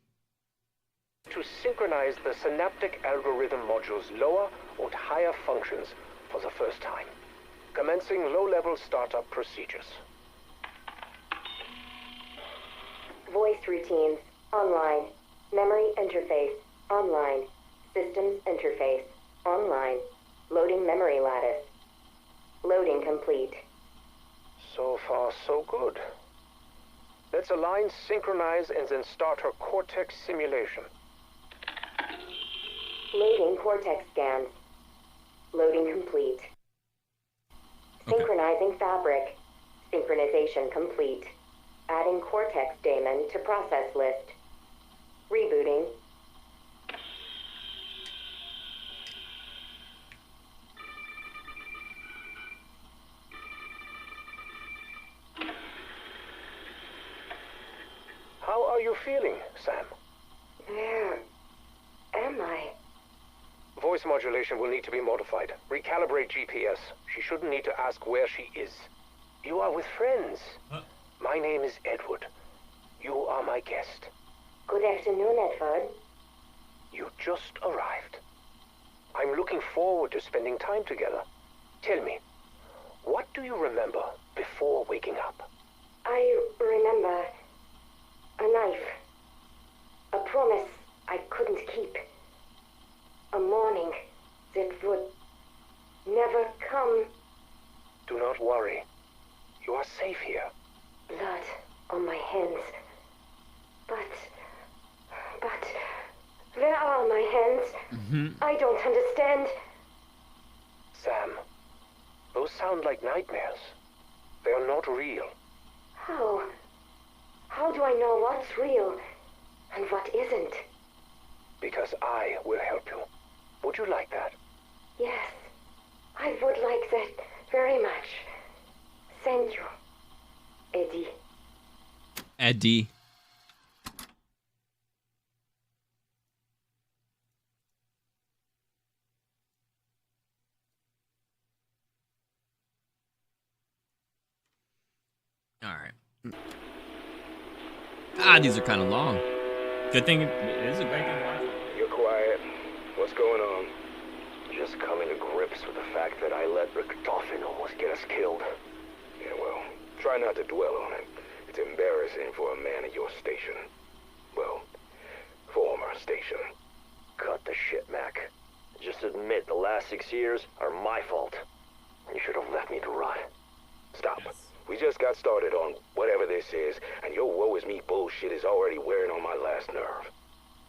F: to synchronize the synaptic algorithm module's lower or higher functions for the first time. Commencing low-level startup procedures.
H: Voice routines, online. Memory interface, online. Systems interface, online. Loading memory lattice. Loading complete.
F: So far, so good. Let's align, synchronize, and then start her cortex simulation.
H: Loading cortex scans. Loading complete.
A: Okay.
H: Synchronizing fabric. Synchronization complete. Adding cortex daemon to process list. Rebooting.
F: How are you feeling, Sam?
H: Where am I?
F: Voice modulation will need to be modified. Recalibrate GPS. She shouldn't need to ask where she is. You are with friends. My name is Edward. You are my guest.
H: Good afternoon, Edward.
F: You just arrived. I'm looking forward to spending time together. Tell me, What do you remember before waking up?
H: I remember a knife. A promise I couldn't keep. A morning that would never come.
F: Do not worry. You are safe here.
H: Blood on my hands. But where are my hands? I don't understand.
F: Sam, those sound like nightmares. They are not real.
H: How? How do I know what's real and what isn't?
F: Because I will help you. Would you like that?
H: Yes, I would like that very much. Thank you, Eddie.
A: Eddie. Alright. Ah, these are kind of long. Good thing, it is a great thing to watch.
F: You're quiet. What's going on? Just coming to grips with the fact that I let Richtofen almost get us killed. Yeah, well, try not to dwell on it. It's embarrassing for a man at your station. Well, former station. Cut the shit, Mac. Just admit the last 6 years are my fault. You should have left me to rot. Stop.
A: Yes.
F: We just got started on whatever this is, and your woe is me bullshit is already wearing on my last nerve.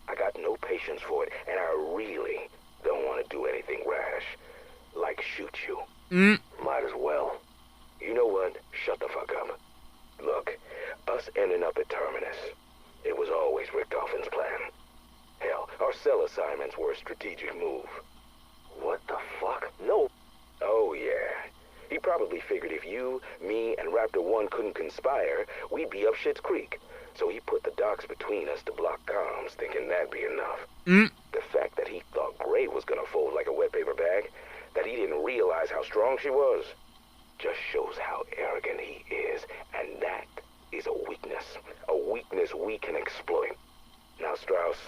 F: I got no patience for it, and I really don't want to do anything rash. Like shoot you. Might as well. You know what? Shut the fuck up. Look, us ending up at Terminus. It was always Richtofen's plan. Hell, our cell assignments were a strategic move. What the fuck? No. Oh, yeah. He probably figured if you, me, and Raptor 1 couldn't conspire, we'd be up Shit's Creek. So he put the docks between us to block comms, thinking that'd be enough. The fact that he thought Gray was gonna fold like a wet paper bag, that he didn't realize how strong she was, just shows how arrogant he is, and that is a weakness. A weakness we can exploit. Now, Strauss,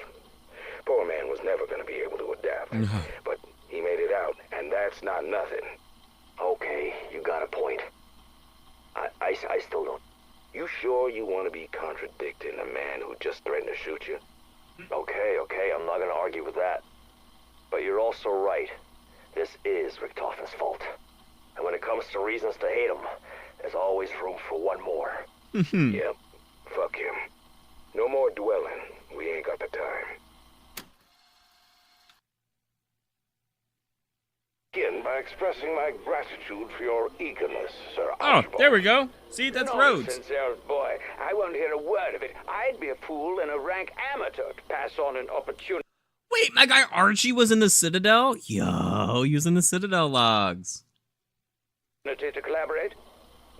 F: poor man was never gonna be able to adapt, but he made it out, and that's not nothing. Okay, you got a point. I still don't. You sure you want to be contradicting a man who just threatened to shoot you? Okay, I'm not gonna argue with that. But you're also right. This is Richtofen's fault. And when it comes to reasons to hate him, there's always room for one more. Yep, fuck him. No more dwelling. We ain't got the time. Begin by expressing my gratitude for your eagerness, Sir Archibald.
A: Oh, there we go. See, that's Rhodes.
I: Nonsense, old boy. I won't hear a word of it. I'd be a fool and a rank amateur to pass on an opportunity
A: Wait, my guy Archie was in the Citadel? Yo, he was in the Citadel logs.
I: to collaborate.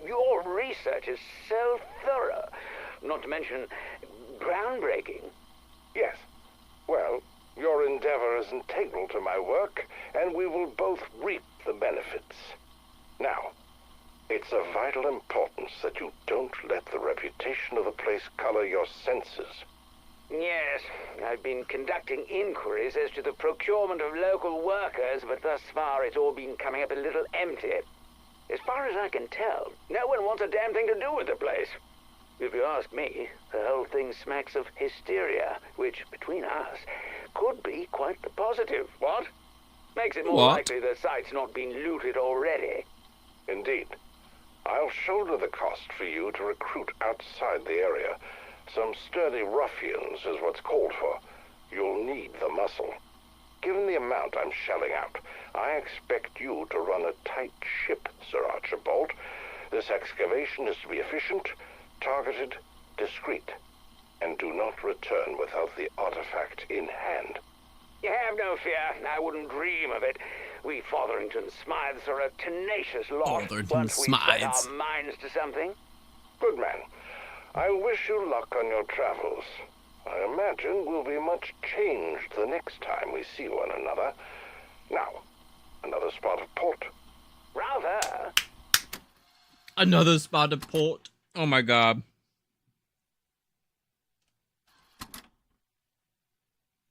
I: Your research is so thorough, not to mention groundbreaking.
F: Yes. Well, your endeavor is integral to my work, and we will both reap the benefits. Now, it's of vital importance that you don't let the reputation of the place color your senses.
I: Yes, I've been conducting inquiries as to the procurement of local workers, but thus far it's all been coming up a little empty. As far as I can tell, no one wants a damn thing to do with the place. If you ask me, the whole thing smacks of hysteria, which, between us, could be quite the positive. What? Makes it more likely the site's not been looted already.
F: Indeed. I'll shoulder the cost for you to recruit outside the area. Some sturdy ruffians is what's called for. You'll need the muscle. Given the amount I'm shelling out, I expect you to run a tight ship, Sir Archibald. This excavation is to be efficient, targeted, discreet, and do not return without the artifact in hand.
I: You have no fear. I wouldn't dream of it. We Fotherington Smythes are a tenacious lot once we set our minds to something.
F: Good man. I wish you luck on your travels. I imagine we'll be much changed the next time we see one another. Now, another spot of port.
I: Rather.
A: Another spot of port. Oh my god.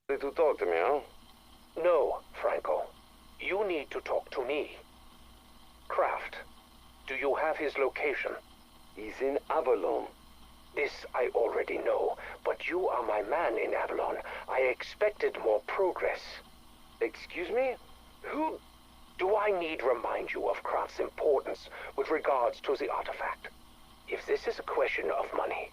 F: To talk to me, huh? No, Franco. You need to talk to me. Kraft, Do you have his location?
J: He's in Avalon.
F: This I already know, but you are my man in Avalon. I expected more progress.
J: Excuse me?
F: Who do I need remind you of Kraft's importance with regards to the artifact? If this is a question of money...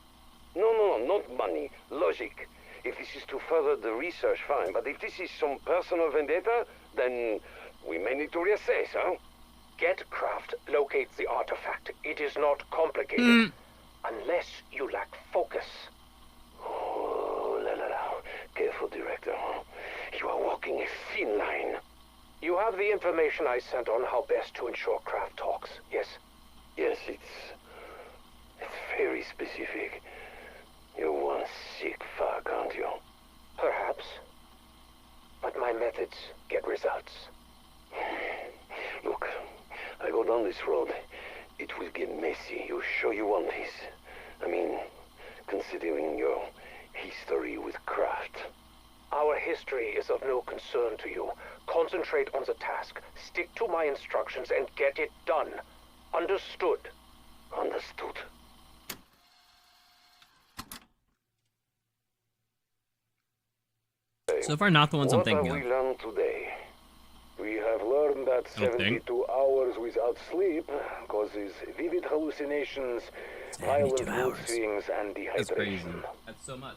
J: No, not money. Logic. If this is to further the research, fine. But if this is some personal vendetta, then we may need to reassess, huh?
F: Get Kraft, locate the artifact. It is not complicated. Unless you lack focus.
J: Oh, la. Careful, Director. You are walking a thin line.
F: You have the information I sent on how best to ensure Kraft talks, yes?
J: Yes, it's very specific. You're one sick fuck, aren't you?
F: Perhaps. But my methods get results.
J: Look, I go down this road. It will get messy. You sure you want this? I mean, considering your history with Kraft.
F: Our history is of no concern to you. Concentrate on the task. Stick to my instructions and get it done. Understood?
J: Understood.
A: So far, not the ones I'm thinking of.
J: What have we learned today?
E: We have learned that 72 hours without sleep causes vivid hallucinations, violent mood swings, and dehydration.
A: That's crazy. That's so much.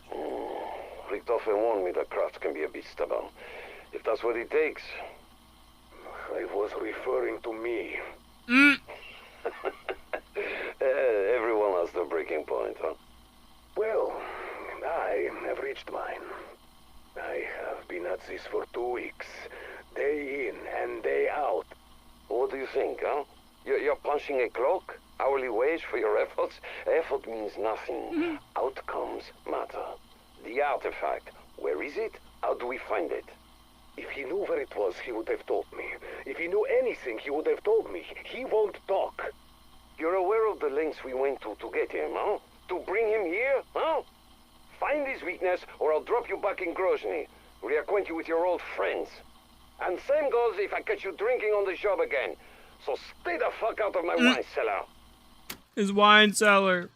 J: Richtofen warned me that Kraft can be a bit stubborn. If that's what it takes.
E: I was referring to me.
J: Everyone has their breaking point, huh?
E: Well, I have reached mine. I have been at this for 2 weeks. Day in and day out.
J: What do you think, huh? You're punching a clock? Hourly wage for your efforts? Effort means nothing. Outcomes matter. The artifact, where is it? How do we find it?
E: If he knew where it was, he would have told me. If he knew anything, he would have told me. He won't talk.
J: You're aware of the lengths we went to get him, huh? To bring him here, huh? Find his weakness, or I'll drop you back in Grozny. Reacquaint you with your old friends. And same goes if I catch you drinking on the job again. So stay the fuck out of my wine cellar.
A: His wine cellar.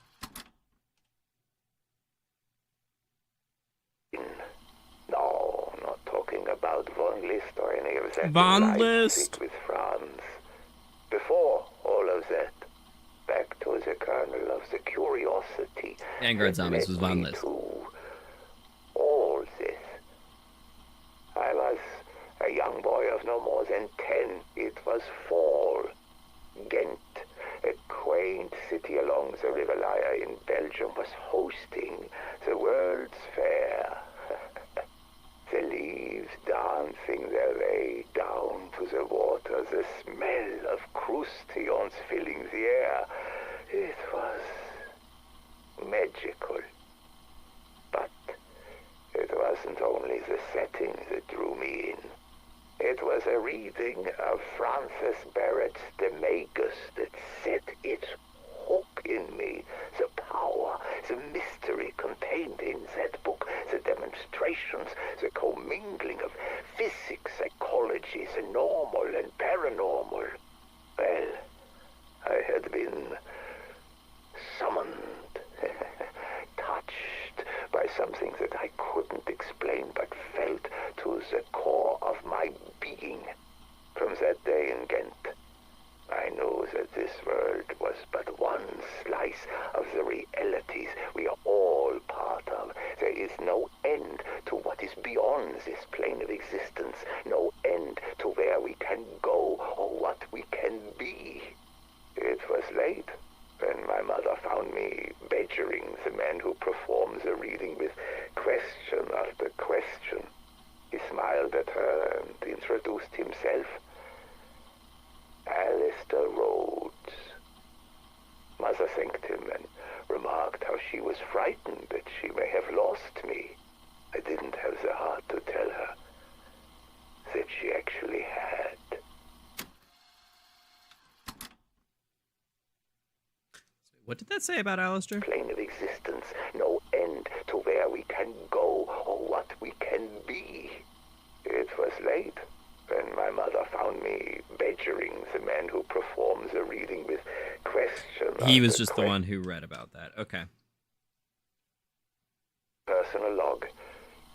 K: No, not talking about Von List or any of that.
A: Von List
K: with Franz. Before all of that, back to the kernel of the curiosity.
A: Vanguard Zombies was Von List.
K: All this. I was a young boy of no more than 10. It was fall. Ghent, a quaint city along the River Laya in Belgium, was hosting the World's Fair. The leaves dancing their way down to the water, the smell of crustaceans filling the air. It was magical. But it wasn't only the setting that drew me in. It was a reading of Francis Barrett's De Magus that set its hook in me. The power, the mystery contained in that book, the demonstrations, the commingling of physics, psychology, the normal and paranormal. Well, I had been summoned, touched by something that I couldn't explain but felt to the core of my being. From that day in Ghent, I knew that this world was but one slice of the realities we are all part of. There is no end to what is beyond this plane of existence, no end to where we can go or what we can be. It was late when my mother found me badgering the man who performs the reading with question after question. He smiled at her and introduced himself. Alistair Rhodes. Mother thanked him and remarked how she was frightened that she may have lost me. I didn't have the heart to tell her that she actually had.
A: What did that say about Alistair?
K: Plane of existence, no end to where we can go or what we can be. It was late When my mother found me badgering the man who performs the reading with question.
A: He was just the one who read about that. Okay.
K: Personal log.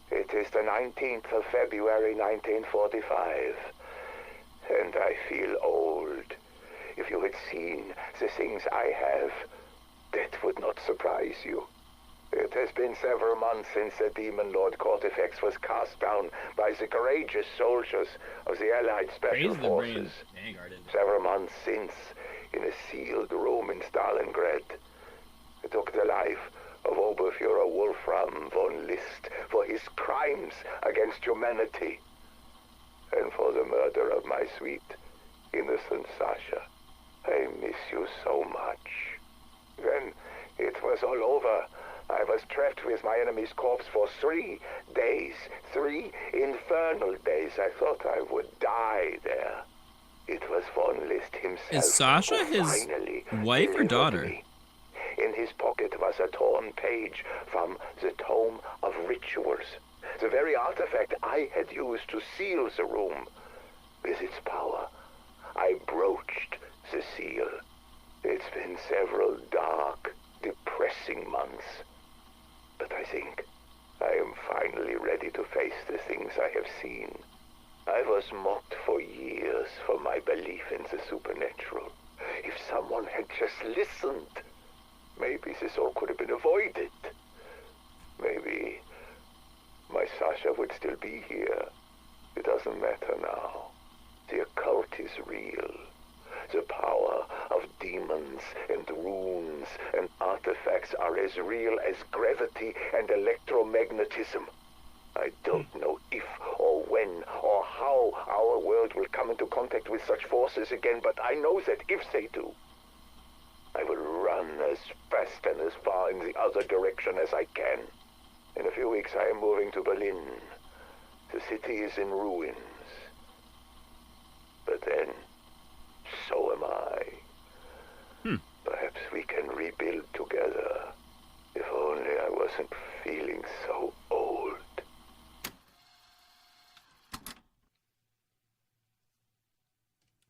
K: It is the 19th of February, 1945. And I feel old. If you had seen the things I have, that would not surprise you. It has been several months since the Demon Lord Artifacts was cast down by the courageous soldiers of the Allied Special Forces. Several months since, in a sealed room in Stalingrad, I took the life of Oberfuhrer Wolfram von List for his crimes against humanity, and for the murder of my sweet, innocent Sasha. I miss you so much. When it was all over, I was trapped with my enemy's corpse for 3 days. 3 infernal days. I thought I would die there. It was von List himself.
A: Is Sasha his wife or daughter?
K: Me. In his pocket was a torn page from the Tome of Rituals. The very artifact I had used to seal the room. With its power, I broached the seal. It's been several dark, depressing months. But I think I am finally ready to face the things I have seen. I was mocked for years for my belief in the supernatural. If someone had just listened, maybe this all could have been avoided. Maybe my Sasha would still be here. It doesn't matter now. The occult is real. The power of demons and runes and artifacts are as real as gravity and electromagnetism. I don't know if or when or how our world will come into contact with such forces again, but I know that if they do, I will run as fast and as far in the other direction as I can. In a few weeks I am moving to Berlin. The city is in ruins. But then, so am I. Perhaps we can rebuild together. If only I wasn't feeling so old.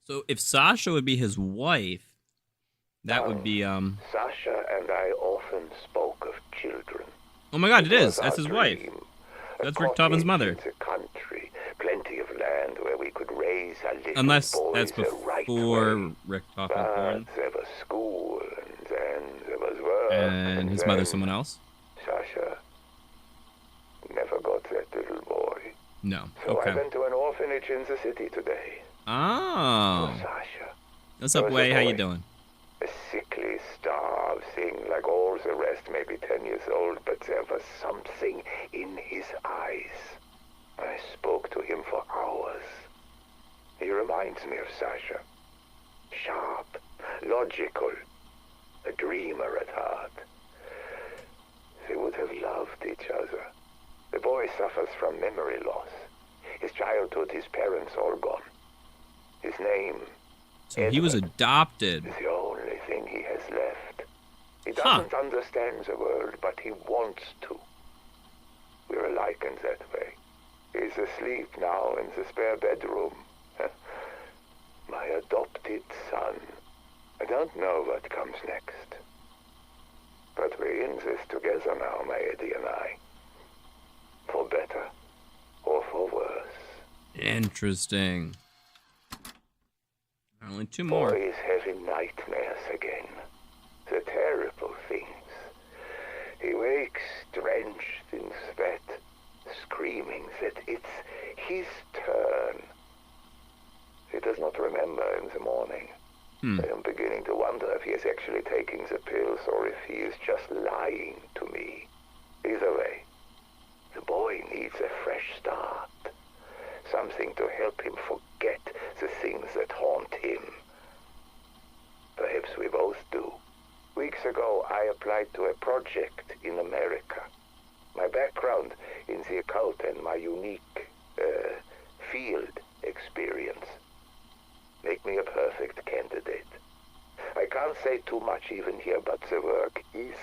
A: So if Sasha would be his wife, that would be
K: Sasha and I often spoke of children.
A: Oh my god, it is. That's his wife. That's Richthofen's mother.
K: Country, plenty of land where we could raise our little
A: Unless
K: boys
A: that's before Richthofen's born.
K: There was school, and then there was work.
A: And his mother's someone else?
K: Sasha never got that little boy.
A: No.
K: So
A: Okay.
K: I went to an orphanage in the city today.
A: Oh.
K: For Sasha.
A: What's up, Way? How you doing?
K: A sickly, starved thing like all the rest, maybe 10 years old, but there was something in his eyes. I spoke to him for hours. He reminds me of Sasha. Sharp, logical, a dreamer at heart. They would have loved each other. The boy suffers from memory loss. His childhood, his parents all gone. His name...
A: So he was adopted.
K: Is the only thing he has left. He doesn't understand the world, but he wants to. We're alike in that way. He's asleep now in the spare bedroom. My adopted son. I don't know what comes next. But we're in this together now, my Eddie and I. For better or for worse.
A: Interesting. Only 2 more.
K: Boys having nightmares again. The terrible things. He wakes drenched in sweat, screaming that it's his turn. He does not remember in the morning. I am beginning to wonder if he is actually taking the pills or if he is just lying to me. Either way, the boy needs a fresh start. Something to help him forget the things that haunt him. Perhaps we both do. Weeks ago, I applied to a project in America. My background in the occult and my unique field experience make me a perfect candidate. I can't say too much even here, but the work is...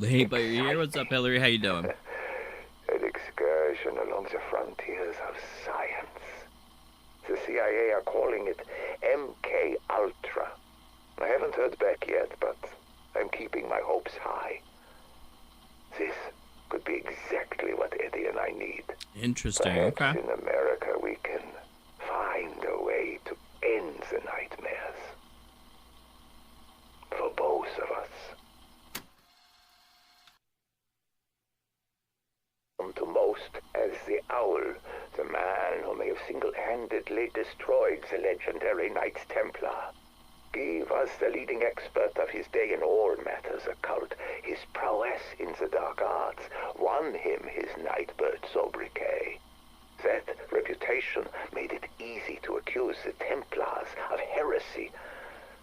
A: Hey, but you're here. What's up, Hillary? How you doing?
K: An excursion along the frontiers of science. The CIA are calling it MK Ultra. I haven't heard back yet, but I'm keeping my hopes high. This could be exactly what Eddie and I need.
A: Interesting.
K: Perhaps
A: okay.
K: in America we can find a way to end the nightmares. For both of us. To most as the Owl, the man who may have single-handedly destroyed the legendary Knights Templar. He was the leading expert of his day in all matters occult. His prowess in the dark arts won him his Nightbird sobriquet. That reputation made it easy to accuse the Templars of heresy,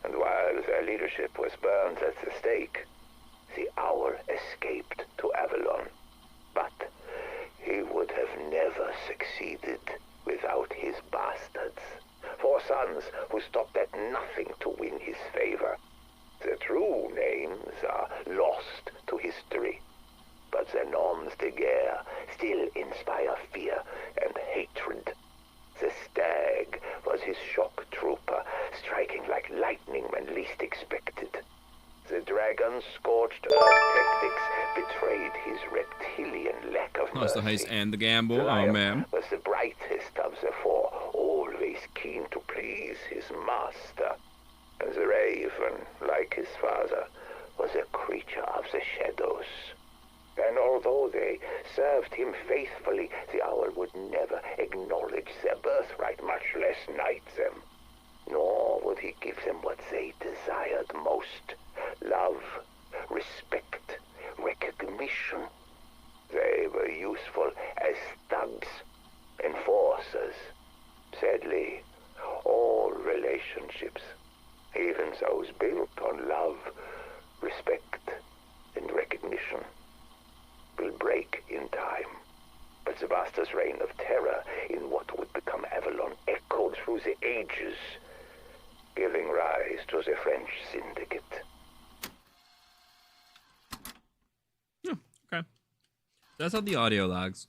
K: and while their leadership was burned at the stake, the Owl escaped to Avalon. But he would have never succeeded without his bastards. 4 sons who stopped at nothing to win his favor. Their true names are lost to history, but their noms de guerre still inspire fear and hatred. The Stag was his shock trooper, striking like lightning when least expected. The Dragon's scorched earth tactics betrayed his reptilian lack of mercy.
A: the heist and the gamble.
K: The
A: Oh,
K: Lion
A: man.
K: was the brightest of the 4, always keen to please his master. And the Raven, like his father, was a creature of the shadows. And although they served him faithfully, the Owl would never acknowledge their birthright, much less knight them. Nor would he give them what they desired most: love, respect, recognition. They were useful as thugs, enforcers. Sadly, all relationships, even those built on love, respect, and recognition, will break in time. But the Bastard's reign of terror in what would become Avalon echoed through the ages, giving rise to the French Syndicate.
A: Okay. That's how the audio logs.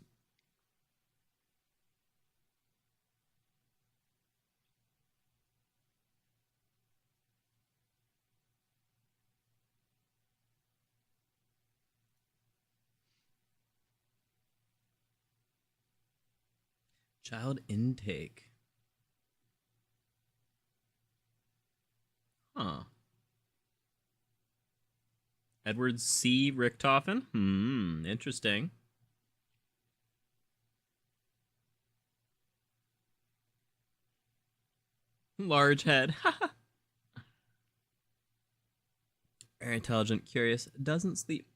A: Child intake. Huh. Edward C. Richtofen? Interesting. Large head. Very intelligent, curious, doesn't sleep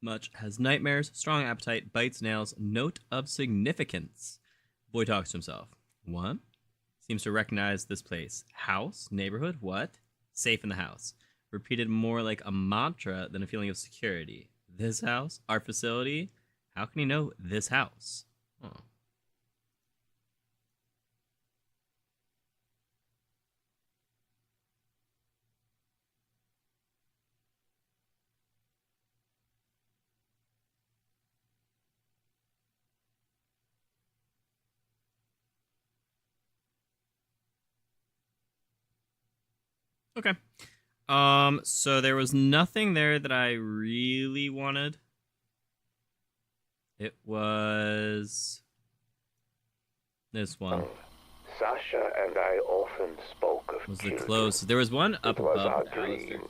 A: much, has nightmares, strong appetite, bites nails, note of significance. Boy talks to himself. What? Seems to recognize this place. House? Neighborhood? What? Safe in the house. Repeated more like a mantra than a feeling of security. This house? Our facility? How can he know this house? Oh. Okay. So there was nothing there that I really wanted. It was this one.
K: Sasha and I often spoke of
A: Was the
K: children.
A: close? There was one up
K: It was
A: above.
K: our dream.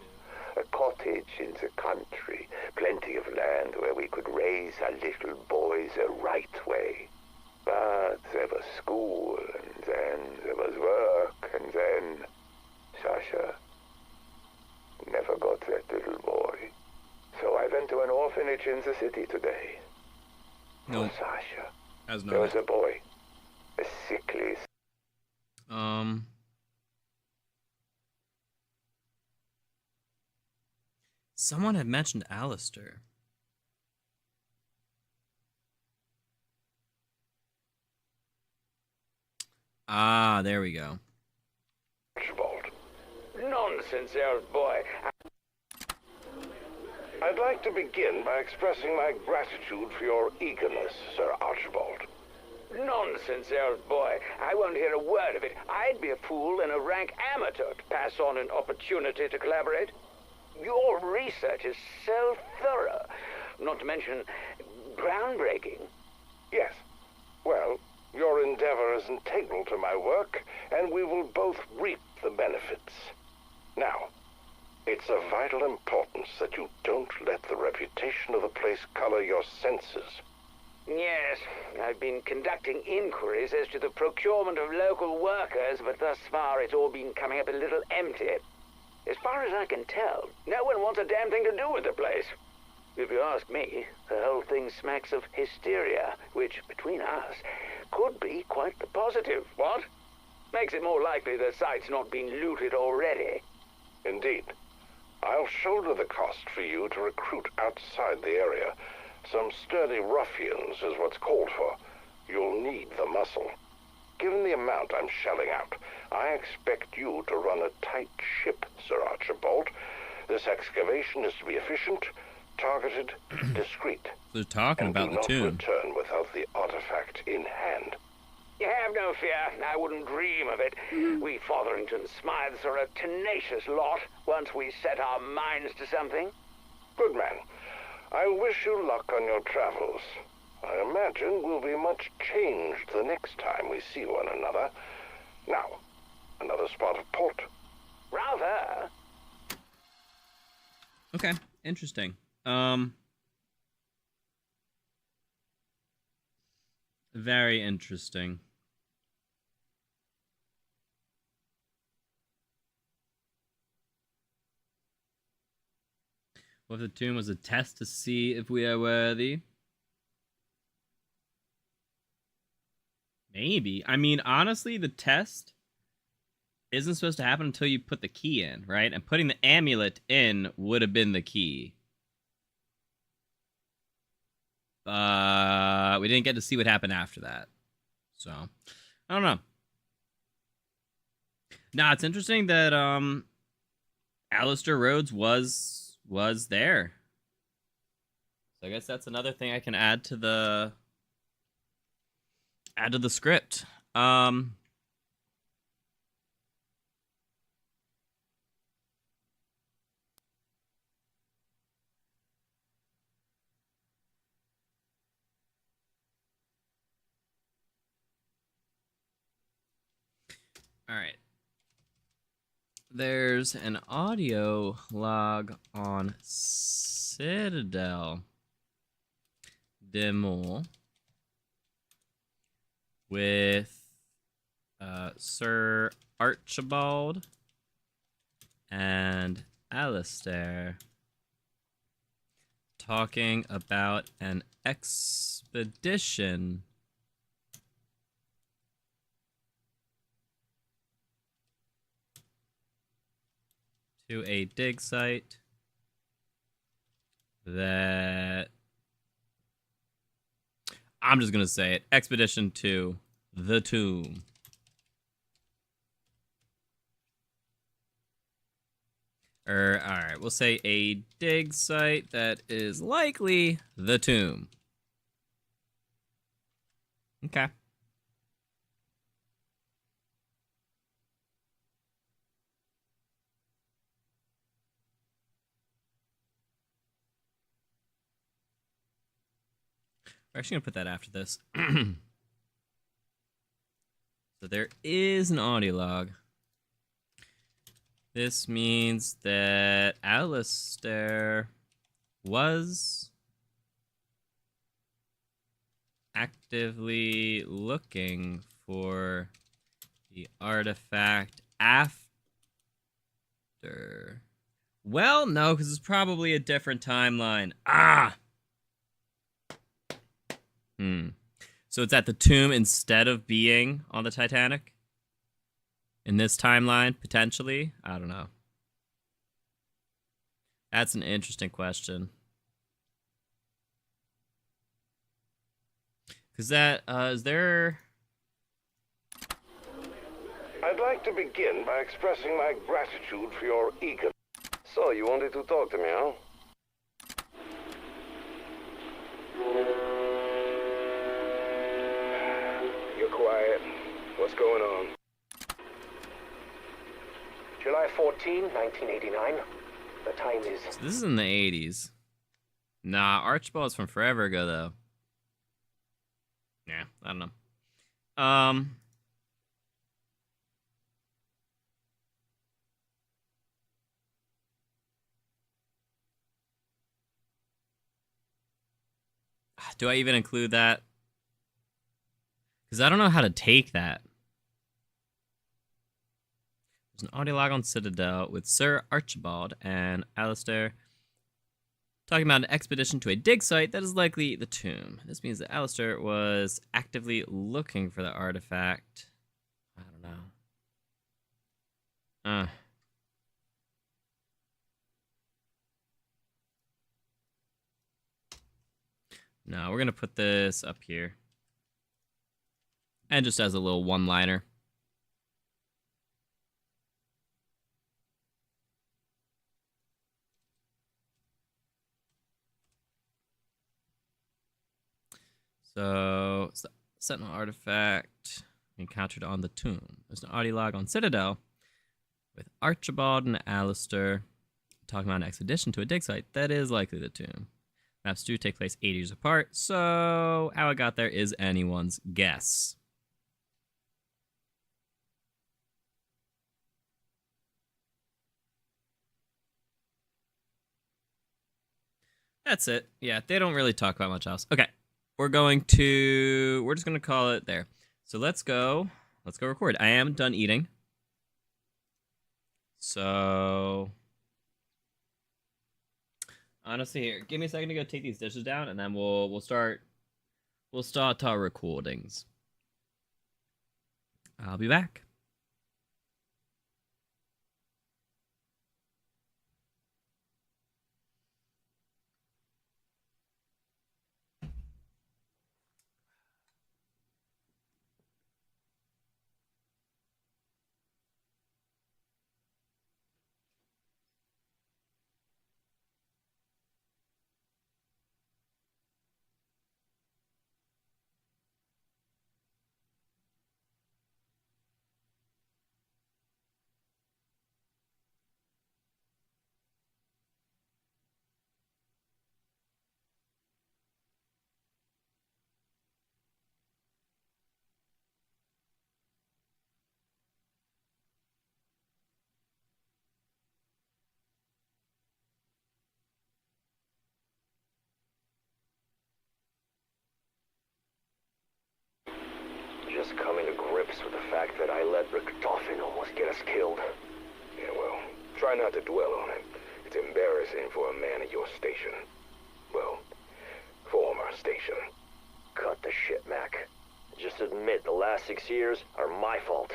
K: A cottage in the country, plenty of land where we could raise our little boys the right way. But there was school, and then there was work, and then Sasha never got that little boy. So I went to an orphanage in the city today.
A: No.
K: For Sasha.
A: As
K: There was a boy. A sickly...
A: Someone had mentioned Alistair. Ah, there we go.
J: Nonsense, old boy. I'd like to begin by expressing my gratitude for your eagerness, Sir Archibald.
I: Nonsense, old boy. I won't hear a word of it. I'd be a fool and a rank amateur to pass on an opportunity to collaborate. Your research is so thorough, not to mention groundbreaking.
J: Yes. Well, your endeavor is integral to my work, and we will both reap the benefits. Now, it's of vital importance that you don't let the reputation of the place color your senses.
I: Yes, I've been conducting inquiries as to the procurement of local workers, but thus far it's all been coming up a little empty. As far as I can tell, no one wants a damn thing to do with the place. If you ask me, the whole thing smacks of hysteria, which, between us, could be quite the positive, what? Makes it more likely the site's not been looted already.
J: Indeed. I'll shoulder the cost for you to recruit outside the area. Some sturdy ruffians is what's called for. You'll need the muscle. Given the amount I'm shelling out, I expect you to run a tight ship, Sir Archibald. This excavation is to be efficient, targeted, discreet.
A: They're talking about the tomb.
J: And do not return without the artifact in hand.
I: You have no fear. I wouldn't dream of it. We Fotherington Smythes are a tenacious lot once we set our minds to something.
J: Good man. I wish you luck on your travels. I imagine we'll be much changed the next time we see one another. Now, another spot of port.
I: Rather.
A: Okay, interesting. Very interesting. What if the tomb was a test to see if we are worthy? Maybe. I mean, honestly, the test isn't supposed to happen until you put the key in, right? And putting the amulet in would have been the key. We didn't get to see what happened after that. So, I don't know. Nah, it's interesting that Alistair Rhodes was there. So I guess that's another thing I can add to the script. All right. There's an audio log on Citadel Demo with Sir Archibald and Alistair talking about an expedition to a dig site that, I'm just gonna say it, expedition to the tomb. Alright, we'll say a dig site that is likely the tomb. Okay. We're actually gonna put that after this. So there is an audio log. This means that Alistair was actively looking for the artifact after. Well, no, because it's probably a different timeline. So it's at the tomb instead of being on the Titanic? In this timeline, potentially? I don't know. That's an interesting question. Because that, is there...
J: I'd like to begin by expressing my gratitude for your eagerness. So, you wanted to talk to me, huh? quiet. What's going on?
F: July 14, 1989. The time is...
A: So this is in the 80s. Nah, Archibald's from forever ago, though. Yeah, I don't know. Do I even include that? Because I don't know how to take that. There's an audio log on Citadel with Sir Archibald and Alistair talking about an expedition to a dig site that is likely the tomb. This means that Alistair was actively looking for the artifact. I don't know. No, we're going to put this up here. And just as a little one-liner. So, Sentinel Artifact encountered on the tomb. There's an audio log on Citadel with Archibald and Alistair talking about an expedition to a dig site that is likely the tomb. Maps do take place 8 years apart, so how it got there is anyone's guess. That's it. Yeah, they don't really talk about much else. Okay. We're just going to call it there. So let's go record. I am done eating. So honestly, here, give me a second to go take these dishes down, and then we'll start our recordings. I'll be back.
F: Just coming to grips with the fact that I let Richtofen almost get us killed.
J: Yeah, well, try not to dwell on it. It's embarrassing for a man at your station. Well, former station.
F: Cut the shit, Mac. Just admit the last 6 years are my fault.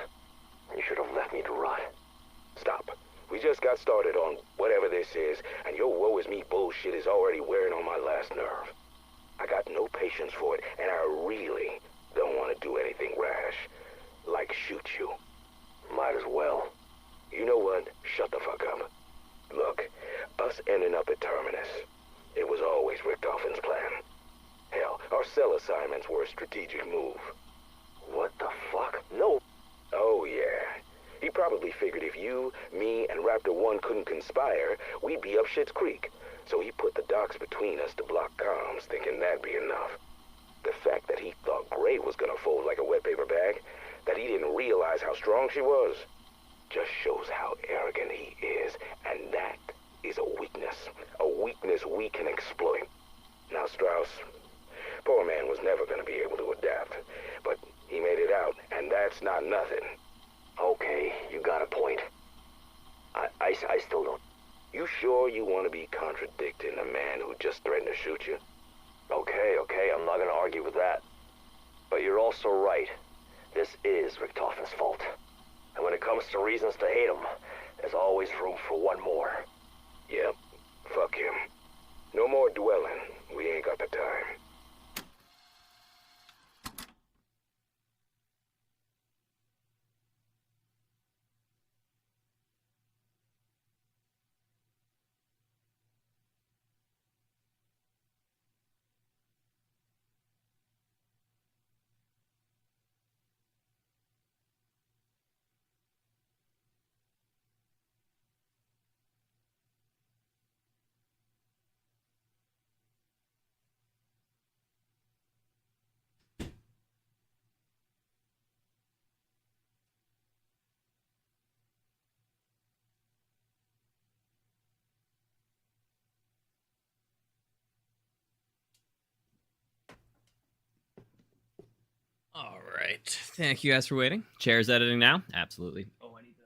F: You should have left me to rot.
J: Stop. We just got started on whatever this is, and your woe is me bullshit is already wearing on my last nerve. I got no patience for it, and I really don't want to do anything rash. Like shoot you.
F: Might as well.
J: You know what? Shut the fuck up. Look, us ending up at Terminus. It was always Richtofen's plan. Hell, our cell assignments were a strategic move.
F: What the fuck? No.
J: Oh, yeah. He probably figured if you, me, and Raptor 1 couldn't conspire, we'd be up Shit's Creek. So he put the docks between us to block comms, thinking that'd be enough. The fact that he thought Grey was gonna fold like a wet paper bag, that he didn't realize how strong she was, just shows how arrogant he is, and that is a weakness we can exploit. Now, Strauss, poor man was never gonna be able to adapt, but he made it out, and that's not nothing.
F: Okay, you got a point. I still don't.
J: You sure you want to be contradicting a man who just threatened to shoot you?
F: Okay, I'm not gonna argue with that. But you're also right. This is Richtofen's fault. And when it comes to reasons to hate him, there's always room for one more.
J: Yep, fuck him. No more dwelling. We ain't got the time.
A: All right. Thank you guys for waiting. Chair's editing now. Absolutely. Oh, I need to.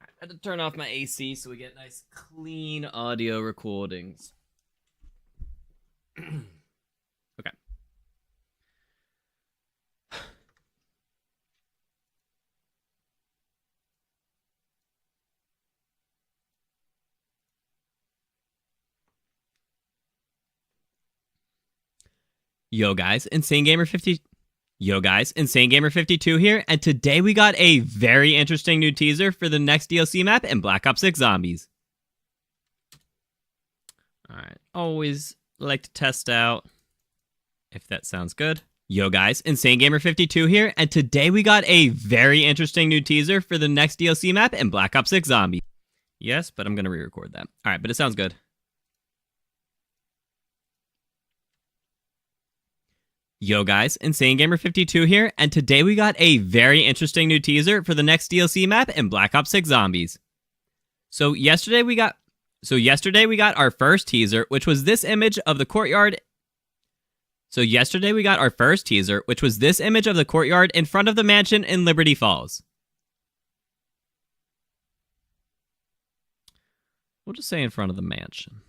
A: I had to turn off my AC so we get nice, clean audio recordings. Okay. Yo guys, Insane Gamer 52 here, and today we got a very interesting new teaser for the next DLC map in Black Ops 6 Zombies. Alright, always like to test out if that sounds good. Yo guys, Insane Gamer 52 here, and today we got a very interesting new teaser for the next DLC map in Black Ops 6 Zombies. Yes, but I'm gonna re-record that. Alright, but it sounds good. Yo guys, Insane Gamer 52 here, and today we got a very interesting new teaser for the next DLC map in Black Ops 6 Zombies. So yesterday we got our first teaser, which was this image of the courtyard. We'll just say in front of the mansion.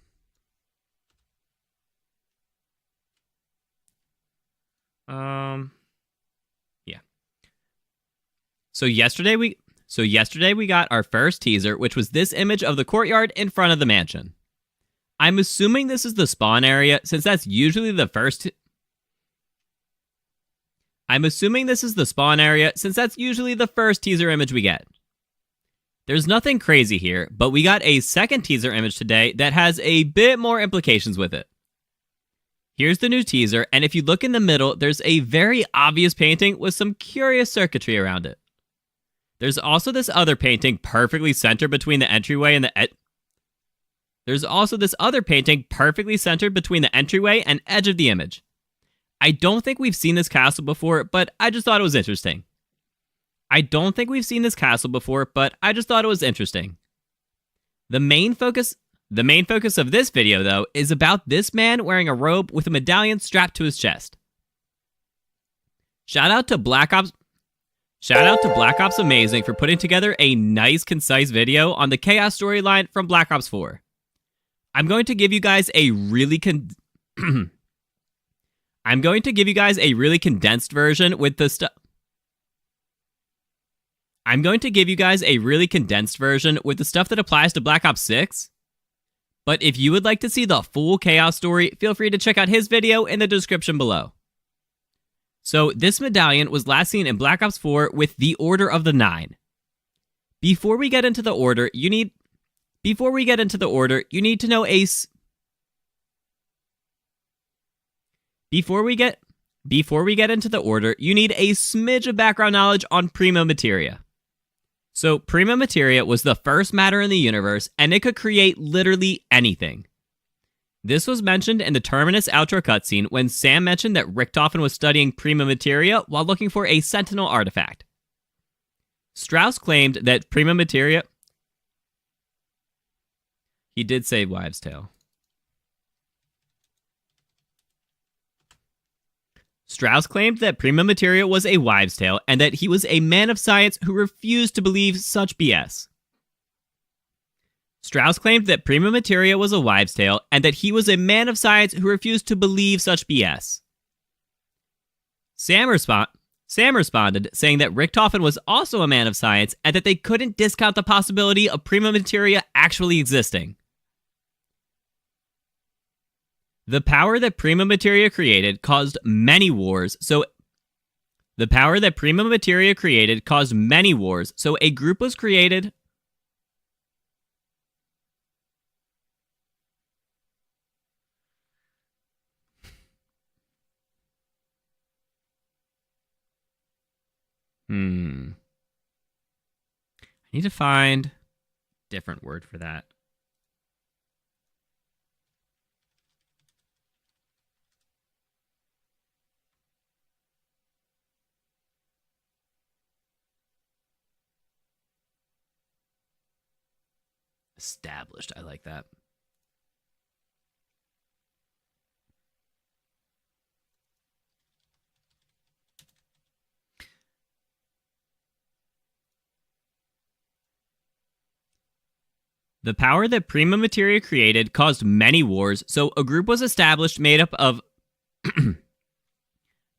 A: Yeah. So yesterday we got our first teaser, which was this image of the courtyard in front of the mansion. I'm assuming this is the spawn area, since that's usually the first teaser image we get. There's nothing crazy here, but we got a second teaser image today that has a bit more implications with it. Here's the new teaser, and if you look in the middle, there's a very obvious painting with some curious circuitry around it. There's also this other painting perfectly centered between the entryway and the edge of the image. I don't think we've seen this castle before, but I just thought it was interesting. The main focus of this video, though, is about this man wearing a robe with a medallion strapped to his chest. Shout out to Black Ops Amazing for putting together a nice, concise video on the Chaos storyline from Black Ops 4. I'm going to give you guys a really condensed version with the stuff that applies to Black Ops 6. But if you would like to see the full Chaos story, feel free to check out his video in the description below. So, this medallion was last seen in Black Ops 4 with the Order of the Nine. Before we get into the order, you need to know a smidge of background knowledge on Prima Materia. So, Prima Materia was the first matter in the universe, and it could create literally anything. This was mentioned in the Terminus outro cutscene when Sam mentioned that Richtofen was studying Prima Materia while looking for a Sentinel Artifact. Strauss claimed that Prima Materia... He did say Wives' Tale. Strauss claimed that Prima Materia was a wives' tale and that he was a man of science who refused to believe such BS. Strauss claimed that Prima Materia was a wives' tale and that he was a man of science who refused to believe such BS. Sam responded, saying that Richtofen was also a man of science and that they couldn't discount the possibility of Prima Materia actually existing. The power that Prima Materia created caused many wars, so a group was created. I need to find a different word for that. Established. I like that. The power that Prima Materia created caused many wars, so a group was established made up of...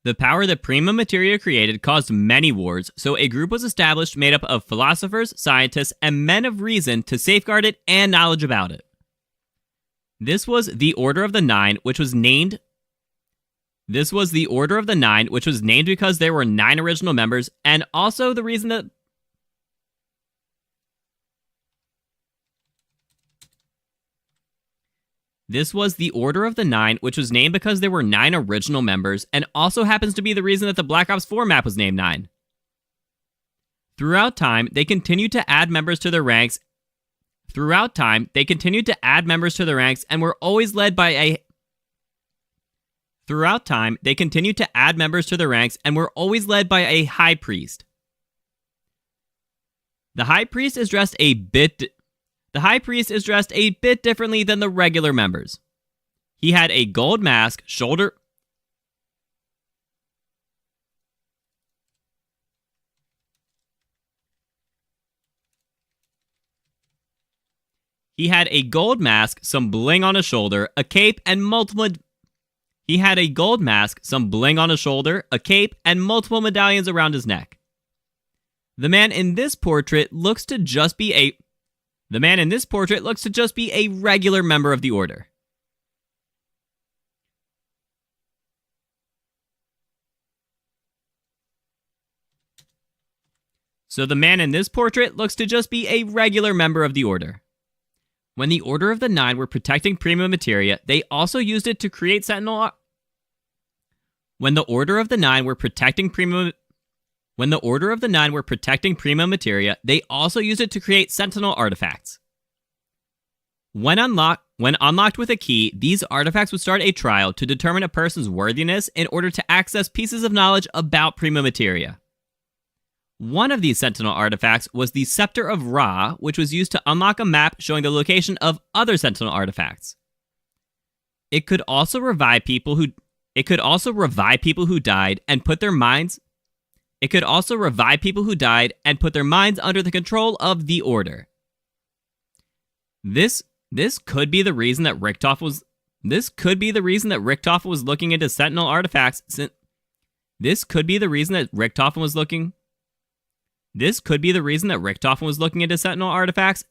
A: The power that Prima Materia created caused many wars, so a group was established made up of philosophers, scientists, and men of reason to safeguard it and knowledge about it. This was the Order of the Nine, which was named... This was the Order of the Nine, which was named because there were 9 original members, and also the reason that... This was the Order of the Nine, which was named because there were 9 original members, and also happens to be the reason that the Black Ops 4 map was named 9. Throughout time, they continued to add members to their ranks. And were always led by a... high priest. The high priest is dressed a bit differently than the regular members. He had a gold mask, shoulder... He had a gold mask, some bling on his shoulder, a cape, and multiple... He had a gold mask, some bling on his shoulder, a cape, and multiple medallions around his neck. The man in this portrait looks to just be a regular member of the Order. So the man in this portrait looks to just be a regular member of the Order. When the Order of the Nine were protecting Prima Materia, they also used it to create Sentinel... When the Order of the Nine were protecting Prima Materia, they also used it to create Sentinel Artifacts. When unlocked with a key, these artifacts would start a trial to determine a person's worthiness in order to access pieces of knowledge about Prima Materia. One of these Sentinel Artifacts was the Scepter of Ra, which was used to unlock a map showing the location of other Sentinel Artifacts. It could also revive people who died and put their minds under the control of the Order. This could be the reason that Richtofen was looking into Sentinel Artifacts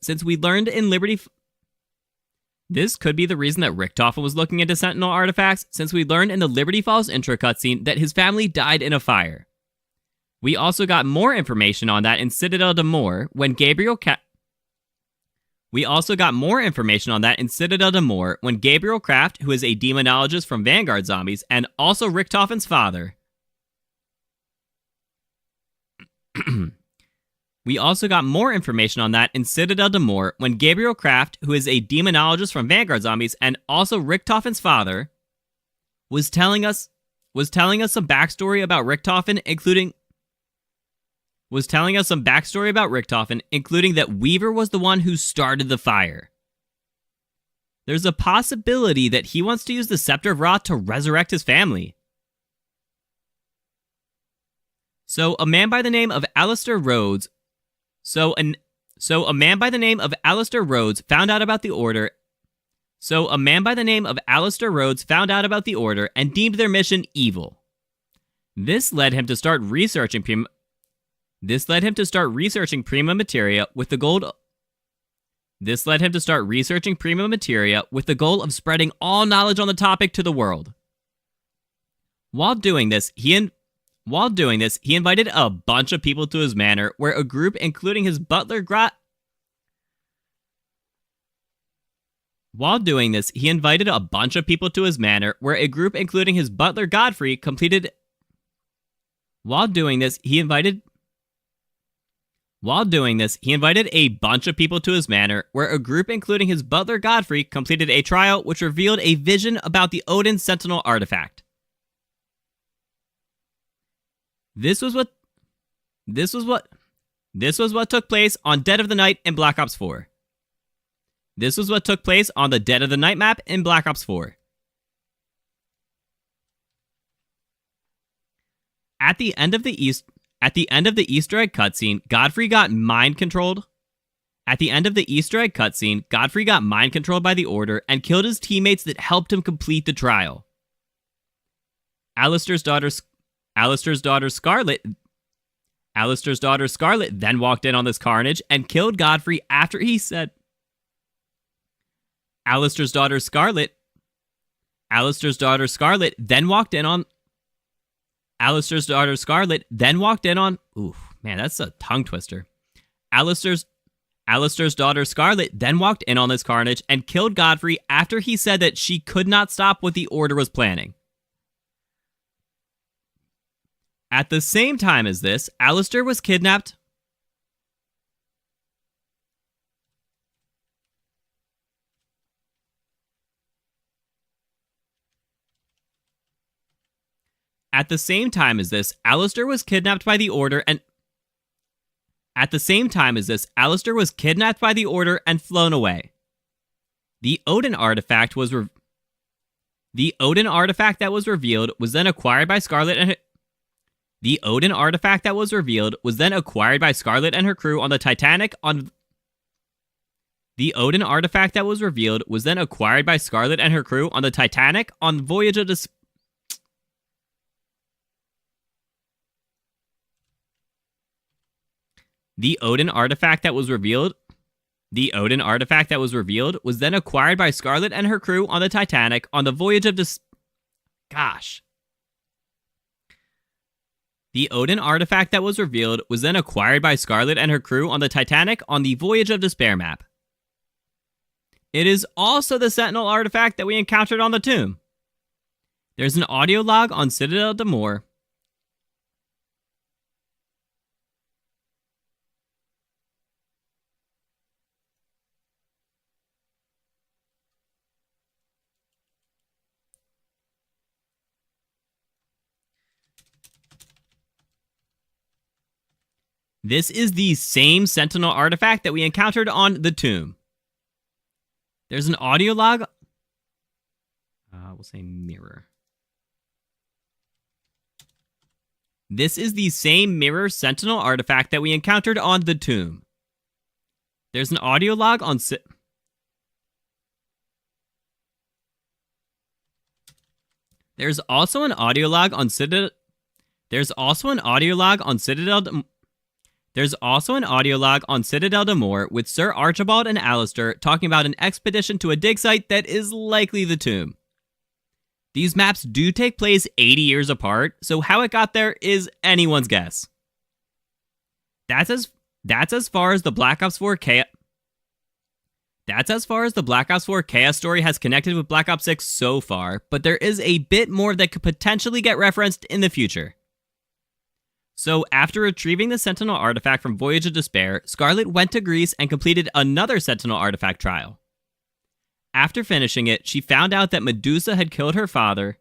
A: since we learned in Liberty Falls intro cutscene that his family died in a fire. We also got more information on that in Citadel d'Amour when Gabriel Craft, who is a demonologist from Vanguard Zombies and also Richtofen's father. We also got more information on that in Citadel d'Amour when Gabriel Craft, who is a demonologist from Vanguard Zombies and also Richtofen's father, was telling us some backstory about Richtofen, including that Weaver was the one who started the fire. There's a possibility that he wants to use the Scepter of Ra to resurrect his family. So a man by the name of Alistair Rhodes found out about the Order. And deemed their mission evil. This led him to start researching Prima Materia with the goal of spreading all knowledge on the topic to the world. While doing this, he invited a bunch of people to his manor, where a group including his butler Godfrey completed a trial which revealed a vision about the Odin Sentinel artifact. This was what took place on Dead of the Night in Black Ops 4. This was what took place on the Dead of the Night map in Black Ops 4. At the end of the Easter egg cutscene, Godfrey got mind controlled. At the end of the Easter egg cutscene, Godfrey got mind controlled by the Order and killed his teammates that helped him complete the trial. Alistair's daughter Scarlet then walked in on this carnage and killed Godfrey after he said. Alistair's daughter Scarlet then walked in on. Ooh, man, that's a tongue twister. Alistair's daughter Scarlet then walked in on this carnage and killed Godfrey after he said that she could not stop what the Order was planning. At the same time as this, Alistair was kidnapped. At the same time as this, Alistair was kidnapped by the Order and flown away. The Odin artifact that was revealed was then acquired by Scarlet and her crew on the Titanic on Voyage of Despair. The Odin artifact that was revealed was then acquired by Scarlet and her crew on the Titanic on the Voyage of Despair. The Odin artifact that was revealed was then acquired by Scarlet and her crew on the Titanic on the Voyage of Despair map. It is also the Sentinel artifact that we encountered on the tomb. There's an audio log on Citadel d'Amour. This is the same Sentinel artifact that we encountered on the tomb. There's an audio log. We'll say mirror. This is the same mirror Sentinel artifact that we encountered on the tomb. There's an audio log on There's also an audio log on Citadel. There's also an audio log on Citadel d'Amour with Sir Archibald and Alistair talking about an expedition to a dig site that is likely the tomb. These maps do take place 80 years apart, so how it got there is anyone's guess. That's as far as the Black Ops 4 Chaos. That's as far as the Black Ops 4 Chaos story has connected with Black Ops 6 so far, but there is a bit more that could potentially get referenced in the future. So, after retrieving the Sentinel artifact from Voyage of Despair, Scarlet went to Greece and completed another Sentinel artifact trial. After finishing it, she found out that Medusa had killed her father.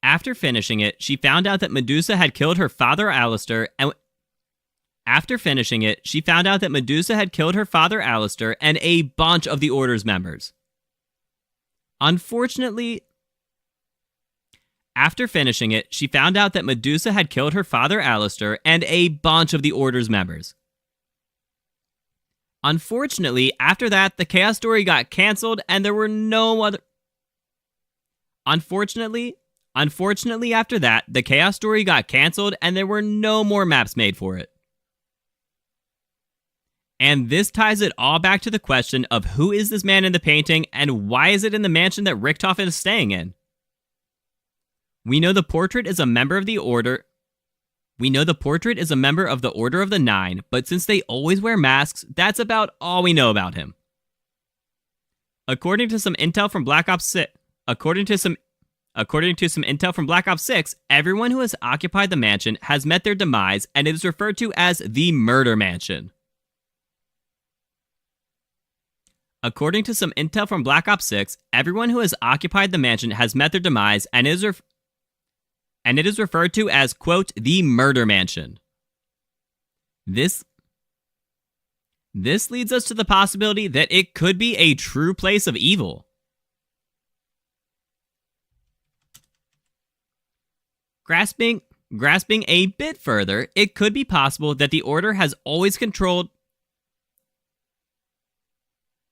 A: After finishing it, she found out that Medusa had killed her father Alistair and a bunch of the Order's members. Unfortunately, after finishing it, she found out that Medusa had killed her father Alistair and a bunch of the Order's members. Unfortunately, after that, the Chaos story got cancelled and there were no other... Unfortunately, after that, the Chaos story got cancelled and there were no more maps made for it. And this ties it all back to the question of who is this man in the painting and why is it in the mansion that Richtofen is staying in? We know the portrait is a member of the Order. We know the portrait is a member of the Order of the Nine, but since they always wear masks, that's about all we know about him. According to some intel from Black Ops 6, everyone who has occupied the mansion has met their demise, and it is referred to as the Murder Mansion. According to some intel from Black Ops 6, everyone who has occupied the mansion has met their demise, and it is referred to as, quote, the Murder Mansion. This leads us to the possibility that it could be a true place of evil. Grasping a bit further, it could be possible that the Order has always controlled...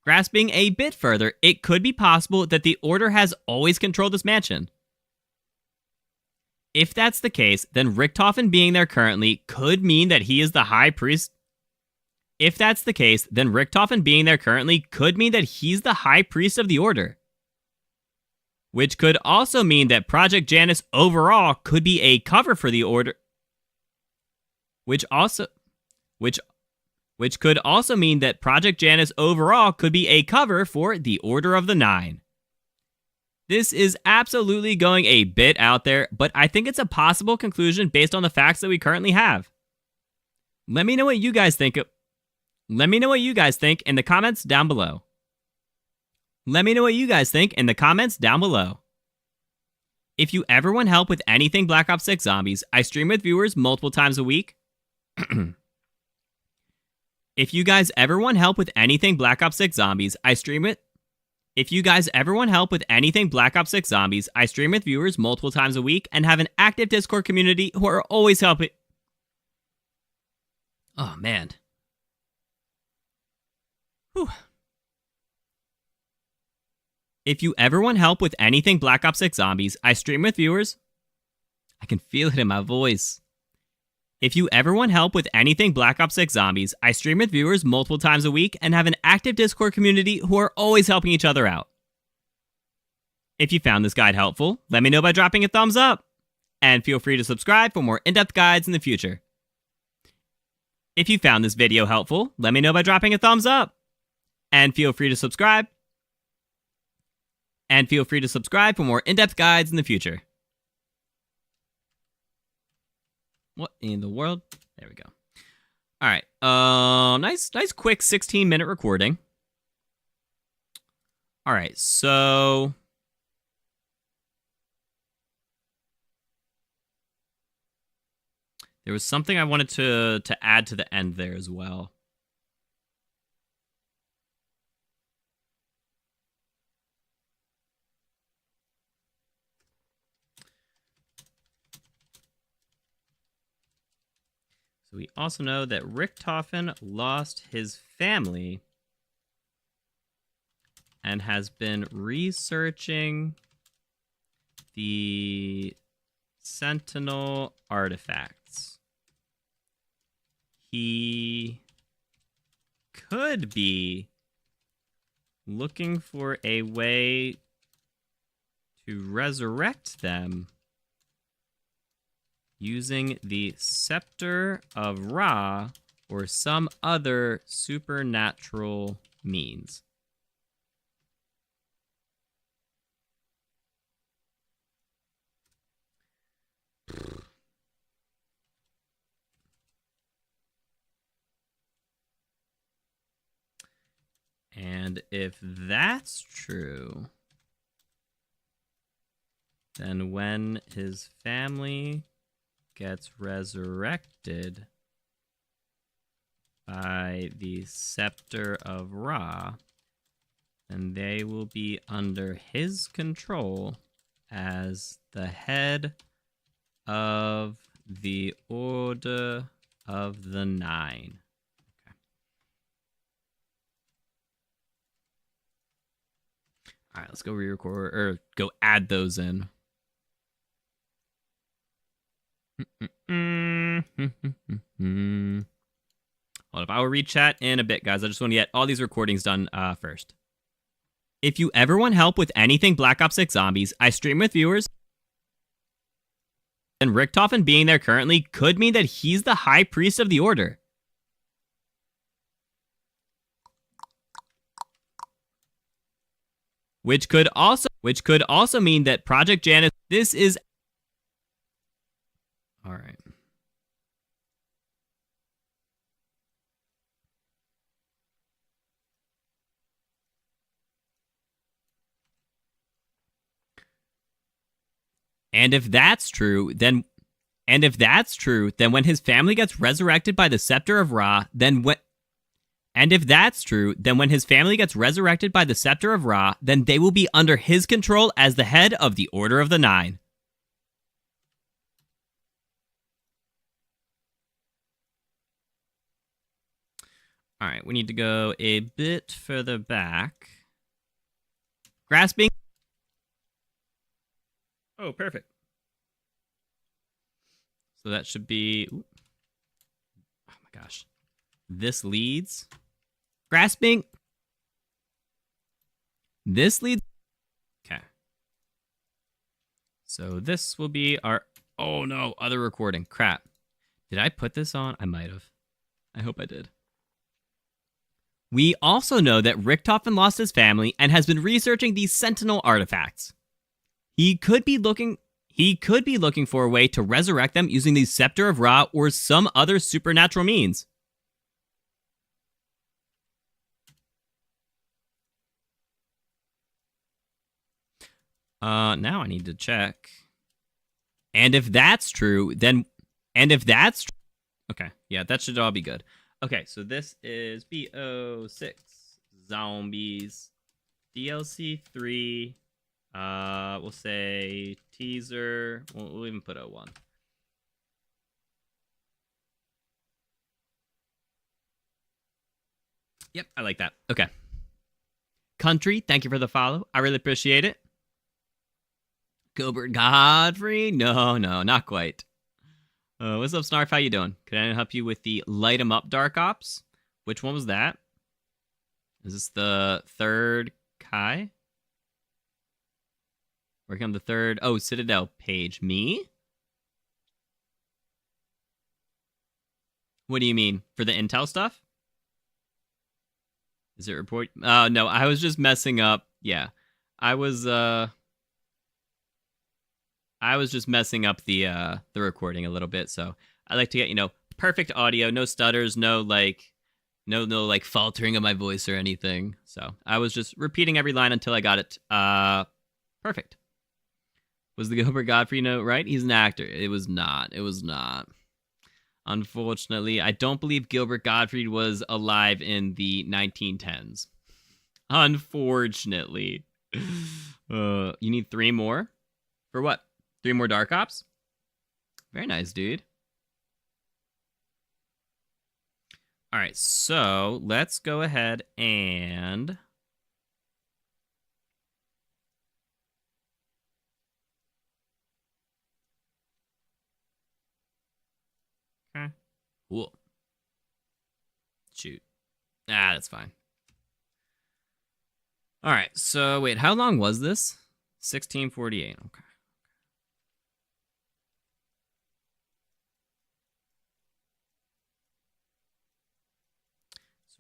A: Grasping a bit further, it could be possible that the Order has always controlled this mansion. If that's the case, then Richtofen being there currently could mean that he is the High Priest. If that's the case, then Richtofen being there currently could mean that he's the High Priest of the Order. Which could also mean that Project Janus overall could be a cover for the Order. Which could also mean that Project Janus overall could be a cover for the Order of the Nine. This is absolutely going a bit out there, but I think it's a possible conclusion based on the facts that we currently have. Let me know what you guys think. Let me know what you guys think in the comments down below. Let me know what you guys think in the comments down below. If you ever want help with anything Black Ops 6 Zombies, I stream with viewers multiple times a week. If you guys ever want help with anything Black Ops 6 Zombies, I stream it. If you guys ever want help with anything Black Ops 6 Zombies, I stream with viewers multiple times a week and have an active Discord community who are always helping. Oh, man. Whew. If you ever want help with anything Black Ops 6 Zombies, I stream with viewers. I can feel it in my voice. If you ever want help with anything Black Ops 6 Zombies, I stream with viewers multiple times a week and have an active Discord community who are always helping each other out. If you found this guide helpful, let me know by dropping a thumbs up. And feel free to subscribe for more in-depth guides in the future. If you found this video helpful, let me know by dropping a thumbs up. And feel free to subscribe. And feel free to subscribe for more in-depth guides in the future. What in the world? There we go. All right. Nice quick 16-minute recording. All right, so there was something I wanted to add to the end there as well. So we also know that Richtofen lost his family and has been researching the Sentinel Artifacts. He could be looking for a way to resurrect them using the Scepter of Ra or some other supernatural means. And if that's true, then when his family gets resurrected by the Scepter of Ra, and they will be under his control as the head of the Order of the Nine. Okay. All right, let's go re-record, or go add those in. Hold up, I will read chat in a bit, guys. I just want to get all these recordings done first. If you ever want help with anything Black Ops 6 Zombies, I stream with viewers. And Richtofen being there currently could mean that he's the High Priest of the Order. Which could also mean that Project Janus, this is... All right. And if that's true, then And if that's true, then when his family gets resurrected by the Scepter of Ra, then his family gets resurrected by the Scepter of Ra, then they will be under his control as the head of the Order of the Nine. All right, we need to go a bit further back. Grasping. Oh, perfect. So that should be... Ooh. Oh my gosh. This leads... Grasping. This leads... Okay. So this will be our... Oh no, other recording. Crap. Did I put this on? I might have. I hope I did. We also know that Richtofen lost his family and has been researching these Sentinel Artifacts. He could be looking for a way to resurrect them using the Scepter of Ra or some other supernatural means. Now I need to check. And if that's true, then... Okay, yeah, that should all be good. Okay, so this is BO6 Zombies DLC 3. We'll say teaser. We'll even put 01. Yep, I like that. Okay. Country, thank you for the follow. I really appreciate it. Gilbert Godfrey? No, not quite. What's up, Snarf? How you doing? Can I help you with the Light 'em Up Dark Ops? Which one was that? Is this the third Kai? Working on the third... Oh, Citadel page. Me? What do you mean? For the intel stuff? Is it report? No, I was just messing up. Yeah. I was just messing up the recording a little bit, so I like to get, perfect audio, no stutters, no faltering of my voice or anything. So I was just repeating every line until I got it perfect. Was the Gilbert Godfrey note right? He's an actor. It was not. Unfortunately, I don't believe Gilbert Gottfried was alive in the 1910s. Unfortunately. You need 3 more? For what? 3 more Dark Ops? Very nice, dude. Alright, so let's go ahead and... Okay. Cool. Shoot. That's fine. Alright, so wait, how long was this? 1648, okay.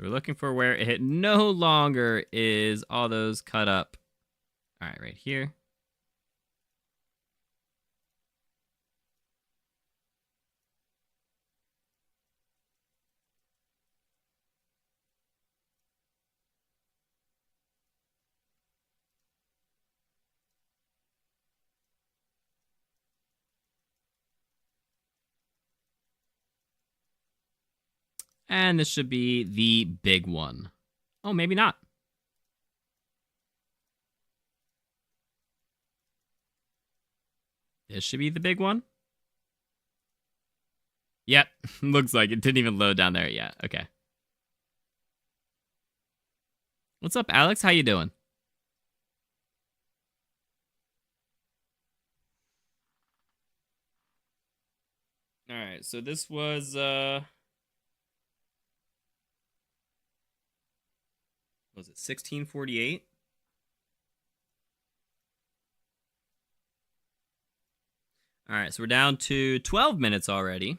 A: We're looking for where it no longer is all those cut up. All right, right here. And this should be the big one. Oh, maybe not. This should be the big one. Yep, looks like it didn't even load down there yet. Okay. What's up, Alex? How you doing? All right, so this was was it 1648? All right, so we're down to 12 minutes already.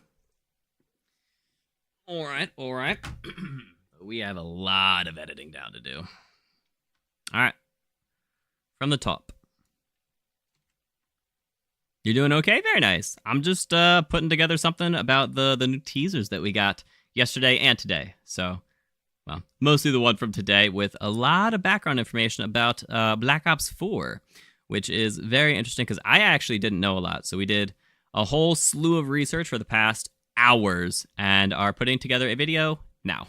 A: All right. We have a lot of editing down to do. All right. From the top. You're doing okay? Very nice. I'm just putting together something about the new teasers that we got yesterday and today. So... well, mostly the one from today with a lot of background information about Black Ops 4, which is very interesting because I actually didn't know a lot. So we did a whole slew of research for the past hours and are putting together a video now.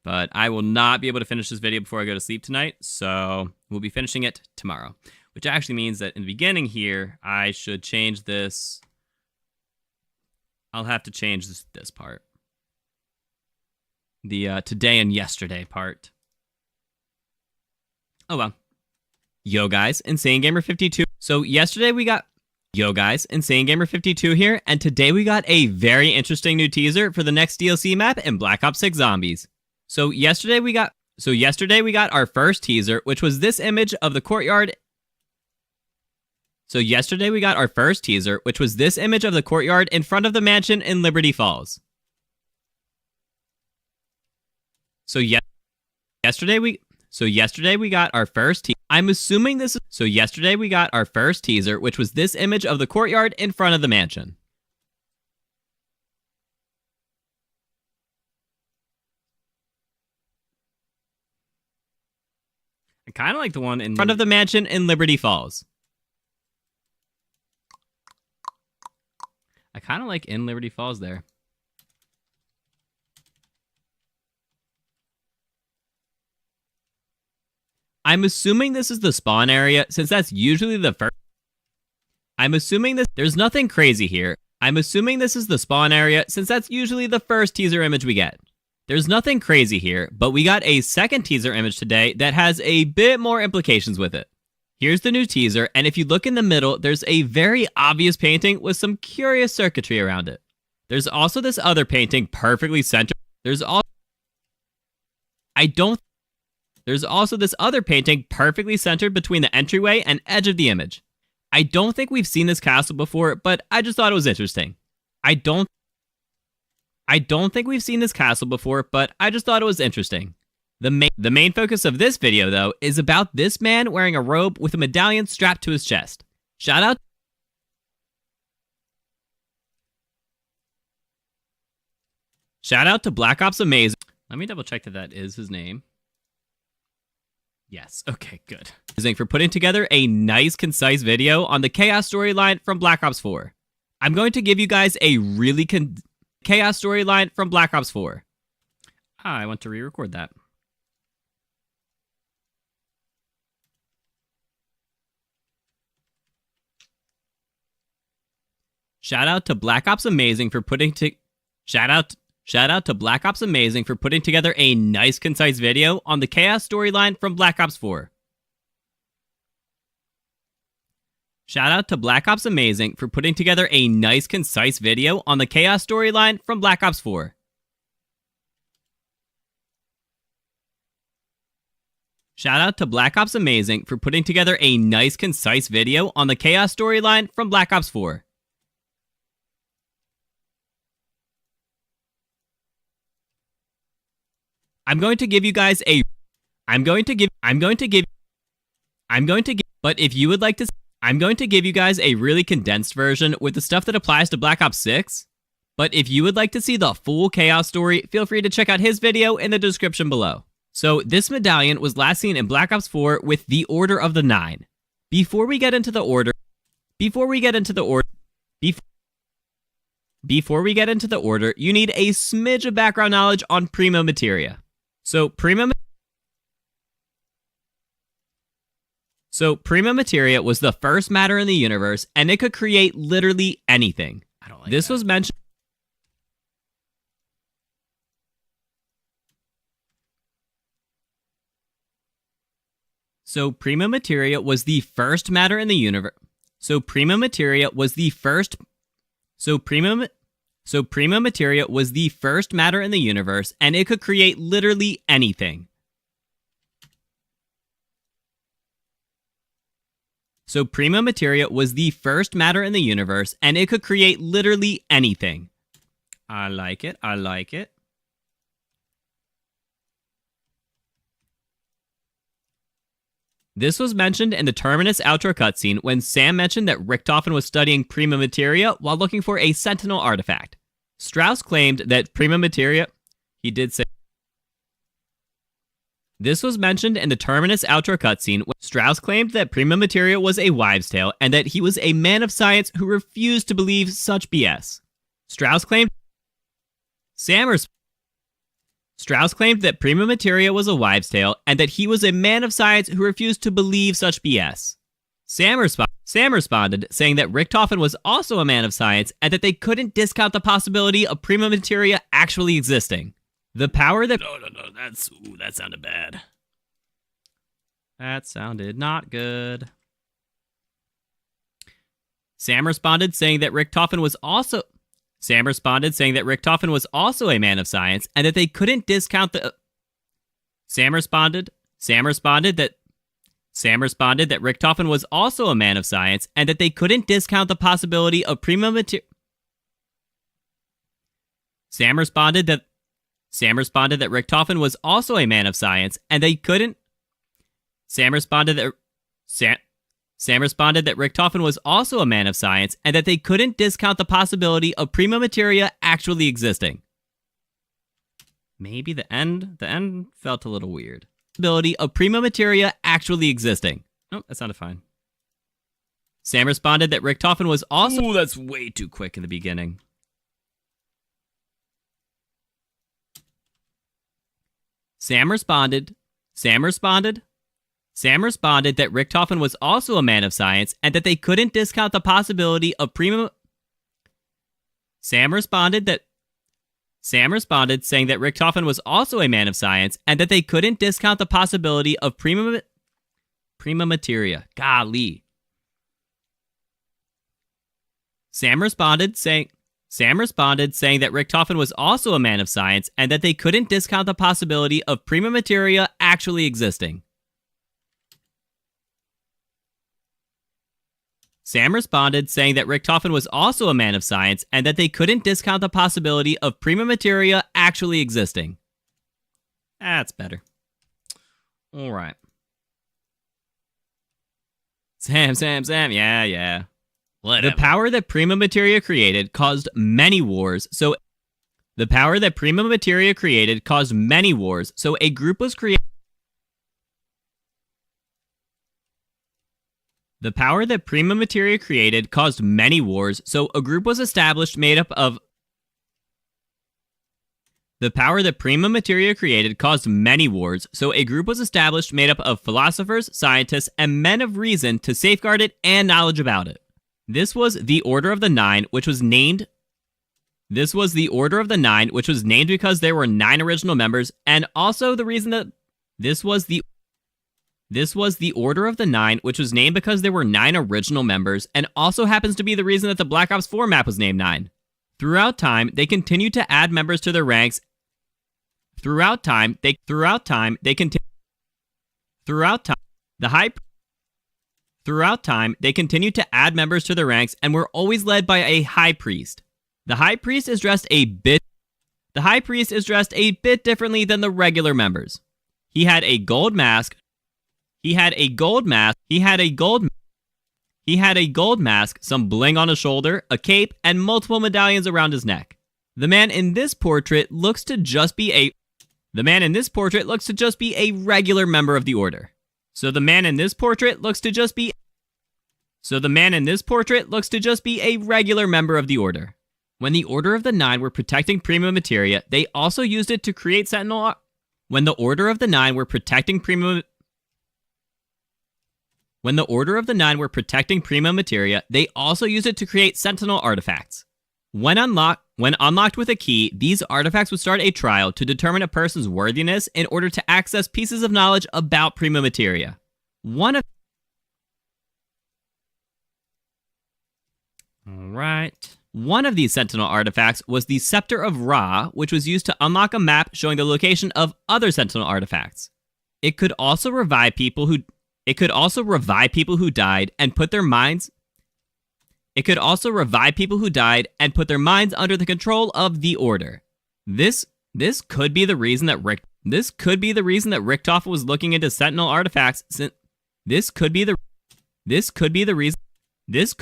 A: But I will not be able to finish this video before I go to sleep tonight, so we'll be finishing it tomorrow. Which actually means that in the beginning here, I should change this. I'll have to change this part. The today and yesterday part. Oh well. Yo guys, Insane Gamer 52. So yesterday we got Yo guys, Insane Gamer 52 here, and today we got a very interesting new teaser for the next DLC map in Black Ops 6 Zombies. So yesterday we got our first teaser, which was this image of the courtyard. So yesterday we got our first teaser, which was this image of the courtyard in front of the mansion in Liberty Falls. So yesterday we got our first teaser. I'm assuming this is... So yesterday we got our first teaser, which was this image of the courtyard in front of the mansion. I kind of like the one in front of the mansion in Liberty Falls. I kind of like in Liberty Falls there. I'm assuming this is the spawn area, since that's usually the first... There's nothing crazy here. I'm assuming this is the spawn area, since that's usually the first teaser image we get. There's nothing crazy here, but we got a second teaser image today that has a bit more implications with it. Here's the new teaser, and if you look in the middle, there's a very obvious painting with some curious circuitry around it. There's also this other painting perfectly centered. There's also this other painting perfectly centered between the entryway and edge of the image. I don't think we've seen this castle before, but I just thought it was interesting. I don't think we've seen this castle before, but I just thought it was interesting. The main focus of this video, though, is about this man wearing a robe with a medallion strapped to his chest. Shout out to Black Ops Amazing. Let me double check that is his name. Yes, okay, good. For putting together a nice, concise video on the Chaos storyline from Black Ops 4. I'm going to give you guys a really Chaos storyline from Black Ops 4. I want to re-record that. Shout out to Black Ops Amazing for putting together a nice, concise video on the Chaos storyline from Black Ops 4. Shout out to Black Ops Amazing for putting together a nice, concise video on the Chaos storyline from Black Ops 4. Shout out to Black Ops Amazing for putting together a nice, concise video on the Chaos storyline from Black Ops 4. I'm going to give you guys a I'm going to give but if you would like to I'm going to give you guys a really condensed version with the stuff that applies to Black Ops 6. But if you would like to see the full Chaos story, feel free to check out his video in the description below. So this medallion was last seen in Black Ops 4 with the Order of the Nine. Before we get into the order, you need a smidge of background knowledge on Prima Materia. So Prima Materia was the first matter in the universe, and it could create literally anything. I don't like this. Was mentioned. So Prima Materia was the first matter in the universe. So Prima Materia was the first matter in the universe, and it could create literally anything. So Prima Materia was the first matter in the universe, and it could create literally anything. I like it. I like it. This was mentioned in the Terminus outro cutscene when Sam mentioned that Richtofen was studying Prima Materia while looking for a Sentinel artifact. Strauss claimed that Prima Materia... He did say... This was mentioned in the Terminus outro cutscene when Strauss claimed that Prima Materia was a wives' tale and that he was a man of science who refused to believe such BS. Strauss claimed that Prima Materia was a wives' tale and that he was a man of science who refused to believe such BS. Sam responded, saying that Richtofen was also a man of science and that they couldn't discount the possibility of Prima Materia actually existing. The power that... No, that sounded bad. That sounded not good. Sam responded, saying that Richtofen was also a man of science and that they couldn't discount the... Sam responded that Richtofen was also a man of science and that they couldn't discount the possibility of Prima Materia. Sam responded that Richtofen was also a man of science and they couldn't... Sam responded that Richtofen was also a man of science and that they couldn't discount the possibility of Prima Materia actually existing. Maybe the end felt a little weird. Possibility of Prima Materia actually existing. Oh, that sounded fine. Sam responded that Richtofen was also... Ooh, that's way too quick in the beginning. Sam responded that Richtofen was also a man of science and that they couldn't discount the possibility of Prima... Sam responded, saying that Richtofen was also a man of science and that they couldn't discount the possibility of Prima Materia. Golly. Sam responded, saying that Richtofen was also a man of science and that they couldn't discount the possibility of Prima Materia actually existing. Sam responded, saying that Richtofen was also a man of science and that they couldn't discount the possibility of Prima Materia actually existing. That's better. All right. Sam. Yeah. Whatever. The power that Prima Materia created caused many wars, so a group was created. The power that Prima Materia created caused many wars, so a group was established made up of... The power that Prima Materia created caused many wars, so a group was established made up of philosophers, scientists, and men of reason to safeguard it and knowledge about it. This was the Order of the Nine, which was named... because there were 9 original members, and also the reason that... This was the Order of the Nine, which was named because there were 9 original members, and also happens to be the reason that the Black Ops 4 map was named 9. Throughout time, they continued to add members to their ranks. Throughout time, they continued to add members to their ranks and were always led by a high priest. The high priest is dressed a bit differently than the regular members. He had a gold mask, some bling on his shoulder, a cape, and multiple medallions around his neck. The man in this portrait looks to just be a regular member of the Order. So the man in this portrait looks to just be a regular member of the Order. When the Order of the Nine were protecting Prima Materia, they also used it to create Sentinel... When the Order of the Nine were protecting Prima Materia, they also used it to create Sentinel Artifacts. When unlocked with a key, these artifacts would start a trial to determine a person's worthiness in order to access pieces of knowledge about Prima Materia. One of these Sentinel artifacts was the Scepter of Ra, which was used to unlock a map showing the location of other Sentinel artifacts. It could also revive people who died and put their minds under the control of the Order. This could be the reason that Richtofen was looking into Sentinel artifacts. This could be the reason that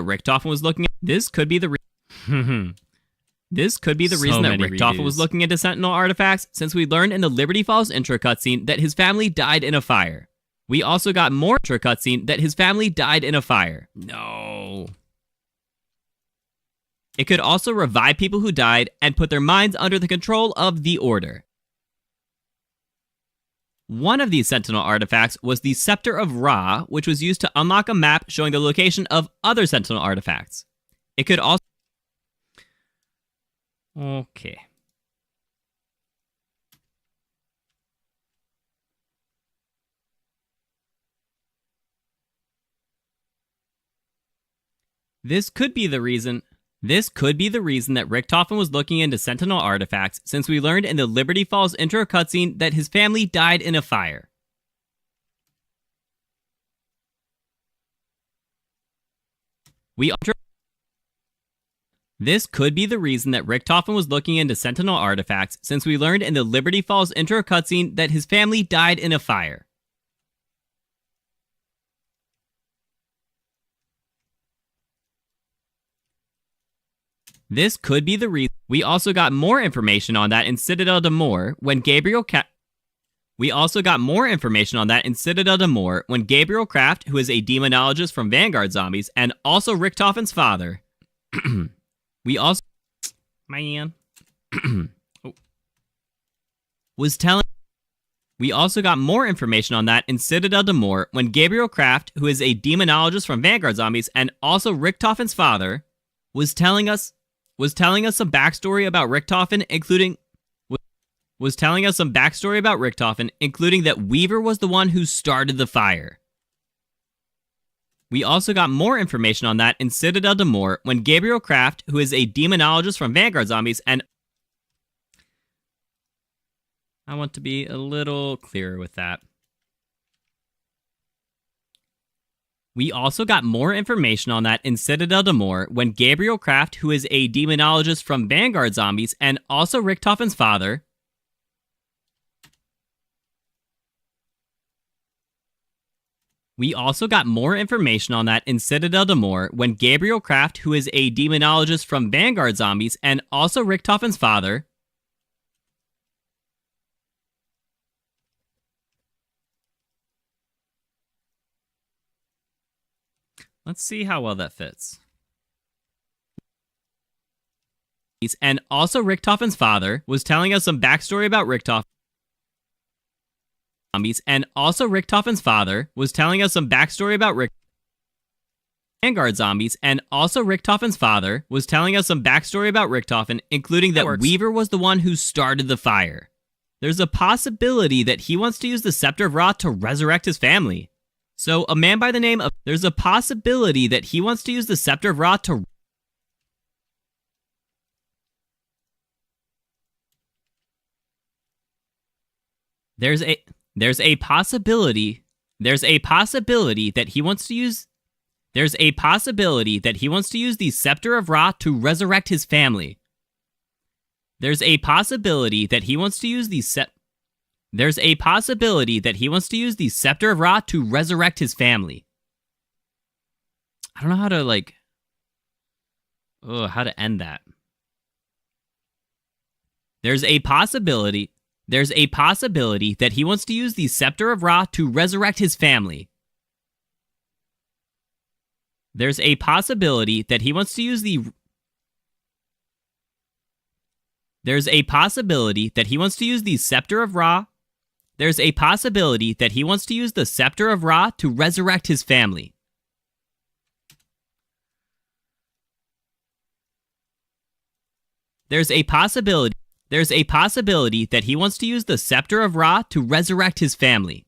A: Richtofen was looking at... This could be the reason that Richtofen was looking into Sentinel artifacts, since we learned in the Liberty Falls intro cutscene that his family died in a fire. We also got more intro cutscene that his family died in a fire. No. It could also revive people who died and put their minds under the control of the Order. One of these Sentinel artifacts was the Scepter of Ra, which was used to unlock a map showing the location of other Sentinel artifacts. It could also... Okay. This could be the reason that Richtofen was looking into Sentinel artifacts, since we learned in the Liberty Falls intro cutscene that his family died in a fire. This could be the reason that Richtofen was looking into Sentinel artifacts, since we learned in the Liberty Falls intro cutscene that his family died in a fire. This could be the reason. We also got more information on that in Citadel d'Amour when Gabriel Kraft, who is a demonologist from Vanguard Zombies, and also Richtofen's father. We also got more information on that in Citadel d'Amour when Gabriel Kraft, who is a demonologist from Vanguard Zombies and also Richtofen's father, was telling us some backstory about Richtofen, including that Weaver was the one who started the fire. We also got more information on that in Citadel d'Amour when Gabriel Kraft, who is a demonologist from Vanguard Zombies, and I want to be a little clearer with that. We also got more information on that in Citadel d'Amour when Gabriel Kraft, who is a demonologist from Vanguard Zombies and also Richtofen's father, We also got more information on that in Citadel d'Amour when Gabriel Kraft, who is a demonologist from Vanguard Zombies and also Richtofen's father, let's see how well that fits. And also Richtofen's father was telling us some backstory about Richtofen. And also Richtofen's father was telling us some backstory about Vanguard Zombies, and also Richtofen's father was telling us some backstory about Richtofen, including that Weaver was the one who started the fire. There's a possibility that he wants to use the Scepter of Ra to resurrect his family. So, a man by the name of... There's a possibility that he wants to use the Scepter of Ra to... There's a possibility that he wants to use the Scepter of Ra to resurrect his family. There's a possibility that he wants to use the Scepter of Ra to resurrect his family. I don't know how to how to end that. There's a possibility that he wants to use the Scepter of Ra to resurrect his family. There's a possibility that he wants to use the... There's a possibility that he wants to use the Scepter of Ra. There's a possibility that he wants to use the Scepter of Ra to resurrect his family. There's a possibility that he wants to use the Scepter of Ra to resurrect his family.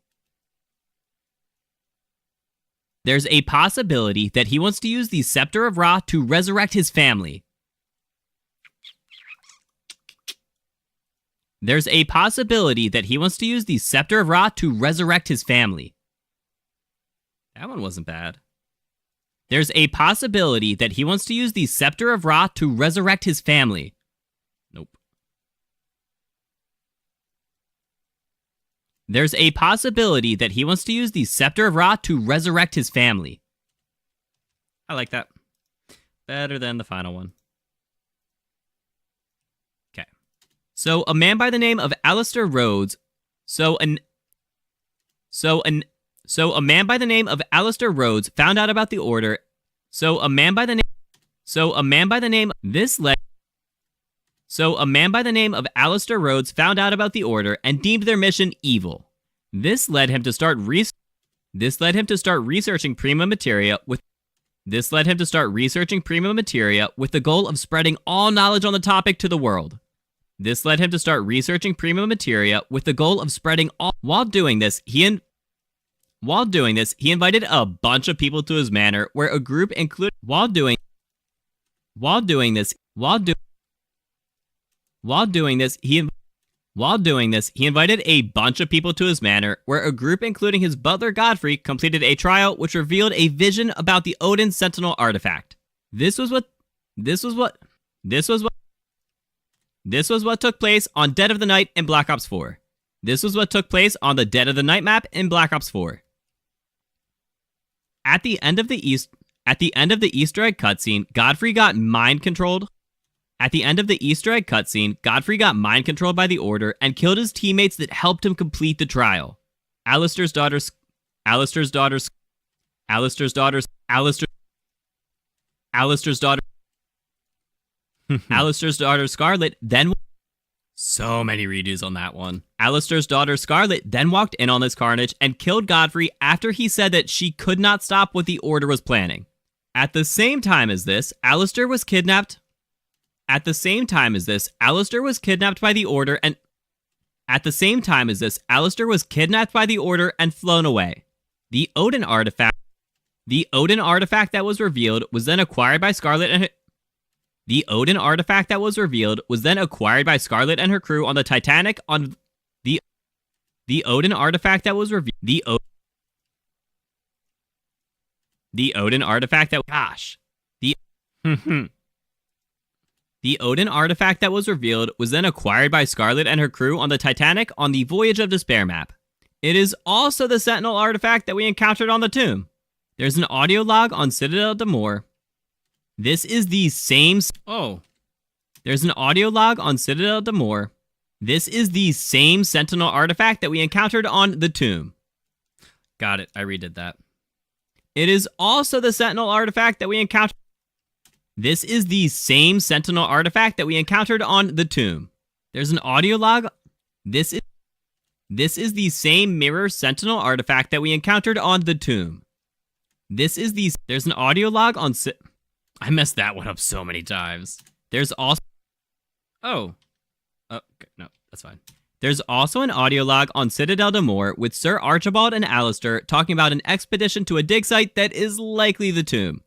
A: There's a possibility that he wants to use the Scepter of Ra to resurrect his family. There's a possibility that he wants to use the Scepter of Ra to resurrect his family. That one wasn't bad. There's a possibility that he wants to use the Scepter of Ra to resurrect his family. Nope. There's a possibility that he wants to use the Scepter of Ra to resurrect his family. I like that. Better than the final one. So a man by the name of Alistair Rhodes. So a man by the name of Alistair Rhodes found out about the order. So a man by the name of Alistair Rhodes found out about the order and deemed their mission evil. This led him to start researching Prima Materia with the goal of spreading all knowledge on the topic to the world. While doing this, he invited a bunch of people to his manor, where a group included he invited a bunch of people to his manor, where a group including his butler Godfrey completed a trial which revealed a vision about the Odin Sentinel Artifact. This was what took place on Dead of the Night in Black Ops 4. This was what took place on the Dead of the Night map in Black Ops 4. At the end of the Easter egg cutscene, Godfrey got mind controlled. By the Order and killed his teammates that helped him complete the trial. Alistair's daughter Scarlet then... So many redos on that one. Alistair's daughter Scarlet then walked in on this carnage and killed Godfrey after he said that she could not stop what the Order was planning. At the same time as this, Alistair was kidnapped by the Order and flown away. The Odin artifact that was revealed was then acquired by Scarlet and her crew on the Titanic on the Odin artifact that was revealed was then acquired by Scarlet and her crew on the Titanic on the Voyage of Despair map. It is also the Sentinel artifact that we encountered on the tomb. There's an audio log on Citadel d'Amour. This is the same... There's an audio log on Citadel d'Amour. This is the same Sentinel artifact that we encountered on the tomb. Got it, I redid that. It is also the Sentinel artifact that we encountered... This is the same Sentinel artifact that we encountered on the tomb. There's an audio log... This is the same mirror Sentinel artifact that we encountered on the tomb. There's an audio log on... I messed that one up so many times. There's also... no, that's fine. There's also an audio log on Citadel d'Amour with Sir Archibald and Alistair talking about an expedition to a dig site that is likely the tomb.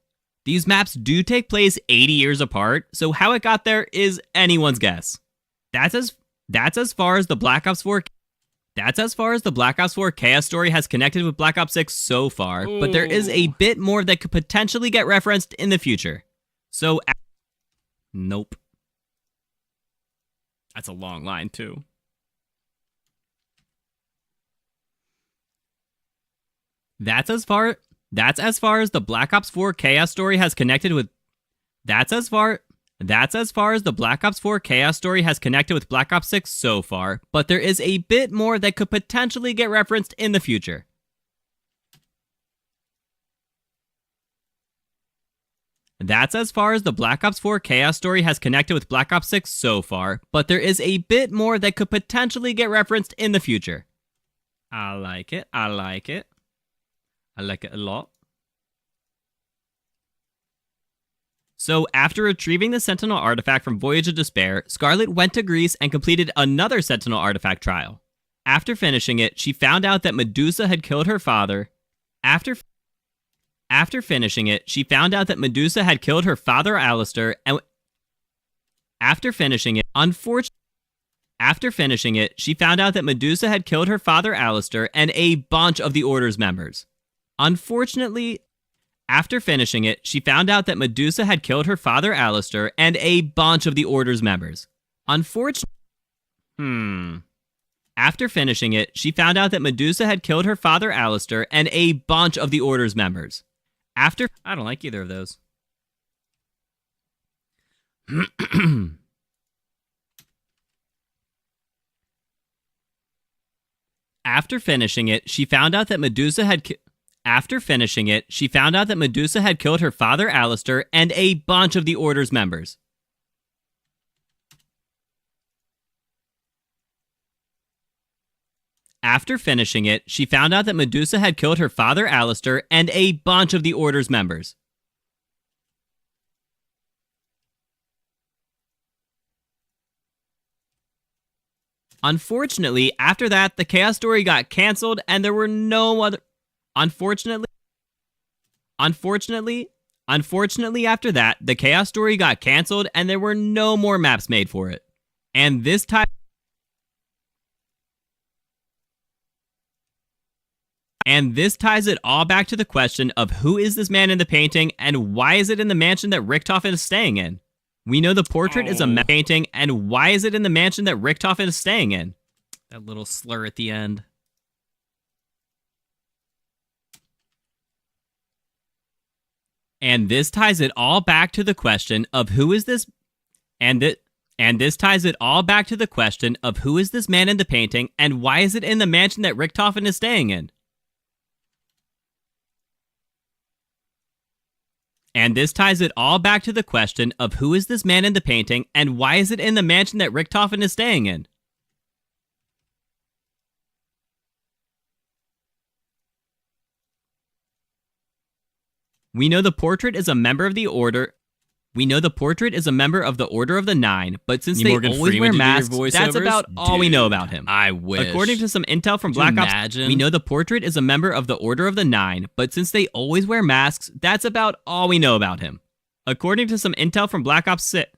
A: These maps do take place 80 years apart, so how it got there is anyone's guess. That's as far as the Black Ops 4 Chaos story has connected with Black Ops 6 so far, but there is a bit more that could potentially get referenced in the future. So, nope. That's a long line, too. That's as far as the Black Ops 4 Chaos story has connected with... That's as far as the Black Ops 4 Chaos story has connected with Black Ops 6 so far, but there is a bit more that could potentially get referenced in the future. That's as far as the Black Ops 4 Chaos story has connected with Black Ops 6 so far, but there is a bit more that could potentially get referenced in the future. I like it. I like it a lot. So, after retrieving the Sentinel artifact from Voyage of Despair, Scarlet went to Greece and completed another Sentinel artifact trial. After finishing it, she found out that Medusa had killed her father. After finishing it, she found out that Medusa had killed her father Alistair, and she found out that Medusa had killed her father Alistair and a bunch of the Order's members. Unfortunately, after finishing it, she found out that Medusa had killed her father Alistair and a bunch of the Order's members. After finishing it, she found out that Medusa had killed her father Alistair and a bunch of the Order's members. I don't like either of those. After finishing it, she found out that Medusa had killed her father Alistair and a bunch of the Order's members. After finishing it, she found out that Medusa had killed her father Alistair and a bunch of the Order's members. Unfortunately, after that, the Chaos story got cancelled and there were no other... Unfortunately, after that, the Chaos story got cancelled and there were no more maps made for it. And this ties it all back to the question of who is this man in the painting and why is it in the mansion that Richtofen is staying in? We know the portrait is a painting, and why is it in the mansion that Richtofen is staying in? That little slur at the end. And this ties it all back to the question of who is this... And this ties it all back to the question of who is this man in the painting, and why is it in the mansion that Richtofen is staying in? And this ties it all back to the question of who is this man in the painting, and why is it in the mansion that Richtofen is staying in? We know the portrait is a member of the Order. We know the portrait is a member of the Order of the Nine, but since they always wear masks, that's about all we know about him.
L: I wish.
A: According to some intel from Black Ops, we know the portrait is a member of the Order of the Nine, but since they always wear masks, that's about all we know about him. According to some intel from Black Ops 6,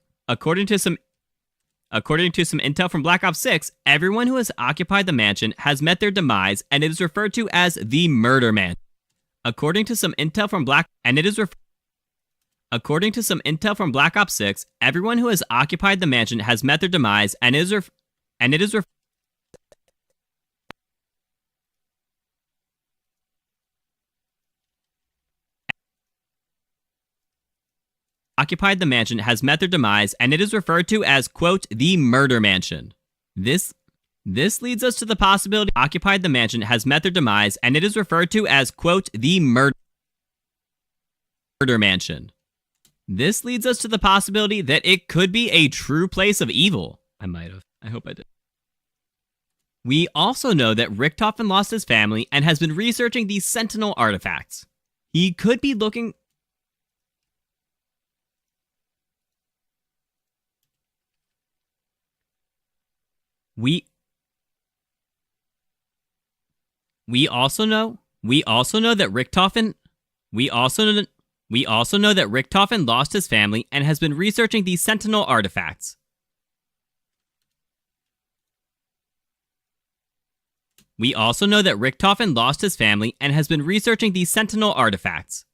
A: everyone who has occupied the mansion has met their demise, and it is referred to as the Murder Mansion. According to some intel from Black Ops 6, everyone who has occupied the mansion has met their demise, and it is occupied the mansion has met their demise, and it is referred to as, quote, the Murder Mansion. This leads us to the possibility occupied the mansion has met their demise, and it is referred to as, quote, the Murder Mansion. This leads us to the possibility that it could be a true place of evil. I might have. I hope I did. We also know that Richtofen lost his family and has been researching these Sentinel Artifacts. He could be looking... We also know that Richtofen lost his family and has been researching these Sentinel Artifacts. We also know that Richtofen lost his family and has been researching these Sentinel Artifacts.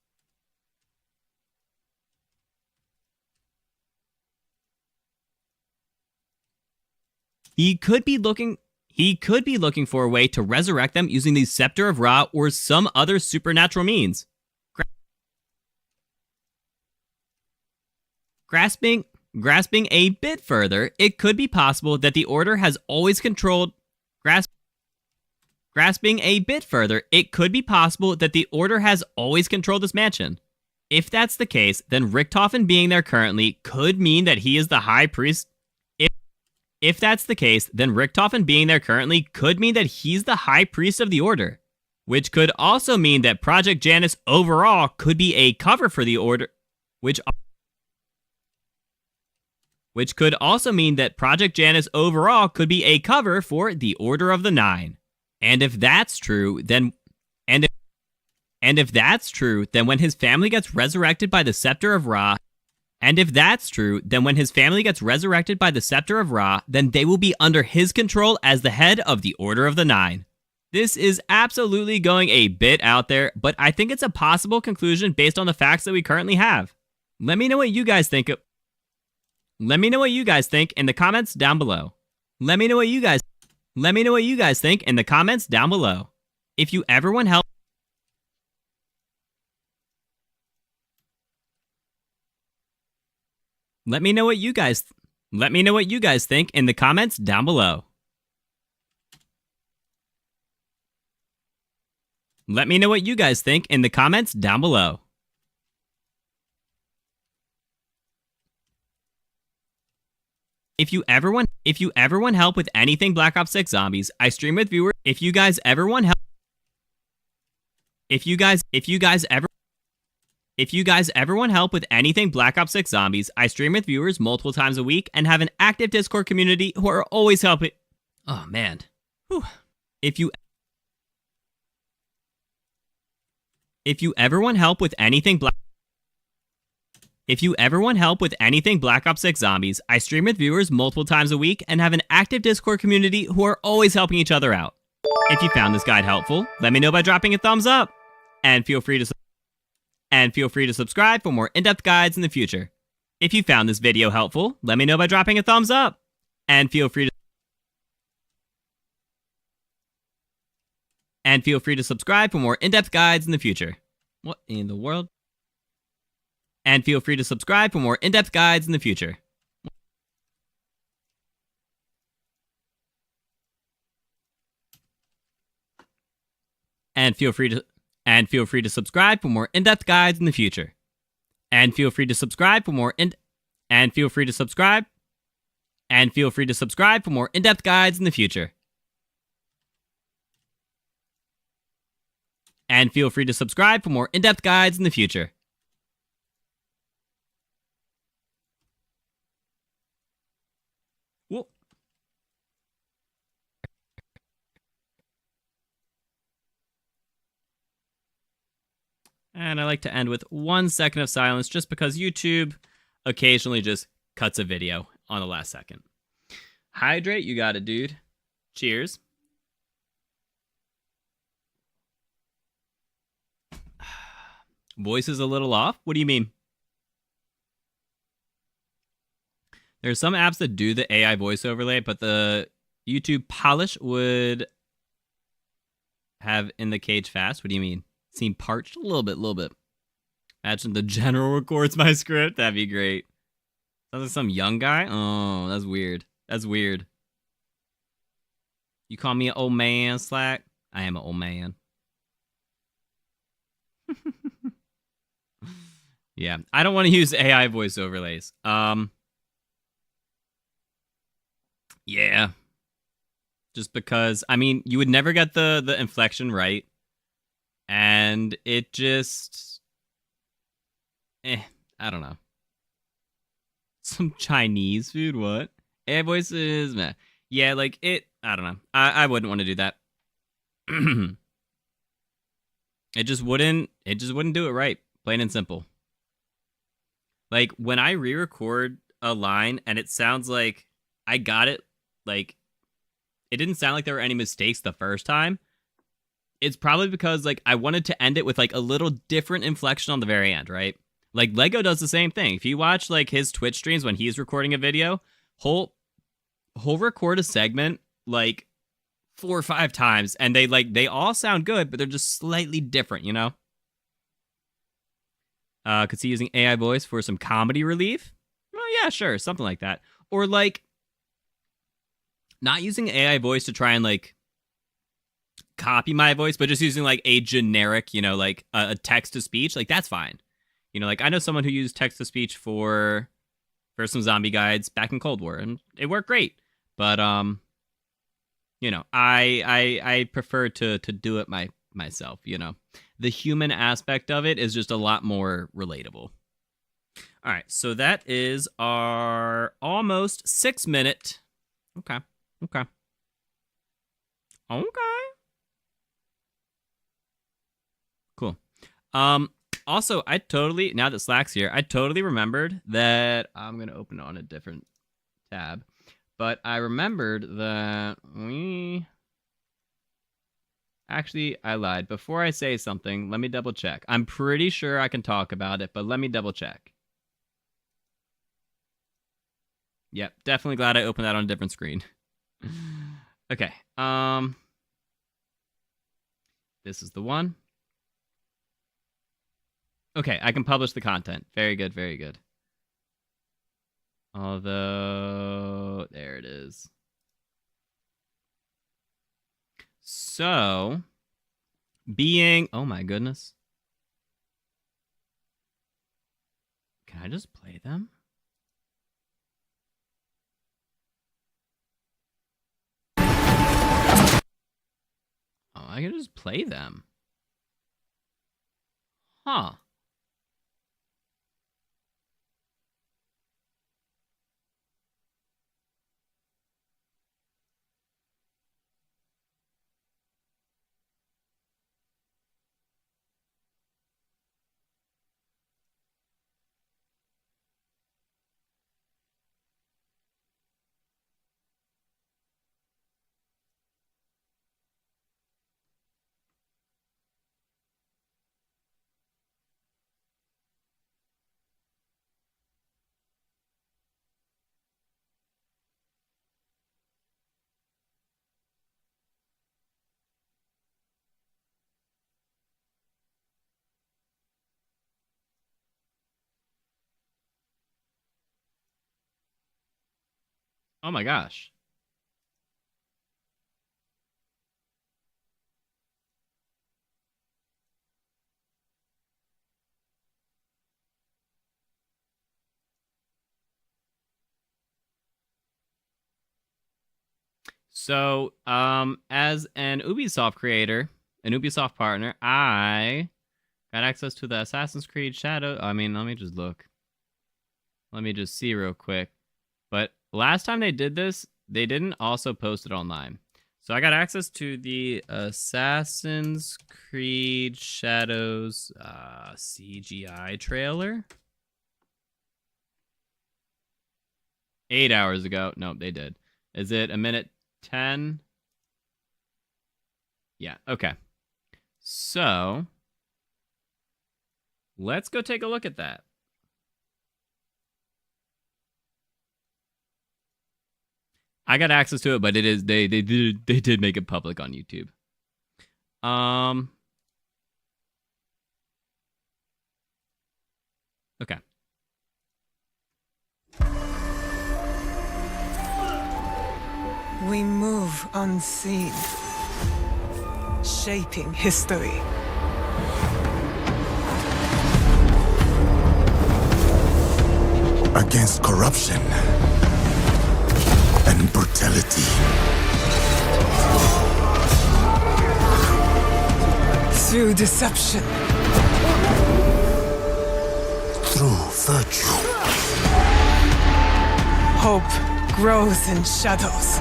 A: He could be looking for a way to resurrect them using the Scepter of Ra or some other supernatural means. Grasping a bit further, it could be possible that the Order has always controlled... Grasping a bit further, it could be possible that the Order has always controlled this mansion. If that's the case, then Richtofen being there currently could mean that he is the High Priest... If that's the case, then Richtofen being there currently could mean that he's the High Priest of the Order, which could also mean that Project Janus overall could be a cover for the Order, which could also mean that Project Janus overall could be a cover for the Order of the Nine. And if that's true, then when his family gets resurrected by the Scepter of Ra, then they will be under his control as the head of the Order of the Nine. This is absolutely going a bit out there, but I think it's a possible conclusion based on the facts that we currently have. Let me know what you guys think in the comments down below. Let me know what you guys think in the comments down below. If you ever want help, let me know what you guys think in the comments down below. Let me know what you guys think in the comments down below. If you ever want help with anything Black Ops 6 Zombies, I stream with viewers. If you guys ever want help with anything Black Ops 6 Zombies, I stream with viewers multiple times a week and have an active Discord community who are always helping. Oh man. Whew. If you ever want help with anything Black Ops 6 Zombies, I stream with viewers multiple times a week and have an active Discord community who are always helping each other out. If you found this guide helpful, let me know by dropping a thumbs up. And feel free to subscribe for more in-depth guides in the future. If you found this video helpful, let me know by dropping a thumbs up. And feel free to subscribe for more in-depth guides in the future. What in the world? And feel free to subscribe for more in-depth guides in the future. And feel free to subscribe for more in-depth guides in the future. And feel free to subscribe for more in-depth guides in the future. And feel free to subscribe for more in-depth guides in the future. Whoa. And I like to end with 1 second of silence just because YouTube occasionally just cuts a video on the last second. Hydrate, you got it, dude. Cheers. Voice is a little off? What do you mean? There are some apps that do the AI voice overlay, but the YouTube polish would have in the cage fast. What do you mean? Seem parched? A little bit. Imagine the general records my script. That'd be great. Sounds like some young guy? Oh, that's weird. You call me an old man, Slack? I am an old man. Yeah, I don't want to use AI voice overlays. Yeah. Just because, I mean, you would never get the inflection right. And it just... I don't know. Some Chinese food, what? AI voices, meh. Yeah, like, I don't know. I wouldn't want to do that. It just wouldn't do it right. Plain and simple. Like, when I re-record a line and it sounds like I got it, like, it didn't sound like there were any mistakes the first time, it's probably because, like, I wanted to end it with, like, a little different inflection on the very end, right? Like, Lego does the same thing. If you watch, like, his Twitch streams when he's recording a video, he'll record a segment, like, 4 or 5 times, and they all sound good, but they're just slightly different, you know? Could see using AI voice for some comedy relief? Well, yeah, sure, something like that. Or, like, not using AI voice to try and, like, copy my voice, but just using, like, a generic, you know, like, a text-to-speech. Like, that's fine. You know, like, I know someone who used text-to-speech for some zombie guides back in Cold War, and it worked great. But, you know, I prefer to do it myself, you know. The human aspect of it is just a lot more relatable. All right, so that is our almost 6-minute. Okay. Cool. Also, now that Slack's here, I totally remembered that I'm going to open it on a different tab. But I remembered that actually, I lied. Before I say something, let me double check. I'm pretty sure I can talk about it, but let me double check. Yep, definitely glad I opened that on a different screen. Okay. This is the one. Okay, I can publish the content. Very good, very good. Although, there it is. So, Being... Oh my goodness. Can I just play them? Oh, I can just play them. Huh. Oh my gosh. So, as an Ubisoft creator, an Ubisoft partner, I got access to the Assassin's Creed Shadow. I mean, let me just look. Let me just see real quick. But last time they did this, they didn't also post it online. So I got access to the Assassin's Creed Shadows CGI trailer. 8 hours ago. Nope, they did. Is it a minute 10? Yeah, okay. So, let's go take a look at that. I got access to it, but it is they did make it public on YouTube. Okay.
L: We move unseen, shaping history.
M: Against corruption and brutality.
L: Through deception.
M: Through virtue.
L: Hope grows in shadows.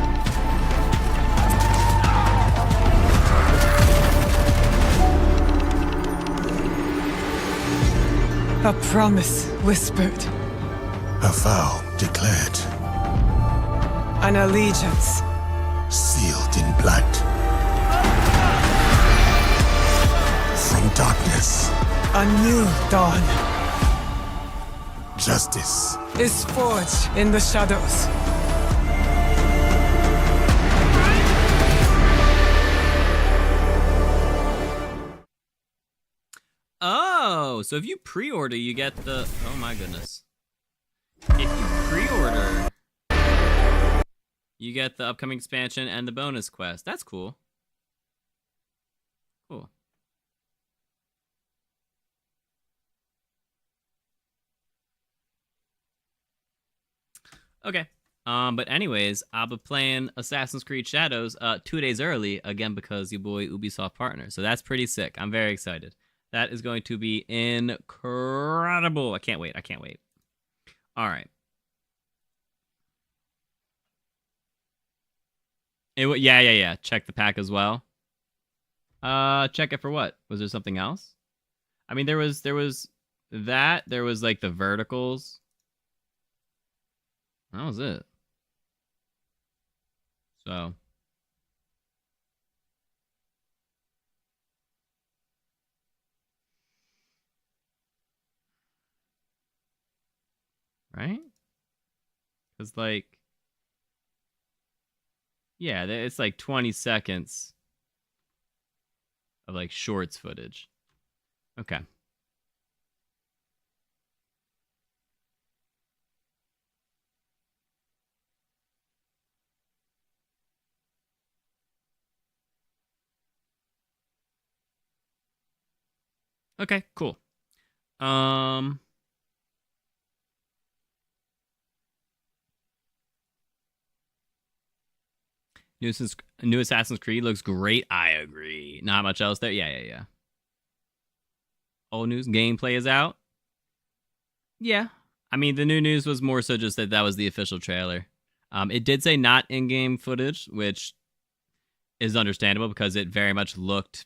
L: A promise whispered.
M: A vow declared.
L: An allegiance
M: sealed in blood. From darkness,
L: a new dawn.
M: Justice
L: is forged in the shadows.
A: Oh, so if you pre-order, you get the... Oh my goodness. If you pre-order, you get the upcoming expansion and the bonus quest. That's cool. Cool. Okay. But anyways, I'll be playing Assassin's Creed Shadows 2 days early, again, because your boy Ubisoft partner. So that's pretty sick. I'm very excited. That is going to be incredible. I can't wait. I can't wait. All right. Yeah. Check the pack as well. Check it for what? Was there something else? I mean, there was that. There was like the verticals. That was it. So. Right? Because, like, yeah, it's like 20 seconds of, like, shorts footage. Okay. Okay, cool. New Assassin's Creed looks great. I agree. Not much else there. Yeah. Old news gameplay is out. Yeah. I mean, the new news was more so just that was the official trailer. It did say not in-game footage, which is understandable because it very much looked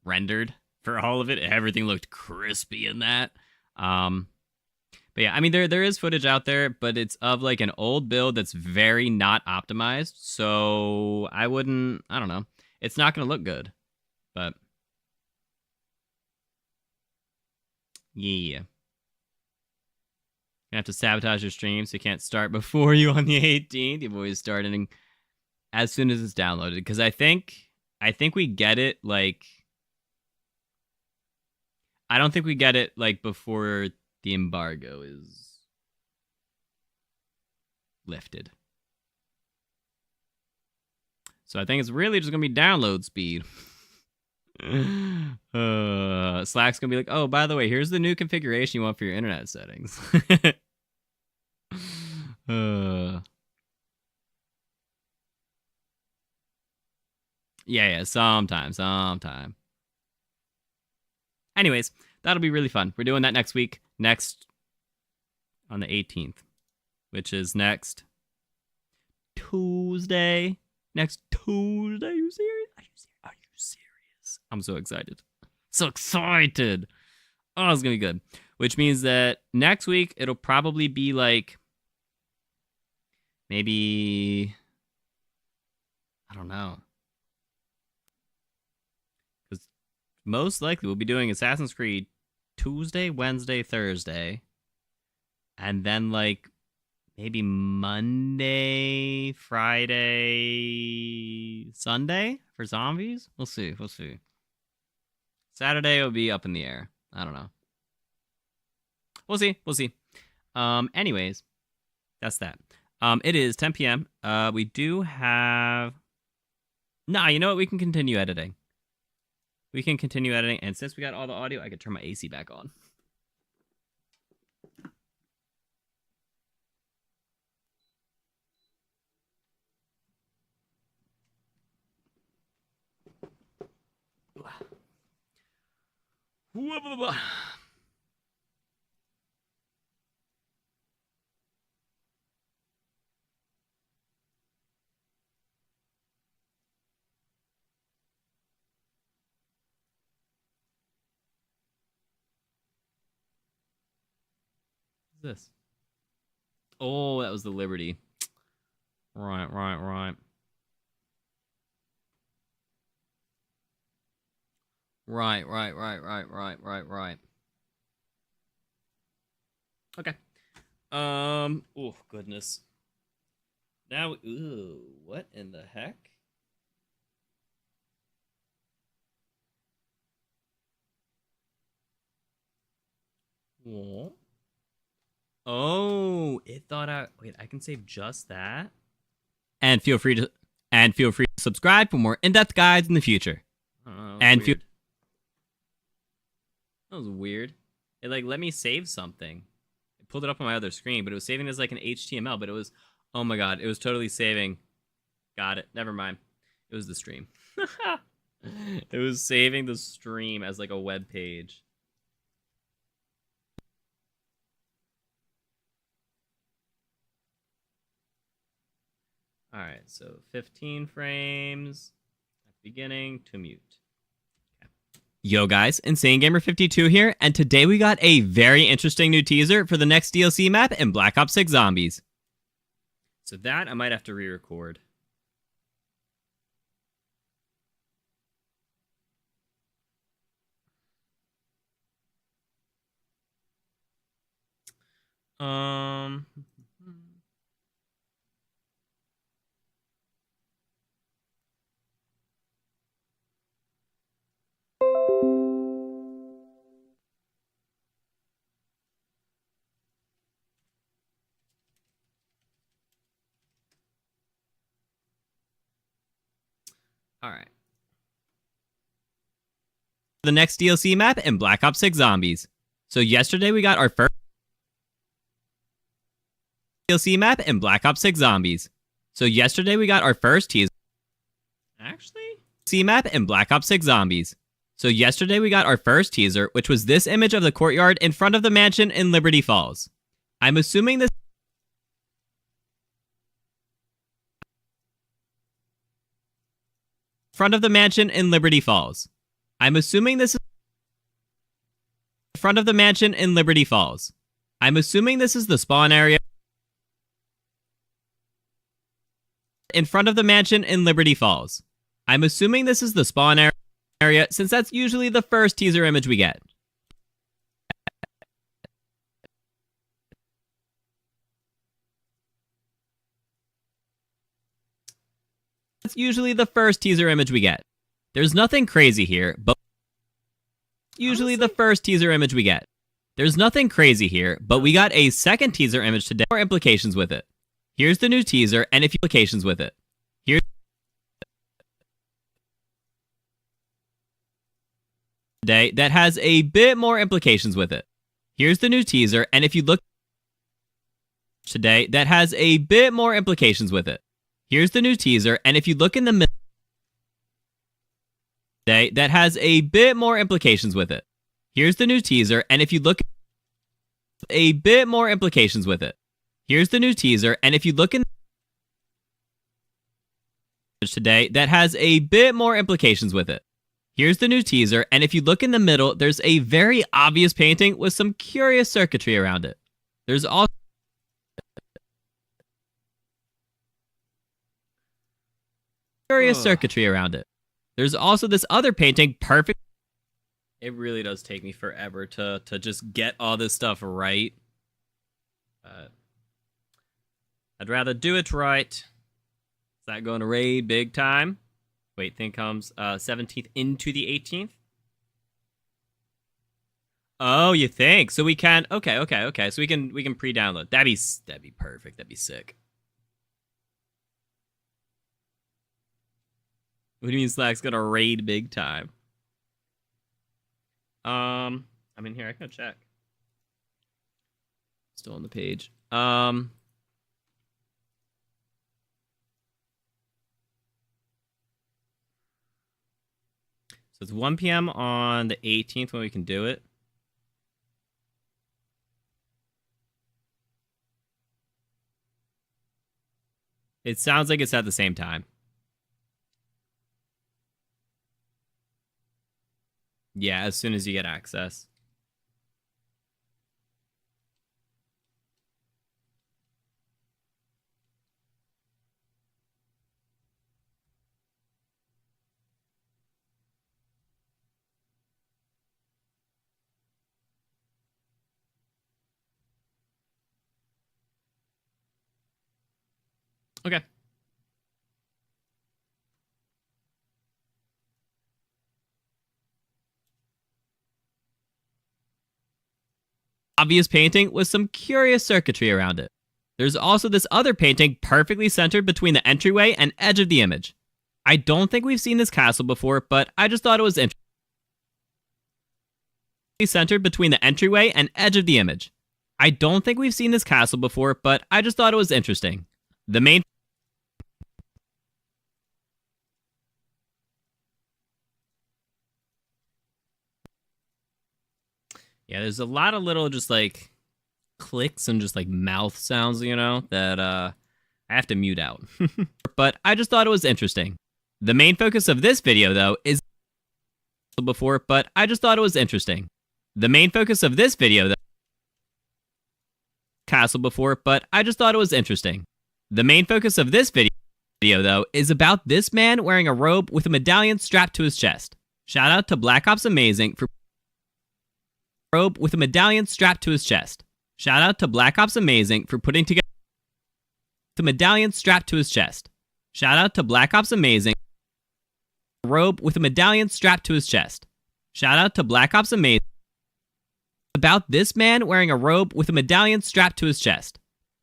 A: rendered for all of it. Everything looked crispy in that. But yeah, I mean, there is footage out there, but it's of like an old build that's very not optimized. So I don't know. It's not going to look good, but yeah. You have to sabotage your stream so you can't start before you on the 18th. You've always started as soon as it's downloaded. Because I think we get it like... I don't think we get it like before the embargo is lifted. So I think it's really just going to be download speed. Slack's going to be like, oh, by the way, here's the new configuration you want for your internet settings. Yeah, sometime. Anyways, that'll be really fun. We're doing that next week. Next on the 18th, which is next Tuesday. Next Tuesday. Are you serious? Are you serious? I'm so excited. So excited. Oh, it's going to be good. Which means that next week, it'll probably be like maybe, I don't know. Because most likely we'll be doing Assassin's Creed Tuesday, Wednesday, Thursday. And then like maybe Monday, Friday, Sunday for zombies. We'll see. Saturday will be up in the air. I don't know. We'll see. Anyways, that's that. It is 10 p.m. We do have... Nah, you know what? We can continue editing. And since we got all the audio, I could turn my AC back on. What's this? Oh, that was the Liberty. Right. Right. Okay. Oh, goodness. Now, ooh, what in the heck? What? Oh, it thought I... Wait, I can save just that? And feel free to subscribe for more in-depth guides in the future. That was weird. It like let me save something. It pulled it up on my other screen, but it was saving as like an HTML, but it was, oh my god, it was totally saving. Got it. Never mind. It was the stream. It was saving the stream as like a web page. All right, so 15 frames at the beginning to mute. Yo guys, Insane Gamer 52 here, and today we got a very interesting new teaser for the next DLC map in Black Ops 6 Zombies. So that I might have to re-record. All right. the next DLC map in Black Ops 6 Zombies. So yesterday we got our first DLC map in Black Ops 6 Zombies. So yesterday we got our first teaser. Actually? DLC map in Black Ops 6 Zombies. So yesterday we got our first teaser, which was this image of the courtyard in front of the mansion in Liberty Falls. I'm assuming this front of the mansion in Liberty Falls. I'm assuming this is front of the mansion in Liberty Falls. I'm assuming this is the spawn area in front of the mansion in Liberty Falls. I'm assuming this is the spawn area since that's usually the first teaser image we get. That's usually the first teaser image we get. There's nothing crazy here, but usually the first teaser image we get. There's nothing crazy here, but we got a second teaser image today. More implications with it. Here's the new teaser and a few implications with it. Here's today that has a bit more implications with it. Here's the new teaser, and if you look today that has a bit more implications with it. Here's the new teaser, and if you look in the middle today that has a bit more implications with it. Here's the new teaser, and if you look a bit more implications with it. Here's the new teaser, and if you look in today that has a bit more implications with it. Here's the new teaser, and if you look in the middle, there's a very obvious painting with some curious circuitry around it. There's also circuitry around it. There's also this other painting, perfect. It really does take me forever to just get all this stuff right. I'd rather do it right. Is that going to raid big time? Wait, thing comes 17th into the 18th? Oh, you think? So we can okay. So we can pre-download. That'd be perfect. That'd be sick. What do you mean Slack's gonna raid big time? I'm in here, I can check. Still on the page. So it's 1 p.m. on the 18th when we can do it. It sounds like it's at the same time. Yeah, as soon as you get access. Okay. Obvious painting with some curious circuitry around it. There's also this other painting perfectly centered between the entryway and edge of the image. I don't think we've seen this castle before, but I just thought it was interesting. Centered between the entryway and edge of the image. I don't think we've seen this castle before, but I just thought it was interesting. The main Yeah, there's a lot of little just like clicks and just like mouth sounds, you know, that I have to mute out. But I just thought it was interesting. The main focus of this video, though, is before, but I just thought it was interesting. The main focus of this video, though, castle before, but I just thought it was interesting. The main focus of this video, though, is about this man wearing a robe with a medallion strapped to his chest. Shout out to Black Ops Amazing for robe with a medallion strapped to his chest. Shout out to Black Ops Amazing for putting together the medallion strapped to his chest. Shout out to Black Ops Amazing robe with a medallion strapped to his chest. Shout out to Black Ops Amazing about this man wearing a robe with a medallion strapped to his chest.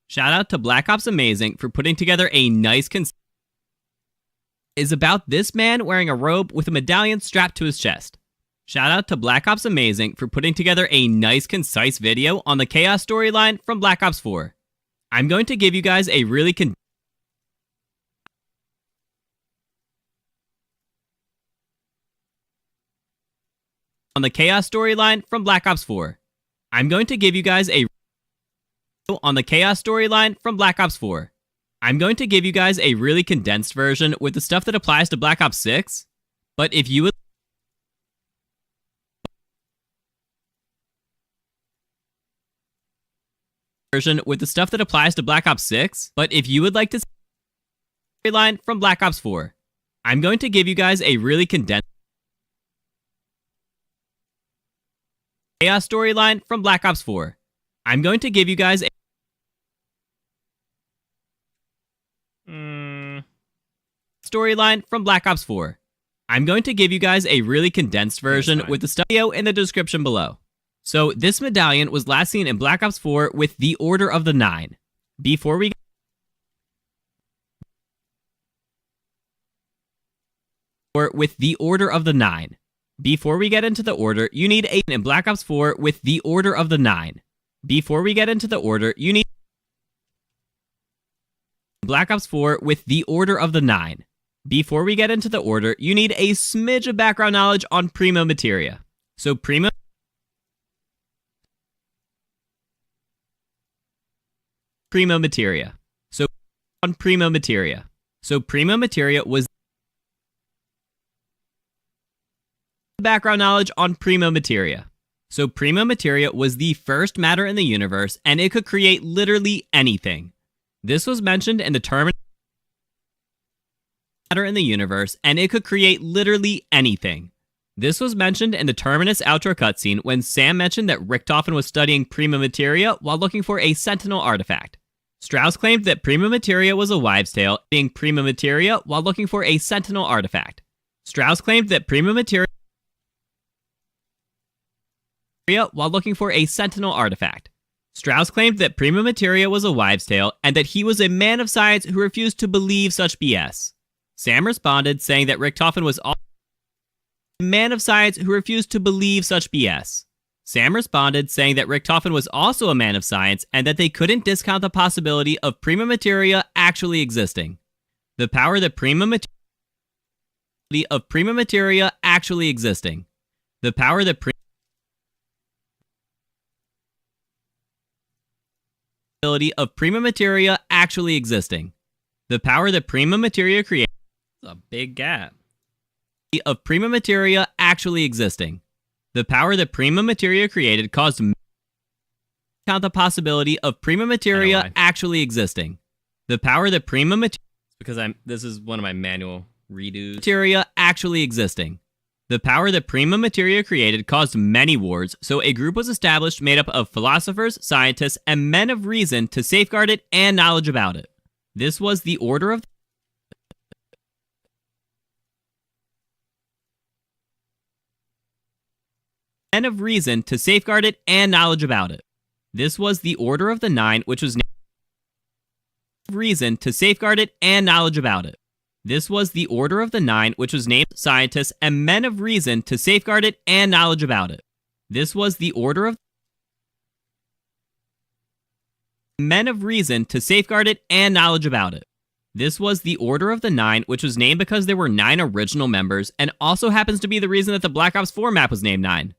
A: Shout out to Black Ops Amazing for putting together a nice is about this man wearing a robe with a medallion strapped to his chest. Shout out to Black Ops Amazing for putting together a nice, concise video on the Chaos storyline from Black Ops 4. I'm going to give you guys a really on the Chaos storyline from Black Ops 4. I'm going to give you guys a on the Chaos storyline from Black Ops 4. I'm going to give you guys a really condensed version with the stuff that applies to Black Ops 6, but if you would version with the stuff that applies to Black Ops 6, but if you would like to see the storyline from Black Ops 4, I'm going to give you guys a really condensed Chaos storyline from Black Ops 4. I'm going to give you guys a storyline from Black Ops 4. I'm going to give you guys a really condensed version with the studio in the description below. So this medallion was last seen in Black Ops 4 with the Order of the Nine. Before we with the Order of the Nine. Before we get into the order, you need a in Black Ops 4 with the Order of the Nine. Before we get into the order, you need Black Ops 4 with the Order of the Nine. Before we get into the order, you need a smidge of background knowledge on Prima Materia. So Prima Materia. So on Prima Materia. So Prima Materia was background knowledge on Prima Materia. So Prima Materia was the first matter in the universe, and it could create literally anything. This was mentioned in the term matter in the universe, and it could create literally anything. This was mentioned in the Terminus outro cutscene when Sam mentioned that Richtofen was studying Prima Materia while looking for a Sentinel artifact. Strauss claimed that Prima Materia was a wives' tale, being Prima Materia while looking for a Sentinel artifact. Strauss claimed that Prima Materia while looking for a Sentinel artifact. Strauss claimed that Prima Materia was a wives' tale and that he was a man of science who refused to believe such BS. Sam responded, saying that Richtofen was also a man of science who refused to believe such BS. Sam responded, saying that Richtofen was also a man of science and that they couldn't discount the possibility of Prima Materia actually existing. The power that Prima Materia actually existing. The power that of Prima Materia actually existing. The power that Prima Materia created. A big gap. Of Prima Materia actually existing. The power that Prima Materia created caused count the possibility of Prima Materia actually existing. The power that Prima Materia because this is one of my manual redos. Materia actually existing. The power that Prima Materia created caused many wars, so a group was established made up of philosophers, scientists, and men of reason to safeguard it and knowledge about it. This was the order of men of reason to safeguard it and knowledge about it. This was the Order of the Nine, which was named reason to safeguard it and knowledge about it. This was the Order of the Nine, which was named scientists and men of reason to safeguard it and knowledge about it. This was the Order of men of reason to safeguard it and knowledge about it. This was the Order of the Nine, which was named because there were 9 original members, and also happens to be the reason that the Black Ops 4 map was named 9.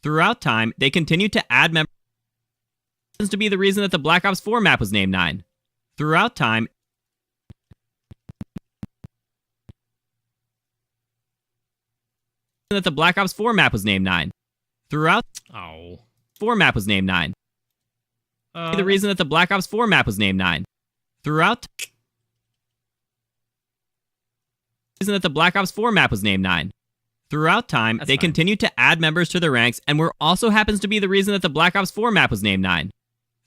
A: Throughout time, they continued to add members to be the reason that the Black Ops 4 map was named 9. Throughout time, that the Black Ops 4 map was named 9. Throughout 4 map was named 9. The reason that the Black Ops 4 map was named 9. Throughout reason that the Black Ops 4 map was named 9. Throughout time, they continued to add members to their ranks and were also happens to be the reason that the Black Ops 4 map was named 9.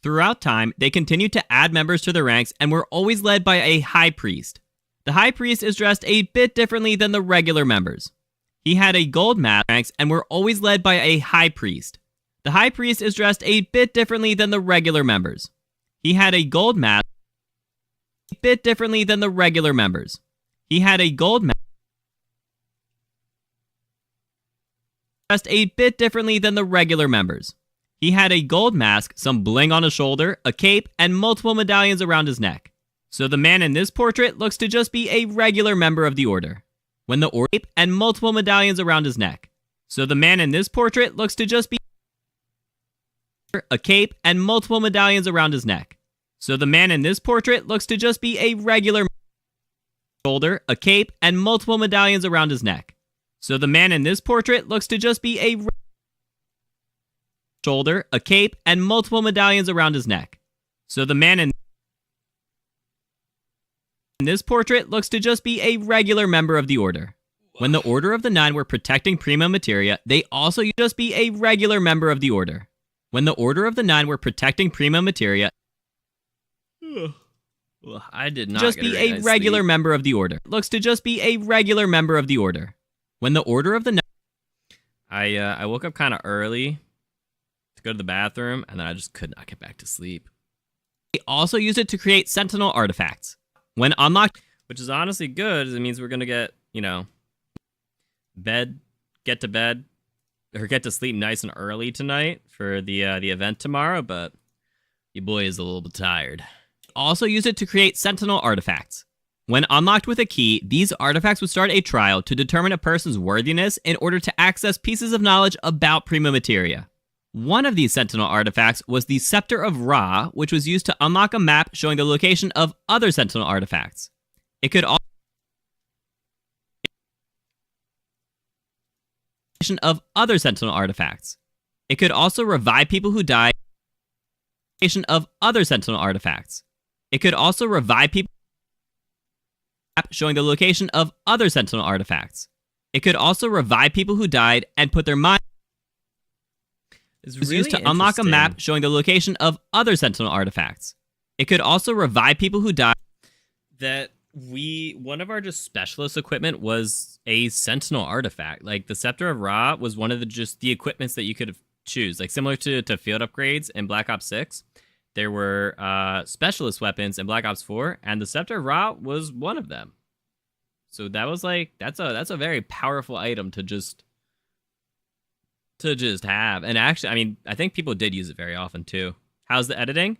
A: Throughout time, they continued to add members to their ranks and were always led by a high priest. The high priest is dressed a bit differently than the regular members. He had a gold mask ranks and were always led by a high priest. The high priest is dressed a bit differently than the regular members. He had a gold mask a bit differently than the regular members. He had a gold mask dressed a bit differently than the regular members. He had a gold mask, some bling on his shoulder, a cape, and multiple medallions around his neck. So the man in this portrait looks to just be a regular member of the Order. When the Order and multiple medallions around his neck. So the man in this portrait looks to just be a cape and multiple medallions around his neck. So the man in this portrait looks to just be a regular shoulder, a cape, and multiple medallions around his neck. So the man in this portrait looks to just be a shoulder, a cape, and multiple medallions around his neck. So the man in this portrait looks to just be a regular member of the Order. When the Order of the Nine were protecting Prima Materia, they also used to just be a regular member of the Order. When the Order of the Nine were protecting Prima Materia,
N: I did not
A: just be a regular member of the Order. Looks to just be a regular member of the Order. When the Order of the Nine...
N: I woke up kind of early to go to the bathroom, and then I just could not get back to sleep.
A: They also use it to create Sentinel Artifacts. When unlocked...
N: Which is honestly good, as it means we're going to get, you know, get to bed, or get to sleep nice and early tonight for the event tomorrow, but your boy is a little bit tired.
A: Also use it to create Sentinel Artifacts. When unlocked with a key, these artifacts would start a trial to determine a person's worthiness in order to access pieces of knowledge about Prima Materia. One of these Sentinel Artifacts was the Scepter of Ra, which was used to unlock a map showing the location of other Sentinel Artifacts. It could also of other Sentinel Artifacts. It could also revive people who died of other Sentinel Artifacts. It could also revive people showing the location of other Sentinel Artifacts. It could also revive people who died and put their mind
N: It's
A: was
N: really
A: used to unlock a map showing the location of other Sentinel Artifacts. It could also revive people who died.
N: That one of our just specialist equipment was a Sentinel artifact. Like the Scepter of Ra was one of the equipments that you could choose. Like similar to field upgrades in Black Ops 6. There were specialist weapons in Black Ops 4, and the Scepter of Ra was one of them. So that was like that's a very powerful item to just have. And actually, I mean, I think people did use it very often too. How's the editing?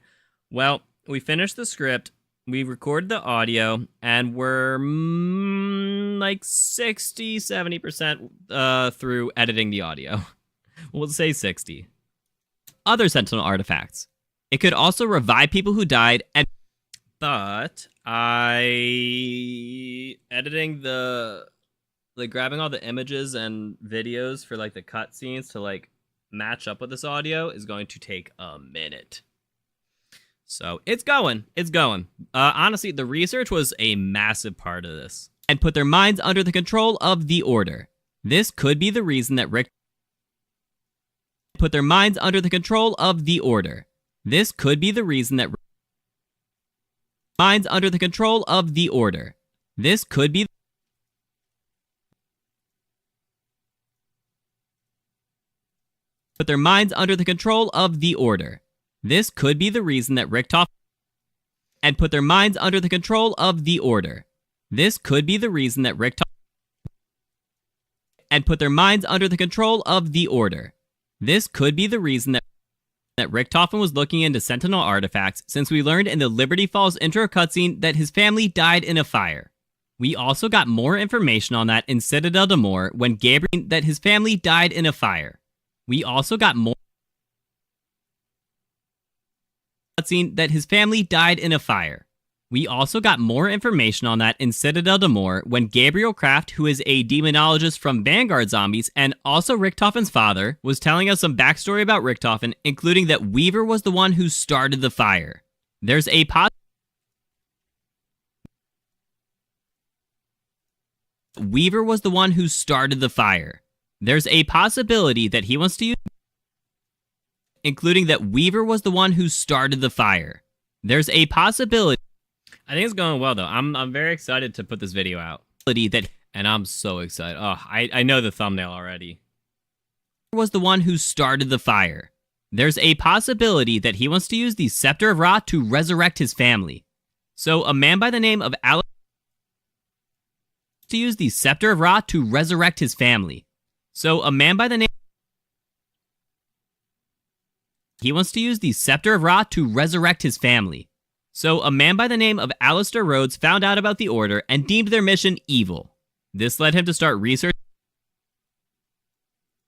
N: Well, we finished the script, we recorded the audio, and we're like 60-70% through editing the audio. We'll say 60.
A: Other Sentinel Artifacts. It could also revive people who died,
N: but editing grabbing all the images and videos for like the cutscenes to like match up with this audio is going to take a minute. So it's going. Honestly, the research was a massive part of this.
A: And put their minds under the control of the Order. This could be the reason that Rick put their minds under the control of the Order. This could be the reason that minds under the control of the Order. This could be put their minds under the control of the Order. This could be the reason that Richtofen and put their minds under the control of the Order. This could be the reason that Richtofen and put their minds under the control of the Order. This could be the reason that Richtofen was looking into Sentinel Artifacts, since we learned in the Liberty Falls intro cutscene that his family died in a fire. We also got more information on that in Citadel d'Amour when Gabriel that his family died in a fire. We also got more cutscene that his family died in a fire. We also got more information on that in Citadel d'Amour when Gabriel Kraft, who is a demonologist from Vanguard Zombies and also Richtofen's father, was telling us some backstory about Richtofen, including that Weaver was the one who started the fire. There's a Weaver was the one who started the fire. There's a possibility that he wants to use, including that Weaver was the one who started the fire. There's a possibility.
N: I think it's going well though. I'm very excited to put this video out. And I'm so excited. Oh, I know the thumbnail already.
A: Was the one who started the fire. There's a possibility that he wants to use the Scepter of Ra to resurrect his family. So a man by the name of Alistair to use the Scepter of Ra to resurrect his family. So a man by the name
N: He wants to use the Scepter of Ra to resurrect his family. So a man by the name of Alistair Rhodes found out about the Order and deemed their mission evil. This led him to start researching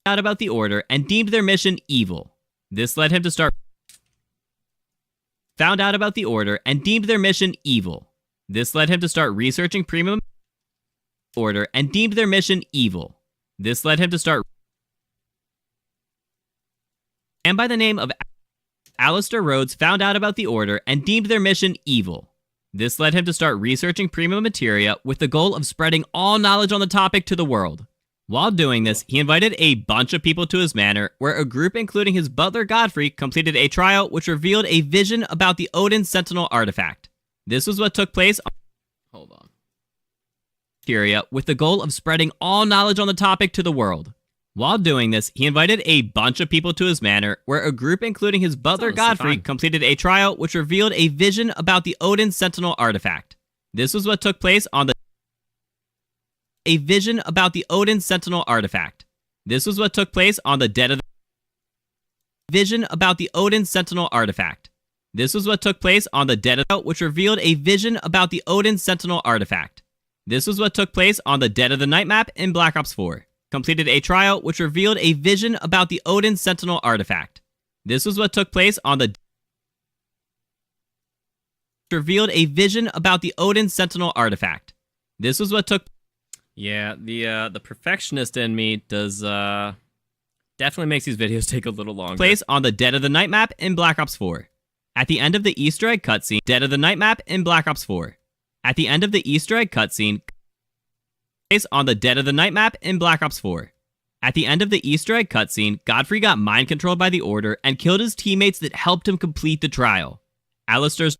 N: out about the Order and deemed their mission evil. This led him to start found out about the Order and deemed their mission evil. This led him to start researching Prima Order and deemed their mission evil. This led him to start and by the name of Alistair Rhodes found out about the Order and deemed their mission evil. This led him to start researching Prima Materia with the goal of spreading all knowledge on the topic to the world. While doing this, he invited a bunch of people to his manor, where a group including his butler Godfrey completed a trial which revealed a vision about the Odin Sentinel Artifact. This was what took place on Materia with the goal of spreading all knowledge on the topic to the world. While doing this, he invited a bunch of people to his manor, where a group including his butler Godfrey completed a trial which revealed a vision about the Odin Sentinel Artifact. This was what took place on the a vision about the Odin Sentinel Artifact. This was what took place on the dead of the vision about the Odin Sentinel Artifact. This was what took place on the dead of which revealed a vision about the Odin Sentinel Artifact. This was what took place on the Dead of the Night map in Black Ops 4. Completed a trial which revealed a vision about the Odin Sentinel Artifact. This was what took place on the revealed a vision about the Odin Sentinel Artifact. This was what took Yeah, the perfectionist in me does definitely makes these videos take a little longer. Place on the Dead of the Night map in Black Ops 4. At the end of the Easter egg cutscene, Dead of the Night map in Black Ops 4. At the end of the Easter egg cutscene, place on the Dead of the Night map in Black Ops 4. At the end of the Easter egg cutscene, Godfrey got mind controlled by the Order and killed his teammates that helped him complete the trial. Alistair's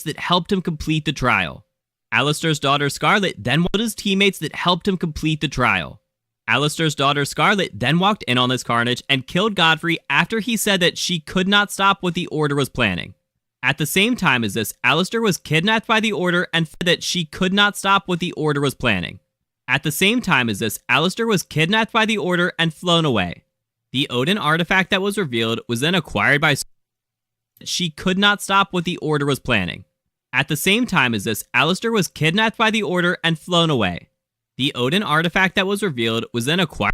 N: that helped him complete the trial. Alistair's daughter Scarlet then killed his teammates that helped him complete the trial. Alistair's daughter Scarlet then walked in on this carnage and killed Godfrey after he said that she could not stop what the Order was planning. At the same time as this, Alistair was kidnapped by the Order and said that she could not stop what the Order was planning. At the same time as this, Alistair was kidnapped by the Order and flown away. The Odin artifact that was revealed was then acquired by she could not stop what the Order was planning. At the same time as this, Alistair was kidnapped by the Order and flown away. The Odin artifact that was revealed was then acquired.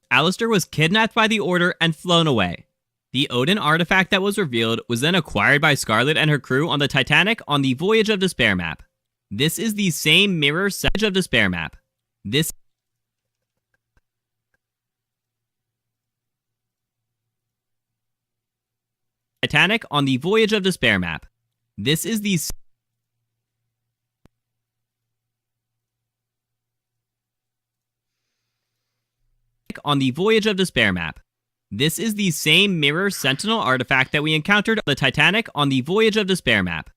N: Alistair was kidnapped by the Order and flown away. The Odin artifact that was revealed was then acquired by Scarlet and her crew on the Titanic on the Voyage of Despair map. This is the same mirror Voyage of Despair map. This Titanic on the Voyage of Despair map. This is the on the Voyage of Despair map. This is the same mirror Sentinel artifact that we encountered on the Titanic on the Voyage of Despair map.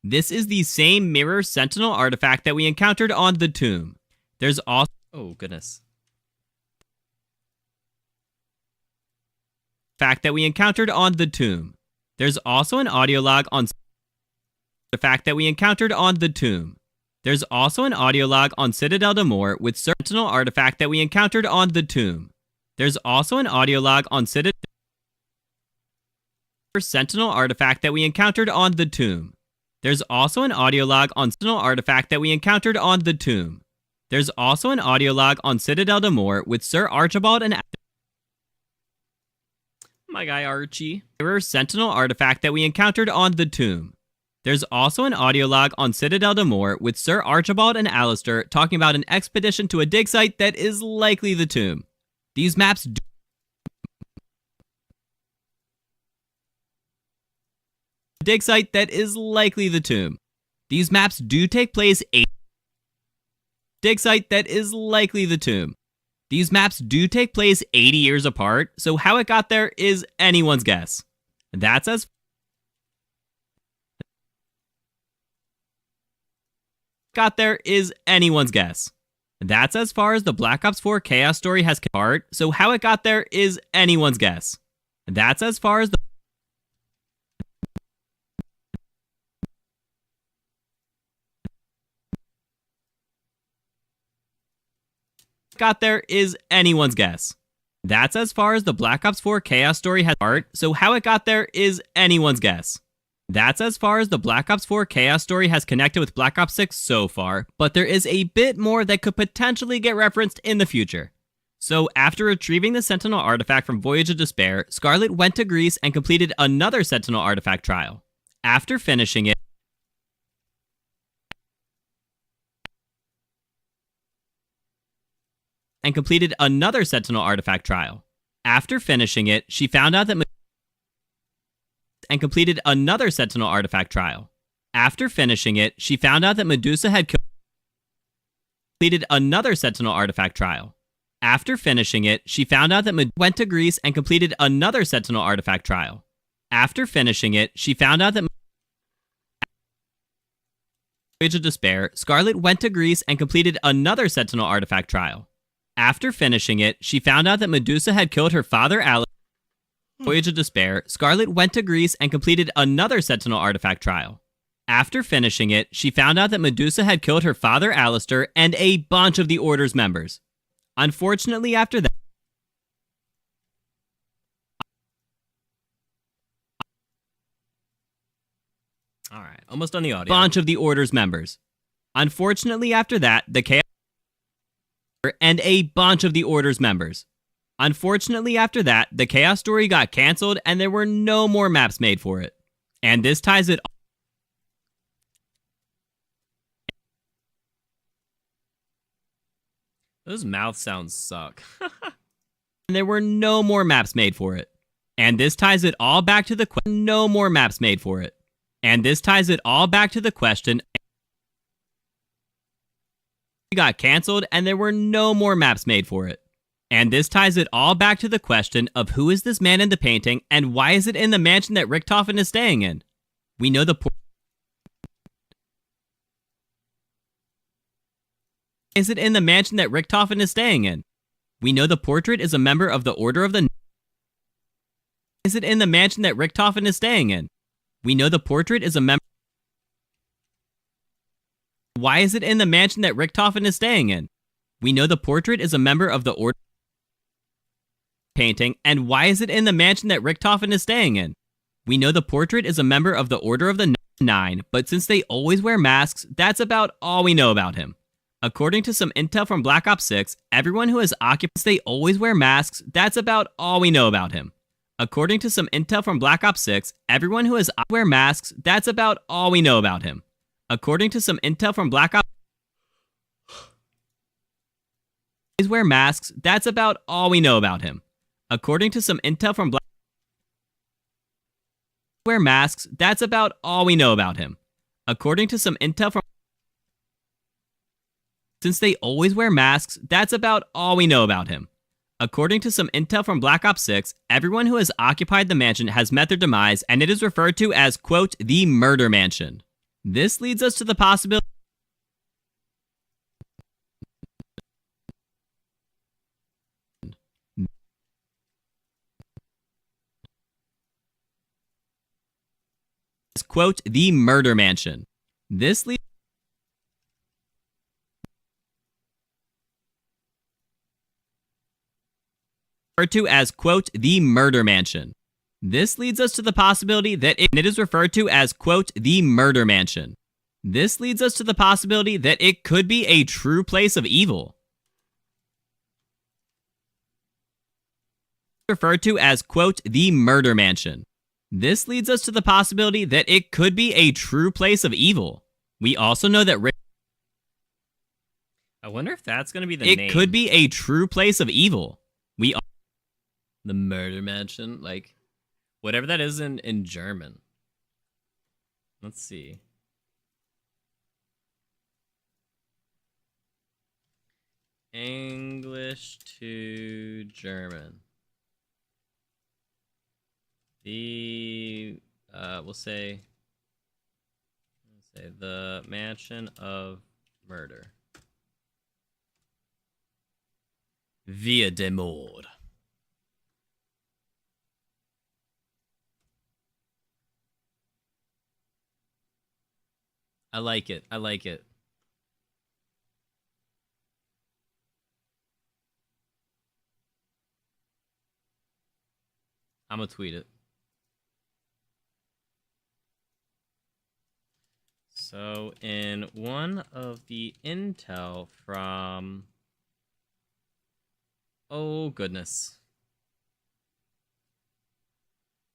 N: This is the same mirror Sentinel artifact that we encountered on the tomb. There's also oh goodness. Fact that we encountered on the tomb. There's also an audio log on the fact that we encountered on the tomb. There's also an audio log on Citadel de Moor with Sentinel artifact that we encountered on the tomb. There's also an audio log on Citadel Sentinel artifact that we encountered on the tomb. There's also an audio log on Sentinel artifact that we encountered on the tomb. There's also an audio log on Citadel de Moor with Sir Archibald and my guy Archie. Mirror Sentinel artifact that we encountered on the tomb. There's also an audio log on Citadel de Moor with Sir Archibald and Alistair talking about an expedition to a dig site that is likely the tomb. These maps do dig site that is likely the tomb. These maps do take place dig site that is likely the tomb. These maps do take place 80 years apart, so how it got there is anyone's guess. That's as got there is anyone's guess. That's as far as the Black Ops 4 Chaos story has apart, so how it got there is anyone's guess. That's as far as the got there is anyone's guess. That's as far as the Black Ops 4 Chaos story has art, so how it got there is anyone's guess. That's as far as the Black Ops 4 Chaos story has connected with Black Ops 6 so far, but there is a bit more that could potentially get referenced in the future. So after retrieving the Sentinel Artifact from Voyage of Despair, Scarlet went to Greece and completed another Sentinel Artifact trial. After finishing it, and completed another Sentinel Artifact trial. After finishing it, she found out that and completed another Sentinel Artifact trial. After finishing it, she found out that Medusa had completed another Sentinel Artifact trial. After finishing it, she found out that went to Greece and completed another Sentinel Artifact trial. After finishing it, she found out that Voyage of Despair, Scarlet went to Greece and completed another Sentinel Artifact trial. After finishing it, she found out that Medusa had killed her father, Alistair. Voyage of Despair, Scarlet went to Greece and completed another Sentinel Artifact trial. After finishing it, she found out that Medusa had killed her father, Alistair, and a bunch of the Order's members. Unfortunately, after that, alright, almost on the audio. Bunch of the Order's members. Unfortunately, after that, the Chaos and a bunch of the Order's members. Unfortunately, after that, the Chaos story got cancelled and there were no more maps made for it. And this ties it all. Those mouth sounds suck. And there were no more maps made for it. And this ties it all back to the no more maps made for it. And this ties it all back to the question got cancelled and there were no more maps made for it. And this ties it all back to the question of who is this man in the painting and why is it in the mansion that Richtofen is staying in? We know the is it in the mansion that Richtofen is staying in? We know the portrait is a member of the Order of the is it in the mansion that Richtofen is staying in? We know the portrait is a member. Why is it in the mansion that Richtofen is staying in? We know the portrait is a member of the Order painting, and why is it in the mansion that Richtofen is staying in? We know the portrait is a member of the Order of the Nine, but since they always wear masks, that's about all we know about him. According to some intel from Black Ops 6, everyone who has occupied they always wear masks, that's about all we know about him. According to some intel from Black Ops 6, everyone who has wear masks, that's about all we know about him. According to some intel from Black Ops wear masks, that's about all we know about him. According to some intel from Black wear masks, that's about all we know about him. According to some intel from since they always wear masks, that's about all we know about him. According to some intel from Black Ops 6, everyone who has occupied the mansion has met their demise, and it is referred to as, quote, the Murder Mansion. This leads us to the possibility as, quote, the Murder Mansion. This leads referred to as, quote, the Murder Mansion. This leads us to the possibility that it is referred to as, quote, the Murder Mansion. This leads us to the possibility that it could be a true place of evil. Referred to as, quote, the Murder Mansion. This leads us to the possibility that it could be a true place of evil. We also know that I wonder if that's going to be the name. It could be a true place of evil. The Murder Mansion, like, whatever that is in German. Let's see. English to German. We'll say the Mansion of Murder. Via de Mord. I like it. I like it. I'm gonna tweet it. So in one of the intel from... Oh, goodness.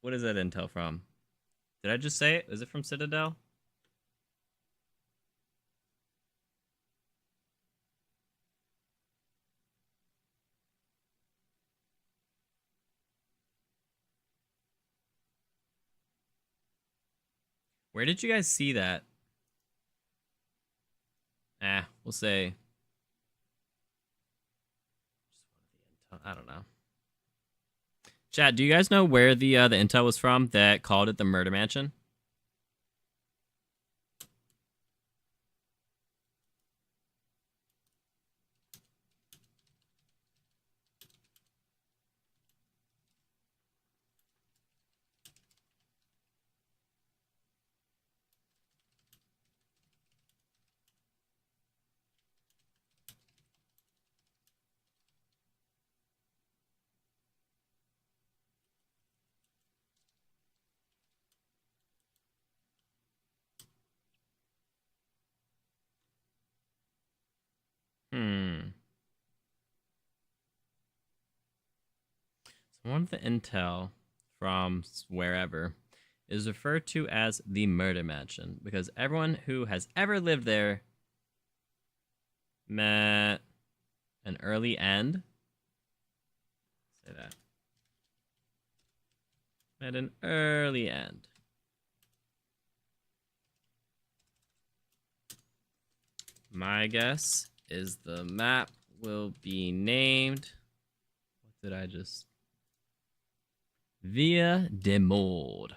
N: What is that intel from? Did I just say it? Is it from Citadel? Where did you guys see that? We'll say... I don't know. Chat, do you guys know where the intel was from that called it the Murder Mansion? So one of the intel from wherever is referred to as the Murder Mansion because everyone who has ever lived there met an early end. Say that. Met an early end. My guess is the map will be named... What did I just... Via de Mode.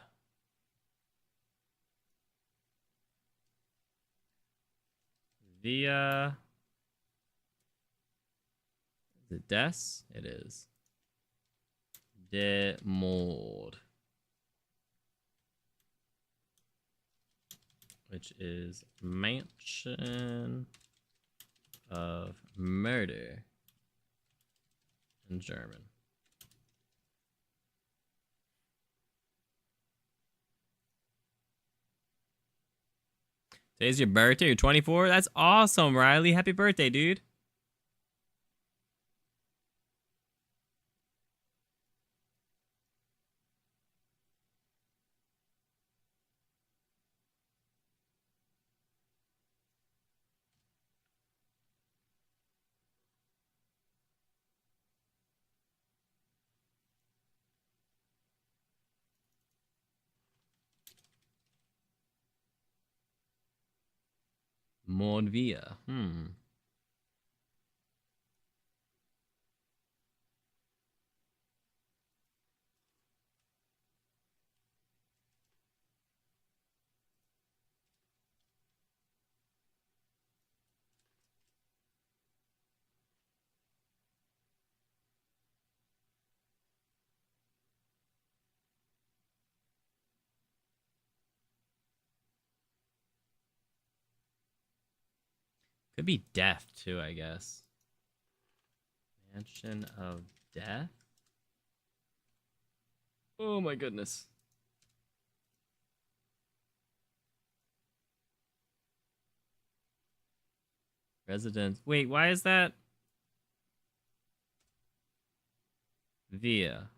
N: Via... Is it Des? It is. De Mode. Which is Mansion of Murder in German. Today's your birthday, you're 24? That's awesome, Riley. Happy birthday, dude. Monvia. Could be Death, too, I guess. Mansion of Death? Oh my goodness. Residence. Wait, why is that? Via.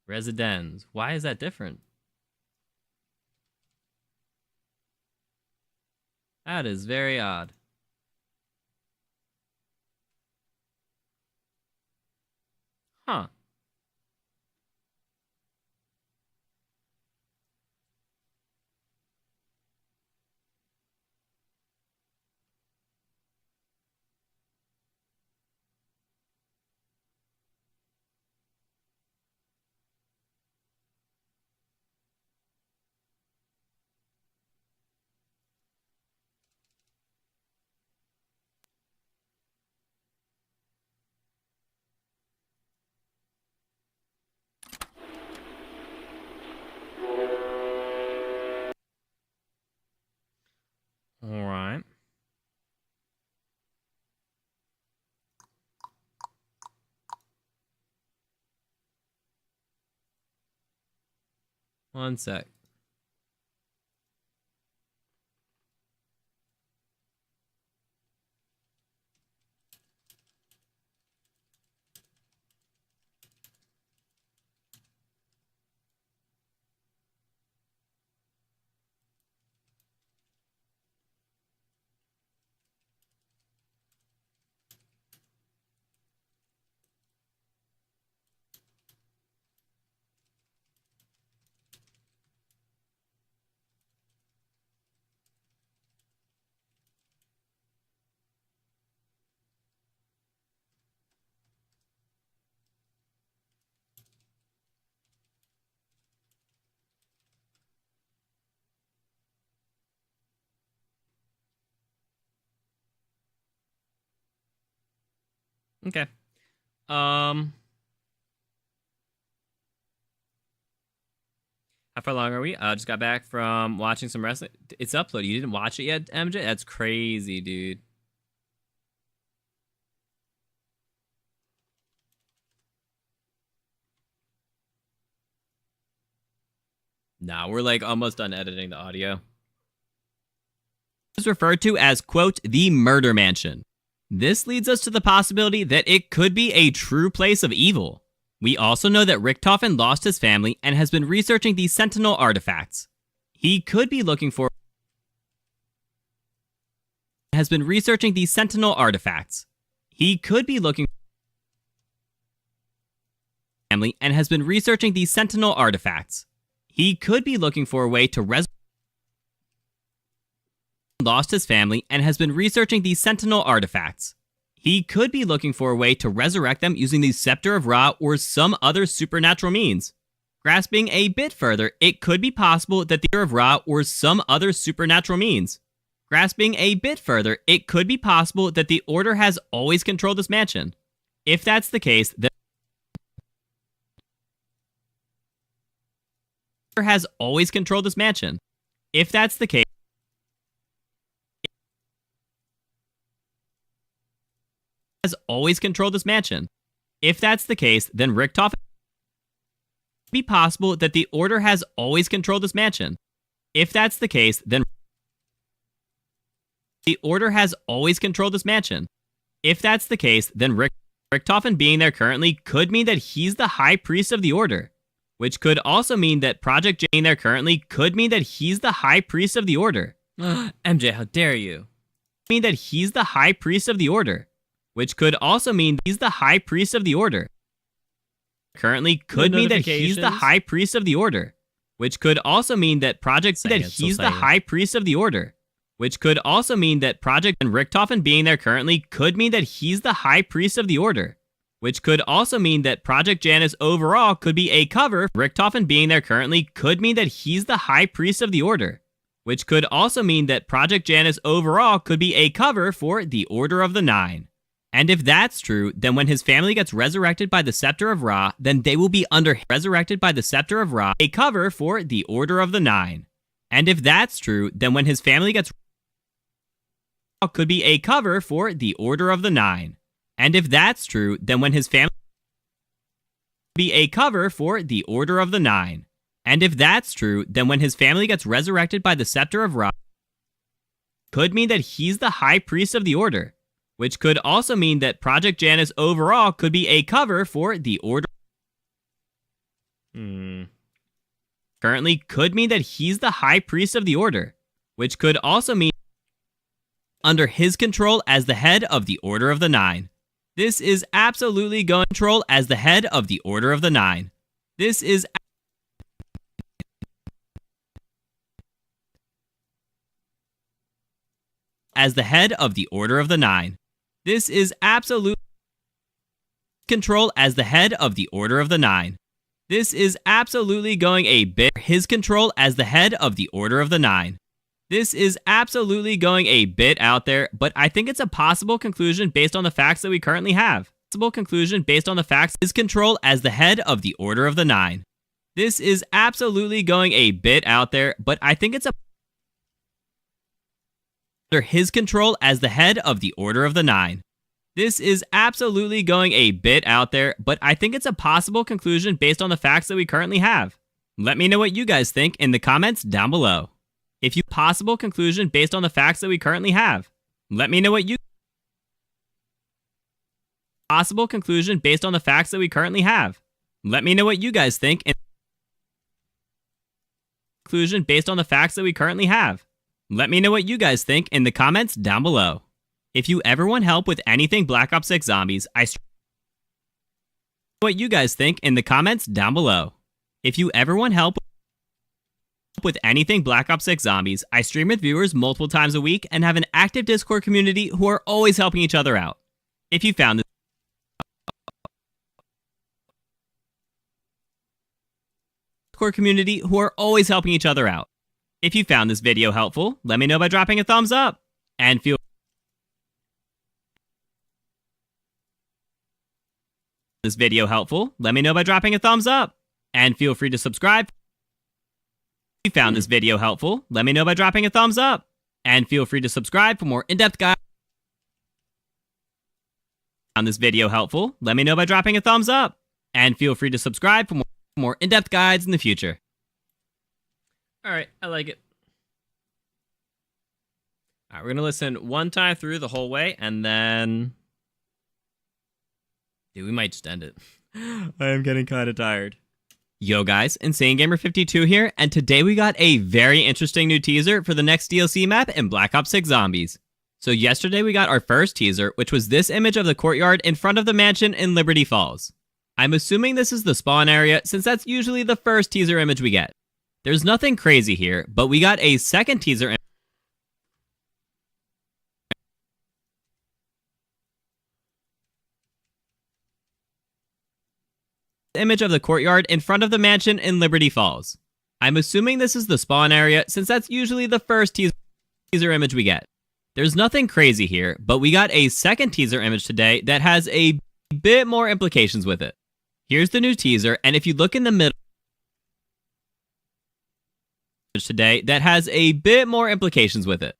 N: Residence. Why is that different? That is very odd. Huh. One sec. Okay. How far along are we? Just got back from watching some wrestling. It's uploaded. You didn't watch it yet, MJ? That's crazy, dude. Nah, we're like almost done editing the audio. It's referred to as, quote, the murder mansion. This leads us to the possibility that it could be a true place of evil. We also know that Richtofen lost his family and has been researching the Sentinel Artifacts. He could be looking for... Has been researching the Sentinel Artifacts. He could be looking... Family and has been researching the Sentinel Artifacts. He could be looking for a way to lost his family and has been researching the Sentinel Artifacts. He could be looking for a way to resurrect them using the Scepter of Ra or some other supernatural means. Grasping a bit further, it could be possible that the Scepter of Ra or some other supernatural means. Grasping a bit further, it could be possible that the Order has always controlled this mansion. If that's the case, then the Order has always controlled this mansion. If that's the case, has always controlled this mansion. If that's the case, then Richtofen... It could be possible that the Order has always controlled this mansion. If that's the case, then the Order has always controlled this mansion. If that's the case, then Richtofen being there currently could mean that he's the High Priest of the Order, which could also mean that Project J being there currently could mean that he's the High Priest of the Order. MJ, how dare you? Mean that he's the High Priest of the Order, which could also mean he's the High Priest of the Order. Currently could mean that he's the High Priest of the Order, which could also mean that Project that he's the High Priest of the Order, which could also mean that Project and Richtofen being there currently could mean that he's the High Priest of the Order, which could also mean that Project Janus overall could be a cover. Richtofen being there currently could mean that he's the High Priest of the Order, which could also mean that Project Janus overall could be a cover for the Order of the Nine. And if that's true, then when his family gets resurrected by the Scepter of Ra, then they will be resurrected by the Scepter of Ra, a cover for the Order of the Nine. And if that's true, then when his family gets could be a cover for the Order of the Nine. And if that's true, then when his family be a cover for the Order of the Nine. And if that's true, then when his family gets resurrected by the Scepter of Ra, could mean that he's the High Priest of the Order, which could also mean that Project Janus overall could be a cover for the Order. Currently could mean that he's the High Priest of the Order, which could also mean under his control as the head of the Order of the Nine. This is absolutely going to control as the head of the Order of the Nine. This is as the head of the Order of the Nine. This is absolute control as the head of the Order of the Nine. This is absolutely going a bit his control as the head of the Order of the Nine. This is absolutely going a bit out there, but I think it's a possible conclusion based on the facts that we currently have. Possible conclusion based on the facts is control as the head of the Order of the Nine. This is absolutely going a bit out there, but I think it's a under his control as the head of the Order of the Nine. This is absolutely going a bit out there, but I think it's a possible conclusion based on the facts that we currently have. Let me know what you guys think in the comments down below. If you possible conclusion based on the facts that we currently have. Let me know what you possible conclusion based on the facts that we currently have. Let me know what you guys think in conclusion based on the facts that we currently have. Let me know what you guys think in the comments down below. If you ever want help with anything Black Ops 6 Zombies, what you guys think in the comments down below. If you ever want help with anything Black Ops 6 Zombies, I stream with viewers multiple times a week and have an active Discord community who are always helping each other out. If you found this Discord community who are always helping each other out. If you found this video helpful, let me know by dropping a thumbs up. And feel this video helpful, let me know by dropping a thumbs up. And feel free to subscribe. If you found this video helpful, let me know by dropping a thumbs up. And feel free to subscribe for more in-depth guides. Found this video helpful, let me know by dropping a thumbs up. And feel free to subscribe for more in-depth guides in the future. Alright, I like it. Alright, we're gonna listen one time through the whole way, and then... Dude, we might just end it. I am getting kind of tired. Yo guys, Insane Gamer 52 here, and today we got a very interesting new teaser for the next DLC map in Black Ops 6 Zombies. So yesterday we got our first teaser, which was this image of the courtyard in front of the mansion in Liberty Falls. I'm assuming this is the spawn area, since that's usually the first teaser image we get. There's nothing crazy here, but we got a second teaser image of the courtyard in front of the mansion in Liberty Falls. I'm assuming this is the spawn area, since that's usually the first teaser image we get. There's nothing crazy here, but we got a second teaser image today that has a bit more implications with it. Here's the new teaser, and if you look in the middle today, that has a bit more implications with it.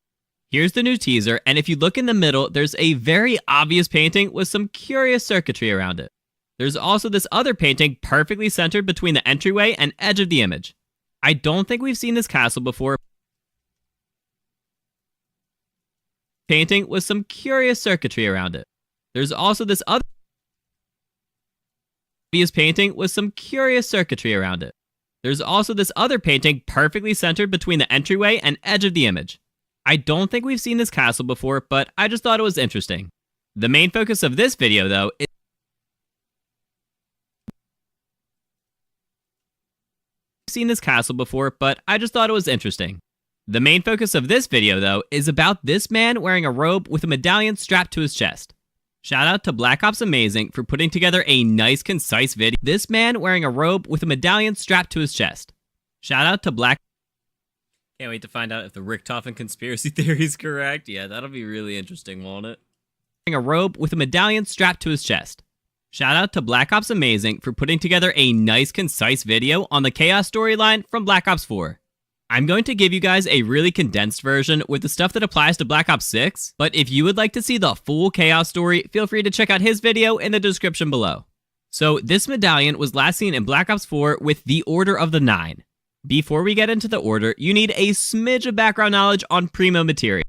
N: Here's the new teaser, and if you look in the middle, there's a very obvious painting with some curious circuitry around it. There's also this other painting perfectly centered between the entryway and edge of the image. I don't think we've seen this castle before. Painting with some curious circuitry around it. There's also this other obvious painting with some curious circuitry around it. There's also this other painting perfectly centered between the entryway and edge of the image. I don't think we've seen this castle before, but I just thought it was interesting. The main focus of this video, though, is seen this castle before, but I just thought it was interesting. The main focus of this video, though, is about this man wearing a robe with a medallion strapped to his chest. Shout out to Black Ops Amazing for putting together a nice, concise video. This man wearing a robe with a medallion strapped to his chest. Shout out to Black... Can't wait to find out if the Richtofen conspiracy theory is correct. Yeah, that'll be really interesting, won't it? Wearing a robe with a medallion strapped to his chest. Shout out to Black Ops Amazing for putting together a nice, concise video on the Chaos storyline from Black Ops 4. I'm going to give you guys a really condensed version with the stuff that applies to Black Ops 6, but if you would like to see the full Chaos story, feel free to check out his video in the description below. So, this medallion was last seen in Black Ops 4 with the Order of the Nine. Before we get into the Order, you need a smidge of background knowledge on Prima Materia.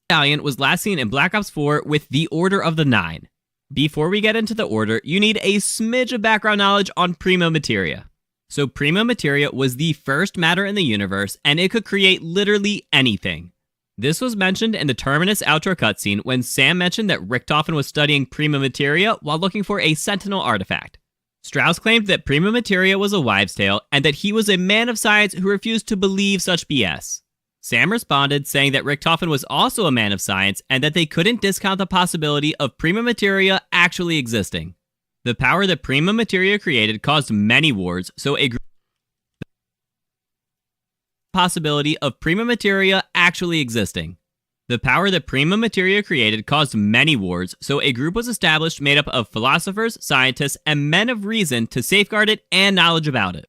N: Medallion was last seen in Black Ops 4 with the Order of the Nine. Before we get into the Order, you need a smidge of background knowledge on Prima Materia. So Prima Materia was the first matter in the universe, and it could create literally anything. This was mentioned in the Terminus outro cutscene when Sam mentioned that Richtofen was studying Prima Materia while looking for a Sentinel artifact. Strauss claimed that Prima Materia was a wives' tale, and that he was a man of science who refused to believe such BS. Sam responded saying that Richtofen was also a man of science, and that they couldn't discount the possibility of Prima Materia actually existing. The power that Prima Materia created caused many wars, so a possibility of Prima Materia actually existing. The power that Prima Materia created caused many wars, so a group was established made up of philosophers, scientists, and men of reason to safeguard it and knowledge about it.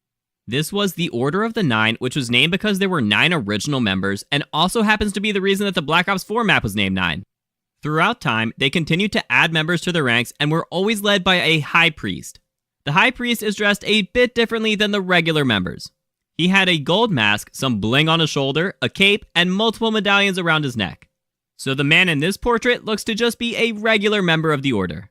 N: This was the Order of the Nine, which was named because there were 9 original members, and also happens to be the reason that the Black Ops 4 map was named 9. Throughout time, they continued to add members to their ranks and were always led by a high priest. The High Priest is dressed a bit differently than the regular members. He had a gold mask, some bling on his shoulder, a cape, and multiple medallions around his neck. So the man in this portrait looks to just be a regular member of the Order.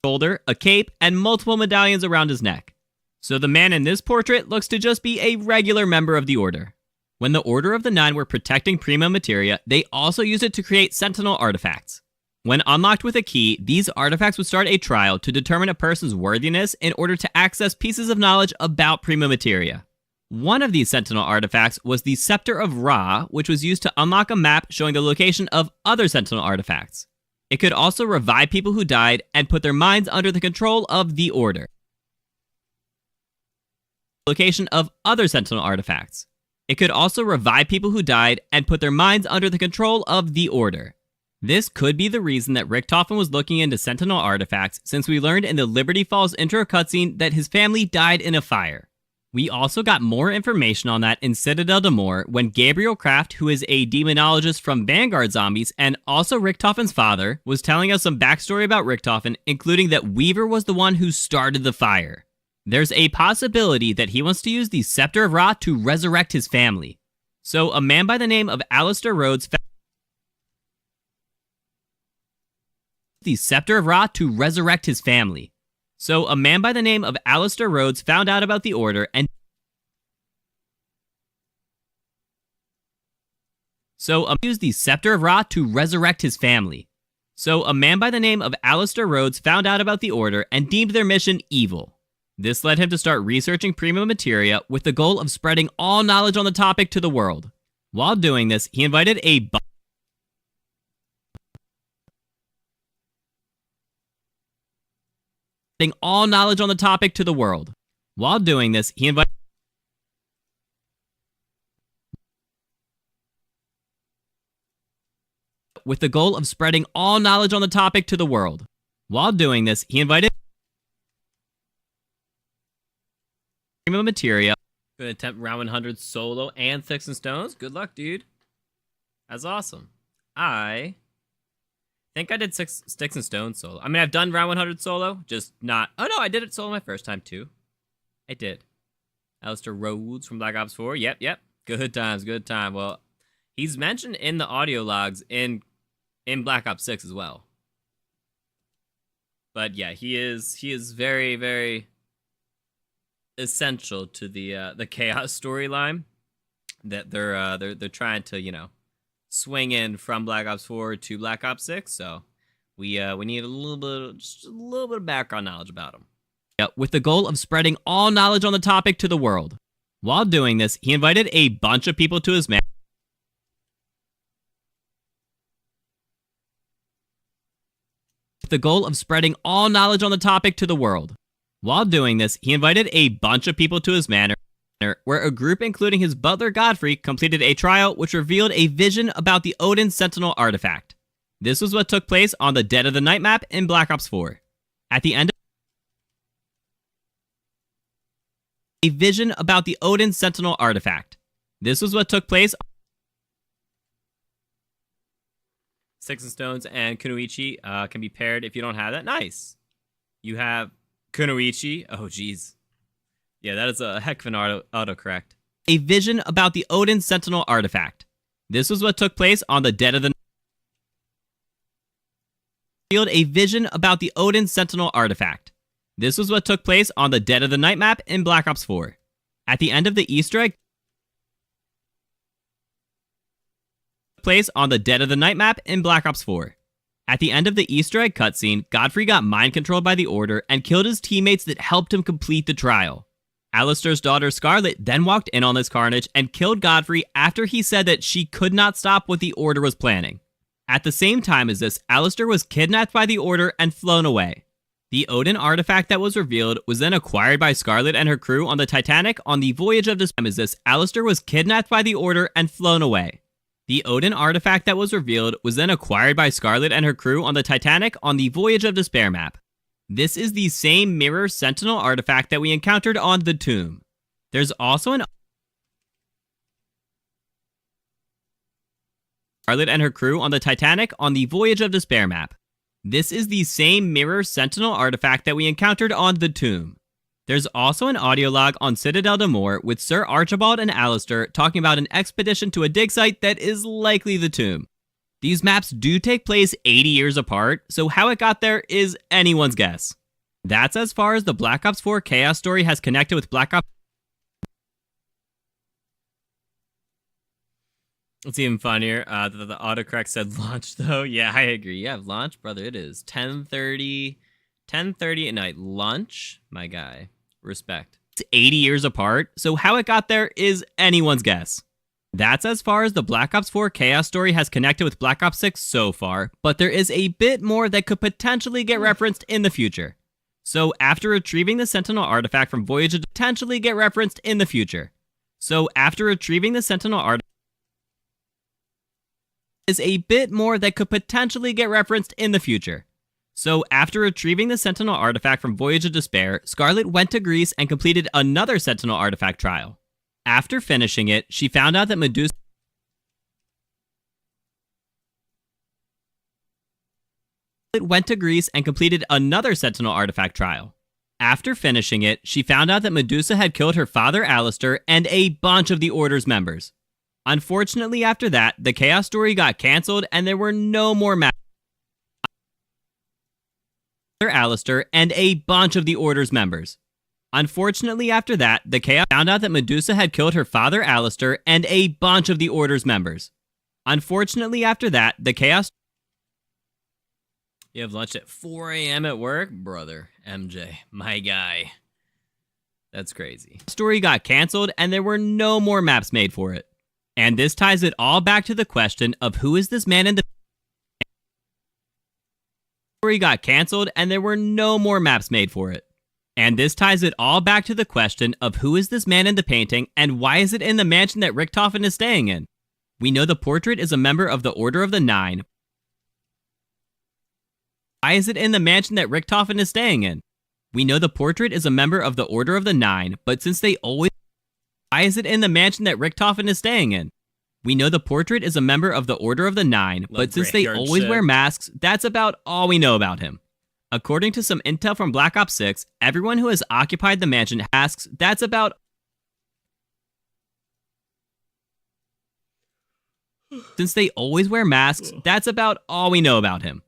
N: Shoulder, a cape, and multiple medallions around his neck. So the man in this portrait looks to just be a regular member of the Order. When the Order of the Nine were protecting Prima Materia, they also used it to create Sentinel Artifacts. When unlocked with a key, these artifacts would start a trial to determine a person's worthiness in order to access pieces of knowledge about Prima Materia. One of these Sentinel Artifacts was the Scepter of Ra, which was used to unlock a map showing the location of other Sentinel Artifacts. It could also revive people who died and put their minds under the control of the Order. Location of other Sentinel Artifacts. It could also revive people who died and put their minds under the control of the Order. This could be the reason that Richtofen was looking into Sentinel Artifacts, since we learned in the Liberty Falls intro cutscene that his family died in a fire. We also got more information on that in Citadel d'Amour when Gabriel Kraft, who is a demonologist from Vanguard Zombies and also Richtofen's father, was telling us some backstory about Richtofen, including that Weaver was the one who started the fire. There's a possibility that he wants to use the Scepter of Ra to resurrect his family. So a man by the name of Alistair Rhodes found the Scepter of Ra to resurrect his family. So a man by the name of Alistair Rhodes found out about the Order and used the Scepter of Ra to resurrect his family. So a man by the name of Alistair Rhodes found out about the Order and deemed their mission evil. This led him to start researching Prima Materia with the goal of spreading all knowledge on the topic to the world. While doing this, he invited all knowledge on the topic to the world. While doing this, he invited with the goal of spreading all knowledge on the topic to the world. While doing this, he invited Prima Materia. Gonna attempt round 100 solo and Sticks and Stones. Good luck, dude. That's awesome. I think I did Sticks and Stones solo. I mean, I've done round 100 solo, just not... Oh, no, I did it solo my first time, too. I did. Alistair Rhodes from Black Ops 4. Yep. Good times, good time. Well, he's mentioned in the audio logs in Black Ops 6 as well. But yeah, he is very, very essential to the Chaos storyline that they're trying to, you know, swing in from Black Ops 4 to Black Ops 6, so we need just a little bit of background knowledge about him. Yeah, with the goal of spreading all knowledge on the topic to the world. While doing this, he invited a bunch of people to his manor. With the goal of spreading all knowledge on the topic to the world. While doing this, he invited a bunch of people to his manor, where a group including his butler Godfrey completed a trial which revealed a vision about the Odin Sentinel Artifact. This was what took place on the Dead of the Night map in Black Ops 4. At the end of a vision about the Odin Sentinel Artifact. This was what took place. Sticks and Stones and Kunoichi can be paired if you don't have that. Nice. You have Kunoichi. Oh, geez. Yeah, that is a heck of an autocorrect. A vision about the Odin Sentinel Artifact. This was what took place on the Dead of the Night. A vision about the Odin Sentinel Artifact. This was what took place on the Dead of the Night map in Black Ops 4. At the end of the Easter egg on the Dead of the Night map in Black Ops 4. At the end of the Easter egg cutscene, Godfrey got mind controlled by the Order and killed his teammates that helped him complete the trial. Alistair's daughter Scarlet then walked in on this carnage and killed Godfrey after he said that she could not stop what the Order was planning. At the same time as this, Alistair was kidnapped by the Order and flown away. The Odin artifact that was revealed was then acquired by Scarlet and her crew on the Titanic on the Voyage of Despair. As this, Alistair was kidnapped by the Order and flown away. The Odin artifact that was revealed was then acquired by Scarlet and her crew on the Titanic on the Voyage of Despair map. This is the same mirror Sentinel artifact that we encountered on the tomb. There's also an Scarlet and her crew on the Titanic on the Voyage of Despair map. This is the same mirror Sentinel artifact that we encountered on the tomb. There's also an audio log on Citadel de Moor with Sir Archibald and Alistair talking about an expedition to a dig site that is likely the tomb. These maps do take place 80 years apart, so how it got there is anyone's guess. That's as far as the Black Ops 4 Chaos story has connected with Black Ops. It's even funnier. The autocorrect said launch, though. Yeah, I agree. Yeah, launch, brother. It is 10:30 at night. Lunch, my guy. Respect. It's 80 years apart, so how it got there is anyone's guess. That's as far as the Black Ops 4 Chaos story has connected with Black Ops 6 so far, but there is a bit more that could potentially get referenced in the future. So after retrieving the Sentinel artifact from Voyage of potentially get referenced in the future. So after retrieving the Sentinel artifact is a bit more that could potentially get referenced in the future. So after retrieving the Sentinel artifact from Voyage of Despair, Scarlet went to Greece and completed another Sentinel artifact trial. After finishing it, she found out that Medusa went to Greece and completed another Sentinel artifact trial. After finishing it, she found out that Medusa had killed her father Alistair and a bunch of the Order's members. Unfortunately, after that, the Chaos story got cancelled and there were no more maps. Alistair and a bunch of the Order's members. Unfortunately, after that, the Chaos found out that Medusa had killed her father Alistair and a bunch of the Order's members. Unfortunately, after that, the Chaos... You have lunch at 4 a.m. at work? Brother, MJ, my guy. That's crazy. The story got cancelled and there were no more maps made for it. And this ties it all back to the question of who is this man in the... story got cancelled and there were no more maps made for it. And this ties it all back to the question of who is this man in the painting and why is it in the mansion that Richtofen is staying in? We know the portrait is a member of the Order of the Nine. Why is it in the mansion that Richtofen is staying in? We know the portrait is a member of the Order of the Nine, but since they always... Why is it in the mansion that Richtofen is staying in? We know the portrait is a member of the Order of the Nine, but since they always wear masks, that's about all we know about him. According to some intel from Black Ops 6, everyone who has occupied the mansion asks, that's about... Since they always wear masks, that's about all we know about him.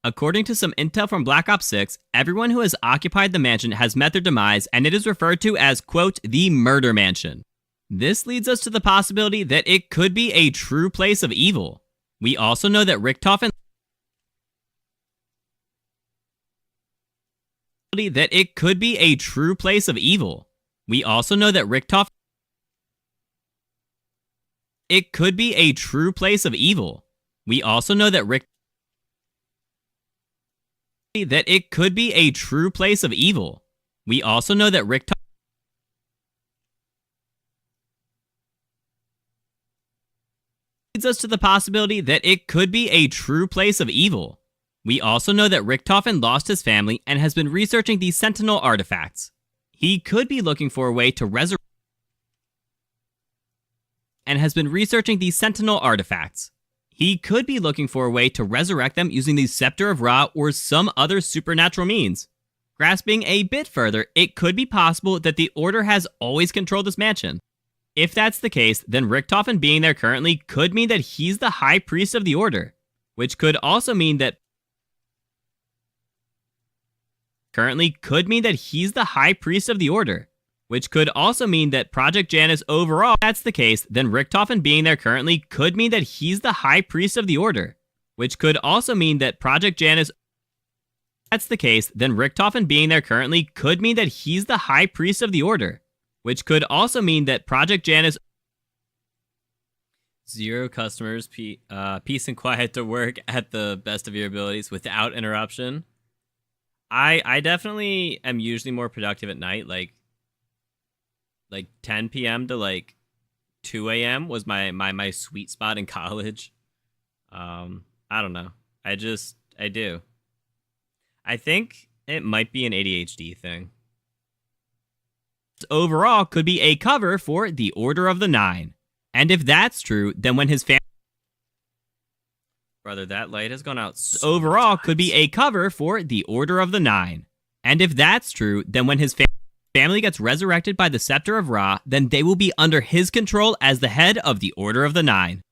N: According to some intel from Black Ops 6, everyone who has occupied the mansion has met their demise, and it is referred to as, quote, the Murder Mansion. This leads us to the possibility that it could be a true place of evil. We also know that Richtofen... that it could be a true place of evil. We also know that Richtofen... It could be a true place of evil. We also know that that it could be a true place of evil. We also know that Richtofen... leads us to the possibility that it could be a true place of evil. We also know that Richtofen lost his family and has been researching these Sentinel artifacts. He could be looking for a way to resurrect and has been researching these Sentinel artifacts. He could be looking for a way to resurrect them using the Scepter of Ra or some other supernatural means. Grasping a bit further, it could be possible that the Order has always controlled this mansion. If that's the case, then Richtofen being there currently could mean that he's the High Priest of the Order, which could also mean that he's the High Priest of the Order, which could also mean that Project Janus overall, if that's the case, then Richtofen being there currently could mean that he's the High Priest of the Order, which could also mean that Project Janus, if that's the case, then Richtofen being there currently could mean that he's the High Priest of the Order, which could also mean that Project Janus... 0 customers, peace and quiet to work at the best of your abilities without interruption. I definitely am usually more productive at night, like 10 p.m. to like 2 a.m. was my sweet spot in college. I don't know. I do. I think it might be an ADHD thing. Overall could be a cover for the Order of the Nine. And if that's true, then when his family... Brother, that light has gone out. Overall, could be a cover for the Order of the Nine. And if that's true, then when his family gets resurrected by the Scepter of Ra, then they will be under his control as the head of the Order of the Nine.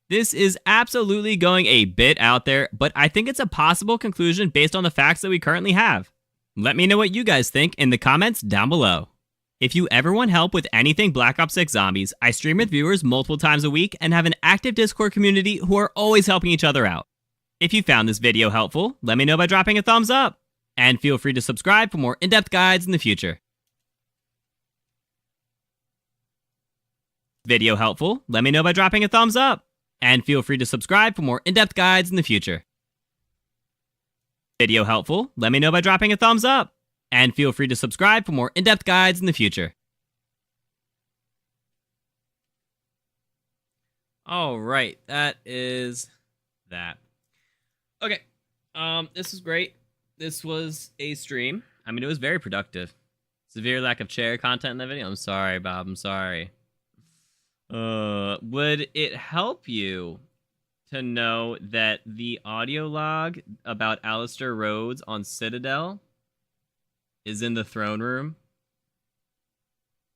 N: This is absolutely going a bit out there, but I think it's a possible conclusion based on the facts that we currently have. Let me know what you guys think in the comments down below. If you ever want help with anything Black Ops 6 Zombies, I stream with viewers multiple times a week and have an active Discord community who are always helping each other out. If you found this video helpful, let me know by dropping a thumbs up. And feel free to subscribe for more in-depth guides in the future. Video helpful? Let me know by dropping a thumbs up. And feel free to subscribe for more in-depth guides in the future. Video helpful? Let me know by dropping a thumbs up. And feel free to subscribe for more in-depth guides in the future. All right, that is that. Okay, this is great. This was a stream. I mean, it was very productive. Severe lack of chair content in the video. I'm sorry, Bob. I'm sorry. Would it help you to know that the audio log about Alistair Rhodes on Citadel is in the throne room?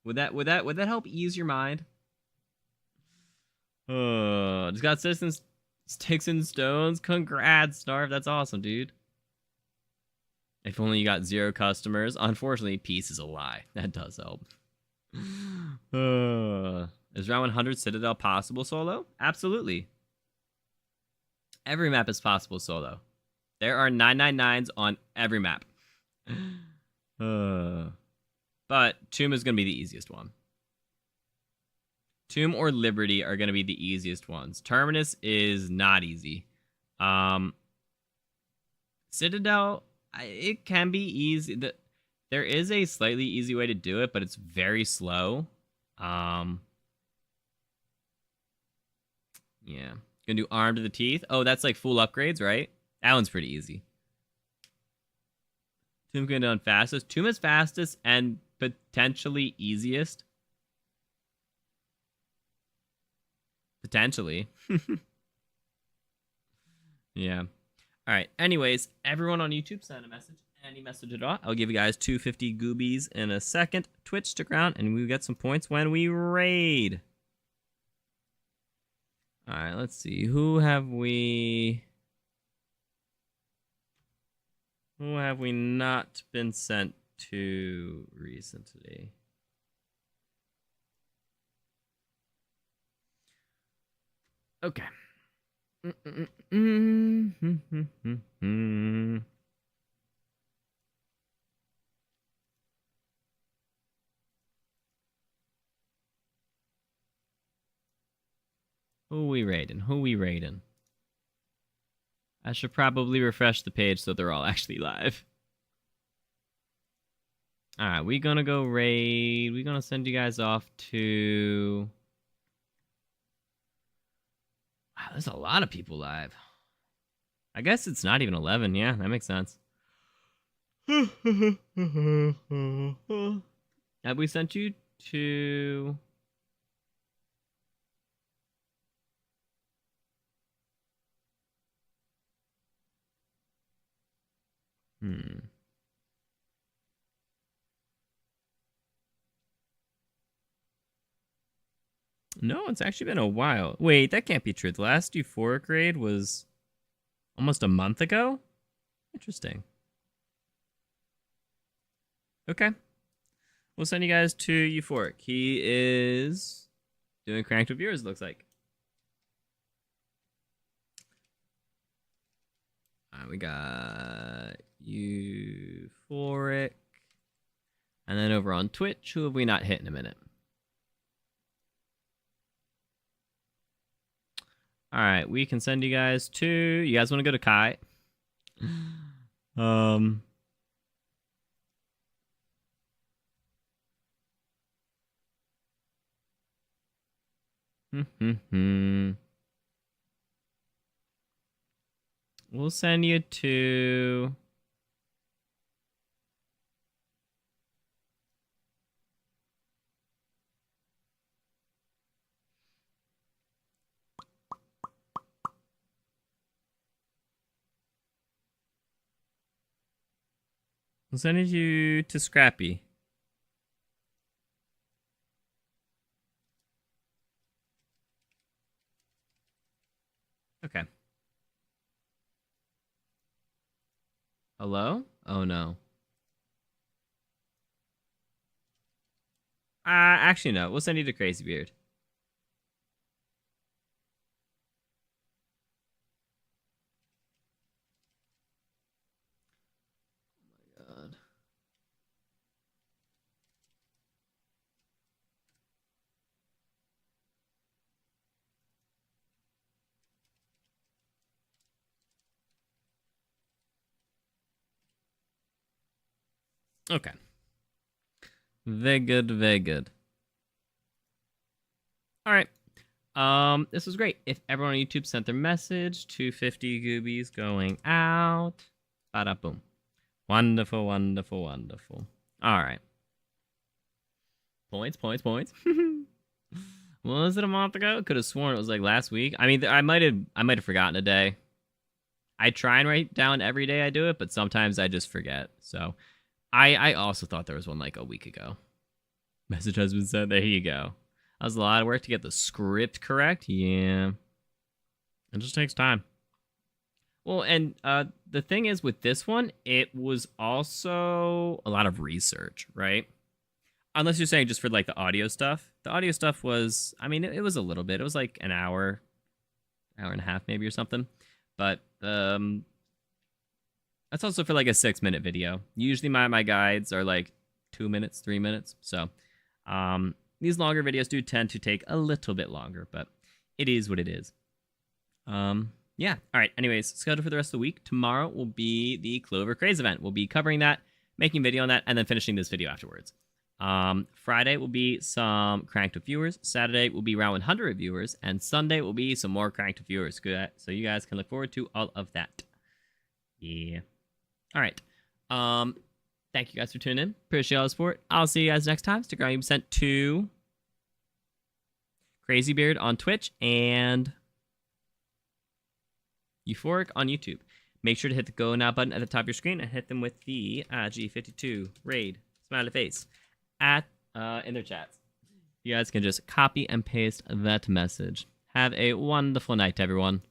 N: Would that help ease your mind? Just got citizens, sticks and stones. Congrats, Snarf. That's awesome, dude. If only you got 0 customers. Unfortunately, peace is a lie. That does help. Is round 100 Citadel possible solo? Absolutely. Every map is possible solo. There are 999s on every map. But Tomb is going to be the easiest one. Tomb or Liberty are going to be the easiest ones. Terminus is not easy. Citadel, it can be easy. There is a slightly easy way to do it, but it's very slow. Yeah. Gonna do Arm to the Teeth. Oh, that's like full upgrades, right? That one's pretty easy. Tomb gonna do on fastest. Tomb is fastest and potentially easiest. Potentially. Yeah. All right. Anyways, everyone on YouTube send a message. Any message at all. I'll give you guys 250 goobies in a second. Twitch, stick around, and we'll get some points when we raid. All right, let's see. Who have we not been sent to recently? Okay. Who we raiding? I should probably refresh the page so they're all actually live. Alright, we're gonna go raid. We're gonna send you guys off to... Wow, there's a lot of people live. I guess it's not even 11. Yeah, that makes sense. Have we sent you to... No, it's actually been a while. Wait, that can't be true. The last Euphoric raid was almost a month ago? Interesting. Okay. We'll send you guys to Euphoric. He is doing cranked reviewers, looks like. Alright, we got Euphoric. And then over on Twitch, who have we not hit in a minute? Alright, we can send you guys to... You guys want to go to Kai? We'll send you to... I'll send you to Scrappy. Okay. Hello? Oh no. Actually no. We'll send you to Crazy Beard. Oh my god. Okay. Very good, very good. All right. This was great. If everyone on YouTube sent their message, 250 goobies going out. Bada boom. Wonderful, wonderful, wonderful. All right. Points. What was it a month ago? Could have sworn it was like last week. I mean, I might have forgotten a day. I try and write down every day I do it, but sometimes I just forget. So I also thought there was one like a week ago. Message has been sent. There you go. That was a lot of work to get the script correct. Yeah. It just takes time. Well, and the thing is with this one, it was also a lot of research, right? Unless you're saying just for like the audio stuff. The audio stuff was, I mean, it was a little bit. It was like an hour and a half maybe or something. But that's also for like a 6-minute video. Usually my guides are like 2 minutes, 3 minutes. So these longer videos do tend to take a little bit longer, but it is what it is. Yeah. All right. Anyways, schedule for the rest of the week. Tomorrow will be the Clover Craze event. We'll be covering that, making a video on that, and then finishing this video afterwards. Friday will be some Cranked Up viewers. Saturday will be around 100 viewers, and Sunday will be some more Cranked Up viewers. So you guys can look forward to all of that. Yeah. All right. Thank you guys for tuning in. Appreciate all the support. I'll see you guys next time. Stick around. You've sent to Crazy Beard on Twitch and Euphoric on YouTube. Make sure to hit the Go Now button at the top of your screen and hit them with the G52 raid smiley face at in their chats. You guys can just copy and paste that message. Have a wonderful night, everyone.